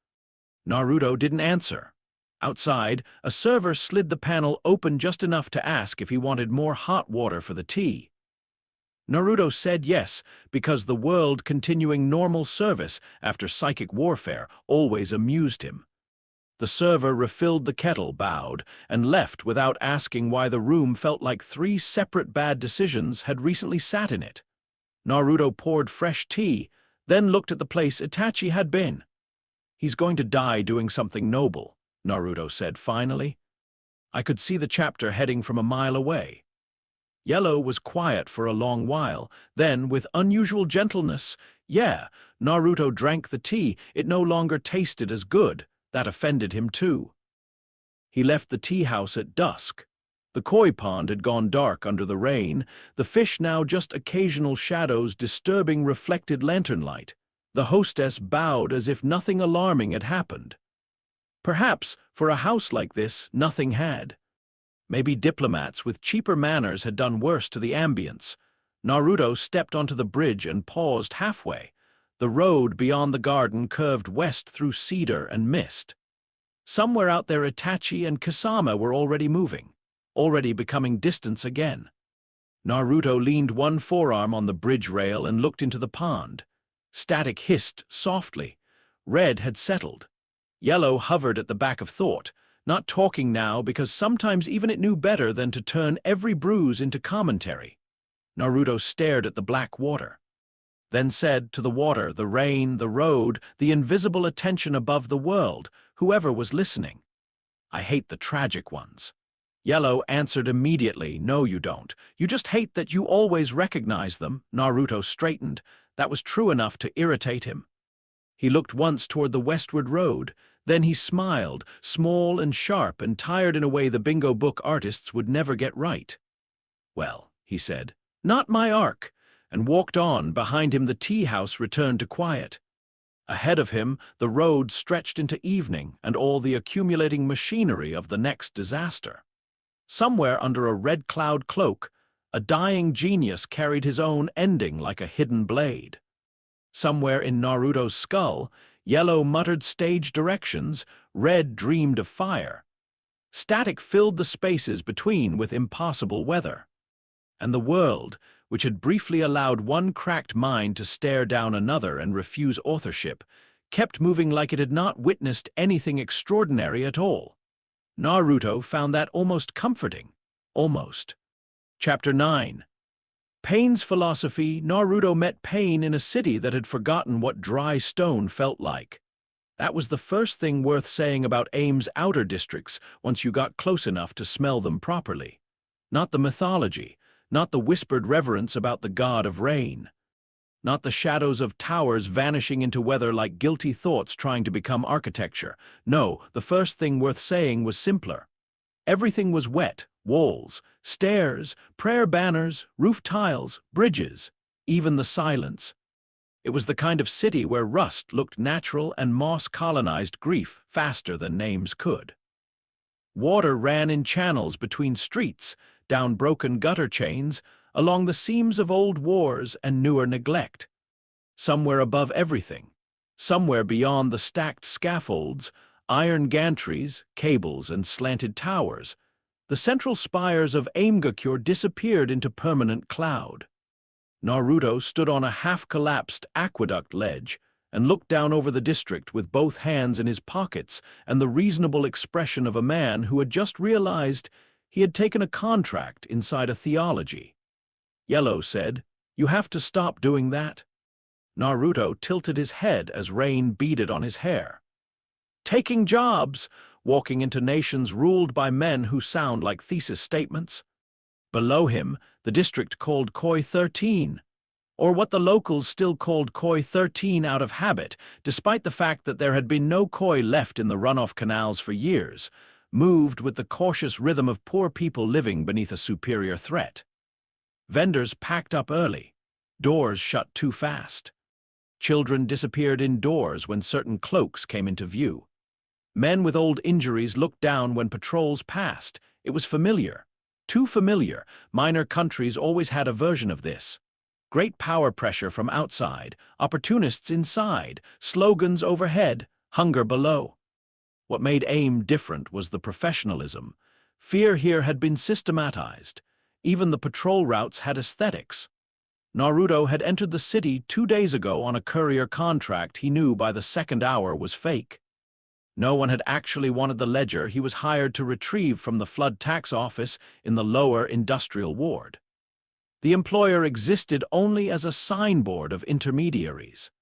Naruto didn't answer. Outside, a server slid the panel open just enough to ask if he wanted more hot water for the tea. Naruto said yes, because the world continuing normal service after psychic warfare always amused him. The server refilled the kettle, bowed, and left without asking why the room felt like 3 separate bad decisions had recently sat in it. Naruto poured fresh tea, then looked at the place Itachi had been. "He's going to die doing something noble," Naruto said finally. "I could see the chapter heading from a mile away." Yellow was quiet for a long while, then, with unusual gentleness, "Yeah." Naruto drank the tea. It no longer tasted as good. That offended him too. He left the tea house at dusk. The koi pond had gone dark under the rain, the fish now just occasional shadows disturbing reflected lantern light. The hostess bowed as if nothing alarming had happened. Perhaps, for a house like this, nothing had. Maybe diplomats with cheaper manners had done worse to the ambience. Naruto stepped onto the bridge and paused halfway. The road beyond the garden curved west through cedar and mist. Somewhere out there Itachi and Kasama were already moving, already becoming distance again. Naruto leaned one forearm on the bridge rail and looked into the pond. Static hissed softly. Red had settled. Yellow hovered at the back of thought, not talking now because sometimes even it knew better than to turn every bruise into commentary. Naruto stared at the black water, then said to the water, the rain, the road, the invisible attention above the world, whoever was listening, "I hate the tragic ones." Yellow answered immediately, "No, you don't. You just hate that you always recognize them." Naruto straightened. That was true enough to irritate him. He looked once toward the westward road. Then he smiled, small and sharp and tired in a way the bingo book artists would never get right. "Well," he said, "not my arc," and walked on. Behind him the tea house returned to quiet. Ahead of him the road stretched into evening and all the accumulating machinery of the next disaster. Somewhere under a red cloud cloak, a dying genius carried his own ending like a hidden blade. Somewhere in Naruto's skull, Yellow muttered stage directions, Red dreamed of fire. Static filled the spaces between with impossible weather. And the world, which had briefly allowed one cracked mind to stare down another and refuse authorship, kept moving like it had not witnessed anything extraordinary at all. Naruto found that almost comforting. Almost. Chapter 9. Pain's philosophy. Naruto met Pain in a city that had forgotten what dry stone felt like. That was the first thing worth saying about AIM's outer districts once you got close enough to smell them properly. Not the mythology, not the whispered reverence about the god of rain. Not the shadows of towers vanishing into weather like guilty thoughts trying to become architecture. No, the first thing worth saying was simpler. Everything was wet. Walls, stairs, prayer banners, roof tiles, bridges, even the silence. It was the kind of city where rust looked natural and moss colonized grief faster than names could. Water ran in channels between streets, down broken gutter chains, along the seams of old wars and newer neglect. Somewhere above everything, somewhere beyond the stacked scaffolds, iron gantries, cables, and slanted towers, the central spires of Aimgakure disappeared into permanent cloud. Naruto stood on a half-collapsed aqueduct ledge and looked down over the district with both hands in his pockets and the reasonable expression of a man who had just realized he had taken a contract inside a theology. Yellow said, "You have to stop doing that." Naruto tilted his head as rain beaded on his hair. "Taking jobs, walking into nations ruled by men who sound like thesis statements." Below him, the district called Koi 13, or what the locals still called Koi 13 out of habit, despite the fact that there had been no koi left in the runoff canals for years, moved with the cautious rhythm of poor people living beneath a superior threat. Vendors packed up early. Doors shut too fast. Children disappeared indoors when certain cloaks came into view. Men with old injuries looked down when patrols passed. It was familiar. Too familiar. Minor countries always had a version of this. Great power pressure from outside, opportunists inside, slogans overhead, hunger below. What made AIM different was the professionalism. Fear here had been systematized. Even the patrol routes had aesthetics. Naruto had entered the city 2 days ago on a courier contract he knew by the second hour was fake. No one had actually wanted the ledger he was hired to retrieve from the flood tax office in the lower industrial ward. The employer existed only as a signboard of intermediaries.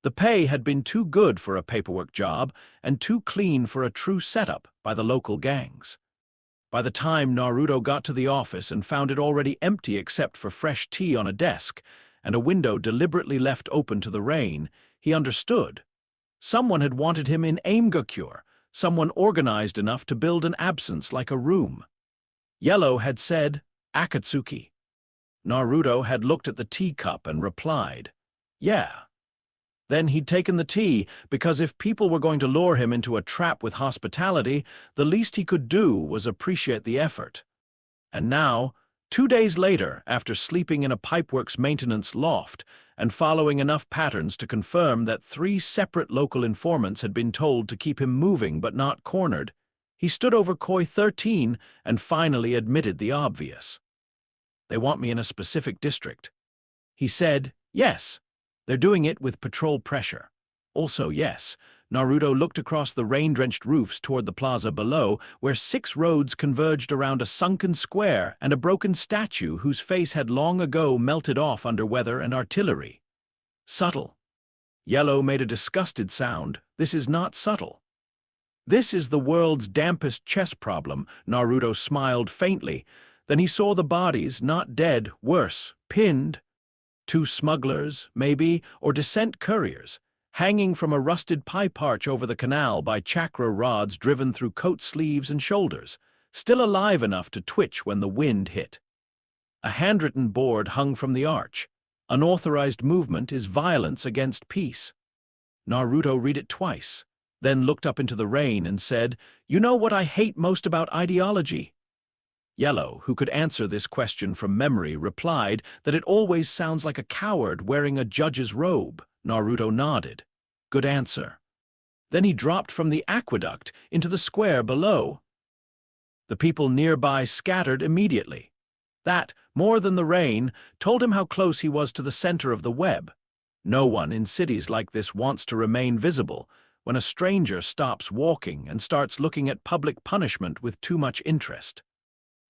The pay had been too good for a paperwork job and too clean for a true setup by the local gangs. By the time Naruto got to the office and found it already empty except for fresh tea on a desk and a window deliberately left open to the rain, he understood. Someone had wanted him in Aimgakure, someone organized enough to build an absence like a room. Yellow had said, "Akatsuki." Naruto had looked at the teacup and replied, "Yeah." Then he'd taken the tea, because if people were going to lure him into a trap with hospitality, the least he could do was appreciate the effort. And now, 2 days later, after sleeping in a pipeworks maintenance loft and following enough patterns to confirm that 3 separate local informants had been told to keep him moving but not cornered, he stood over Koi 13 and finally admitted the obvious. "They want me in a specific district." He said, "Yes. They're doing it with patrol pressure." Also, yes, Naruto looked across the rain-drenched roofs toward the plaza below, where 6 roads converged around a sunken square and a broken statue whose face had long ago melted off under weather and artillery. Subtle. Yellow made a disgusted sound. "This is not subtle." "This is the world's dampest chess problem," Naruto smiled faintly. Then he saw the bodies, not dead, worse, pinned. 2 smugglers, maybe, or descent couriers, hanging from a rusted pipe arch over the canal by chakra rods driven through coat sleeves and shoulders, still alive enough to twitch when the wind hit. A handwritten board hung from the arch. "Unauthorized movement is violence against peace." Naruto read it twice, then looked up into the rain and said, "You know what I hate most about ideology?" Yellow, who could answer this question from memory, replied that it always sounds like a coward wearing a judge's robe. Naruto nodded. "Good answer." Then he dropped from the aqueduct into the square below. The people nearby scattered immediately. That, more than the rain, told him how close he was to the center of the web. No one in cities like this wants to remain visible when a stranger stops walking and starts looking at public punishment with too much interest.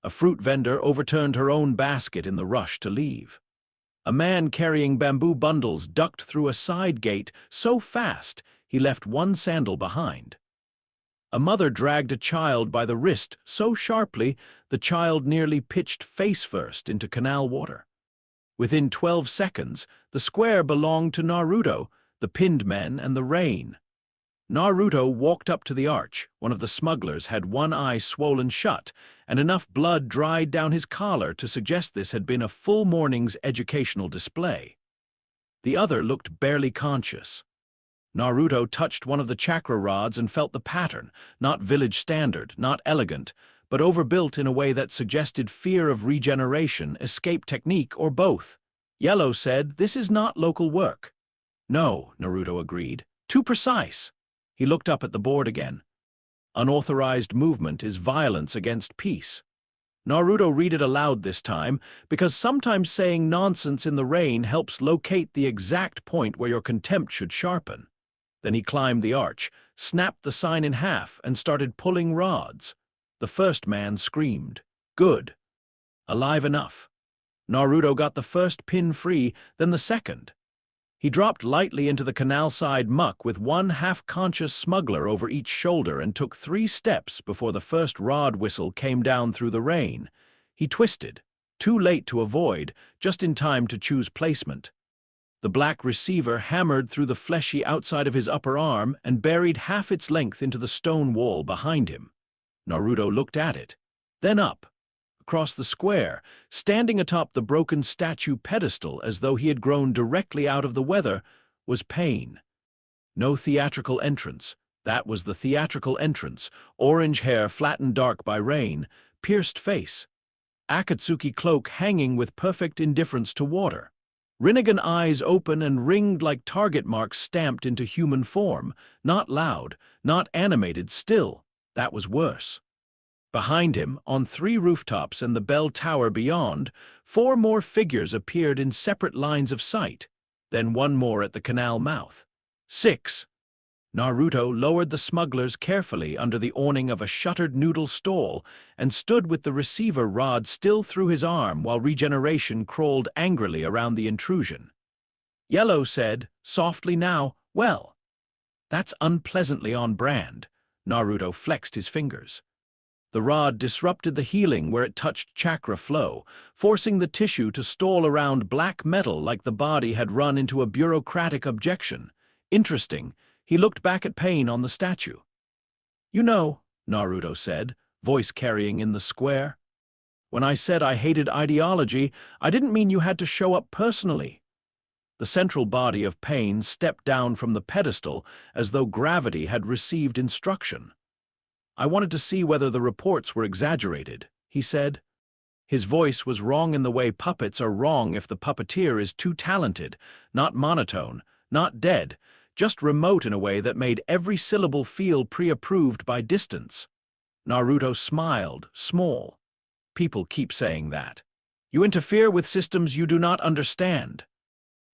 A fruit vendor overturned her own basket in the rush to leave. A man carrying bamboo bundles ducked through a side gate so fast he left 1 sandal behind. A mother dragged a child by the wrist so sharply the child nearly pitched face first into canal water. Within 12 seconds, the square belonged to Naruto, the pinned men, and the rain. Naruto walked up to the arch. One of the smugglers had one eye swollen shut, and enough blood dried down his collar to suggest this had been a full morning's educational display. The other looked barely conscious. Naruto touched one of the chakra rods and felt the pattern, not village standard, not elegant, but overbuilt in a way that suggested fear of regeneration, escape technique, or both. Yellow said, "This is not local work." "No," Naruto agreed. "Too precise." He looked up at the board again. "Unauthorized movement is violence against peace." Naruto read it aloud this time, because sometimes saying nonsense in the rain helps locate the exact point where your contempt should sharpen. Then he climbed the arch, snapped the sign in half, and started pulling rods. The first man screamed, "Good." Alive enough. Naruto got the first pin free, then the second. He dropped lightly into the canal-side muck with 1 half-conscious smuggler over each shoulder and took 3 steps before the first rod whistle came down through the rain. He twisted, too late to avoid, just in time to choose placement. The black receiver hammered through the fleshy outside of his upper arm and buried half its length into the stone wall behind him. Naruto looked at it, then up. Across the square, standing atop the broken statue pedestal as though he had grown directly out of the weather, was Pain. No theatrical entrance. That was the theatrical entrance. Orange hair flattened dark by rain, pierced face. Akatsuki cloak hanging with perfect indifference to water. Rinnegan eyes open and ringed like target marks stamped into human form. Not loud, not animated, still. That was worse. Behind him, on 3 rooftops and the bell tower beyond, 4 more figures appeared in separate lines of sight, then 1 more at the canal mouth. 6. Naruto lowered the smugglers carefully under the awning of a shuttered noodle stall and stood with the receiver rod still through his arm while regeneration crawled angrily around the intrusion. Yellow said, softly now, "Well, that's unpleasantly on brand." Naruto flexed his fingers. The rod disrupted the healing where it touched chakra flow, forcing the tissue to stall around black metal like the body had run into a bureaucratic objection. Interesting, he looked back at Pain on the statue. "You know," Naruto said, voice carrying in the square, "when I said I hated ideology, I didn't mean you had to show up personally." The central body of Pain stepped down from the pedestal as though gravity had received instruction. "I wanted to see whether the reports were exaggerated," he said. His voice was wrong in the way puppets are wrong if the puppeteer is too talented, not monotone, not dead, just remote in a way that made every syllable feel pre-approved by distance. Naruto smiled, small. "People keep saying that. You interfere with systems you do not understand."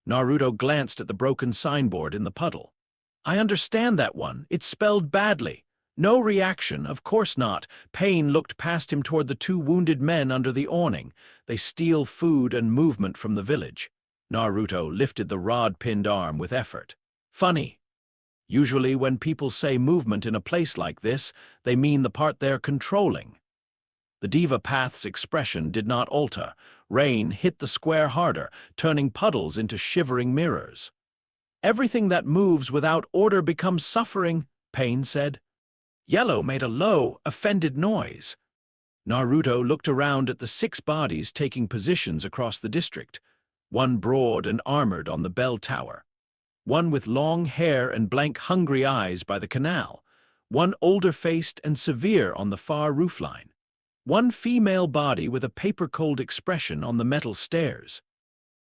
Naruto glanced at the broken signboard in the puddle. "I understand that one. It's spelled badly." No reaction, of course not. Pain looked past him toward the two wounded men under the awning. "They steal food and movement from the village." Naruto lifted the rod-pinned arm with effort. "Funny. Usually when people say movement in a place like this, they mean the part they're controlling." The Diva Path's expression did not alter. Rain hit the square harder, turning puddles into shivering mirrors. "Everything that moves without order becomes suffering," Pain said. Yellow made a low, offended noise. Naruto looked around at the 6 bodies taking positions across the district, one broad and armored on the bell tower, one with long hair and blank hungry eyes by the canal, one older-faced and severe on the far roofline, one female body with a paper-cold expression on the metal stairs,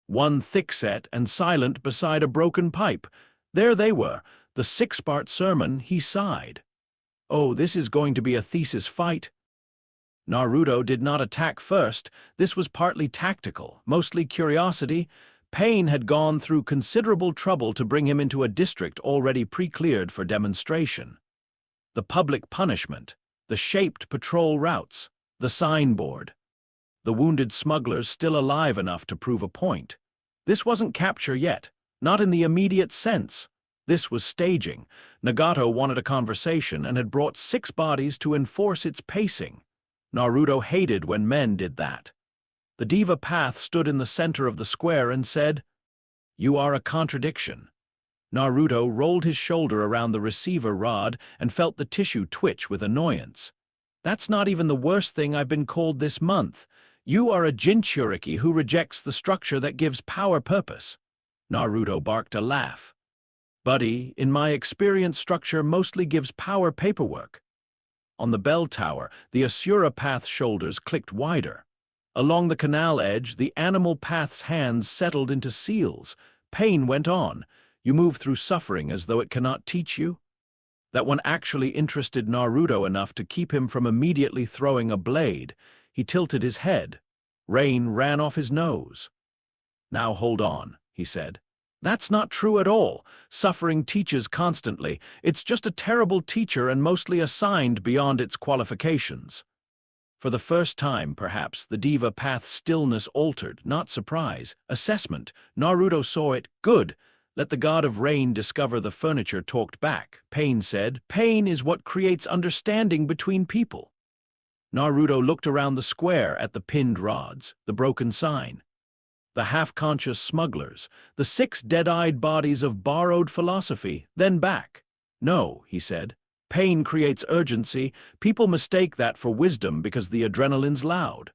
one thick-set and silent beside a broken pipe. There they were, the 6-part sermon. He sighed. "Oh, this is going to be a thesis fight." Naruto did not attack first. This was partly tactical, mostly curiosity. Pain had gone through considerable trouble to bring him into a district already pre-cleared for demonstration. The public punishment, the shaped patrol routes, the signboard. The wounded smugglers still alive enough to prove a point. This wasn't capture yet, not in the immediate sense. This was staging. Nagato wanted a conversation and had brought 6 bodies to enforce its pacing. Naruto hated when men did that. The Diva Path stood in the center of the square and said, "You are a contradiction." Naruto rolled his shoulder around the receiver rod and felt the tissue twitch with annoyance. "That's not even the worst thing I've been called this month. You are a Jinchuriki who rejects the structure that gives power purpose." Naruto barked a laugh. "Buddy, in my experience, structure mostly gives power paperwork." On the bell tower, the Asura Path's shoulders clicked wider. Along the canal edge, the Animal Path's hands settled into seals. Pain went on. "You move through suffering as though it cannot teach you?" That one actually interested Naruto enough to keep him from immediately throwing a blade. He tilted his head. Rain ran off his nose. "Now hold on," he said. "That's not true at all. Suffering teaches constantly. It's just a terrible teacher and mostly assigned beyond its qualifications." For the first time, perhaps, the Diva Path's stillness altered, not surprise, assessment. Naruto saw it. "Good. Let the god of rain discover the furniture talked back." Pain said, "Pain is what creates understanding between people." Naruto looked around the square at the pinned rods, the broken sign, the half-conscious smugglers, the 6 dead-eyed bodies of borrowed philosophy, then back. "No," he said. "Pain creates urgency. People mistake that for wisdom because the adrenaline's loud."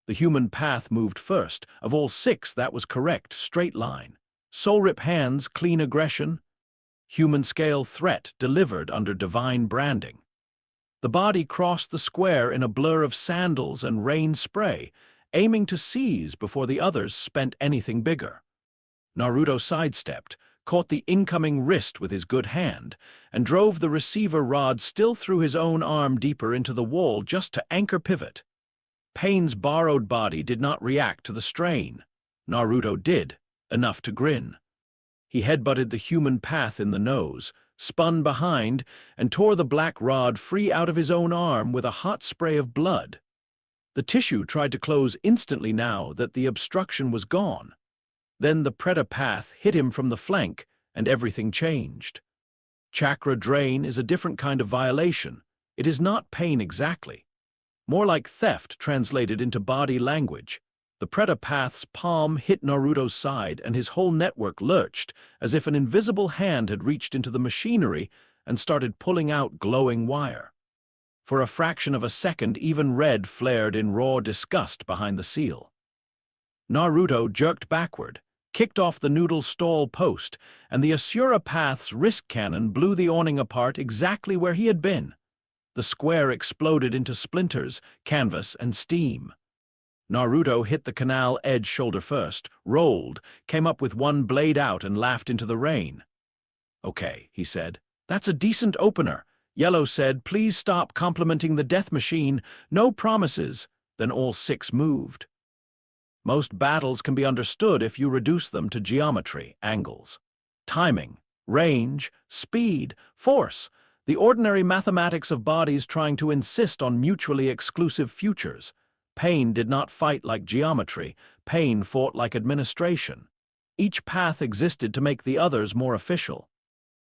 The human path moved first. Of all 6, that was correct, straight line. Soul-rip hands, clean aggression. Human-scale threat delivered under divine branding. The body crossed the square in a blur of sandals and rain spray, aiming to seize before the others spent anything bigger. Naruto sidestepped, caught the incoming wrist with his good hand, and drove the receiver rod still through his own arm deeper into the wall just to anchor pivot. Pain's borrowed body did not react to the strain. Naruto did, enough to grin. He headbutted the human path in the nose, spun behind, and tore the black rod free out of his own arm with a hot spray of blood. The tissue tried to close instantly now that the obstruction was gone. Then the Preta path hit him from the flank, and everything changed. Chakra drain is a different kind of violation. It is not pain exactly. More like theft translated into body language. The Preta path's palm hit Naruto's side, and his whole network lurched, as if an invisible hand had reached into the machinery and started pulling out glowing wire. For a fraction of a second, even red flared in raw disgust behind the seal. Naruto jerked backward. kicked off the noodle stall post, and the Asura Path's wrist cannon blew the awning apart exactly where he had been. The square exploded into splinters, canvas, and steam. Naruto hit the canal edge shoulder first, rolled, came up with one blade out and laughed into the rain. "Okay," he said. "That's a decent opener." Yellow said, "Please stop complimenting the death machine. No promises." Then all six moved. Most battles can be understood if you reduce them to geometry, angles, timing, range, speed, force, the ordinary mathematics of bodies trying to insist on mutually exclusive futures. Pain did not fight like geometry. Pain fought like administration. Each path existed to make the others more official.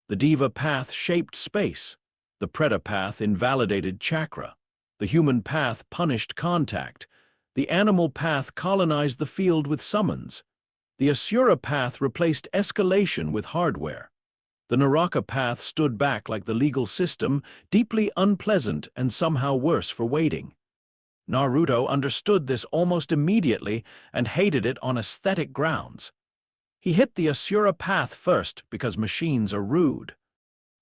The Diva path shaped space. The Preta path invalidated chakra. The human path punished contact. The animal path colonized the field with summons. The Asura path replaced escalation with hardware. The Naraka path stood back like the legal system, deeply unpleasant and somehow worse for waiting. Naruto understood this almost immediately and hated it on aesthetic grounds. He hit the Asura path first because machines are rude.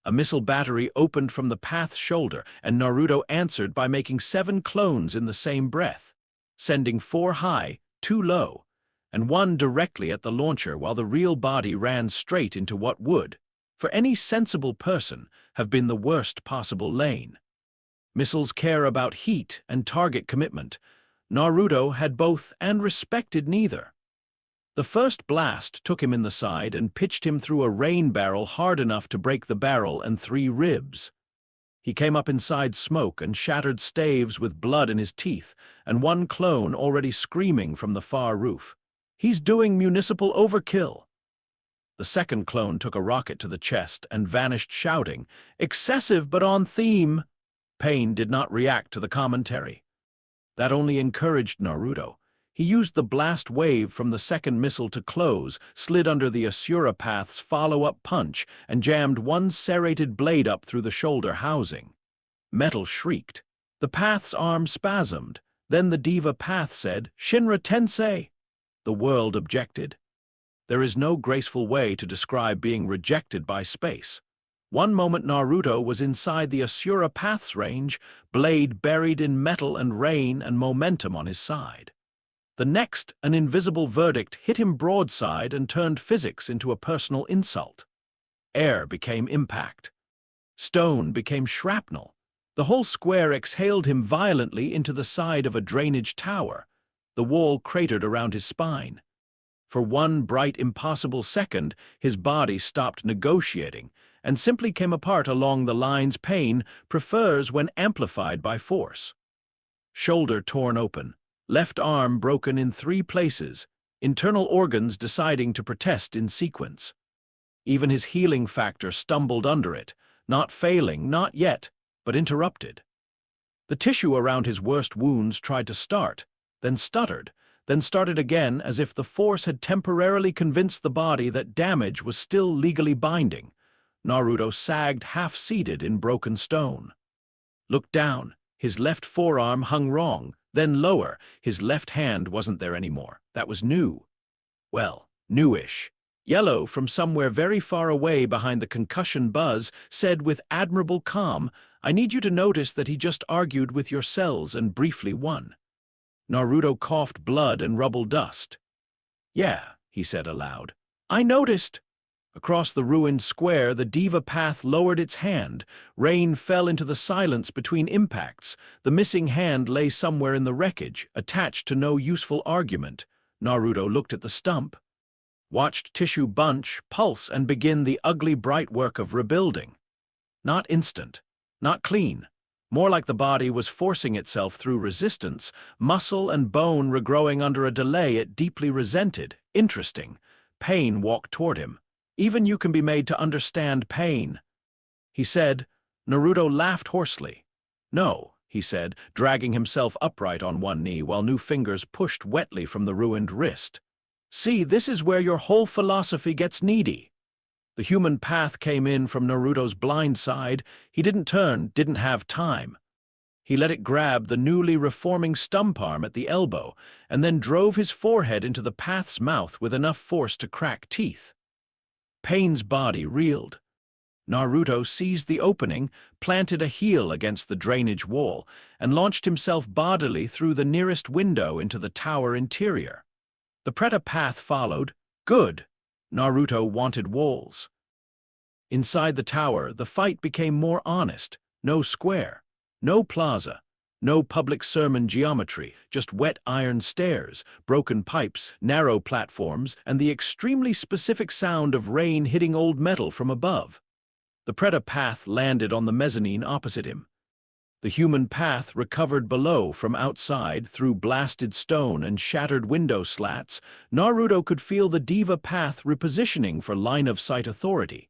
A missile battery opened from the path's shoulder, and Naruto answered by making 7 clones in the same breath, sending 4 high, 2 low, and 1 directly at the launcher while the real body ran straight into what would, for any sensible person, have been the worst possible lane. Missiles care about heat and target commitment. Naruto had both and respected neither. The first blast took him in the side and pitched him through a rain barrel hard enough to break the barrel and 3 ribs. He came up inside smoke and shattered staves with blood in his teeth, and 1 clone already screaming from the far roof. "He's doing municipal overkill." The second clone took a rocket to the chest and vanished shouting, "Excessive but on theme." Pain did not react to the commentary. That only encouraged Naruto. He used the blast wave from the second missile to close, slid under the Asura path's follow-up punch, and jammed 1 serrated blade up through the shoulder housing. Metal shrieked. The path's arm spasmed. Then the Diva path said, "Shinra Tensei." The world objected. There is no graceful way to describe being rejected by space. One moment Naruto was inside the Asura path's range, blade buried in metal and rain and momentum on his side. The next, an invisible verdict hit him broadside and turned physics into a personal insult. Air became impact. Stone became shrapnel. The whole square exhaled him violently into the side of a drainage tower. The wall cratered around his spine. For 1 bright, impossible second, his body stopped negotiating and simply came apart along the lines pain prefers when amplified by force. Shoulder torn open. Left arm broken in 3 places, internal organs deciding to protest in sequence. Even his healing factor stumbled under it, not failing, not yet, but interrupted. The tissue around his worst wounds tried to start, then stuttered, then started again as if the force had temporarily convinced the body that damage was still legally binding. Naruto sagged half-seated in broken stone. Looked down. His left forearm hung wrong. Then lower, his left hand wasn't there anymore. That was new. Well, newish. Yellow, from somewhere very far away behind the concussion buzz, said with admirable calm, "I need you to notice that he just argued with your cells and briefly won." Naruto coughed blood and rubble dust. "Yeah," he said aloud. "I noticed." Across the ruined square, the Diva path lowered its hand. Rain fell into the silence between impacts. The missing hand lay somewhere in the wreckage, attached to no useful argument. Naruto looked at the stump, watched tissue bunch, pulse, and begin the ugly bright work of rebuilding. Not instant, not clean. More like the body was forcing itself through resistance, muscle and bone regrowing under a delay it deeply resented. Interesting. Pain walked toward him. Even you can be made to understand pain, he said. Naruto laughed hoarsely. "No," he said, dragging himself upright on one knee while new fingers pushed wetly from the ruined wrist. "See, this is where your whole philosophy gets needy." The human path came in from Naruto's blind side. He didn't turn, didn't have time. He let it grab the newly reforming stump arm at the elbow and then drove his forehead into the path's mouth with enough force to crack teeth. Pain's body reeled. Naruto seized the opening, planted a heel against the drainage wall, and launched himself bodily through the nearest window into the tower interior. The Preta path followed. Good. Naruto wanted walls. Inside the tower, the fight became more honest. No square, no plaza, no public sermon geometry, just wet iron stairs, broken pipes, narrow platforms, and the extremely specific sound of rain hitting old metal from above. The Preta path landed on the mezzanine opposite him. The human path recovered below from outside through blasted stone and shattered window slats. Naruto could feel the diva path repositioning for line-of-sight authority.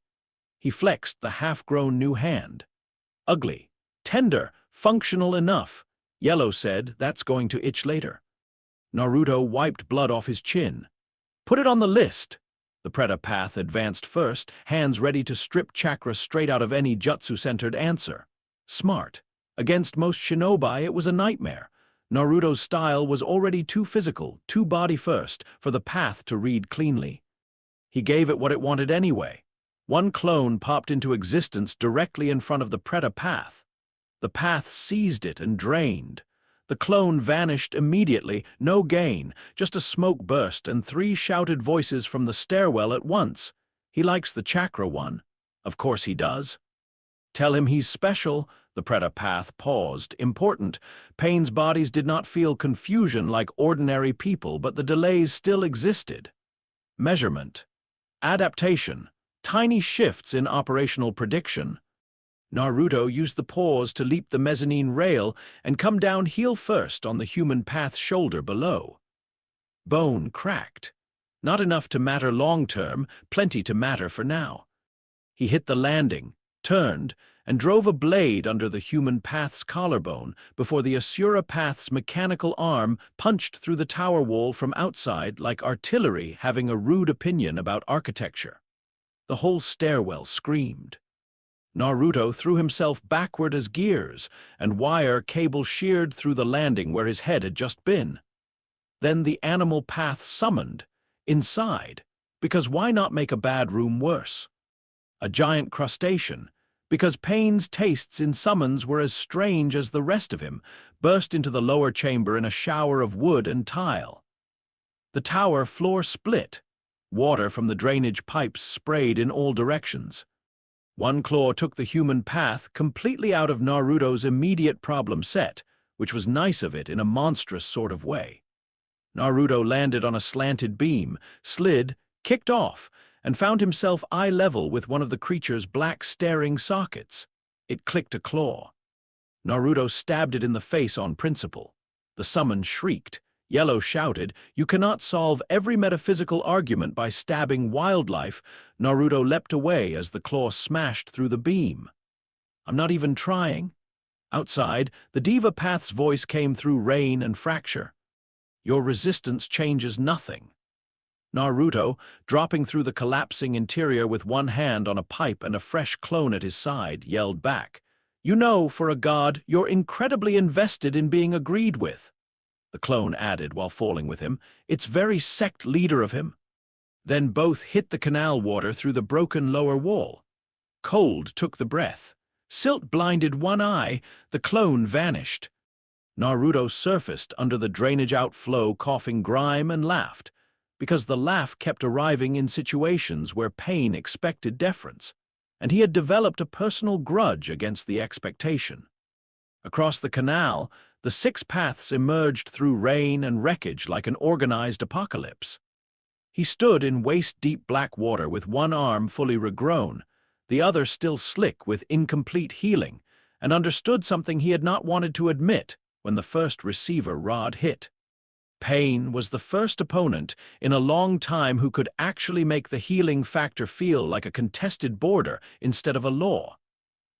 He flexed the half-grown new hand. Ugly, tender, functional enough. Yellow said, that's going to itch later. Naruto wiped blood off his chin. Put it on the list. The Preta path advanced first, hands ready to strip chakra straight out of any jutsu-centered answer. Smart. Against most shinobi, it was a nightmare. Naruto's style was already too physical, too body-first, for the path to read cleanly. He gave it what it wanted anyway. One clone popped into existence directly in front of the Preta path. The path seized it and drained. The clone vanished immediately, no gain, just a smoke burst and 3 shouted voices from the stairwell at once. He likes the chakra one. Of course he does. Tell him he's special. The Preta path paused. Important. Pain's bodies did not feel confusion like ordinary people, but the delays still existed. Measurement. Adaptation. Tiny shifts in operational prediction. Naruto used the pause to leap the mezzanine rail and come down heel first on the human path's shoulder below. Bone cracked. Not enough to matter long-term, plenty to matter for now. He hit the landing, turned, and drove a blade under the human path's collarbone before the Asura path's mechanical arm punched through the tower wall from outside like artillery having a rude opinion about architecture. The whole stairwell screamed. Naruto threw himself backward as gears, and wire cable sheared through the landing where his head had just been. Then the animal path summoned, inside, because why not make a bad room worse? A giant crustacean, because Pain's tastes in summons were as strange as the rest of him, burst into the lower chamber in a shower of wood and tile. The tower floor split. Water from the drainage pipes sprayed in all directions. One claw took the human path completely out of Naruto's immediate problem set, which was nice of it in a monstrous sort of way. Naruto landed on a slanted beam, slid, kicked off, and found himself eye-level with one of the creature's black staring sockets. It clicked a claw. Naruto stabbed it in the face on principle. The summon shrieked. Yellow shouted, "You cannot solve every metaphysical argument by stabbing wildlife." Naruto leapt away as the claw smashed through the beam. "I'm not even trying." Outside, the Diva Path's voice came through rain and fracture. "Your resistance changes nothing." Naruto, dropping through the collapsing interior with one hand on a pipe and a fresh clone at his side, yelled back, "You know, for a god, you're incredibly invested in being agreed with." The clone added while falling with him, "It's very sect leader of him." Then both hit the canal water through the broken lower wall. Cold took the breath. Silt blinded one eye. The clone vanished. Naruto surfaced under the drainage outflow, coughing grime, and laughed, because the laugh kept arriving in situations where Pain expected deference, and he had developed a personal grudge against the expectation. Across the canal, the 6 paths emerged through rain and wreckage like an organized apocalypse. He stood in waist-deep black water with one arm fully regrown, the other still slick with incomplete healing, and understood something he had not wanted to admit when the first receiver rod hit. Pain was the first opponent in a long time who could actually make the healing factor feel like a contested border instead of a law.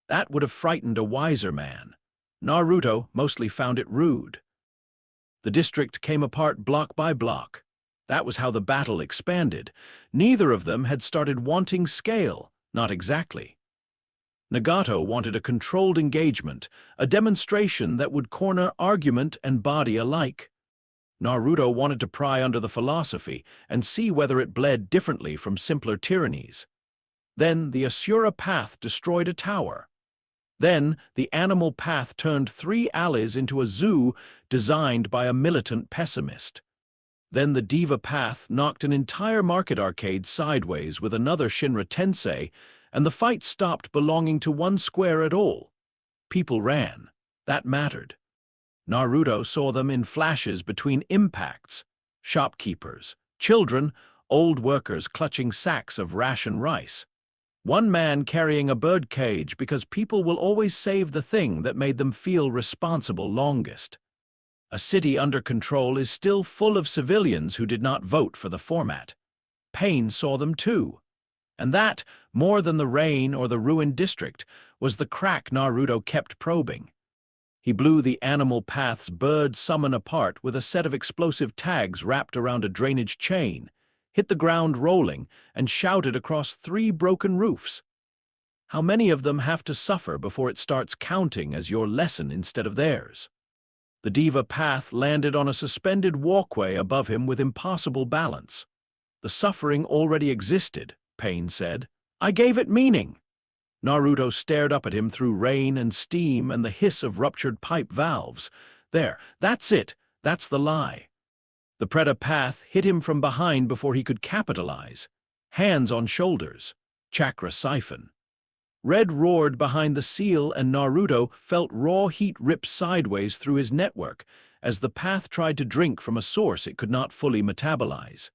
That would have frightened a wiser man. Naruto mostly found it rude. The district came apart block by block. That was how the battle expanded. Neither of them had started wanting scale, not exactly. Nagato wanted a controlled engagement, a demonstration that would corner argument and body alike. Naruto wanted to pry under the philosophy and see whether it bled differently from simpler tyrannies. Then the Asura path destroyed a tower. Then the animal path turned 3 alleys into a zoo designed by a militant pessimist. Then the Diva path knocked an entire market arcade sideways with another Shinra Tensei, and the fight stopped belonging to one square at all. People ran. That mattered. Naruto saw them in flashes between impacts. Shopkeepers, children, old workers clutching sacks of ration rice. One man carrying a bird cage because people will always save the thing that made them feel responsible longest. A city under control is still full of civilians who did not vote for the format. Pain saw them too. And that, more than the rain or the ruined district, was the crack Naruto kept probing. He blew the animal path's bird summon apart with a set of explosive tags wrapped around a drainage chain, hit the ground rolling, and shouted across 3 broken roofs. How many of them have to suffer before it starts counting as your lesson instead of theirs? The Diva path landed on a suspended walkway above him with impossible balance. The suffering already existed, Pain said. I gave it meaning. Naruto stared up at him through rain and steam and the hiss of ruptured pipe valves. There, that's it. That's the lie. The Preta path hit him from behind before he could capitalize. Hands on shoulders. Chakra siphon. Red roared behind the seal, and Naruto felt raw heat rip sideways through his network as the path tried to drink from a source it could not fully metabolize.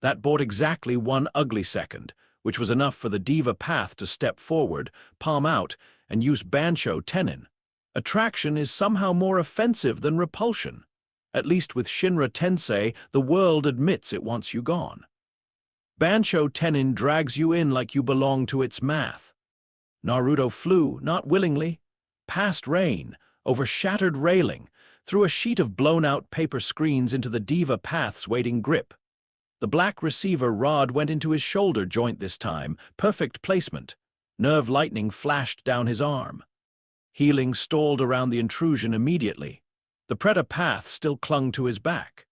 That bought exactly 1 ugly second, which was enough for the Diva path to step forward, palm out, and use Bansho Tenin. Attraction is somehow more offensive than repulsion. At least with Shinra Tensei, the world admits it wants you gone. Bansho Tenin drags you in like you belong to its math. Naruto flew, not willingly, past rain, over shattered railing, through a sheet of blown-out paper screens into the Diva path's waiting grip. The black receiver rod went into his shoulder joint this time, perfect placement. Nerve lightning flashed down his arm. Healing stalled around the intrusion immediately. The Preta path still clung to his back.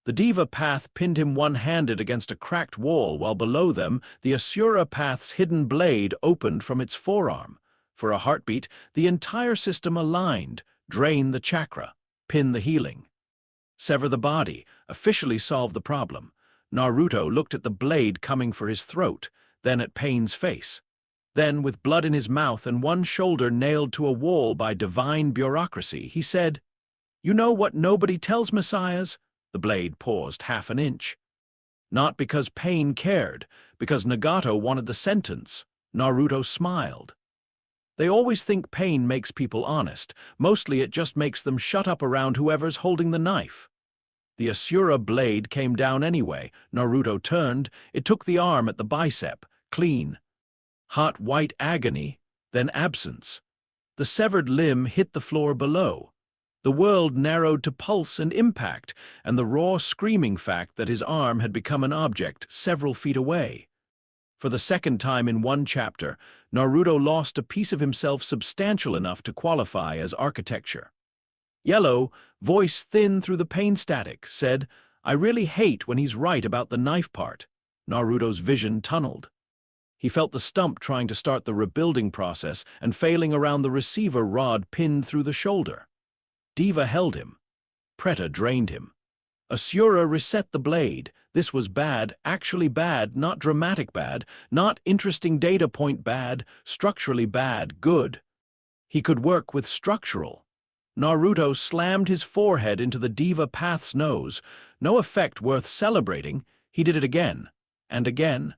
The Diva path pinned him one-handed against a cracked wall, while below them, the Asura path's hidden blade opened from its forearm. For a heartbeat, the entire system aligned, drain the chakra, pin the healing. Sever the body, officially solve the problem. Naruto looked at the blade coming for his throat, then at Pain's face. Then, with blood in his mouth and one shoulder nailed to a wall by divine bureaucracy, he said, "You know what nobody tells messiahs?" The blade paused half an inch. Not because Pain cared, because Nagato wanted the sentence. Naruto smiled. They always think pain makes people honest. Mostly it just makes them shut up around whoever's holding the knife. The Asura blade came down anyway. Naruto turned. It took the arm at the bicep, clean. Hot white agony, then absence. The severed limb hit the floor below. The world narrowed to pulse and impact, and the raw screaming fact that his arm had become an object several feet away. For the second time in one chapter, Naruto lost a piece of himself substantial enough to qualify as architecture. Yellow, voice thin through the pain static, said, "I really hate when he's right about the knife part." Naruto's vision tunneled. He felt the stump trying to start the rebuilding process and failing around the receiver rod pinned through the shoulder. Diva held him. Preta drained him. Asura reset the blade. This was bad, actually bad, not dramatic bad, not interesting data point bad, structurally bad, good. He could work with structural. Naruto slammed his forehead into the Diva path's nose. No effect worth celebrating. He did it again, and again.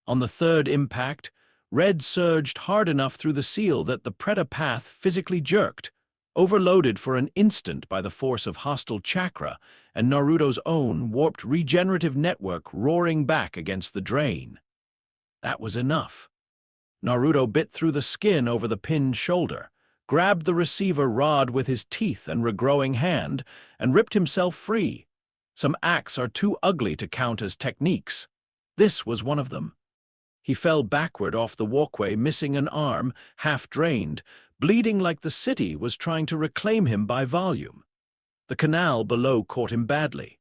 On the third impact, red surged hard enough through the seal that the Preta path physically jerked, overloaded for an instant by the force of hostile chakra and Naruto's own warped regenerative network roaring back against the drain. That was enough. Naruto bit through the skin over the pinned shoulder, grabbed the receiver rod with his teeth and regrowing hand, and ripped himself free. Some acts are too ugly to count as techniques. This was one of them. He fell backward off the walkway, missing an arm, half-drained, bleeding like the city was trying to reclaim him by volume. The canal below caught him badly.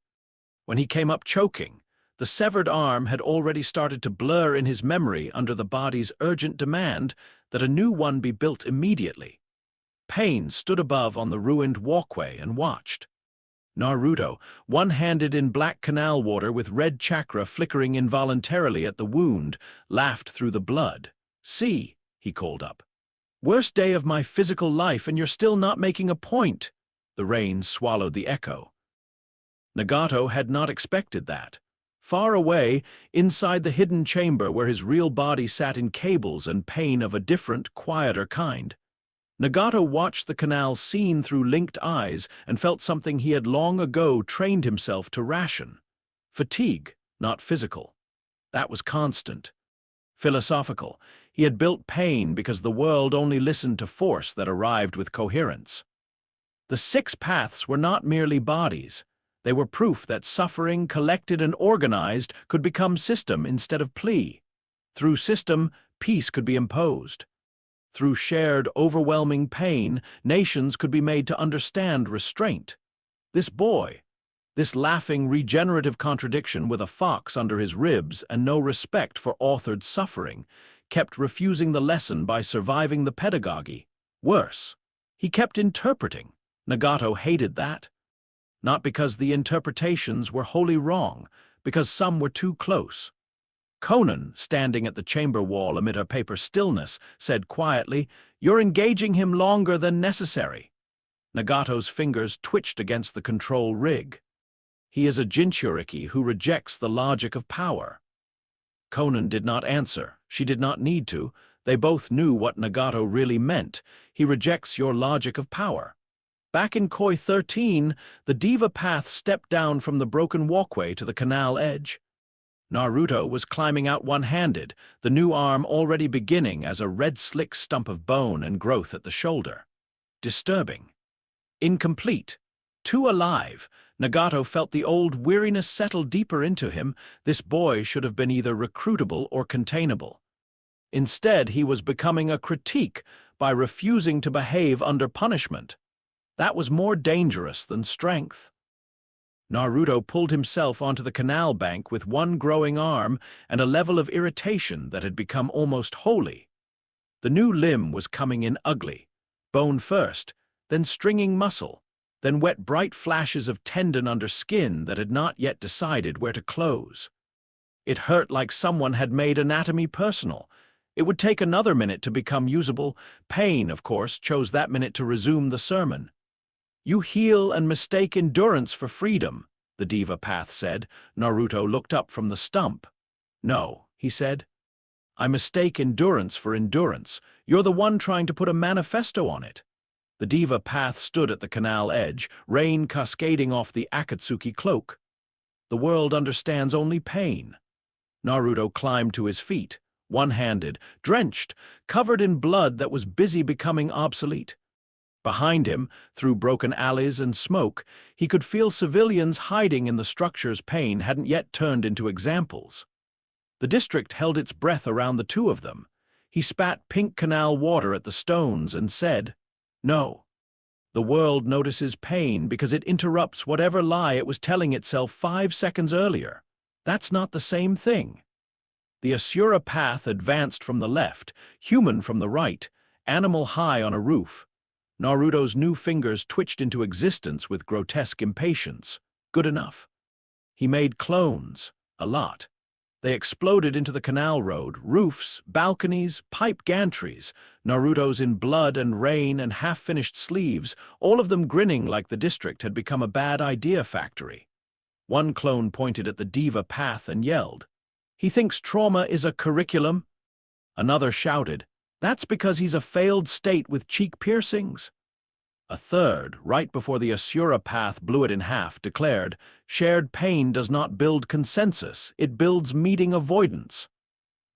When he came up choking, the severed arm had already started to blur in his memory under the body's urgent demand that a new one be built immediately. Pain stood above on the ruined walkway and watched. Naruto, one-handed in black canal water with red chakra flickering involuntarily at the wound, laughed through the blood. "See," he called up. "Worst day of my physical life and you're still not making a point." The rain swallowed the echo. Nagato had not expected that. Far away, inside the hidden chamber where his real body sat in cables and pain of a different, quieter kind, Nagato watched the canal scene through linked eyes and felt something he had long ago trained himself to ration. Fatigue, not physical. That was constant. Philosophical. He had built pain because the world only listened to force that arrived with coherence. The 6 paths were not merely bodies. They were proof that suffering, collected and organized, could become system instead of plea. Through system, peace could be imposed. Through shared, overwhelming pain, nations could be made to understand restraint. This boy, this laughing, regenerative contradiction with a fox under his ribs and no respect for authored suffering, kept refusing the lesson by surviving the pedagogy. Worse, he kept interpreting. Nagato hated that. Not because the interpretations were wholly wrong, because some were too close. Conan, standing at the chamber wall amid her paper stillness, said quietly, "You're engaging him longer than necessary." Nagato's fingers twitched against the control rig. He is a Jinchuriki who rejects the logic of power. Conan did not answer. She did not need to. They both knew what Nagato really meant. He rejects your logic of power. Back in Koi 13, the Diva Path stepped down from the broken walkway to the canal edge. Naruto was climbing out one-handed, the new arm already beginning as a red slick stump of bone and growth at the shoulder. Disturbing. Incomplete. Too alive. Nagato felt the old weariness settle deeper into him. This boy should have been either recruitable or containable. Instead, he was becoming a critique by refusing to behave under punishment. That was more dangerous than strength. Naruto pulled himself onto the canal bank with one growing arm and a level of irritation that had become almost holy. The new limb was coming in ugly. Bone first, then stringing muscle, then wet bright flashes of tendon under skin that had not yet decided where to close. It hurt like someone had made anatomy personal. It would take another minute to become usable. Pain, of course, chose that minute to resume the sermon. "You heal and mistake endurance for freedom," the Diva Path said. Naruto looked up from the stump. "No," he said. "I mistake endurance for endurance. You're the one trying to put a manifesto on it." The Diva Path stood at the canal edge, rain cascading off the Akatsuki cloak. The world understands only pain. Naruto climbed to his feet, one-handed, drenched, covered in blood that was busy becoming obsolete. Behind him, through broken alleys and smoke, he could feel civilians hiding in the structures pain hadn't yet turned into examples. The district held its breath around the two of them. He spat pink canal water at the stones and said, "No. The world notices pain because it interrupts whatever lie it was telling itself 5 seconds earlier. That's not the same thing." The Asura path advanced from the left, human from the right, animal high on a roof. Naruto's new fingers twitched into existence with grotesque impatience. Good enough. He made clones, a lot. They exploded into the canal road, roofs, balconies, pipe gantries, Naruto's in blood and rain and half-finished sleeves, all of them grinning like the district had become a bad idea factory. One clone pointed at the Diva Path and yelled, "He thinks trauma is a curriculum?" Another shouted, "That's because he's a failed state with cheek piercings." A third, right before the Asura path blew it in half, declared, "Shared pain does not build consensus, it builds meeting avoidance."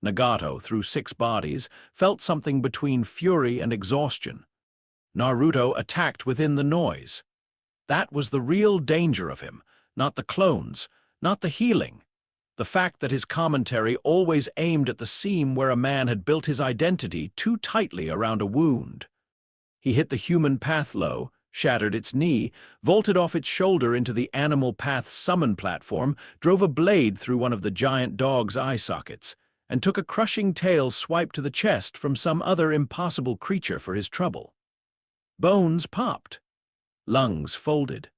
Nagato, through 6 bodies, felt something between fury and exhaustion. Naruto attacked within the noise. That was the real danger of him, not the clones, not the healing. The fact that his commentary always aimed at the seam where a man had built his identity too tightly around a wound. He hit the human path low, shattered its knee, vaulted off its shoulder into the animal path summon platform, drove a blade through one of the giant dog's eye sockets, and took a crushing tail swipe to the chest from some other impossible creature for his trouble. Bones popped. Lungs folded.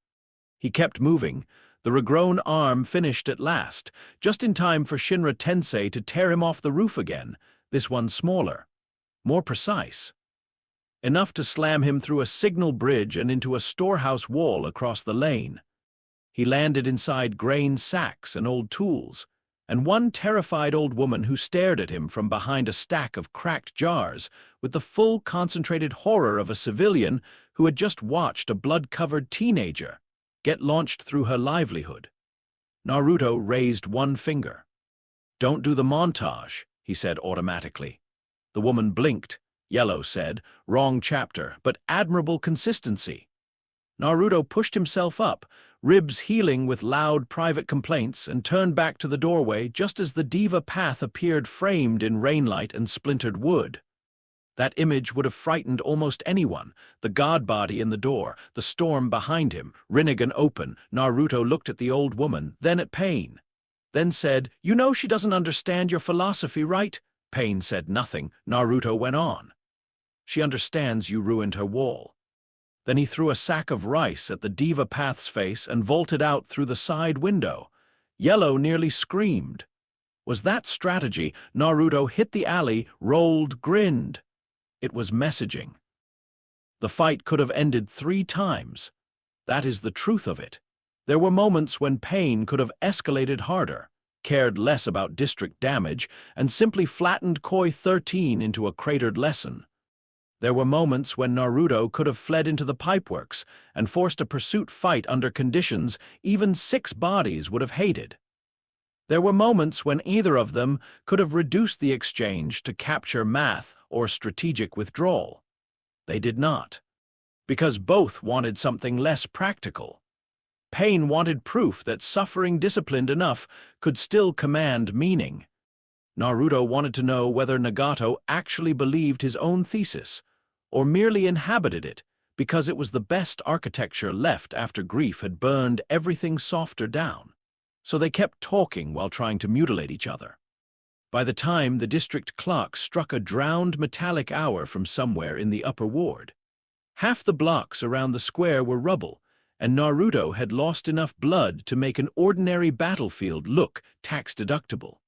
He kept moving. The regrown arm finished at last, just in time for Shinra Tensei to tear him off the roof again, this one smaller, more precise. Enough to slam him through a signal bridge and into a storehouse wall across the lane. He landed inside grain sacks and old tools, and one terrified old woman who stared at him from behind a stack of cracked jars with the full concentrated horror of a civilian who had just watched a blood-covered teenager get launched through her livelihood. Naruto raised one finger. "Don't do the montage," he said automatically. The woman blinked. Yellow said, "Wrong chapter, but admirable consistency." Naruto pushed himself up, ribs healing with loud private complaints, and turned back to the doorway just as the diva path appeared framed in rainlight and splintered wood. That image would have frightened almost anyone. The god body in the door, the storm behind him, Rinnegan open. Naruto looked at the old woman, then at Pain. Then said, "You know she doesn't understand your philosophy, right?" Pain said nothing. Naruto went on. "She understands you ruined her wall." Then he threw a sack of rice at the diva path's face and vaulted out through the side window. Yellow nearly screamed. Was that strategy? Naruto hit the alley, rolled, grinned. It was messaging. The fight could have ended 3 times. That is the truth of it. There were moments when Pain could have escalated harder, cared less about district damage, and simply flattened Koi 13 into a cratered lesson. There were moments when Naruto could have fled into the pipeworks and forced a pursuit fight under conditions even 6 bodies would have hated. There were moments when either of them could have reduced the exchange to capture math or strategic withdrawal. They did not, because both wanted something less practical. Pain wanted proof that suffering disciplined enough could still command meaning. Naruto wanted to know whether Nagato actually believed his own thesis, or merely inhabited it because it was the best architecture left after grief had burned everything softer down. So they kept talking while trying to mutilate each other. By the time the district clock struck a drowned metallic hour from somewhere in the upper ward, half the blocks around the square were rubble, and Naruto had lost enough blood to make an ordinary battlefield look tax-deductible.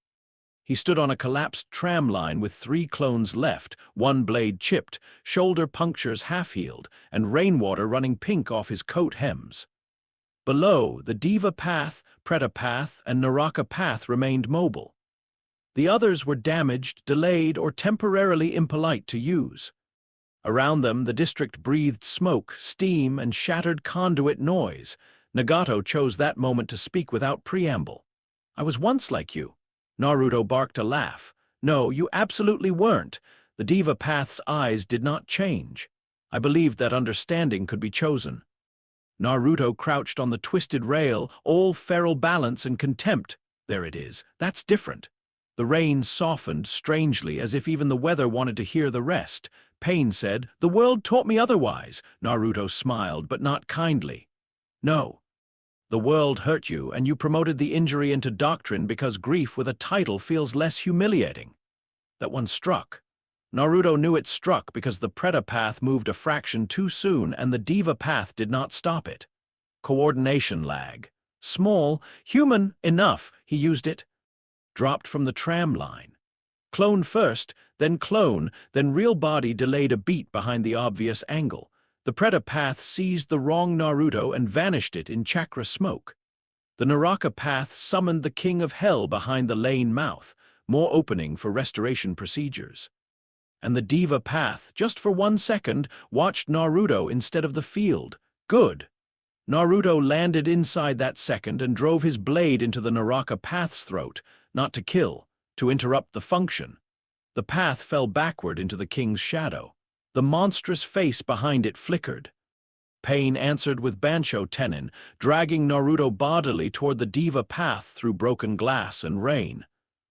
He stood on a collapsed tram line with 3 clones left, one blade chipped, shoulder punctures half-healed, and rainwater running pink off his coat hems. Below, the Diva Path, Preta Path, and Naraka Path remained mobile. The others were damaged, delayed, or temporarily impolite to use. Around them, the district breathed smoke, steam, and shattered conduit noise. Nagato chose that moment to speak without preamble. "I was once like you." Naruto barked a laugh. "No, you absolutely weren't." The Diva Path's eyes did not change. "I believed that understanding could be chosen." Naruto crouched on the twisted rail, all feral balance and contempt. "There it is. That's different." The rain softened strangely, as if even the weather wanted to hear the rest. Pain said, "The world taught me otherwise." Naruto smiled, but not kindly. "No. The world hurt you, and you promoted the injury into doctrine because grief with a title feels less humiliating." That one struck. Naruto knew it struck because the Preta Path moved a fraction too soon and the Diva Path did not stop it. Coordination lag. Small, human enough, he used it. Dropped from the tram line. Clone first, then real body delayed a beat behind the obvious angle. The Preta Path seized the wrong Naruto and vanished it in chakra smoke. The Naraka Path summoned the King of Hell behind the lane mouth, more opening for restoration procedures. And the Diva Path, just for 1 second, watched Naruto instead of the field. Good. Naruto landed inside that second and drove his blade into the Naraka Path's throat, not to kill, to interrupt the function. The path fell backward into the king's shadow. The monstrous face behind it flickered. Pain answered with Bansho Tenin, dragging Naruto bodily toward the diva path through broken glass and rain.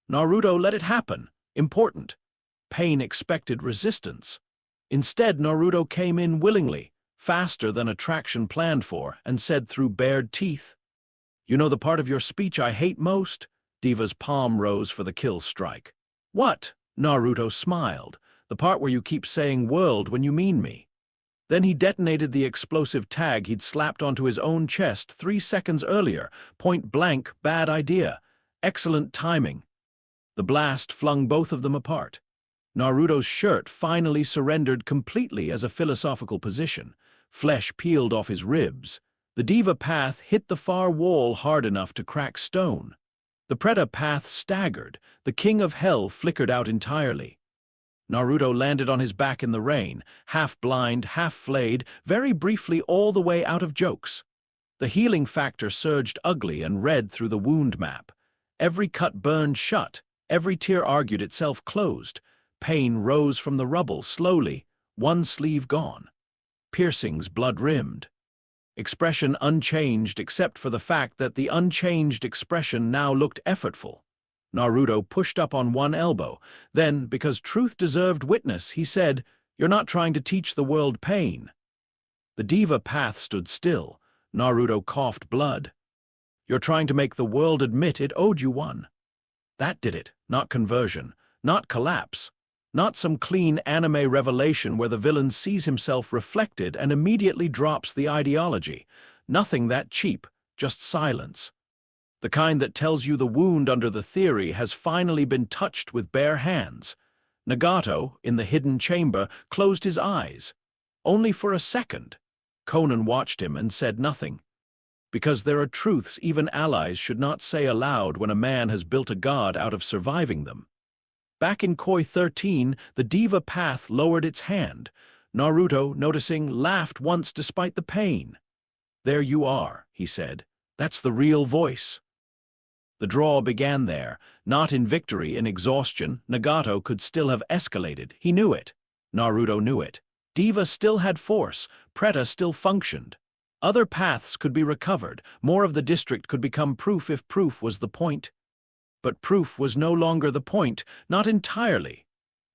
Naruto let it happen. Important. Pain expected resistance. Instead, Naruto came in willingly, faster than attraction planned for, and said through bared teeth, "You know the part of your speech I hate most?" Diva's palm rose for the kill strike. "What?" Naruto smiled. "The part where you keep saying world when you mean me." Then he detonated the explosive tag he'd slapped onto his own chest 3 seconds earlier. Point blank, bad idea. Excellent timing. The blast flung both of them apart. Naruto's shirt finally surrendered completely as a philosophical position. Flesh peeled off his ribs. The diva path hit the far wall hard enough to crack stone. The Preta path staggered. The king of hell flickered out entirely. Naruto landed on his back in the rain, half blind, half flayed, very briefly all the way out of jokes. The healing factor surged ugly and red through the wound map. Every cut burned shut, every tear argued itself closed. Pain rose from the rubble slowly, one sleeve gone. Piercings blood-rimmed. Expression unchanged except for the fact that the unchanged expression now looked effortful. Naruto pushed up on one elbow. Then, because truth deserved witness, he said, "You're not trying to teach the world pain." The diva path stood still. Naruto coughed blood. "You're trying to make the world admit it owed you one." That did it, not conversion, not collapse, not some clean anime revelation where the villain sees himself reflected and immediately drops the ideology. Nothing that cheap, just silence. The kind that tells you the wound under the theory has finally been touched with bare hands. Nagato, in the hidden chamber, closed his eyes. Only for a second. Conan watched him and said nothing. Because there are truths even allies should not say aloud when a man has built a god out of surviving them. Back in Koi 13, the diva path lowered its hand. Naruto, noticing, laughed once despite the pain. "There you are," he said. "That's the real voice." The draw began there, not in victory, in exhaustion. Nagato could still have escalated. He knew it. Naruto knew it. Diva still had force. Preta still functioned. Other paths could be recovered. More of the district could become proof if proof was the point. But proof was no longer the point, not entirely.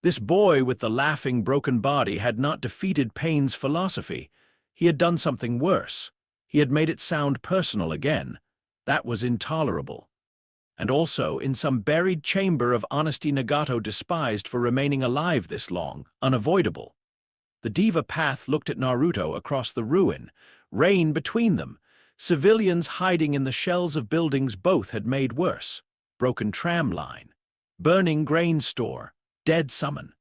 This boy with the laughing broken body had not defeated Pain's philosophy. He had done something worse. He had made it sound personal again. That was intolerable. And also, in some buried chamber of honesty Nagato despised for remaining alive this long, unavoidable. The diva path looked at Naruto across the ruin, rain between them. Civilians hiding in the shells of buildings both had made worse. Broken tram line. Burning grain store. Dead summon.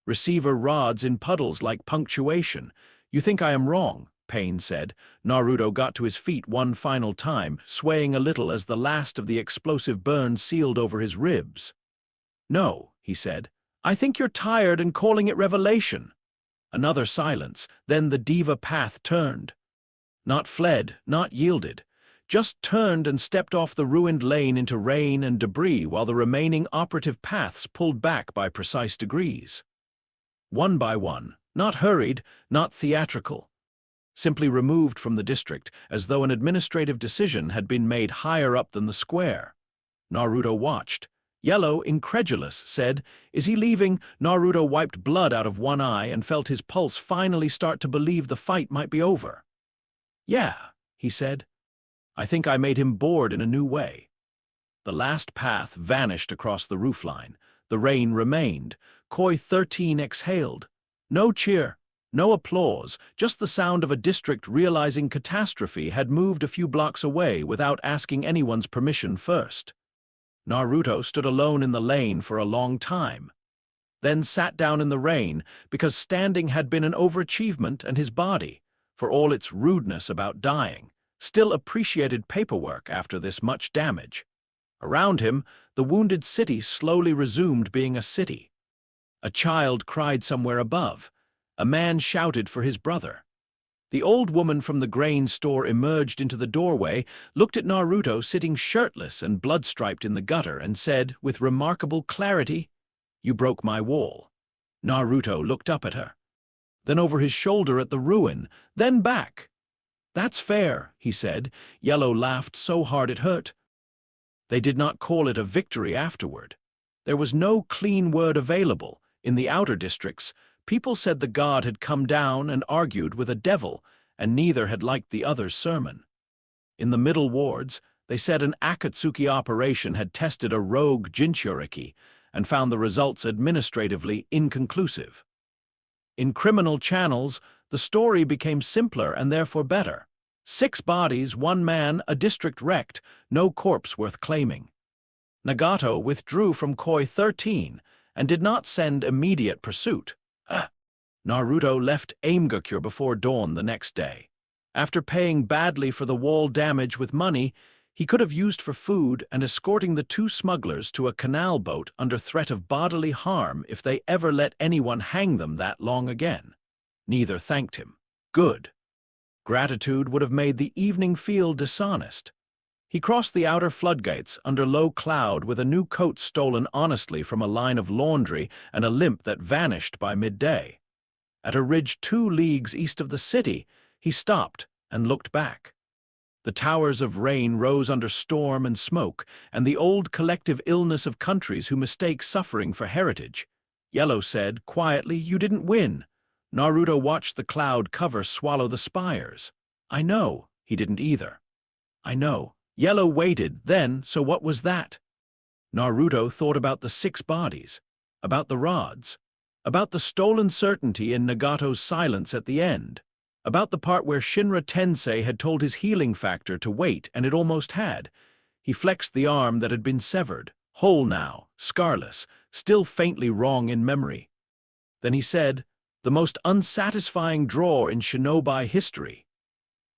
Receiver rods in puddles like punctuation. "You think I am wrong," Pain said. Naruto got to his feet one final time, swaying a little as the last of the explosive burn sealed over his ribs. "No," he said. "I think you're tired and calling it revelation." Another silence. Then the diva path turned. Not fled, not yielded. Just turned and stepped off the ruined lane into rain and debris while the remaining operative paths pulled back by precise degrees. One by one, not hurried, not theatrical. Simply removed from the district, as though an administrative decision had been made higher up than the square. Naruto watched. Yellow, incredulous, said, "Is he leaving?" Naruto wiped blood out of one eye and felt his pulse finally start to believe the fight might be over. "Yeah," he said. "I think I made him bored in a new way." The last path vanished across the roofline. The rain remained. Koi 13 exhaled. No cheer. No applause, just the sound of a district realizing catastrophe had moved a few blocks away without asking anyone's permission first. Naruto stood alone in the lane for a long time, then sat down in the rain because standing had been an overachievement and his body, for all its rudeness about dying, still appreciated paperwork after this much damage. Around him, the wounded city slowly resumed being a city. A child cried somewhere above. A man shouted for his brother. The old woman from the grain store emerged into the doorway, looked at Naruto sitting shirtless and blood-striped in the gutter, and said, with remarkable clarity, "You broke my wall." Naruto looked up at her, then over his shoulder at the ruin, then back. That's fair, he said. Yellow laughed so hard it hurt. They did not call it a victory afterward. There was no clean word available. In the outer districts, people said the god had come down and argued with a devil, and neither had liked the other's sermon. In the middle wards, they said an Akatsuki operation had tested a rogue Jinchuriki and found the results administratively inconclusive. In criminal channels, the story became simpler and therefore better. 6 bodies, 1 man, a district wrecked, no corpse worth claiming. Nagato withdrew from Koi 13 and did not send immediate pursuit. Naruto left Aimgakure before dawn the next day. After paying badly for the wall damage with money he could have used for food and escorting the 2 smugglers to a canal boat under threat of bodily harm if they ever let anyone hang them that long again. Neither thanked him. Good. Gratitude would have made the evening feel dishonest. He crossed the outer floodgates under low cloud with a new coat stolen honestly from a line of laundry and a limp that vanished by midday. At a ridge 2 leagues east of the city, he stopped and looked back. The towers of rain rose under storm and smoke, and the old collective illness of countries who mistake suffering for heritage. Yellow said, quietly, "You didn't win." Naruto watched the cloud cover swallow the spires. "I know." He didn't either. "I know." Yellow waited, then, so what was that? Naruto thought about the 6 bodies, about the rods, about the stolen certainty in Nagato's silence at the end, about the part where Shinra Tensei had told his healing factor to wait, and it almost had. He flexed the arm that had been severed, whole now, scarless, still faintly wrong in memory. Then he said, "The most unsatisfying draw in shinobi history."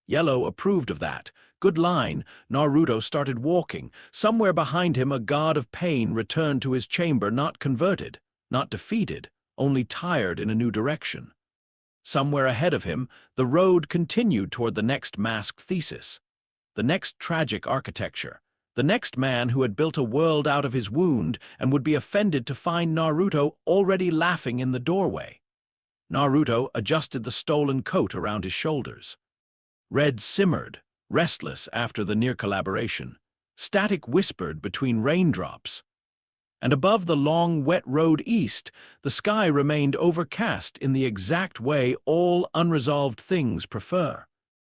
Yellow approved of that. Good line. Naruto started walking. Somewhere behind him a god of pain returned to his chamber, not converted, not defeated, only tired in a new direction. Somewhere ahead of him, the road continued toward the next masked thesis, the next tragic architecture, the next man who had built a world out of his wound and would be offended to find Naruto already laughing in the doorway. Naruto adjusted the stolen coat around his shoulders. Red simmered, restless after the near collaboration. Static whispered between raindrops. And above the long, wet road east, the sky remained overcast in the exact way all unresolved things prefer.